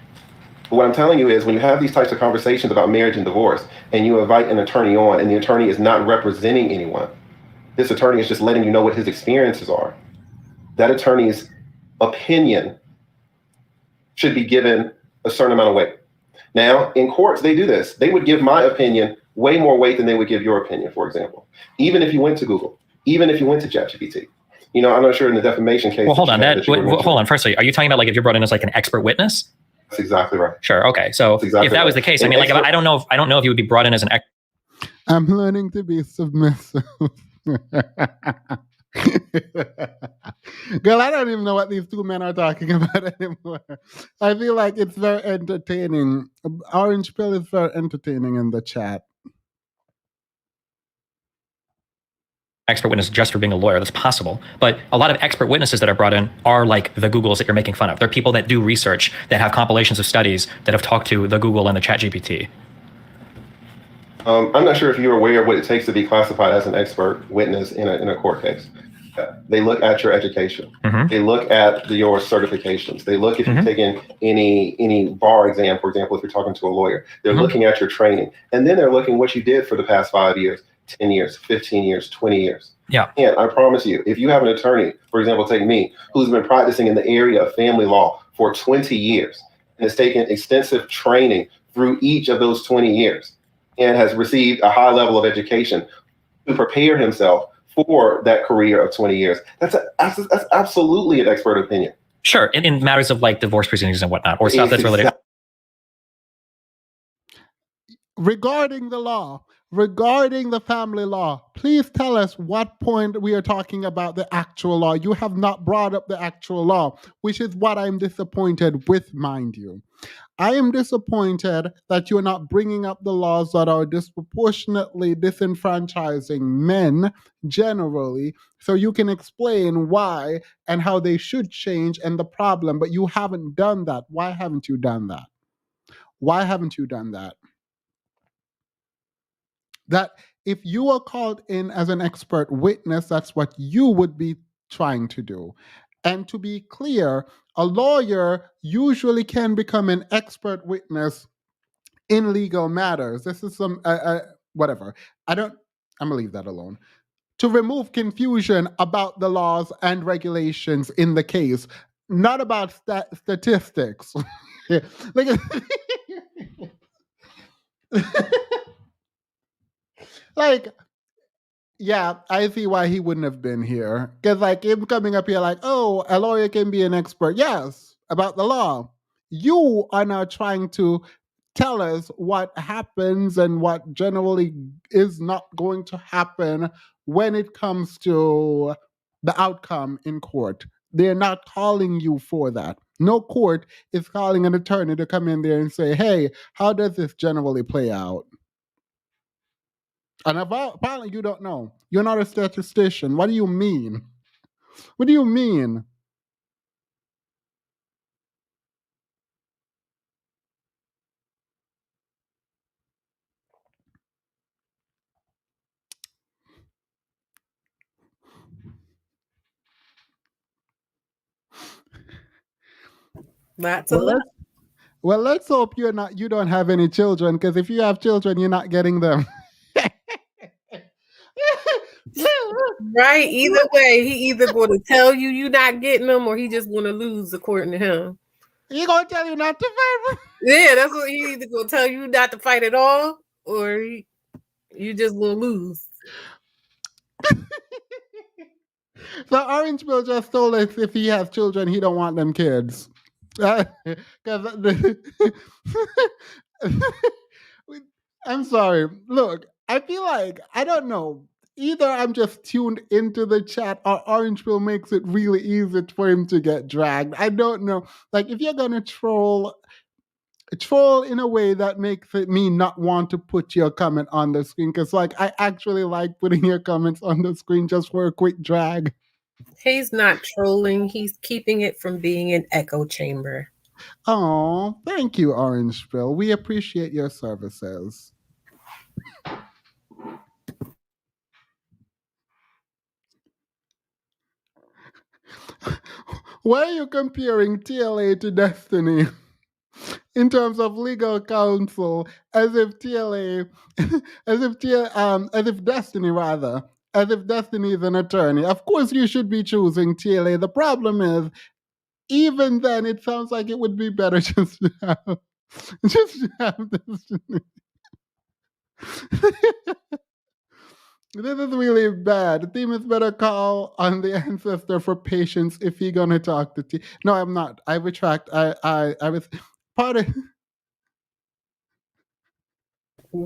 But what I'm telling you is, when you have these types of conversations about marriage and divorce, and you invite an attorney on, and the attorney is not representing anyone, this attorney is just letting you know what his experiences are. That attorney's opinion should be given a certain amount of weight. Now, in courts, they do this. They would give my opinion way more weight than they would give your opinion, for example. Even if you went to Google, even if you went to ChatGPT. You know, I'm not sure in the defamation case. Well, hold on. Hold on. Firstly, are you talking about like if you're brought in as like an expert witness? That's exactly right. Sure. Okay. So exactly if that was the case, I mean, like, I don't know if you would be brought in as an expert. I'm learning to be submissive. Girl, I don't even know what these two men are talking about anymore. I feel like it's very entertaining. Orange Pill is very entertaining in the chat. Expert witness just for being a lawyer. That's possible. But a lot of expert witnesses that are brought in are like the Googles that you're making fun of. They're people that do research, that have compilations of studies, that have talked to the Google and the ChatGPT. I'm not sure if you're aware of what it takes to be classified as an expert witness in a court case. They look at your education. Mm-hmm. They look at your certifications. They look if you've taken any bar exam, for example, if you're talking to a lawyer. They're looking at your training. And then they're looking what you did for the past 5 years, 10 years, 15 years, 20 years. Yeah. And I promise you, if you have an attorney, for example, take me, who's been practicing in the area of family law for 20 years and has taken extensive training through each of those 20 years and has received a high level of education to prepare himself for that career of 20 years. That's absolutely an expert opinion. Sure. In matters of like divorce proceedings and whatnot, or stuff that's related. Regarding the law, regarding the family law, please tell us what point we are talking about the actual law. You have not brought up the actual law, which is what I'm disappointed with, mind you. I am disappointed that you're not bringing up the laws that are disproportionately disenfranchising men generally, so you can explain why and how they should change and the problem, but you haven't done that. Why haven't you done that? Why haven't you done that? That if you are called in as an expert witness, that's what you would be trying to do. And to be clear, a lawyer usually can become an expert witness in legal matters. This is some whatever. I'm gonna leave that alone. To remove confusion about the laws and regulations in the case, not about statistics. like, like, yeah, I see why he wouldn't have been here. Because, like, him coming up here, like, oh, a lawyer can be an expert. Yes, about the law. You are now trying to tell us what happens and what generally is not going to happen when it comes to the outcome in court. They're not calling you for that. No court is calling an attorney to come in there and say, hey, how does this generally play out? And apparently you don't know. You're not a statistician. What do you mean? What do you mean? Lots of Well, love. let's hope you don't have any children, because if you have children, you're not getting them. Right. Either way, he either going to tell you you're not getting them, or he just want to lose, according to him. He gonna tell you not to fight. Yeah, that's what he either going to tell you not to fight at all, or you just going to lose. So Orange Bill just told us if he has children, he don't want them kids. 'Cause I'm sorry. Look, I feel like I don't know. Either I'm just tuned into the chat, or Orange Bill makes it really easy for him to get dragged. I don't know. Like, if you're gonna troll in a way that makes it me not want to put your comment on the screen, because like I actually like putting your comments on the screen just for a quick drag. He's not trolling. He's keeping it from being an echo chamber. Oh, thank you, Orange Bill. We appreciate your services. Why are you comparing TLA to Destiny in terms of legal counsel, as if TLA, as if Destiny rather, as if Destiny is an attorney? Of course, you should be choosing TLA. The problem is, even then, it sounds like it would be better just to have Destiny. This is really bad. The team is better call on the ancestor for patience if he gonna talk to T. No, I'm not. I retract. I was part of.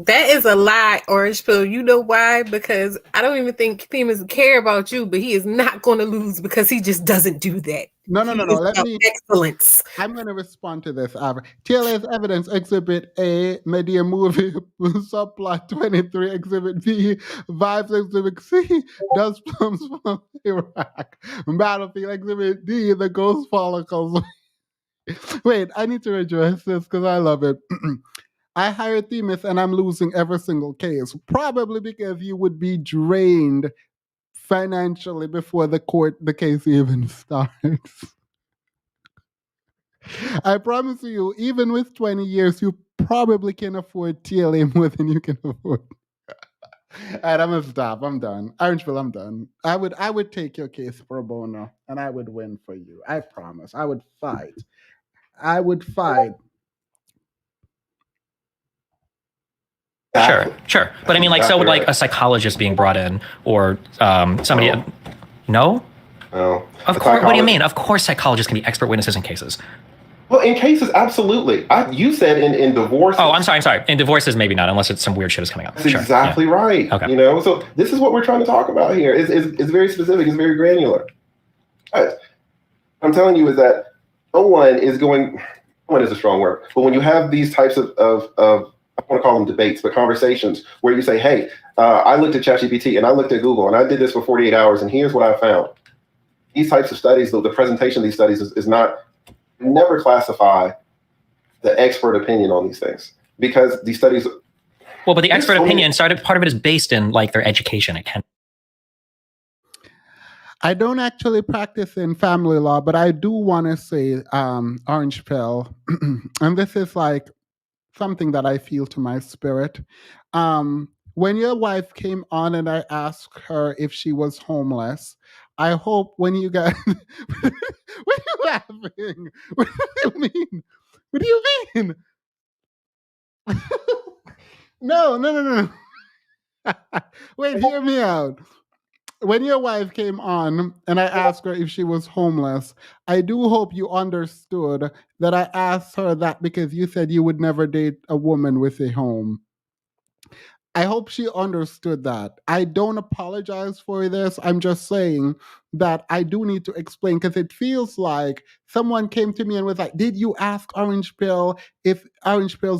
That is a lie, Orange Pill. You know why? Because I don't even think Themis care about you, but he is not going to lose because he just doesn't do that. No. Let me. Excellence. I'm going to respond to this. TLA's evidence exhibit A, media movie subplot 23, exhibit B, vibes exhibit C, dust plums from Iraq, battlefield exhibit D, the ghost follicles. Wait, I need to address this because I love it. I hired Themis and I'm losing every single case, probably because you would be drained financially before the case even starts. I promise you, even with 20 years, you probably can afford TLA more than you can afford. All right, I'm gonna stop. I'm done. Orangeville, I'm done. I would take your case pro bono and I would win for you. I promise. I would fight. Sure. But I mean, like, so would like a psychologist being brought in, or somebody. No. Oh, of course. What do you mean? Of course, psychologists can be expert witnesses in cases. Well, in cases, absolutely. You said in divorce. Oh, I'm sorry. In divorces, maybe not, unless it's some weird shit is coming up. That's exactly right. Okay. You know, so this is what we're trying to talk about here. It's very specific. It's very granular. But I'm telling you is that no one is a strong word, but when you have these types of I want to call them debates, but conversations where you say, hey, I looked at ChatGPT and I looked at Google and I did this for 48 hours and here's what I found. These types of studies, the presentation of these studies is not, never classify the expert opinion on these things, because these studies. Well, but the expert opinion part of it is based in like their education. It can. I don't actually practice in family law, but I do want to say, Orange Pill, and this is like something that I feel to my spirit. When your wife came on and I asked her if she was homeless, I hope when you guys, what are you laughing? What do you mean? What do you mean? No. Wait, hear me out. When your wife came on and I asked her if she was homeless, I do hope you understood that I asked her that because you said you would never date a woman with a home. I hope she understood that. I don't apologize for this. I'm just saying that I do need to explain, because it feels like someone came to me and was like, did you ask Orange Pill's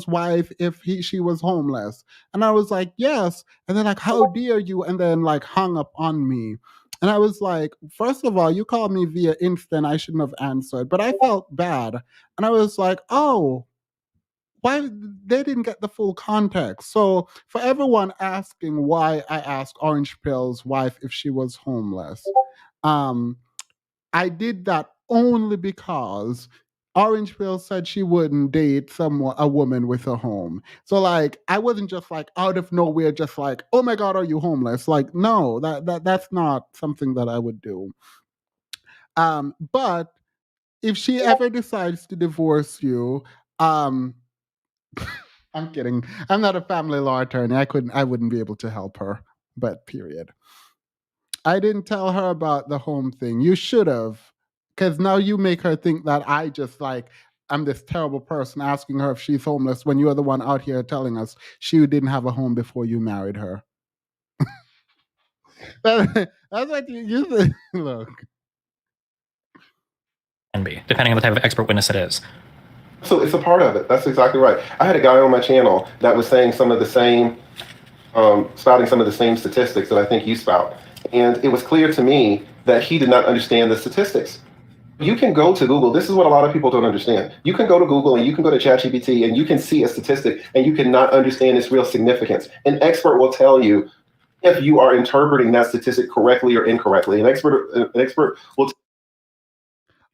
wife if she was homeless? And I was like, yes. And they're like, how dare you? And then like hung up on me. And I was like, first of all, you called me via instant. I shouldn't have answered, but I felt bad. And I was like, oh, why they didn't get the full context. So for everyone asking why I asked Orange Pill's wife if she was homeless, I did that only because Orange Pill said she wouldn't date a woman with a home. So like I wasn't just like out of nowhere, just like, oh my God, are you homeless? Like, no, that's not something that I would do. But if she ever decides to divorce you, um, I'm kidding. I'm not a family law attorney. I wouldn't be able to help her. But period. I didn't tell her about the home thing. You should have. Because now you make her think that I just like, I'm this terrible person asking her if she's homeless when you're the one out here telling us she didn't have a home before you married her. That's what you think. Look. Can be, depending on the type of expert witness it is. So it's a part of it. That's exactly right. I had a guy on my channel that was saying some of the same, spouting some of the same statistics that I think you spout. And it was clear to me that he did not understand the statistics. You can go to Google. This is what a lot of people don't understand. You can go to Google and you can go to ChatGPT and you can see a statistic and you cannot understand its real significance. An expert will tell you if you are interpreting that statistic correctly or incorrectly. An expert will.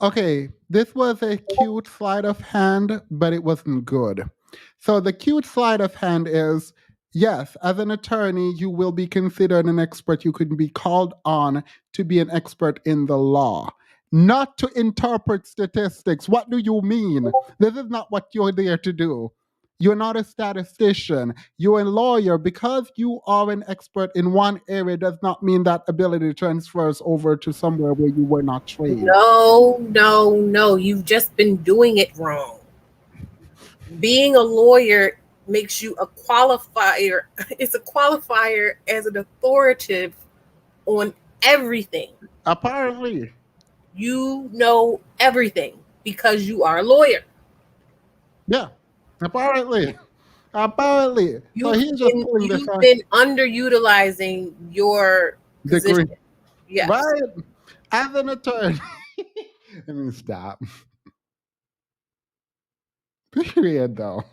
Okay, this was a cute sleight of hand, but it wasn't good. So the cute sleight of hand is, yes, as an attorney, you will be considered an expert. You could be called on to be an expert in the law, not to interpret statistics. What do you mean? This is not what you're there to do. You're not a statistician. You're a lawyer. Because you are an expert in one area does not mean that ability transfers over to somewhere where you were not trained. No. You've just been doing it wrong. Being a lawyer makes you a qualifier. It's a qualifier as an authoritative on everything. Apparently. You know everything because you are a lawyer. Yeah, apparently. Apparently. So he's just pulling this You've been underutilizing your degree. position. Yes. Right? As an attorney. Let me stop. Period, though.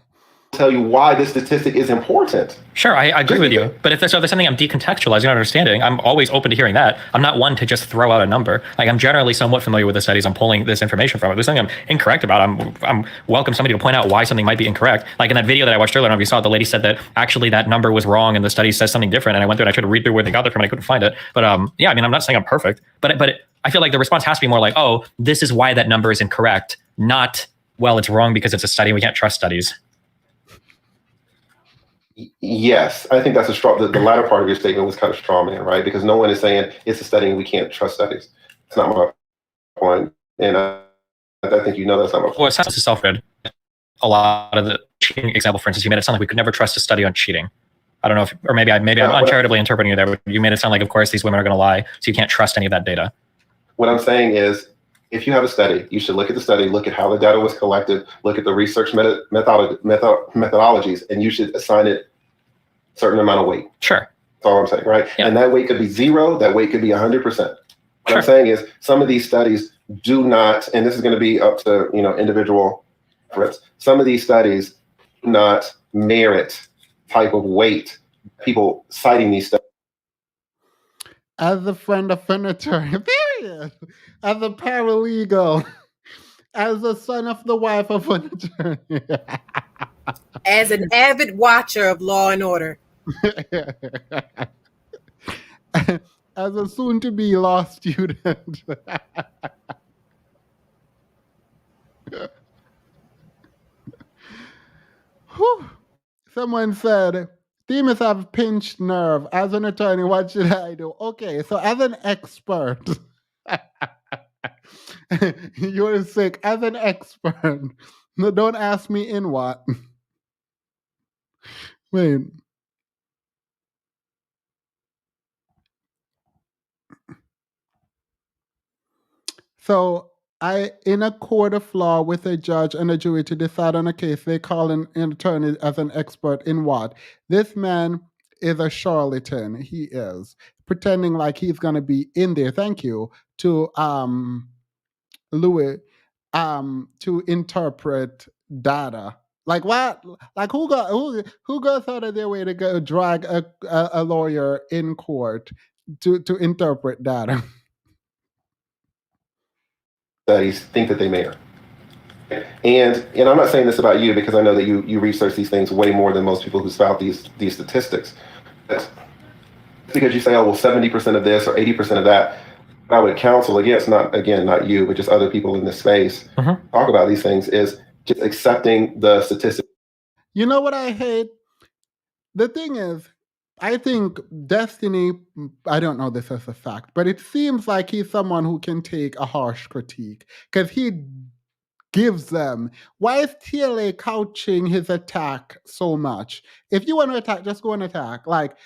Tell you why this statistic is important. Sure, I agree with you. But if there's something I'm decontextualizing, not understanding, I'm always open to hearing that. I'm not one to just throw out a number. Like, I'm generally somewhat familiar with the studies I'm pulling this information from. If there's something I'm incorrect about, I'm welcome somebody to point out why something might be incorrect. Like in that video that I watched earlier, I don't know if you saw it, the lady said that actually that number was wrong and the study says something different. And I went through and I tried to read through where they got that from and I couldn't find it. But yeah, I mean, I'm not saying I'm perfect, but I feel like the response has to be more like, oh, this is why that number is incorrect, not, well, it's wrong because it's a study. We can't trust studies. Yes, I think that's a strong. The latter part of your statement was kind of straw man, right? Because no one is saying it's a study and we can't trust studies. It's not my point, and I think you know that's not my point. Well, it sounds self-read. A lot of the cheating example, for instance, you made it sound like we could never trust a study on cheating. I don't know if, or maybe I'm uncharitably interpreting you there, but you made it sound like, of course, these women are going to lie, so you can't trust any of that data. What I'm saying is, if you have a study, you should look at the study, look at how the data was collected, look at the research methodologies, and you should assign it a certain amount of weight. Sure. That's all I'm saying, right? Yeah. And that weight could be 0, that weight could be 100%. What I'm saying is some of these studies do not, and this is going to be up to individual reference, some of these studies do not merit type of weight, people citing these studies. As a friend of an attorney, period. As a paralegal, as a son of the wife of an attorney. As an avid watcher of Law and Order. As a soon-to-be law student. Someone said, Demas have pinched nerve. As an attorney, what should I do? Okay, so as an expert, you're sick. As an expert, no, don't ask me in what. Wait. So in a court of law with a judge and a jury to decide on a case, they call an attorney as an expert in what? This man is a charlatan. He is pretending like he's going to be in there. Thank you to Louis to interpret data. Like what? Like who goes out of their way to go drag a lawyer in court to interpret data? Studies think that they matter. And I'm not saying this about you because I know that you research these things way more than most people who spout these statistics. But because you say, oh well, 70% of this or 80% of that, I would counsel against, not you, but just other people in this space talk about these things, is just accepting the statistics. You know what I hate? The thing is, I think Destiny, I don't know this as a fact, but it seems like he's someone who can take a harsh critique because he gives them. Why is TLA couching his attack so much? If you want to attack, just go and attack. Like,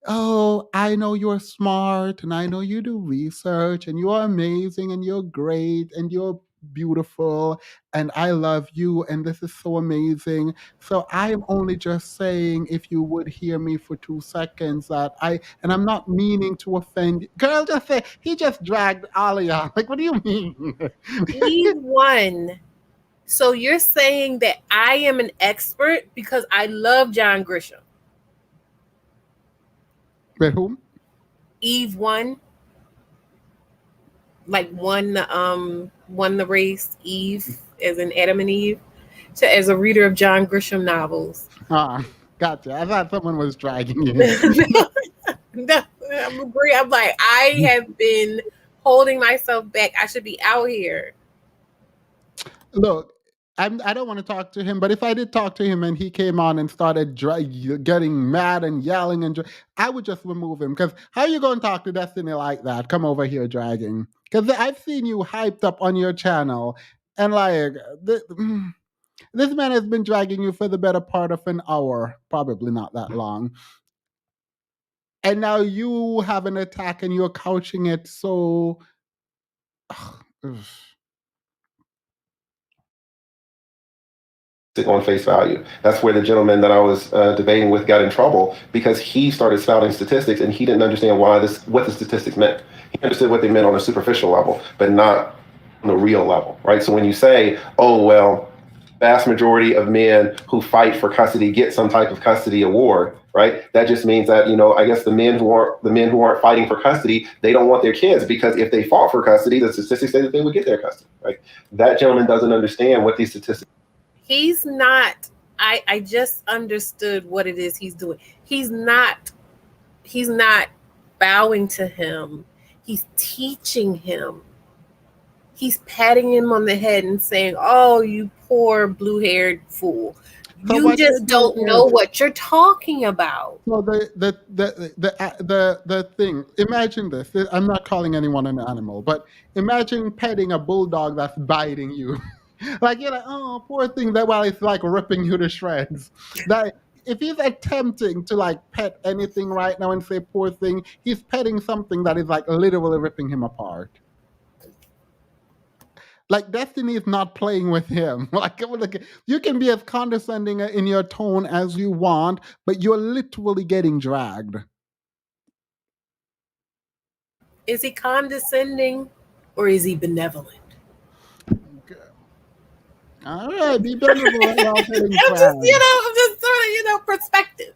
oh, I know you're smart and I know you do research and you're amazing and you're great and you're beautiful and I love you and this is so amazing. So I'm only just saying, if you would hear me for 2 seconds, that and I'm not meaning to offend. Girl, just say, he just dragged Alia. Like, what do you mean? Eve won. So you're saying that I am an expert because I love John Grisham. With whom? Eve won. Like won the race. Eve, as in Adam and Eve. So as a reader of John Grisham novels. Gotcha. I thought someone was dragging you. No, I'm agree. I'm like, I have been holding myself back. I should be out here. Look, I don't want to talk to him, but if I did talk to him and he came on and started getting mad and yelling, I would just remove him. Because how are you going to talk to Destiny like that? Come over here dragging. Because I've seen you hyped up on your channel, and like, this man has been dragging you for the better part of an hour, probably not that long. And now you have an attack and you're couching it so. On face value. That's where the gentleman that I was debating with got in trouble, because he started spouting statistics and he didn't understand what the statistics meant. He understood what they meant on a superficial level, but not on the real level, right? So when you say, oh, well, vast majority of men who fight for custody get some type of custody award, right? That just means that, I guess the men who aren't fighting for custody, they don't want their kids, because if they fought for custody, the statistics say that they would get their custody, right? That gentleman doesn't understand what these statistics. He's not. I just understood what it is he's doing. He's not bowing to him. He's teaching him. He's patting him on the head and saying, "Oh, you poor blue-haired fool. You just don't know what you're talking about." So the thing. Imagine this. I'm not calling anyone an animal, but imagine petting a bulldog that's biting you. Like, you're like, oh, poor thing, that while it's like ripping you to shreds. That if he's attempting to like pet anything right now and say poor thing, he's petting something that is like literally ripping him apart. Like, Destiny is not playing with him. Like, you can be as condescending in your tone as you want, but you're literally getting dragged. Is he condescending or is he benevolent? All right, be benevolent while getting dragged. I'm just sort of, perspective.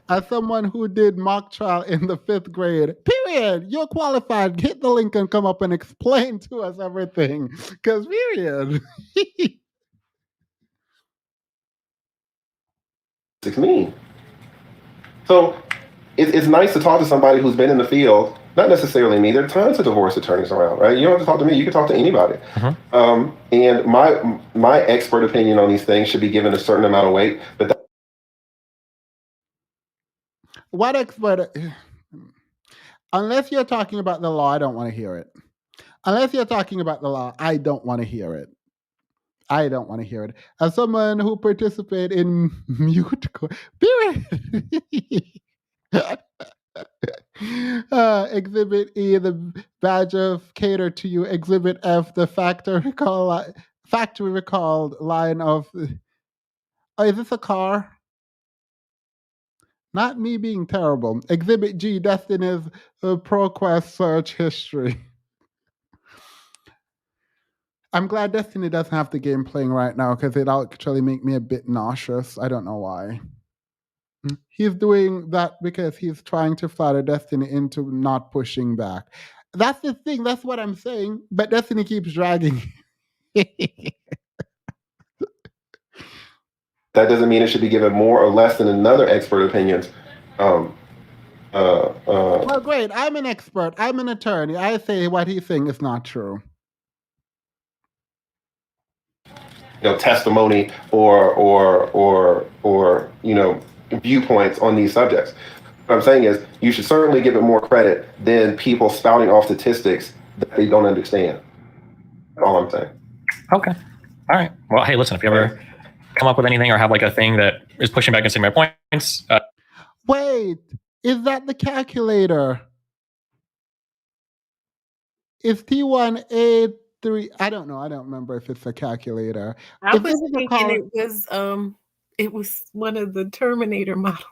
As someone who did mock trial in the 5th grade, period, you're qualified. Hit the link and come up and explain to us everything. Because, period. Mean. So it's nice to talk to somebody who's been in the field. Not necessarily me. There are tons of divorce attorneys around, right? You don't have to talk to me. You can talk to anybody. And my expert opinion on these things should be given a certain amount of weight. But what expert? Unless you're talking about the law, I don't want to hear it. Unless you're talking about the law, I don't want to hear it. I don't want to hear it. As someone who participated in mute, period. Exhibit E, the badge of cater to you. Exhibit F, the factory recalled line of. Oh, is this a car? Not me being terrible. Exhibit G, Destiny's ProQuest search history. I'm glad Destiny doesn't have the game playing right now, because it'll actually make me a bit nauseous. I don't know why. He's doing that because he's trying to flatter Destiny into not pushing back. That's the thing. That's what I'm saying. But Destiny keeps dragging. That doesn't mean it should be given more or less than another expert opinions. Well, great. I'm an expert. I'm an attorney. I say what he's saying is not true. Testimony or viewpoints on these subjects. What I'm saying is you should certainly give it more credit than people spouting off statistics that they don't understand. That's all I'm saying. Okay. All right. Well, hey, listen, if you ever come up with anything or have like a thing that is pushing back against my points. Wait, is that the calculator? Is T1A3? I don't know. I don't remember if it's a calculator. I was thinking it was one of the Terminator models.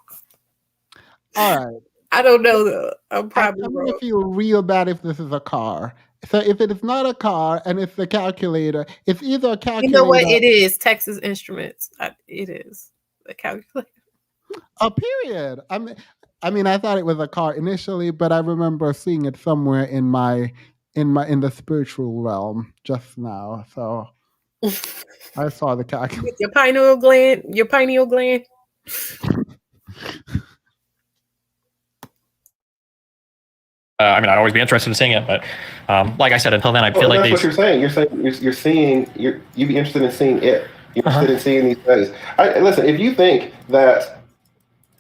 All right. I don't know though. I'm probably I'm wrong. gonna feel real bad if this is a car. So if it is not a car and it's a calculator, it's either a calculator. You know what? It is Texas Instruments. It is a calculator. A period. I mean, I thought it was a car initially, but I remember seeing it somewhere in the spiritual realm just now. So I saw the calculator. With your pineal gland. I'd always be interested in seeing it, but like I said, until then, I feel like that's what you're saying. You're seeing. You'd be interested in seeing it. You're interested in seeing these studies. Listen, if you think that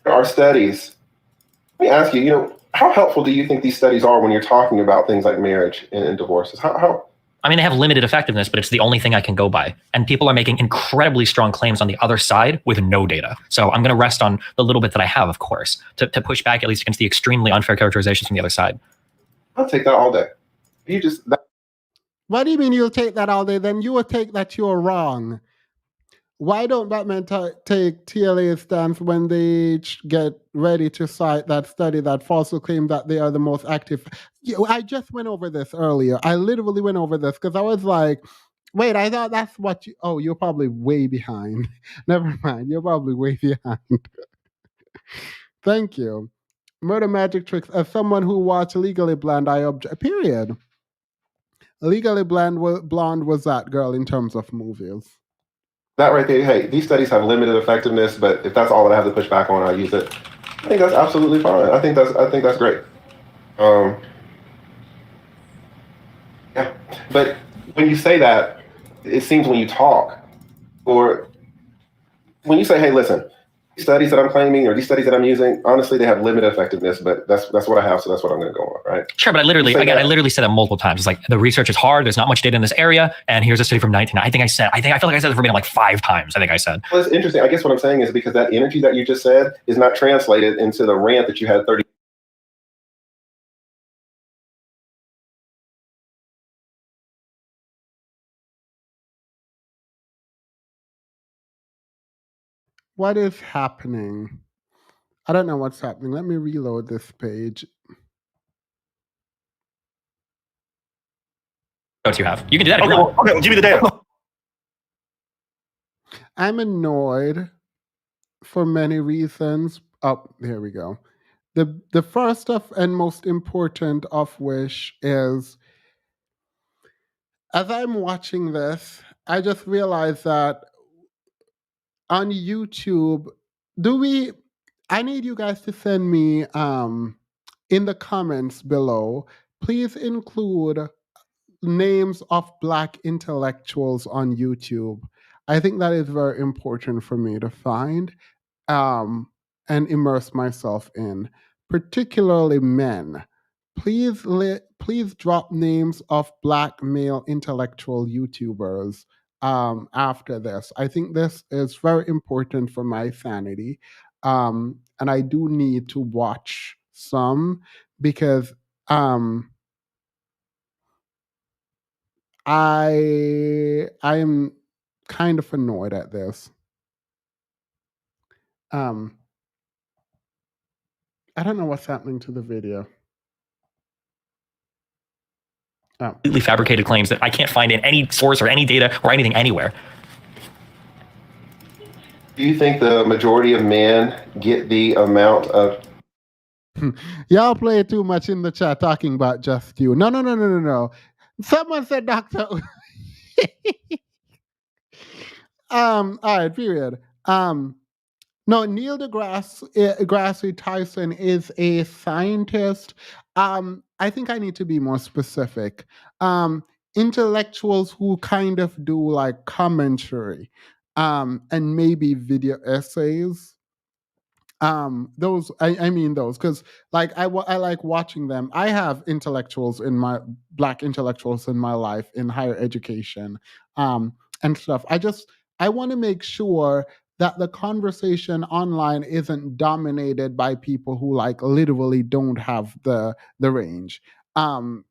there are studies, let me ask you. How helpful do you think these studies are when you're talking about things like marriage and divorces? How? I mean, they have limited effectiveness, but it's the only thing I can go by. And people are making incredibly strong claims on the other side with no data. So I'm going to rest on the little bit that I have, of course, to push back at least against the extremely unfair characterizations from the other side. I'll take that all day. What do you mean you'll take that all day? Then you will take that you're wrong. Why don't Batman take TLA's stance when they get ready to cite that study that falsely claimed that they are the most active? I just went over this earlier. I literally went over this because I was like, wait, I thought that's what you... Oh, you're probably way behind. Never mind. You're probably way behind. Thank you. Murder Magic Tricks. As someone who watched Legally Blonde, I object. Period. Legally Blonde was that girl in terms of movies. That right there, hey, these studies have limited effectiveness, but if that's all that I have to push back on, I'll use it. I think that's absolutely fine. I think that's great. Yeah, but when you say that, it seems when you talk, or when you say, hey, listen, these studies that I'm claiming or these studies that I'm using, honestly, they have limited effectiveness, but that's what I have, so that's what I'm going to go on, right? Sure, but I literally said that multiple times. It's like the research is hard. There's not much data in this area, and here's a study from 19. I feel like I said it verbatim like 5 times. I think I said. Well, it's interesting. I guess what I'm saying is because that energy that you just said is not translated into the rant that you had 30. What is happening? I don't know what's happening. Let me reload this page. What you have? You can do that. Okay, give me the data. I'm annoyed for many reasons. Oh, here we go. The first and most important of which is, as I'm watching this, I just realized that on YouTube, I need you guys to send me in the comments below, please include names of Black intellectuals on YouTube. I think that is very important for me to find and immerse myself in, particularly men. Please drop names of Black male intellectual YouTubers after this. I think this is very important for my sanity. And I do need to watch some because I am kind of annoyed at this. I don't know what's happening to the video. Completely fabricated claims that I can't find in any source or any data or anything anywhere. Do you think the majority of men get the amount of Y'all play too much in the chat talking about just you. No, no, no, no, no, no. Someone said Doctor. All right, period. No, Neil deGrasse Tyson is a scientist. I think I need to be more specific. Intellectuals who kind of do like commentary, and maybe video essays. Those I mean those because like I like watching them. I have intellectuals in my black intellectuals in my life in higher education, and stuff. I want to make sure that the conversation online isn't dominated by people who like literally don't have the range. I'm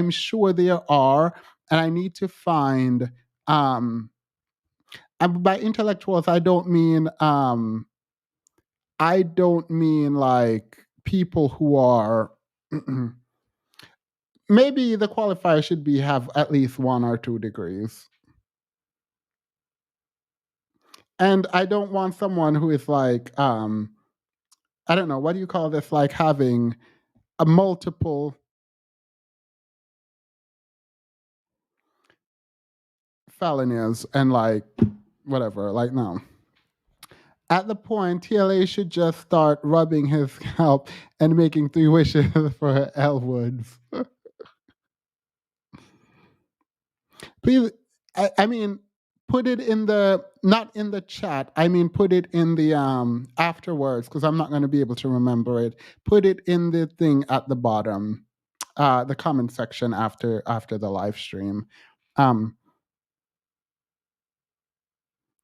sure there are, and I need to find and by intellectuals I don't mean like people who are maybe the qualifier should be have at least 1 or 2 degrees. And I don't want someone who is like I don't know, what do you call this? Like having a multiple felonies and like whatever. Like no. At the point, TLA should just start rubbing his scalp and making 3 wishes for Elwoods. Please, I mean, put it in the not in the chat. I mean, put it in the afterwards because I'm not going to be able to remember it. Put it in the thing at the bottom, the comment section after the live stream.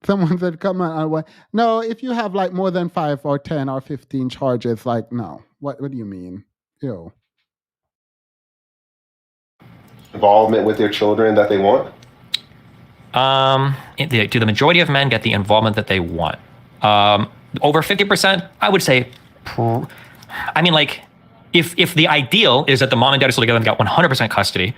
Someone said, "Come on, what?" No, if you have like more than 5 or 10 or 15 charges, like no. What do you mean? Ew. Involvement with their children that they want. Do the majority of men get the involvement that they want? Over 50%, I would say. I mean, like, if the ideal is that the mom and dad are still together and got 100% custody.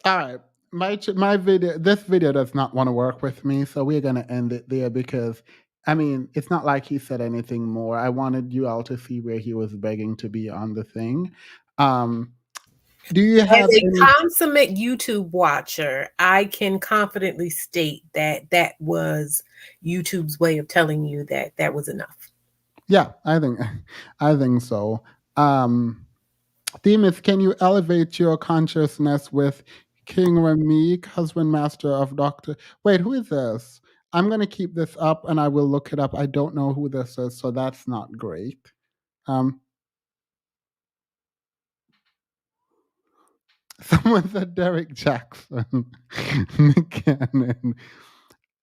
All right. This video does not want to work with me, so we're going to end it there because, I mean, it's not like he said anything more. I wanted you all to see where he was begging to be on the thing. Do you have As a any? consummate YouTube watcher, I can confidently state that that was YouTube's way of telling you that that was enough. Yeah, I think so. Themis, can you elevate your consciousness with King Ramik, husband master of Doctor? Wait, who is this? I'm gonna keep this up and I will look it up. I don't know who this is, so that's not great. Someone said Derek Jackson. Cannon.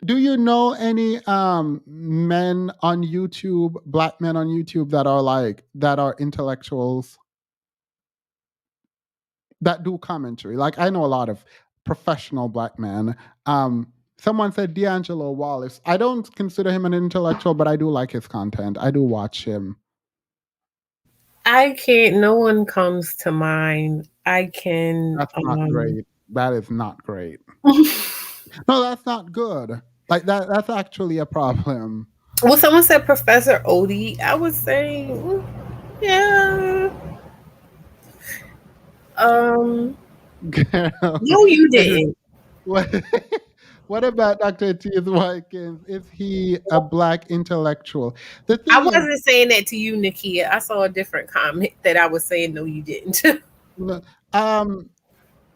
Do you know any men on YouTube, black men on YouTube that are intellectuals that do commentary? Like I know a lot of professional black men. Someone said D'Angelo Wallace. I don't consider him an intellectual, but I do like his content. I do watch him. I can't. No one comes to mind. I can. That's not great. That is not great. No, that's not good. Like that's actually a problem. Well, someone said Professor Odie. I was saying, yeah. No, you didn't. What about Dr. T. Watkins? Is he a black intellectual? The thing I wasn't saying that to you, Nakia. I saw a different comment that I was saying, no, you didn't.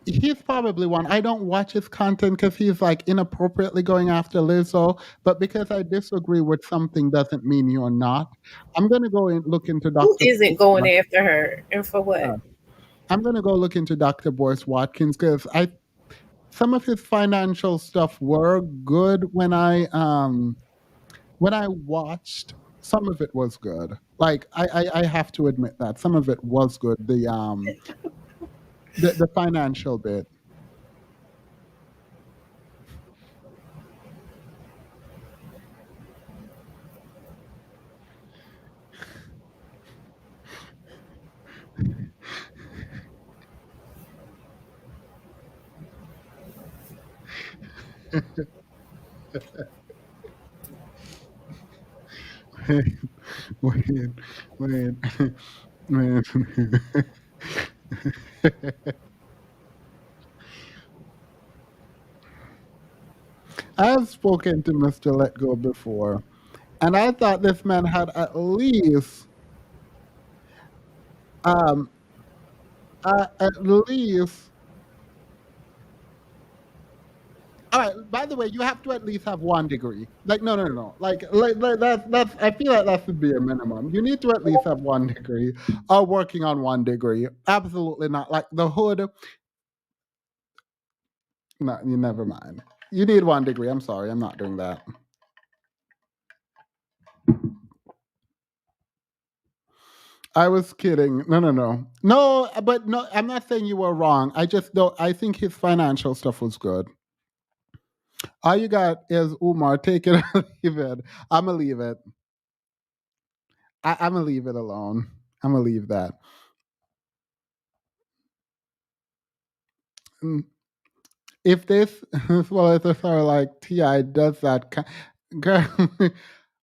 He's probably one. I don't watch his content because he's like inappropriately going after Lizzo. But because I disagree with something doesn't mean you're not. I'm gonna go and look into Dr. Who isn't going after her, and for what? I'm gonna go look into Dr. Boyce Watkins because some of his financial stuff were good when I watched. Some of it was good. Like I have to admit that some of it was good. The financial bit. wait, wait, wait. I have spoken to Mr. Let Go before, and I thought this man had um, at least. All right. By the way, you have to at least have 1 degree. Like, no, no, no, no. Like that's. I feel like that's the bare minimum. You need to at least have 1 degree, or working on 1 degree. Absolutely not. Like the hood. No, you never mind. You need 1 degree. I'm sorry. I'm not doing that. I was kidding. No, no, no. No, but no, I'm not saying you were wrong. I just don't. I think his financial stuff was good. All you got is Umar. Take it or leave it. I'm going to leave it. I'm going to leave it alone. I'm going to leave that. Mm, if this, well, it's sort of like Ti does that. Girl,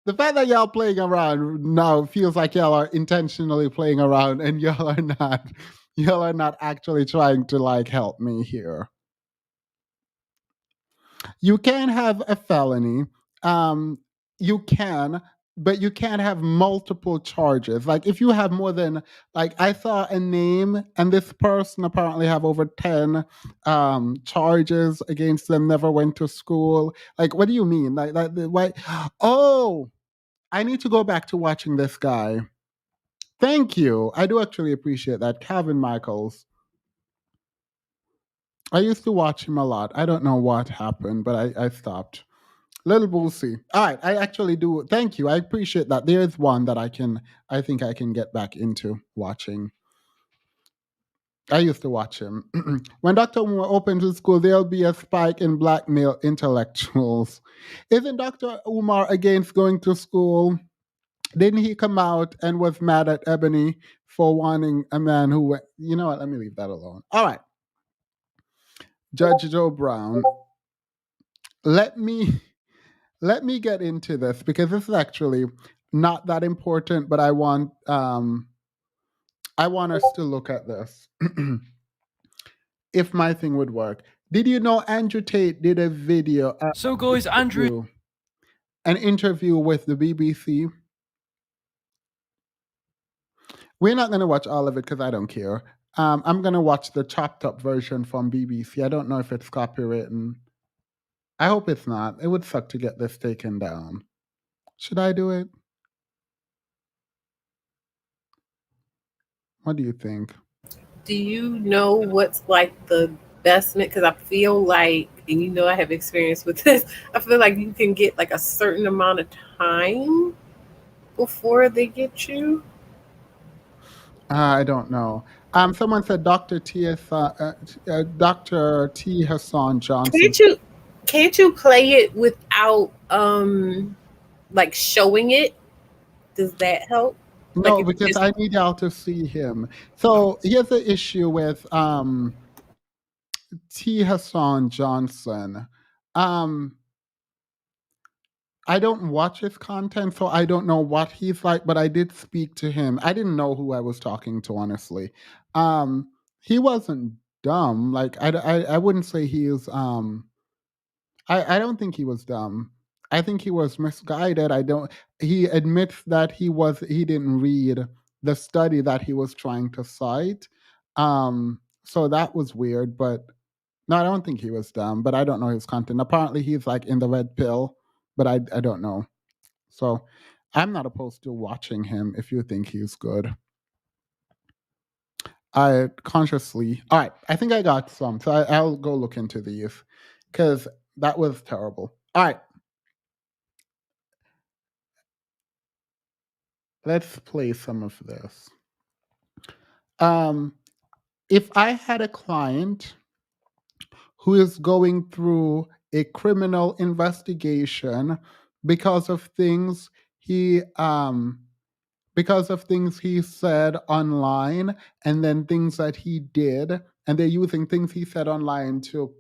the fact that y'all playing around now feels like y'all are intentionally playing around, and y'all are not. Y'all are not actually trying to like help me here. You can have a felony. Um, you can, but you can't have multiple charges. Like if you have more than, like I saw a name, and this person apparently have over 10 charges against them. Never went to school. Like, what do you mean? Like what? Oh, I need to go back to watching this guy. Thank you. I do actually appreciate that, Calvin Michaels. I used to watch him a lot. I don't know what happened, but I stopped. Little Boosie. All right, I actually do. Thank you. I appreciate that. There's one that I think I can get back into watching. I used to watch him. When Dr. Umar opens his school, there'll be a spike in black male intellectuals. Isn't Dr. Umar against going to school? Didn't he come out and was mad at Ebony for wanting a man who went? You know what? Let me leave that alone. All right. Judge Joe Brown. Let me get into this because this is actually not that important, but I want us to look at this. If my thing would work. Did you know Andrew Tate did a video? So guys, Andrew, an interview with the BBC. We're not going to watch all of it because I don't care. I'm going to watch the chopped up version from BBC. I don't know if it's copywritten. I hope it's not. It would suck to get this taken down. Should I do it? What do you think? Do you know what's like the best? Because I feel like, and you know I have experience with this, I feel like you can get like a certain amount of time before they get you. I don't know. Someone said Dr. Dr. T. Hassan Johnson. Can't you play it without like showing it? Does that help? No, Like because I need y'all to see him. So here's the issue with T. Hassan Johnson. I don't watch his content, so I don't know what he's like, but I did speak to him. I didn't know who I was talking to, honestly. He wasn't dumb. Like, I wouldn't say he is, I don't think he was dumb. I think he was misguided. He admits that he didn't read the study that he was trying to cite. So that was weird, but no, I don't think he was dumb, but I don't know his content. Apparently he's like in the red pill, but I don't know. So I'm not opposed to watching him if you think he's good. I consciously, all right, I think I got some. So I'll go look into these because that was terrible. All right. Let's play some of this. If I had a client who is going through a criminal investigation because of things he said online, and then things that he did, and they're using things he said online to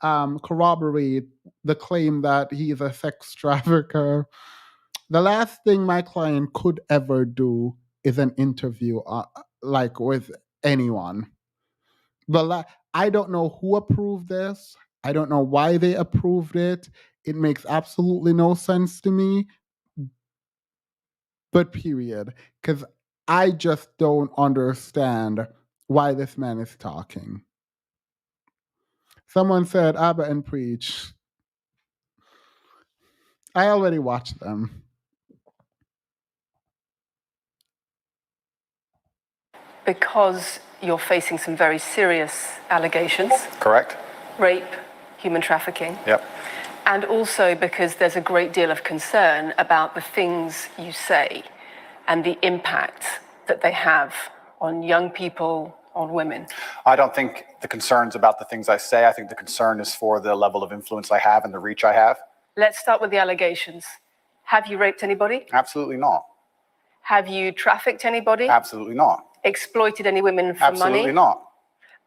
corroborate the claim that he's a sex trafficker. The last thing my client could ever do is an interview like with anyone. I don't know who approved this. I don't know why they approved it. It makes absolutely no sense to me. But period. Because I just don't understand why this man is talking. Someone said Abba and Preach. I already watched them. Because you're facing some very serious allegations. Correct. Rape, human trafficking. Yep. And also because there's a great deal of concern about the things you say and the impact that they have on young people, on women. I don't think the concern's about the things I say. I think the concern is for the level of influence I have and the reach I have. Let's start with the allegations. Have you raped anybody? Absolutely not. Have you trafficked anybody? Absolutely not. Exploited any women for Absolutely money? not.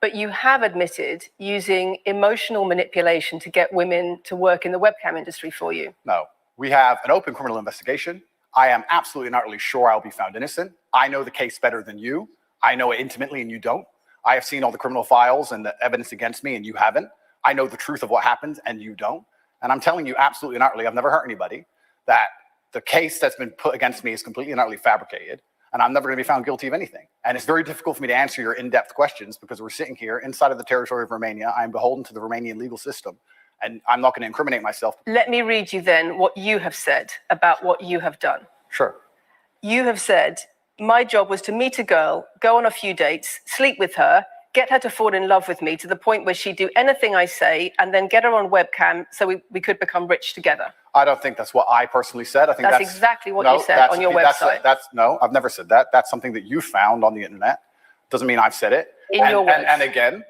But you have admitted using emotional manipulation to get women to work in the webcam industry for you. No. We have an open criminal investigation. I am absolutely and utterly sure I'll be found innocent. I know the case better than you. I know it intimately and you don't. I have seen all the criminal files and the evidence against me and you haven't. I know the truth of what happened and you don't. And I'm telling you absolutely and utterly, I've never hurt anybody, that the case that's been put against me is completely and utterly fabricated. And I'm never going to be found guilty of anything. And it's very difficult for me to answer your in-depth questions because we're sitting here inside of the territory of Romania. I'm beholden to the Romanian legal system, and I'm not going to incriminate myself. Let me read you then what you have said about what you have done. Sure. You have said, my job was to meet a girl, go on a few dates, sleep with her, get her to fall in love with me to the point where she'd do anything I say, and then get her on webcam so we could become rich together. I don't think that's what I personally said. I think that's exactly what you said on your website. No, I've never said that. That's something that you found on the internet. Doesn't mean I've said it. Your words. And again,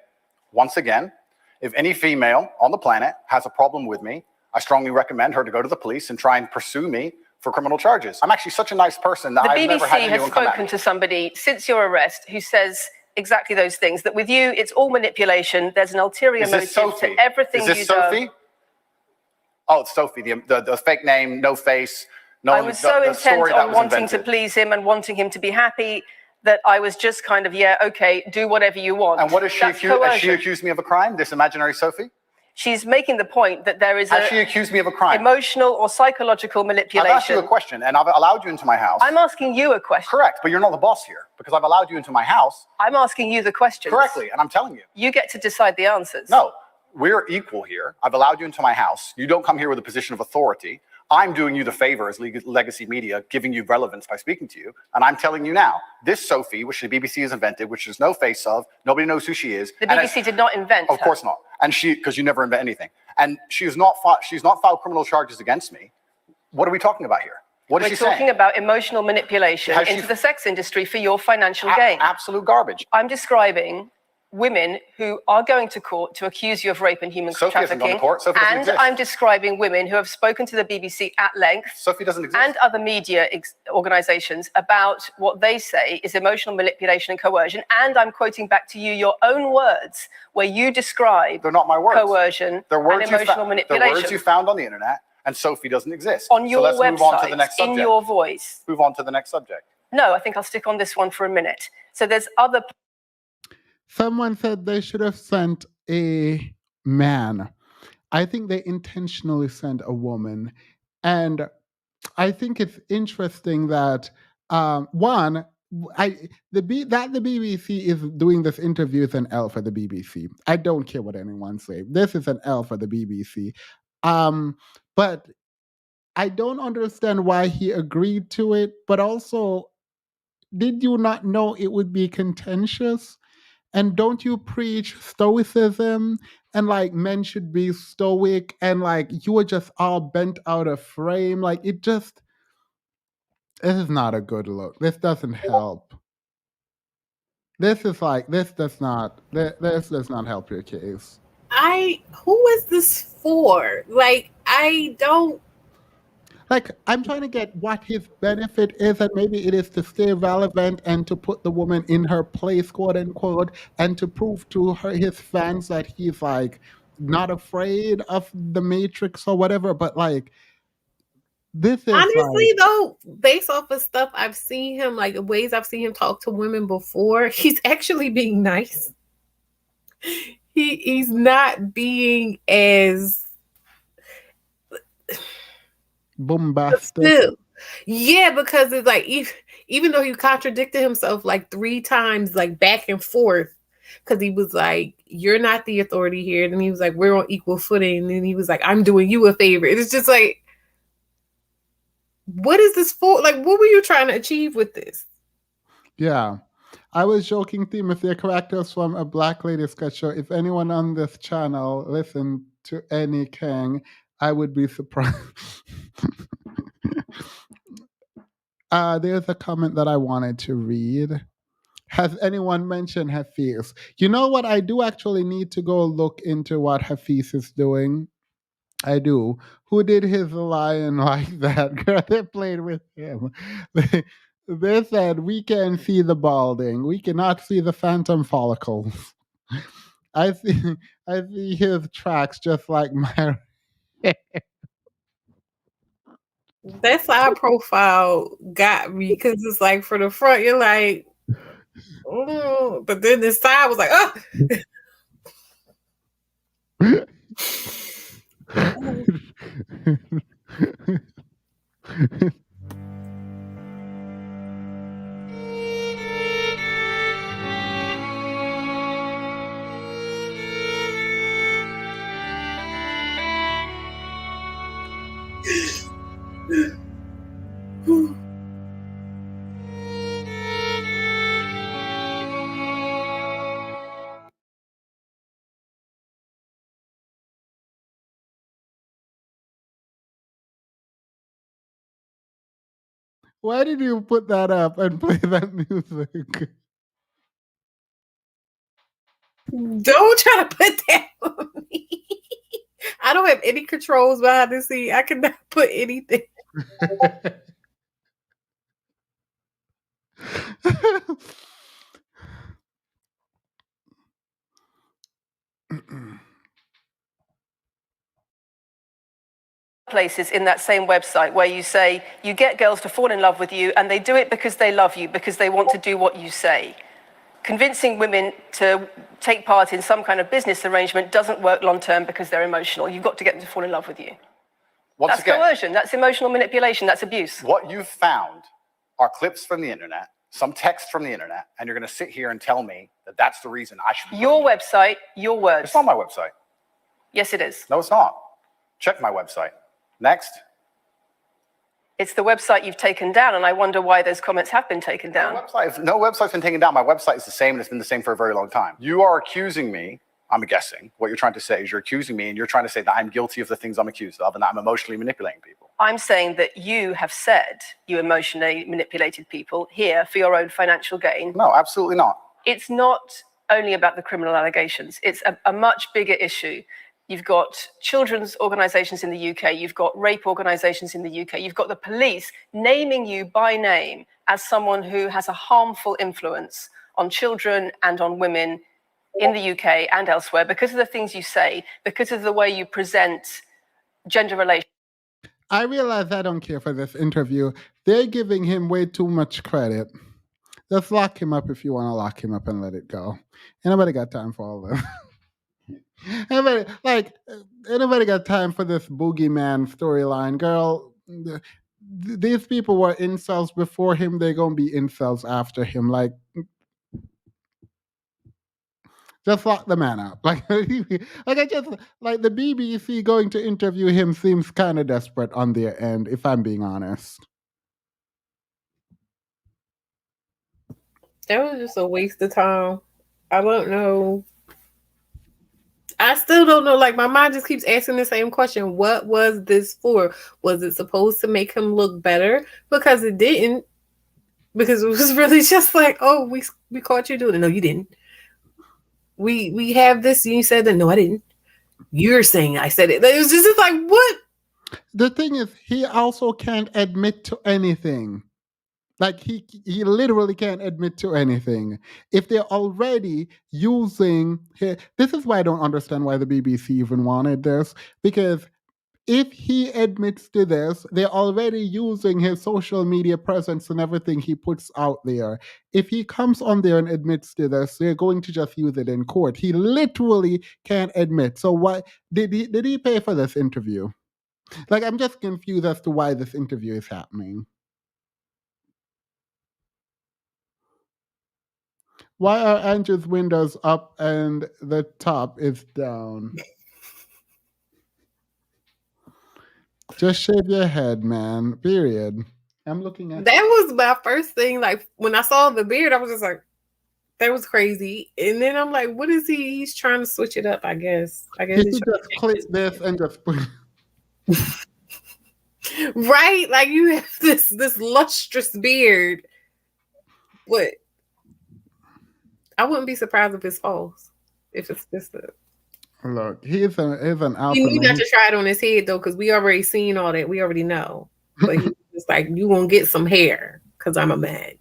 once again, if any female on the planet has a problem with me, I strongly recommend her to go to the police and try and pursue me for criminal charges. I'm actually such a nice person that I've never had anyone come at me. The BBC has spoken to somebody since your arrest who says exactly those things, that with you, it's all manipulation. There's an ulterior motive to everything you do. Is this Sophie? Oh, it's Sophie, the fake name, no face. No, I was so intent on wanting to please him and wanting him to be happy that I was just kind of, yeah, okay, do whatever you want. And what is she accused? Has she accused me of a crime, this imaginary Sophie? She's making the point that there is Has she accused me of a crime? Emotional or psychological manipulation. I've asked you a question, and I've allowed you into my house. I'm asking you a question. Correct, but you're not the boss here, because I've allowed you into my house. I'm asking you the questions. Correctly, and I'm telling you. You get to decide the answers. No, we're equal here. I've allowed you into my house. You don't come here with a position of authority. I'm doing you the favor as legacy media, giving you relevance by speaking to you. And I'm telling you now, this Sophie, which the BBC has invented, which there's no face of, nobody knows who she is. The BBC did not invent her. Of course not. And because you never invent anything. And she's not filed criminal charges against me. What are we talking about here? What is she saying? We're talking about emotional manipulation into the sex industry for your financial gain. Absolute garbage. I'm describing women who are going to court to accuse you of rape and human trafficking. And I'm describing women who have spoken to the BBC at length. Sophie doesn't exist. And other media organizations about what they say is emotional manipulation and coercion. And I'm quoting back to you your own words where you describe They're not my words. Coercion and emotional manipulation. They're words you found on the internet, and Sophie doesn't exist. On your website, move on to the next subject. In your voice. Move on to the next subject. No, I think I'll stick on this one for a minute. So there's other... Someone said they should have sent a man. I think they intentionally sent a woman. And I think it's interesting that, the BBC is doing this interview is an L for the BBC. I don't care what anyone says. This is an L for the BBC. But I don't understand why he agreed to it. But also, did you not know it would be contentious? And don't you preach stoicism and like men should be stoic and like you are just all bent out of frame? Like this is not a good look. This doesn't help. This does not help your case. Who is this for? Like, I'm trying to get what his benefit is, and maybe it is to stay relevant and to put the woman in her place, quote unquote, and to prove to his fans that he's like not afraid of the Matrix or whatever, but like this is honestly like, though, based off of stuff I've seen him, like the ways I've seen him talk to women before, he's actually being nice. He's not being as bombastic. still. Yeah, because it's like even though he contradicted himself like 3 times, like back and forth, because he was like, "You're not the authority here," and he was like, "We're on equal footing," and then he was like, "I'm doing you a favor." It's just like, what is this for? Like, what were you trying to achieve with this? Yeah. I was joking, team, if they're characters from a Black Lady sketch show, if anyone on this channel listened to any King, I would be surprised. There's a comment that I wanted to read. Has anyone mentioned Hafiz? You know what? I do actually need to go look into what Hafiz is doing. I do. Who did his lion like that? Girl, they played with him. They said, we can see the balding. We cannot see the phantom follicles. I see I see his tracks just like my That side profile got me because it's like for the front, you're like, oh, but then the side was like, oh. Why did you put that up and play that music? Don't try to put that on me. I don't have any controls behind the scene. I cannot put anything. Places in that same website where you say you get girls to fall in love with you and they do it because they love you, because they want to do what you say. Convincing women to take part in some kind of business arrangement doesn't work long term because they're emotional. You've got to get them to fall in love with you. That's coercion, that's emotional manipulation, that's abuse. What you've found are clips from the internet, some text from the internet, and you're going to sit here and tell me that that's the reason I should be. Your website, your words. It's not my website. Yes, it is. No, it's not. Check my website. Next. It's the website you've taken down, and I wonder why those comments have been taken down. No website's been taken down. My website is the same, and it's been the same for a very long time. You are accusing me, I'm guessing, what you're trying to say is you're accusing me, and you're trying to say that I'm guilty of the things I'm accused of, and that I'm emotionally manipulating people. I'm saying that you have said you emotionally manipulated people here for your own financial gain. No, absolutely not. It's not only about the criminal allegations. It's a much bigger issue. You've got children's organisations in the UK, you've got rape organisations in the UK, you've got the police naming you by name as someone who has a harmful influence on children and on women in the UK and elsewhere because of the things you say, because of the way you present gender relations. I realize I don't care for this interview. They're giving him way too much credit. Just lock him up if you want to lock him up and let it go. Ain't nobody got time for all this. Anybody got time for this boogeyman storyline, girl? These people were incels before him. They're gonna be incels after him. Like, just lock the man up. Like the BBC going to interview him seems kind of desperate on their end, if I'm being honest. That was just a waste of time. I don't know. I still don't know. Like, my mind just keeps asking the same question. What was this for? Was it supposed to make him look better? Because it didn't. Because it was really just like, oh, we caught you doing it. No, you didn't. We have this. And you said that. No, I didn't. You're saying I said it. It was just like, what? The thing is, he also can't admit to anything. Like he literally can't admit to anything. If they're already using this is why I don't understand why the BBC even wanted this, because if he admits to this, they're already using his social media presence and everything he puts out there. If he comes on there and admits to this, they're going to just use it in court. He literally can't admit. So what did he pay for this interview? Like, I'm just confused as to why this interview is happening. Why are Andrew's windows up and the top is down? Just shave your head, man. Period. I'm looking at that was my first thing. Like when I saw the beard, I was just like, that was crazy. And then I'm like, what is he? He's trying to switch it up, I guess. He just click this and just put right? Like you have this lustrous beard. What? I wouldn't be surprised if it's false. If it's just a look. He's an alpha. You got to try it on his head though, because we already seen all that. We already know. But he's just like, you gonna get some hair because I'm a man.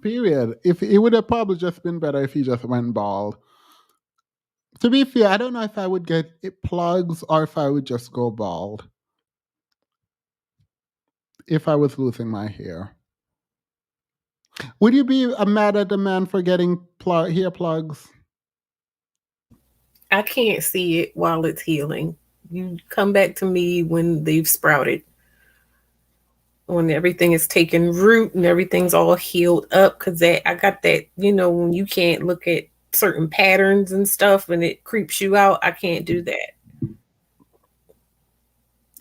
Period. If it would have probably just been better if he just went bald. To be fair, I don't know if I would get it plugs or if I would just go bald. If I was losing my hair. Would you be mad at the man for getting hair plugs? I can't see it while it's healing. You come back to me when they've sprouted. When everything is taking root and everything's all healed up, because I got that, when you can't look at certain patterns and stuff and it creeps you out, I can't do that.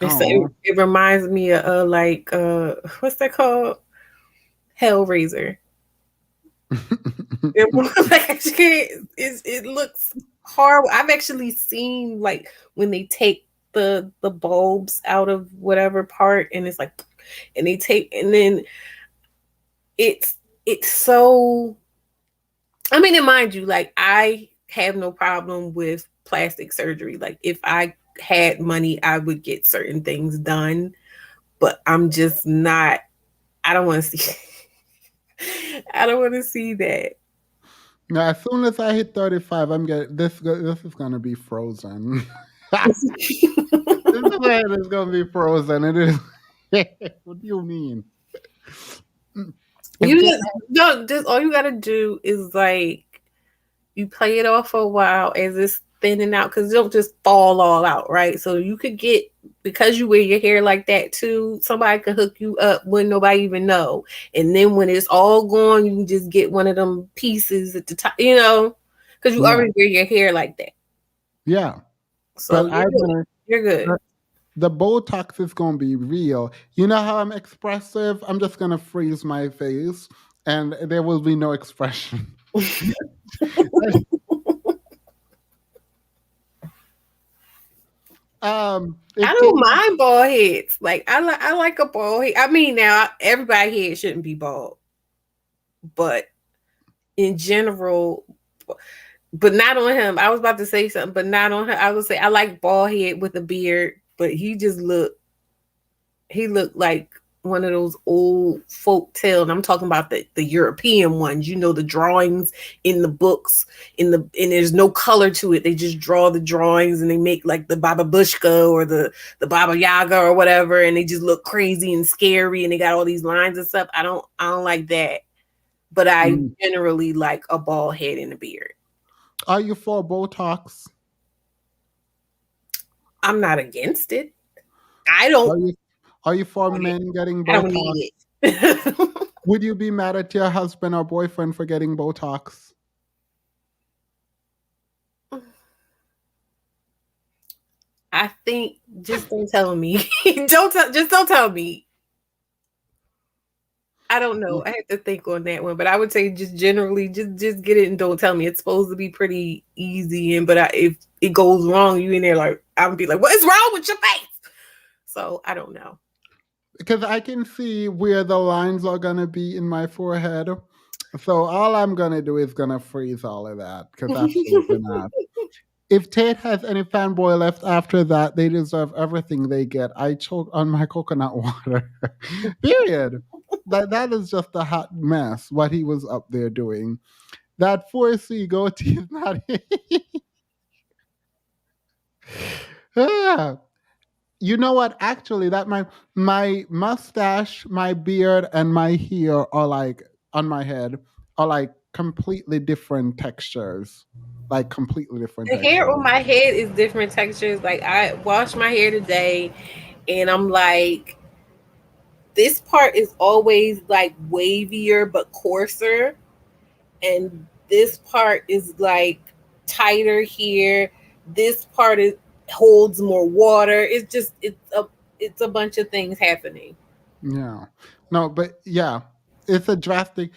It reminds me of like what's that called? Hellraiser. It looks horrible. I've actually seen like when they take the bulbs out of whatever part and it's like, and they take, and then it's so, I mean, and mind you, like I have no problem with plastic surgery. Like if I had money, I would get certain things done, but I'm just not, I don't want to see I don't want to see that. Now, as soon as I hit 35, I'm getting this is gonna be frozen. This is gonna be frozen. It is. What do you mean? Just all you gotta do is like you play it off for a while as it's thinning out, because it don't just fall all out, right? So you could get, because you wear your hair like that too, somebody could hook you up when nobody even know. And then when it's all gone, you can just get one of them pieces at the top, because you already wear your hair like that. Yeah. So you're good. The Botox is going to be real. You know how I'm expressive? I'm just going to freeze my face and there will be no expression. I don't mind bald heads. Like I like a bald head. I mean, now everybody's head shouldn't be bald, but in general, but not on him. I was about to say something, but not on him. I would say I like bald head with a beard, but he looked like one of those old folk tales. And I'm talking about the European ones, the drawings in the books, and there's no color to it. They just draw the drawings and they make like the Baba Bushka or the Baba Yaga or whatever, and they just look crazy and scary and they got all these lines and stuff. I don't like that. But I generally like a bald head and a beard. Are you for Botox? I'm not against it. I don't. Are you for men getting Botox? I don't need it. Would you be mad at your husband or boyfriend for getting Botox? I think just don't tell me. Just don't tell me. I don't know. I have to think on that one, but I would say just generally, just get it and don't tell me. It's supposed to be pretty easy, but if it goes wrong, you in there like I would be like, "What is wrong with your face?" So I don't know. Because I can see where the lines are gonna be in my forehead, so all I'm gonna do is gonna freeze all of that. Because absolutely not. If Tate has any fanboy left after that, they deserve everything they get. I choked on my coconut water. Period. that is just a hot mess. What he was up there doing. That 4C goatee is not. Ah, you know what? Actually, that my mustache, my beard, and my hair are like on my head are like completely different textures. Like completely different The hair textures. on my head is different textures. Like I washed my hair today, and I'm like, this part is always like wavier but coarser, and this part is like tighter here. This part is holds more water. It's a bunch of things happening. Yeah. No, but yeah, it's a drastic.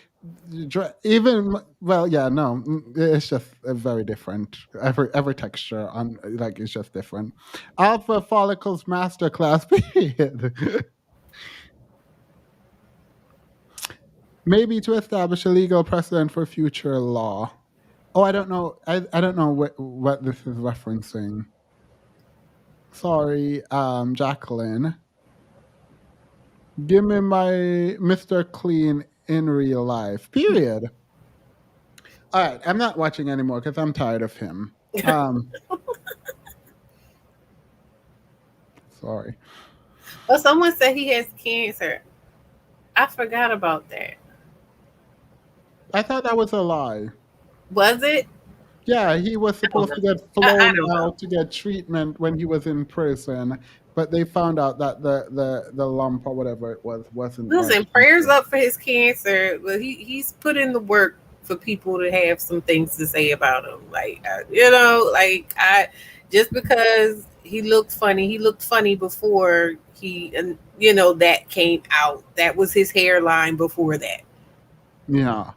Even well, yeah, no, it's just a very different. Every texture on like it's just different. Alpha follicles masterclass period. Maybe to establish a legal precedent for future law. Oh, I don't know. I don't know what this is referencing. Sorry, Jacqueline. Give me my Mr. Clean in real life. Period. All right, I'm not watching anymore because I'm tired of him. Sorry. Well, someone said he has cancer. I forgot about that. I thought that was a lie. Was it? Yeah, he was I don't supposed know. to get I flown don't know. out to get treatment when he was in prison, but they found out that the lump or whatever it was wasn't like Listen, prayers cancer. up for his cancer. But he's put in the work for people to have some things to say about him. Like like I just because he looked funny before he and that came out. That was his hairline before that. Yeah.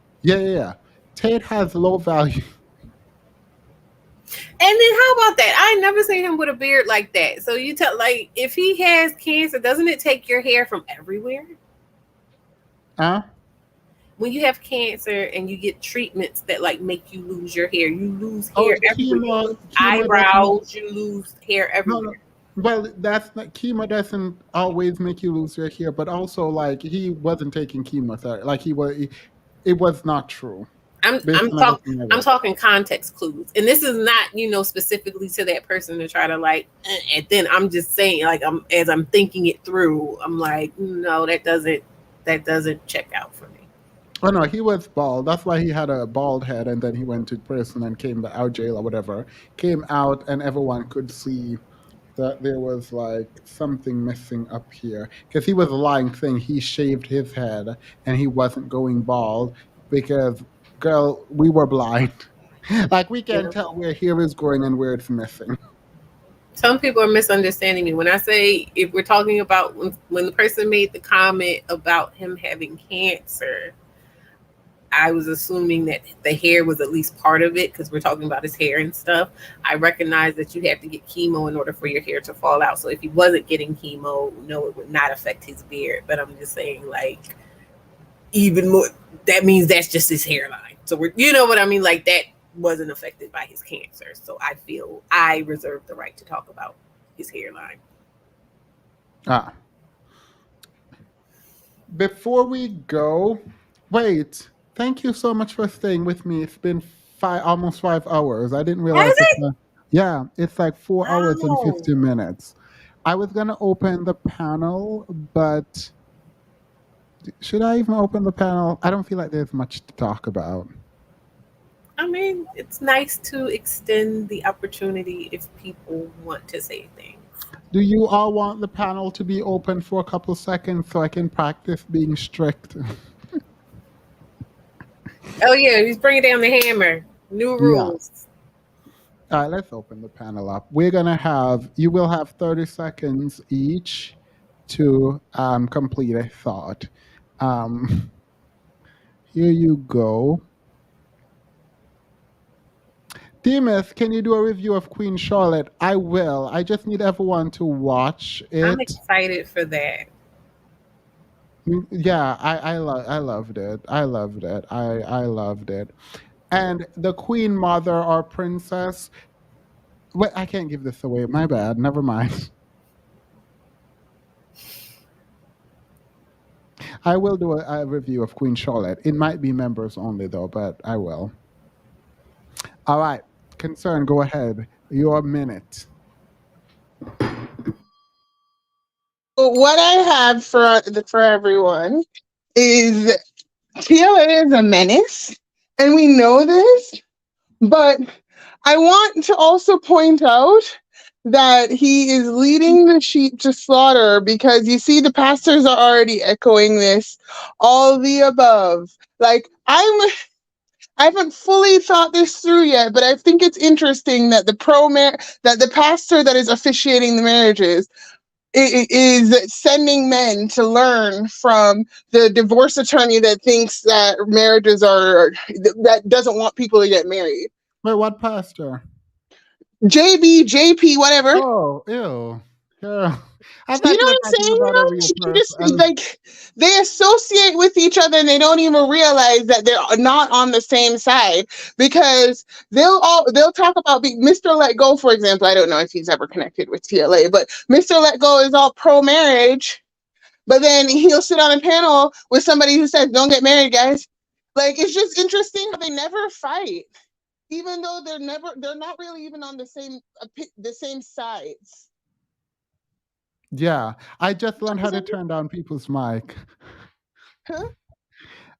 Tate has low value. And then how about that? I never seen him with a beard like that. So you tell like if he has cancer, doesn't it take your hair from everywhere? Huh? When you have cancer and you get treatments that like make you lose your hair, you lose Oh, hair everywhere. You lose chemo doesn't. eyebrows, you lose hair No. everywhere. Well, that's not chemo doesn't always make you lose your hair, but also like he wasn't taking chemotherapy. Like it was not true I'm based I'm on talking everything I I'm read. talking context clues, and this is not specifically to that person to try to like. And then I'm just saying like I'm thinking it through. I'm like no, that doesn't check out for me. Oh no, he was bald. That's why he had a bald head, and then he went to prison and came to out jail or whatever. Came out, and everyone could see that there was like something missing up here because he was lying, saying he shaved his head and he wasn't going bald because, girl, we were blind. Like we You can know, tell where hair is growing and where it's missing. some people are misunderstanding me when I say if we're talking about when the person made the comment about him having cancer. I was assuming that the hair was at least part of it because we're talking about his hair and stuff. I recognize that you have to get chemo in order for your hair to fall out. So if he wasn't getting chemo, no, it would not affect his beard. But I'm just saying, like, even more, that means that's just his hairline. So you know what I mean? Like, that wasn't affected by his cancer. So I feel I reserve the right to talk about his hairline. Ah, before we go, wait. Thank you so much for staying with me. It's been almost 5 hours. I didn't Has realize it? yeah, it's like 4 hours and Wow. 50 minutes. I was gonna open the panel, but should I even open the panel? I don't feel like there's much to talk about. I mean, it's nice to extend the opportunity if people want to say things. Do you all want the panel to be open for a couple seconds so I can practice being strict? Oh yeah, he's bringing down the hammer. New Yeah. rules. All right, let's open the panel up. You will have 30 seconds each to complete a thought. Here you go. Demas, can you do a review of Queen Charlotte? I will. I just need everyone to watch I'm it. excited for that. Yeah, I loved it. I loved it. I loved it. And the Queen Mother or Princess. Wait, I can't give this away. My bad. Never mind. I will do a review of Queen Charlotte. It might be members only though, but I will. All right, Concern, go ahead. Your minute. What I have for everyone is TLA is a menace, and we know this, but I want to also point out that he is leading the sheep to slaughter, because you see the pastors are already echoing this, all the above. Like, I haven't fully thought this through yet, but I think it's interesting that the pastor that is officiating the marriages is sending men to learn from the divorce attorney that thinks that marriages that doesn't want people to get married. Wait, what pastor? JP, whatever. Oh, ew. Yeah. I thought You know you were what I'm talking saying? about a real person. Like, they associate with each other and they don't even realize that they're not on the same side, because they'll talk about Mr. Let Go, for example. I don't know if he's ever connected with TLA, but Mr. Let Go is all pro marriage, but then he'll sit on a panel with somebody who says, "Don't get married, guys." Like, it's just interesting how they never fight, even though they're not really even on the same sides. Yeah, I just learned how to turn down people's mic. Huh?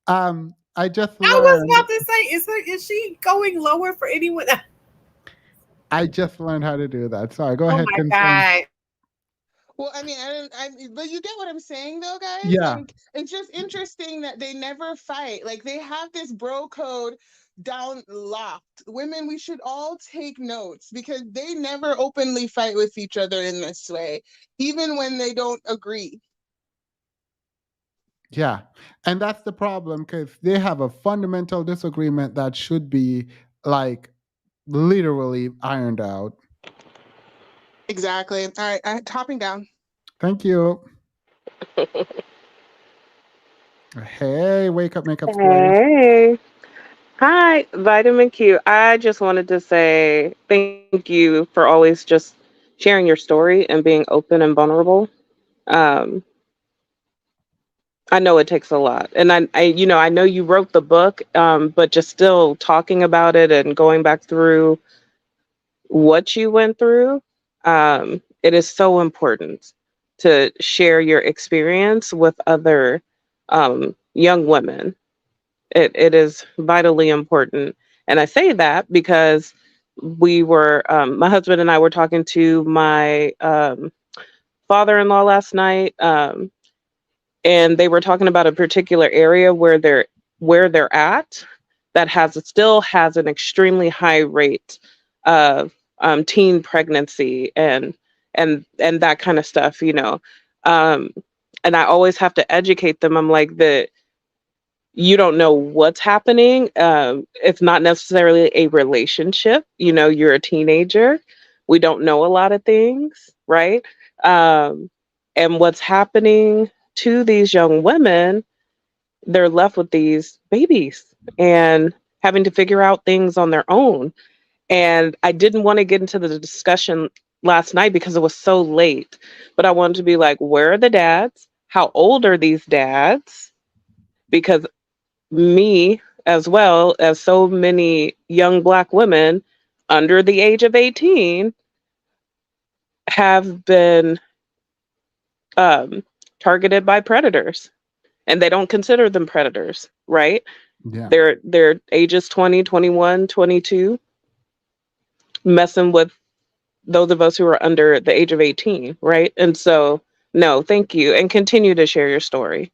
I just I was learned. about to say, is she going lower for anyone? I just learned how to do that. Sorry, go Oh ahead, my Concern. God. Well, I mean, but you get what I'm saying, though, guys. Yeah. Like, it's just interesting that they never fight. Like, they have this bro code down locked. Women, we should all take notes, because they never openly fight with each other in this way, even when they don't agree. Yeah, and that's the problem, because they have a fundamental disagreement that should be like literally ironed out. Exactly. All right, topping down. Thank you. Hey, wake up, makeup squares. Hey. Hi, Vitamin Q. I just wanted to say thank you for always just sharing your story and being open and vulnerable. Um, I know it takes a lot. And I know you wrote the book, but just still talking about it and going back through what you went through, it is so important to share your experience with other young women. It is vitally important. And I say that because my husband and I were talking to my father-in-law last night, and they were talking about a particular area where they're at that still has an extremely high rate of teen pregnancy and that kind of stuff, Um, and I always have to educate them. I'm like, you don't know what's happening. It's not necessarily a relationship. You're a teenager. We don't know a lot of things, right? And what's happening to these young women, they're left with these babies and having to figure out things on their own. And I didn't want to get into the discussion last night because it was so late, but I wanted to be like, where are the dads? How old are these dads? Because me, as well as so many young Black women under the age of 18, have been targeted by predators, and they don't consider them predators, right? Yeah. They're ages 20, 21, 22, messing with those of us who are under the age of 18, right? And so, no, thank you, and continue to share your story.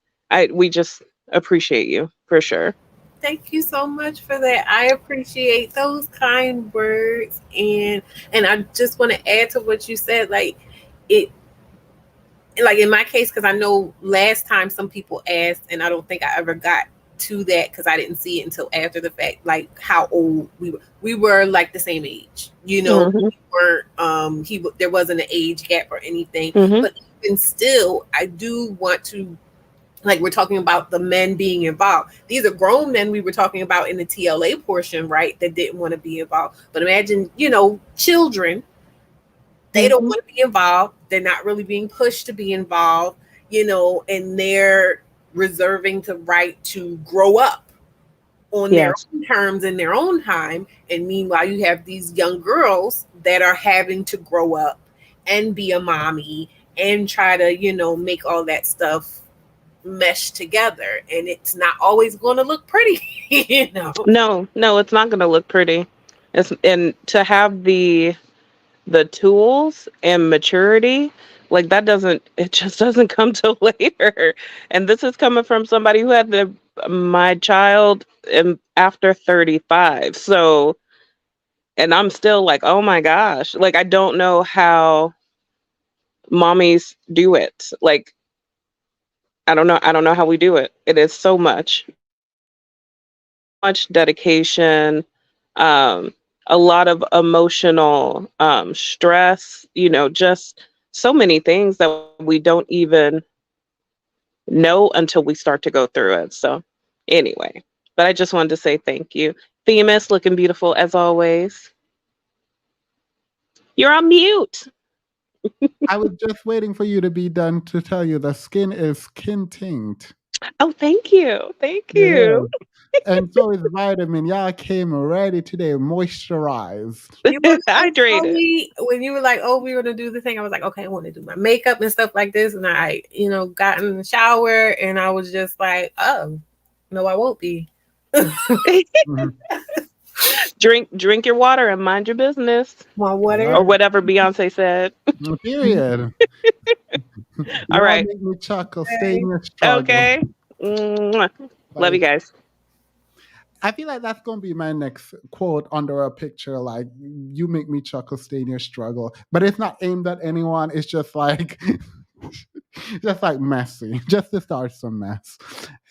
We just appreciate you for sure. Thank you so much for that. I appreciate those kind words, and I just want to add to what you said. It, like in my case, because I know last time some people asked, and I don't think I ever got to that because I didn't see it until after the fact, like how old we were. We were like the same age, Mhm. We weren't. There wasn't an age gap or anything, Mhm. but even still, I do want to. Like, we're talking about the men being involved. These are grown men we were talking about in the TLA portion, right? That didn't want to be involved. But imagine, children, they don't Mhm. want to be involved. They're not really being pushed to be involved, and they're reserving the right to grow up on their Yes. own terms in their own time. And meanwhile, you have these young girls that are having to grow up and be a mommy and try to, make all that stuff mesh together. And it's not always going to look pretty, No, it's not going to look pretty. And to have the tools and maturity, like that doesn't it just doesn't come till later. And this is coming from somebody who had my child after 35. So, and I'm still like, oh my gosh, like I don't know how mommies do it. Like I don't know how we do it. It is so much dedication, um, a lot of emotional stress, just so many things that we don't even know until we start to go through it. So, anyway, but I just wanted to say thank you. Themis, looking beautiful as always. You're on mute. I was just waiting for you to be done to tell you the skin is skin tinct. Oh, thank you. Thank Yeah. you. And so is vitamin. Y'all came ready today, moisturized. You were so Hydrated. funny when you were like, "Oh, we were gonna do the thing." I was like, "Okay, I want to do my makeup and stuff like this." And I, got in the shower and I was just like, "Oh, no, I won't be." Mhm. Drink your water and mind your business, My water. or whatever Beyonce said. Period. All Y'all right. make me chuckle. Stay in your struggle. Okay. Mwah. Love you Like, guys. I feel like that's gonna be my next quote under a picture. Like, you make me chuckle, stay in your struggle. But it's not aimed at anyone. It's just like, just like messy, just to start some mess.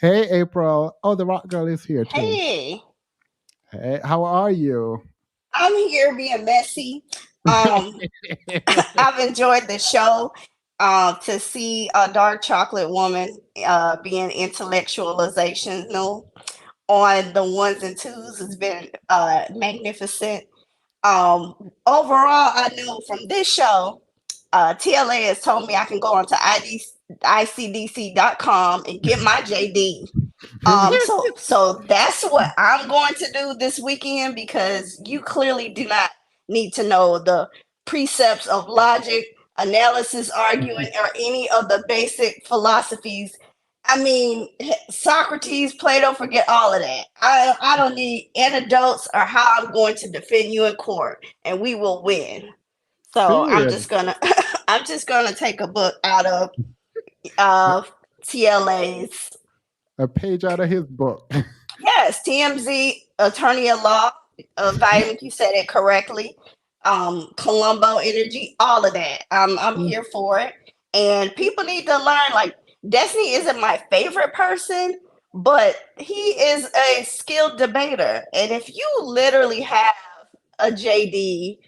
Hey, April. Oh, the rock girl is here too. Hey, Hey, how are you? I'm here being messy. I've enjoyed the show. To see a dark chocolate woman being intellectualizational on the ones and twos has been magnificent. Overall, I know from this show, TLA has told me I can go onto ICDC.com and get my JD. So that's what I'm going to do this weekend, because you clearly do not need to know the precepts of logic, analysis, arguing, or any of the basic philosophies. I mean, Socrates, Plato, forget all of that. I don't need anecdotes or how I'm going to defend you in court, and we will win. So I'm Period. just gonna I'm just gonna take a book out of TLA's. A page out of his book. Yes, TMZ, attorney at law, Vitamin, you said it correctly. Colombo Energy, all of that. I'm here for it. And people need to learn, like, Destiny isn't my favorite person, but he is a skilled debater. And if you literally have a JD,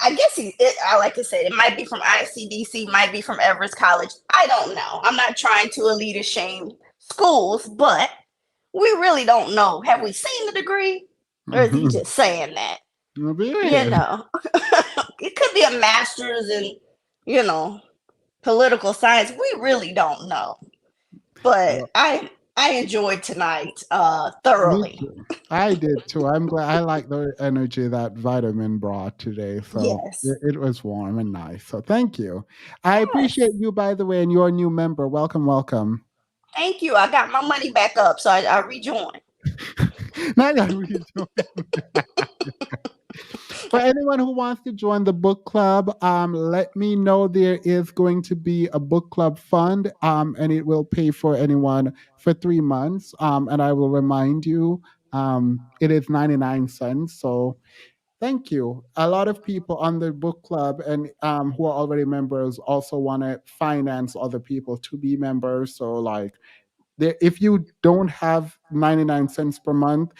I guess I like to say it might be from ICDC, might be from Everest College. I don't know. I'm not trying to elitist shame schools, but we really don't know. Have we seen the degree? Or is he just saying that? Period. It could be a master's in, political science. We really don't know. But Well, I enjoyed tonight me thoroughly. too. I did too. I'm glad. I like the energy that Vitamin brought today. So Yes. it was warm and nice. So thank you. I appreciate Yes. you, by the way, and you're a new member. Welcome, welcome. Thank you. I got my money back up, so I rejoined. Now that we join. For anyone who wants to join the book club, let me know. There is going to be a book club fund, and it will pay for anyone for 3 months. And I will remind you, it is 99 cents. So thank you. A lot of people on the book club and who are already members also want to finance other people to be members. So like, if you don't have 99 cents per month,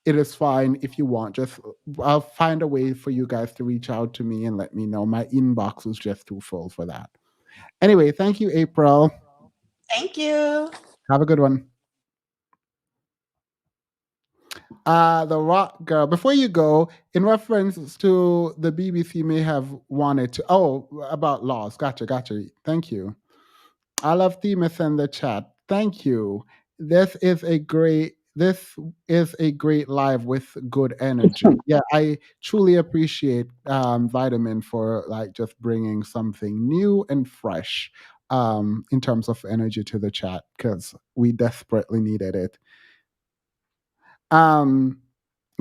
it is fine if you want. Just I'll find a way for you guys to reach out to me and let me know. My inbox is just too full for that. Anyway, thank you, April. Thank you. Have a good one. The Rock Girl. Before you go, in reference to the BBC may have wanted to about laws. Gotcha. Thank you. I love Themis in the chat. Thank you. This is a great live with good energy. Yeah, I truly appreciate Vitamin for like just bringing something new and fresh in terms of energy to the chat because we desperately needed it. Um,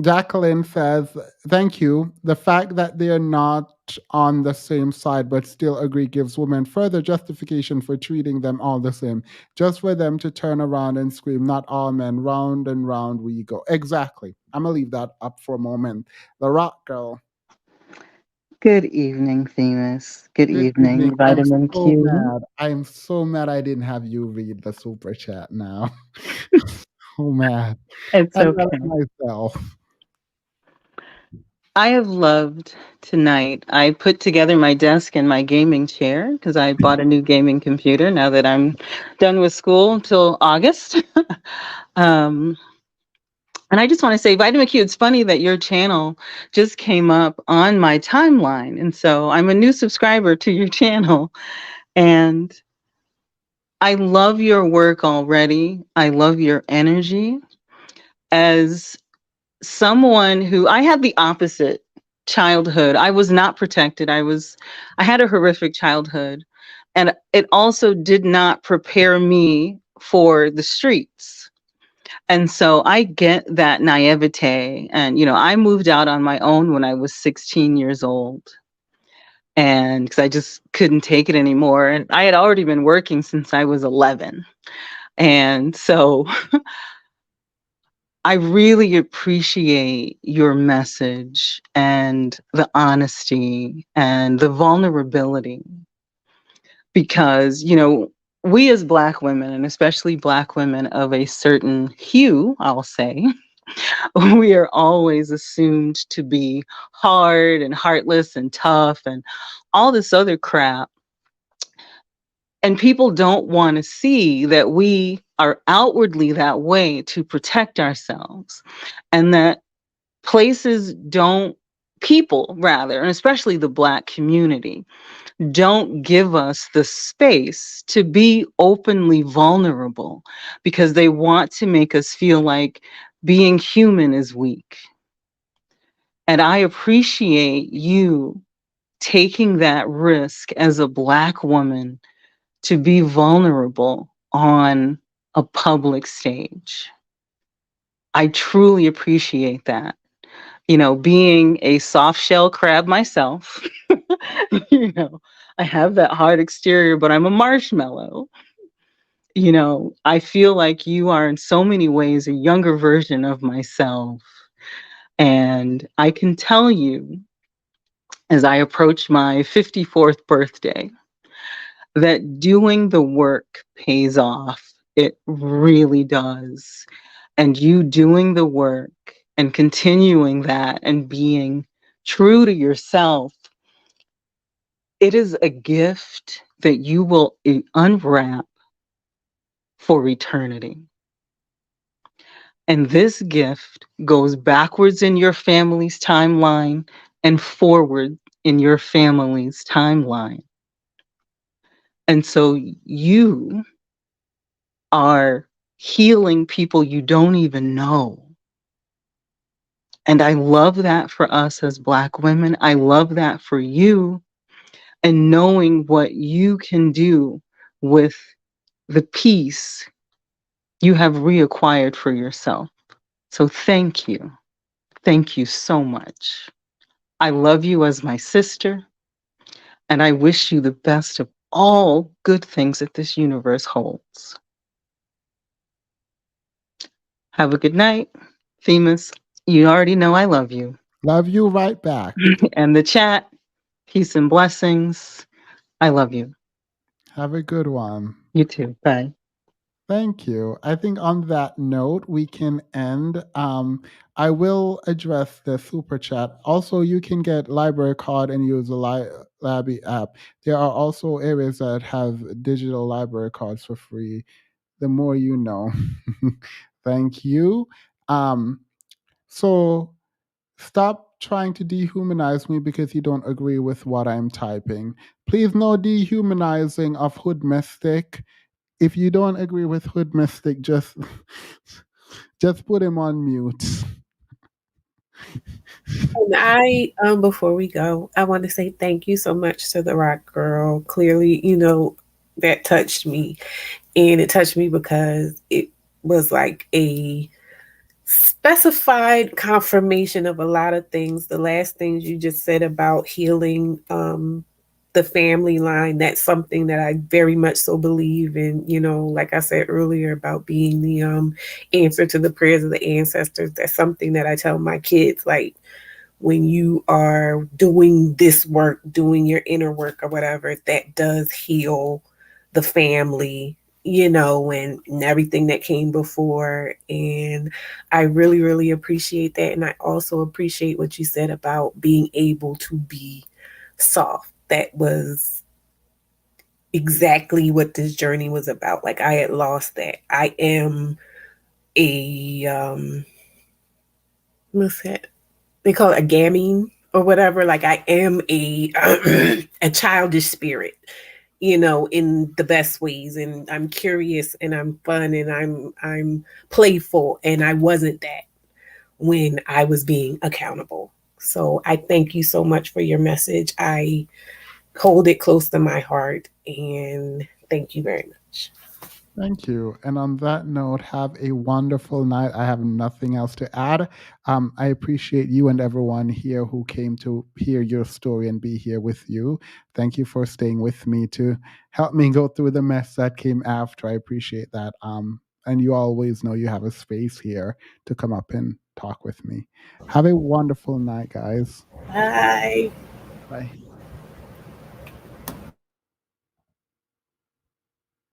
Jacqueline says, thank you. The fact that they are not on the same side but still agree gives women further justification for treating them all the same. Just for them to turn around and scream, not all men, round and round we go. Exactly. I'm going to leave that up for a moment. The Rock Girl. Good evening, Themis. Good Good evening. evening, Vitamin Q. I'm so mad I didn't have you read the super chat now. So mad. It's I'm mad okay. at myself. I have loved tonight. I put together my desk and my gaming chair because I bought a new gaming computer now that I'm done with school until August. um, and I just want to say, Vitamin Q, it's funny that your channel just came up on my timeline. And so I'm a new subscriber to your channel. And I love your work already. I love your energy. As someone who I had the opposite childhood. I was not protected. I had a horrific childhood, and it also did not prepare me for the streets. And so I get that naivete. And, I moved out on my own when I was 16 years old. And because I just couldn't take it anymore. And I had already been working since I was 11. And so I really appreciate your message and the honesty and the vulnerability because, we as Black women, and especially Black women of a certain hue, I'll say, we are always assumed to be hard and heartless and tough and all this other crap. And people don't want to see that we are outwardly that way to protect ourselves and that people rather, and especially the Black community, don't give us the space to be openly vulnerable because they want to make us feel like being human is weak. And I appreciate you taking that risk as a Black woman to be vulnerable on a public stage. I truly appreciate that. Being a soft shell crab myself, I have that hard exterior, but I'm a marshmallow. I feel like you are in so many ways a younger version of myself. And I can tell you, as I approach my 54th birthday, that doing the work pays off. It really does. And you doing the work and continuing that and being true to yourself, it is a gift that you will unwrap for eternity. And this gift goes backwards in your family's timeline and forward in your family's timeline. And so you are healing people you don't even know. And I love that for us as Black women. I love that for you, and knowing what you can do with the peace you have reacquired for yourself. So thank you. Thank you so much. I love you as my sister, and I wish you the best of all good things that this universe holds. Have a good night. Themis, you already know I love you. Love you right back. And the chat, peace and blessings. I love you. Have a good one. You too. Bye. Thank you. I think on that note, we can end. I will address the super chat. Also, you can get library card and use the Labby app. There are also areas that have digital library cards for free. The more you know. Thank you. So stop trying to dehumanize me because you don't agree with what I'm typing. Please, no dehumanizing of Hood Mystic. If you don't agree with Hood Mystic, just put him on mute. And I, before we go, I want to say thank you so much to the Rock Girl. Clearly, that touched me. And it touched me because it was like a specified confirmation of a lot of things. The last things you just said about healing the family line, that's something that I very much so believe in. Like I said earlier about being the answer to the prayers of the ancestors. That's something that I tell my kids, like, when you are doing this work, doing your inner work or whatever, that does heal the family, and everything that came before. And I really, really appreciate that. And I also appreciate what you said about being able to be soft. That was exactly what this journey was about. Like, I had lost that. I am what's that? They call it a gamine or whatever. Like, I am a a childish spirit, in the best ways. And I'm curious and I'm fun and I'm playful. And I wasn't that when I was being accountable. So I thank you so much for your message. I hold it close to my heart, and thank you very much. Thank you. And on that note, have a wonderful night. I have nothing else to add. I appreciate you and everyone here who came to hear your story and be here with you. Thank you for staying with me to help me go through the mess that came after. I appreciate that. And you always know you have a space here to come up and talk with me. Have a wonderful night, guys. Bye. Bye.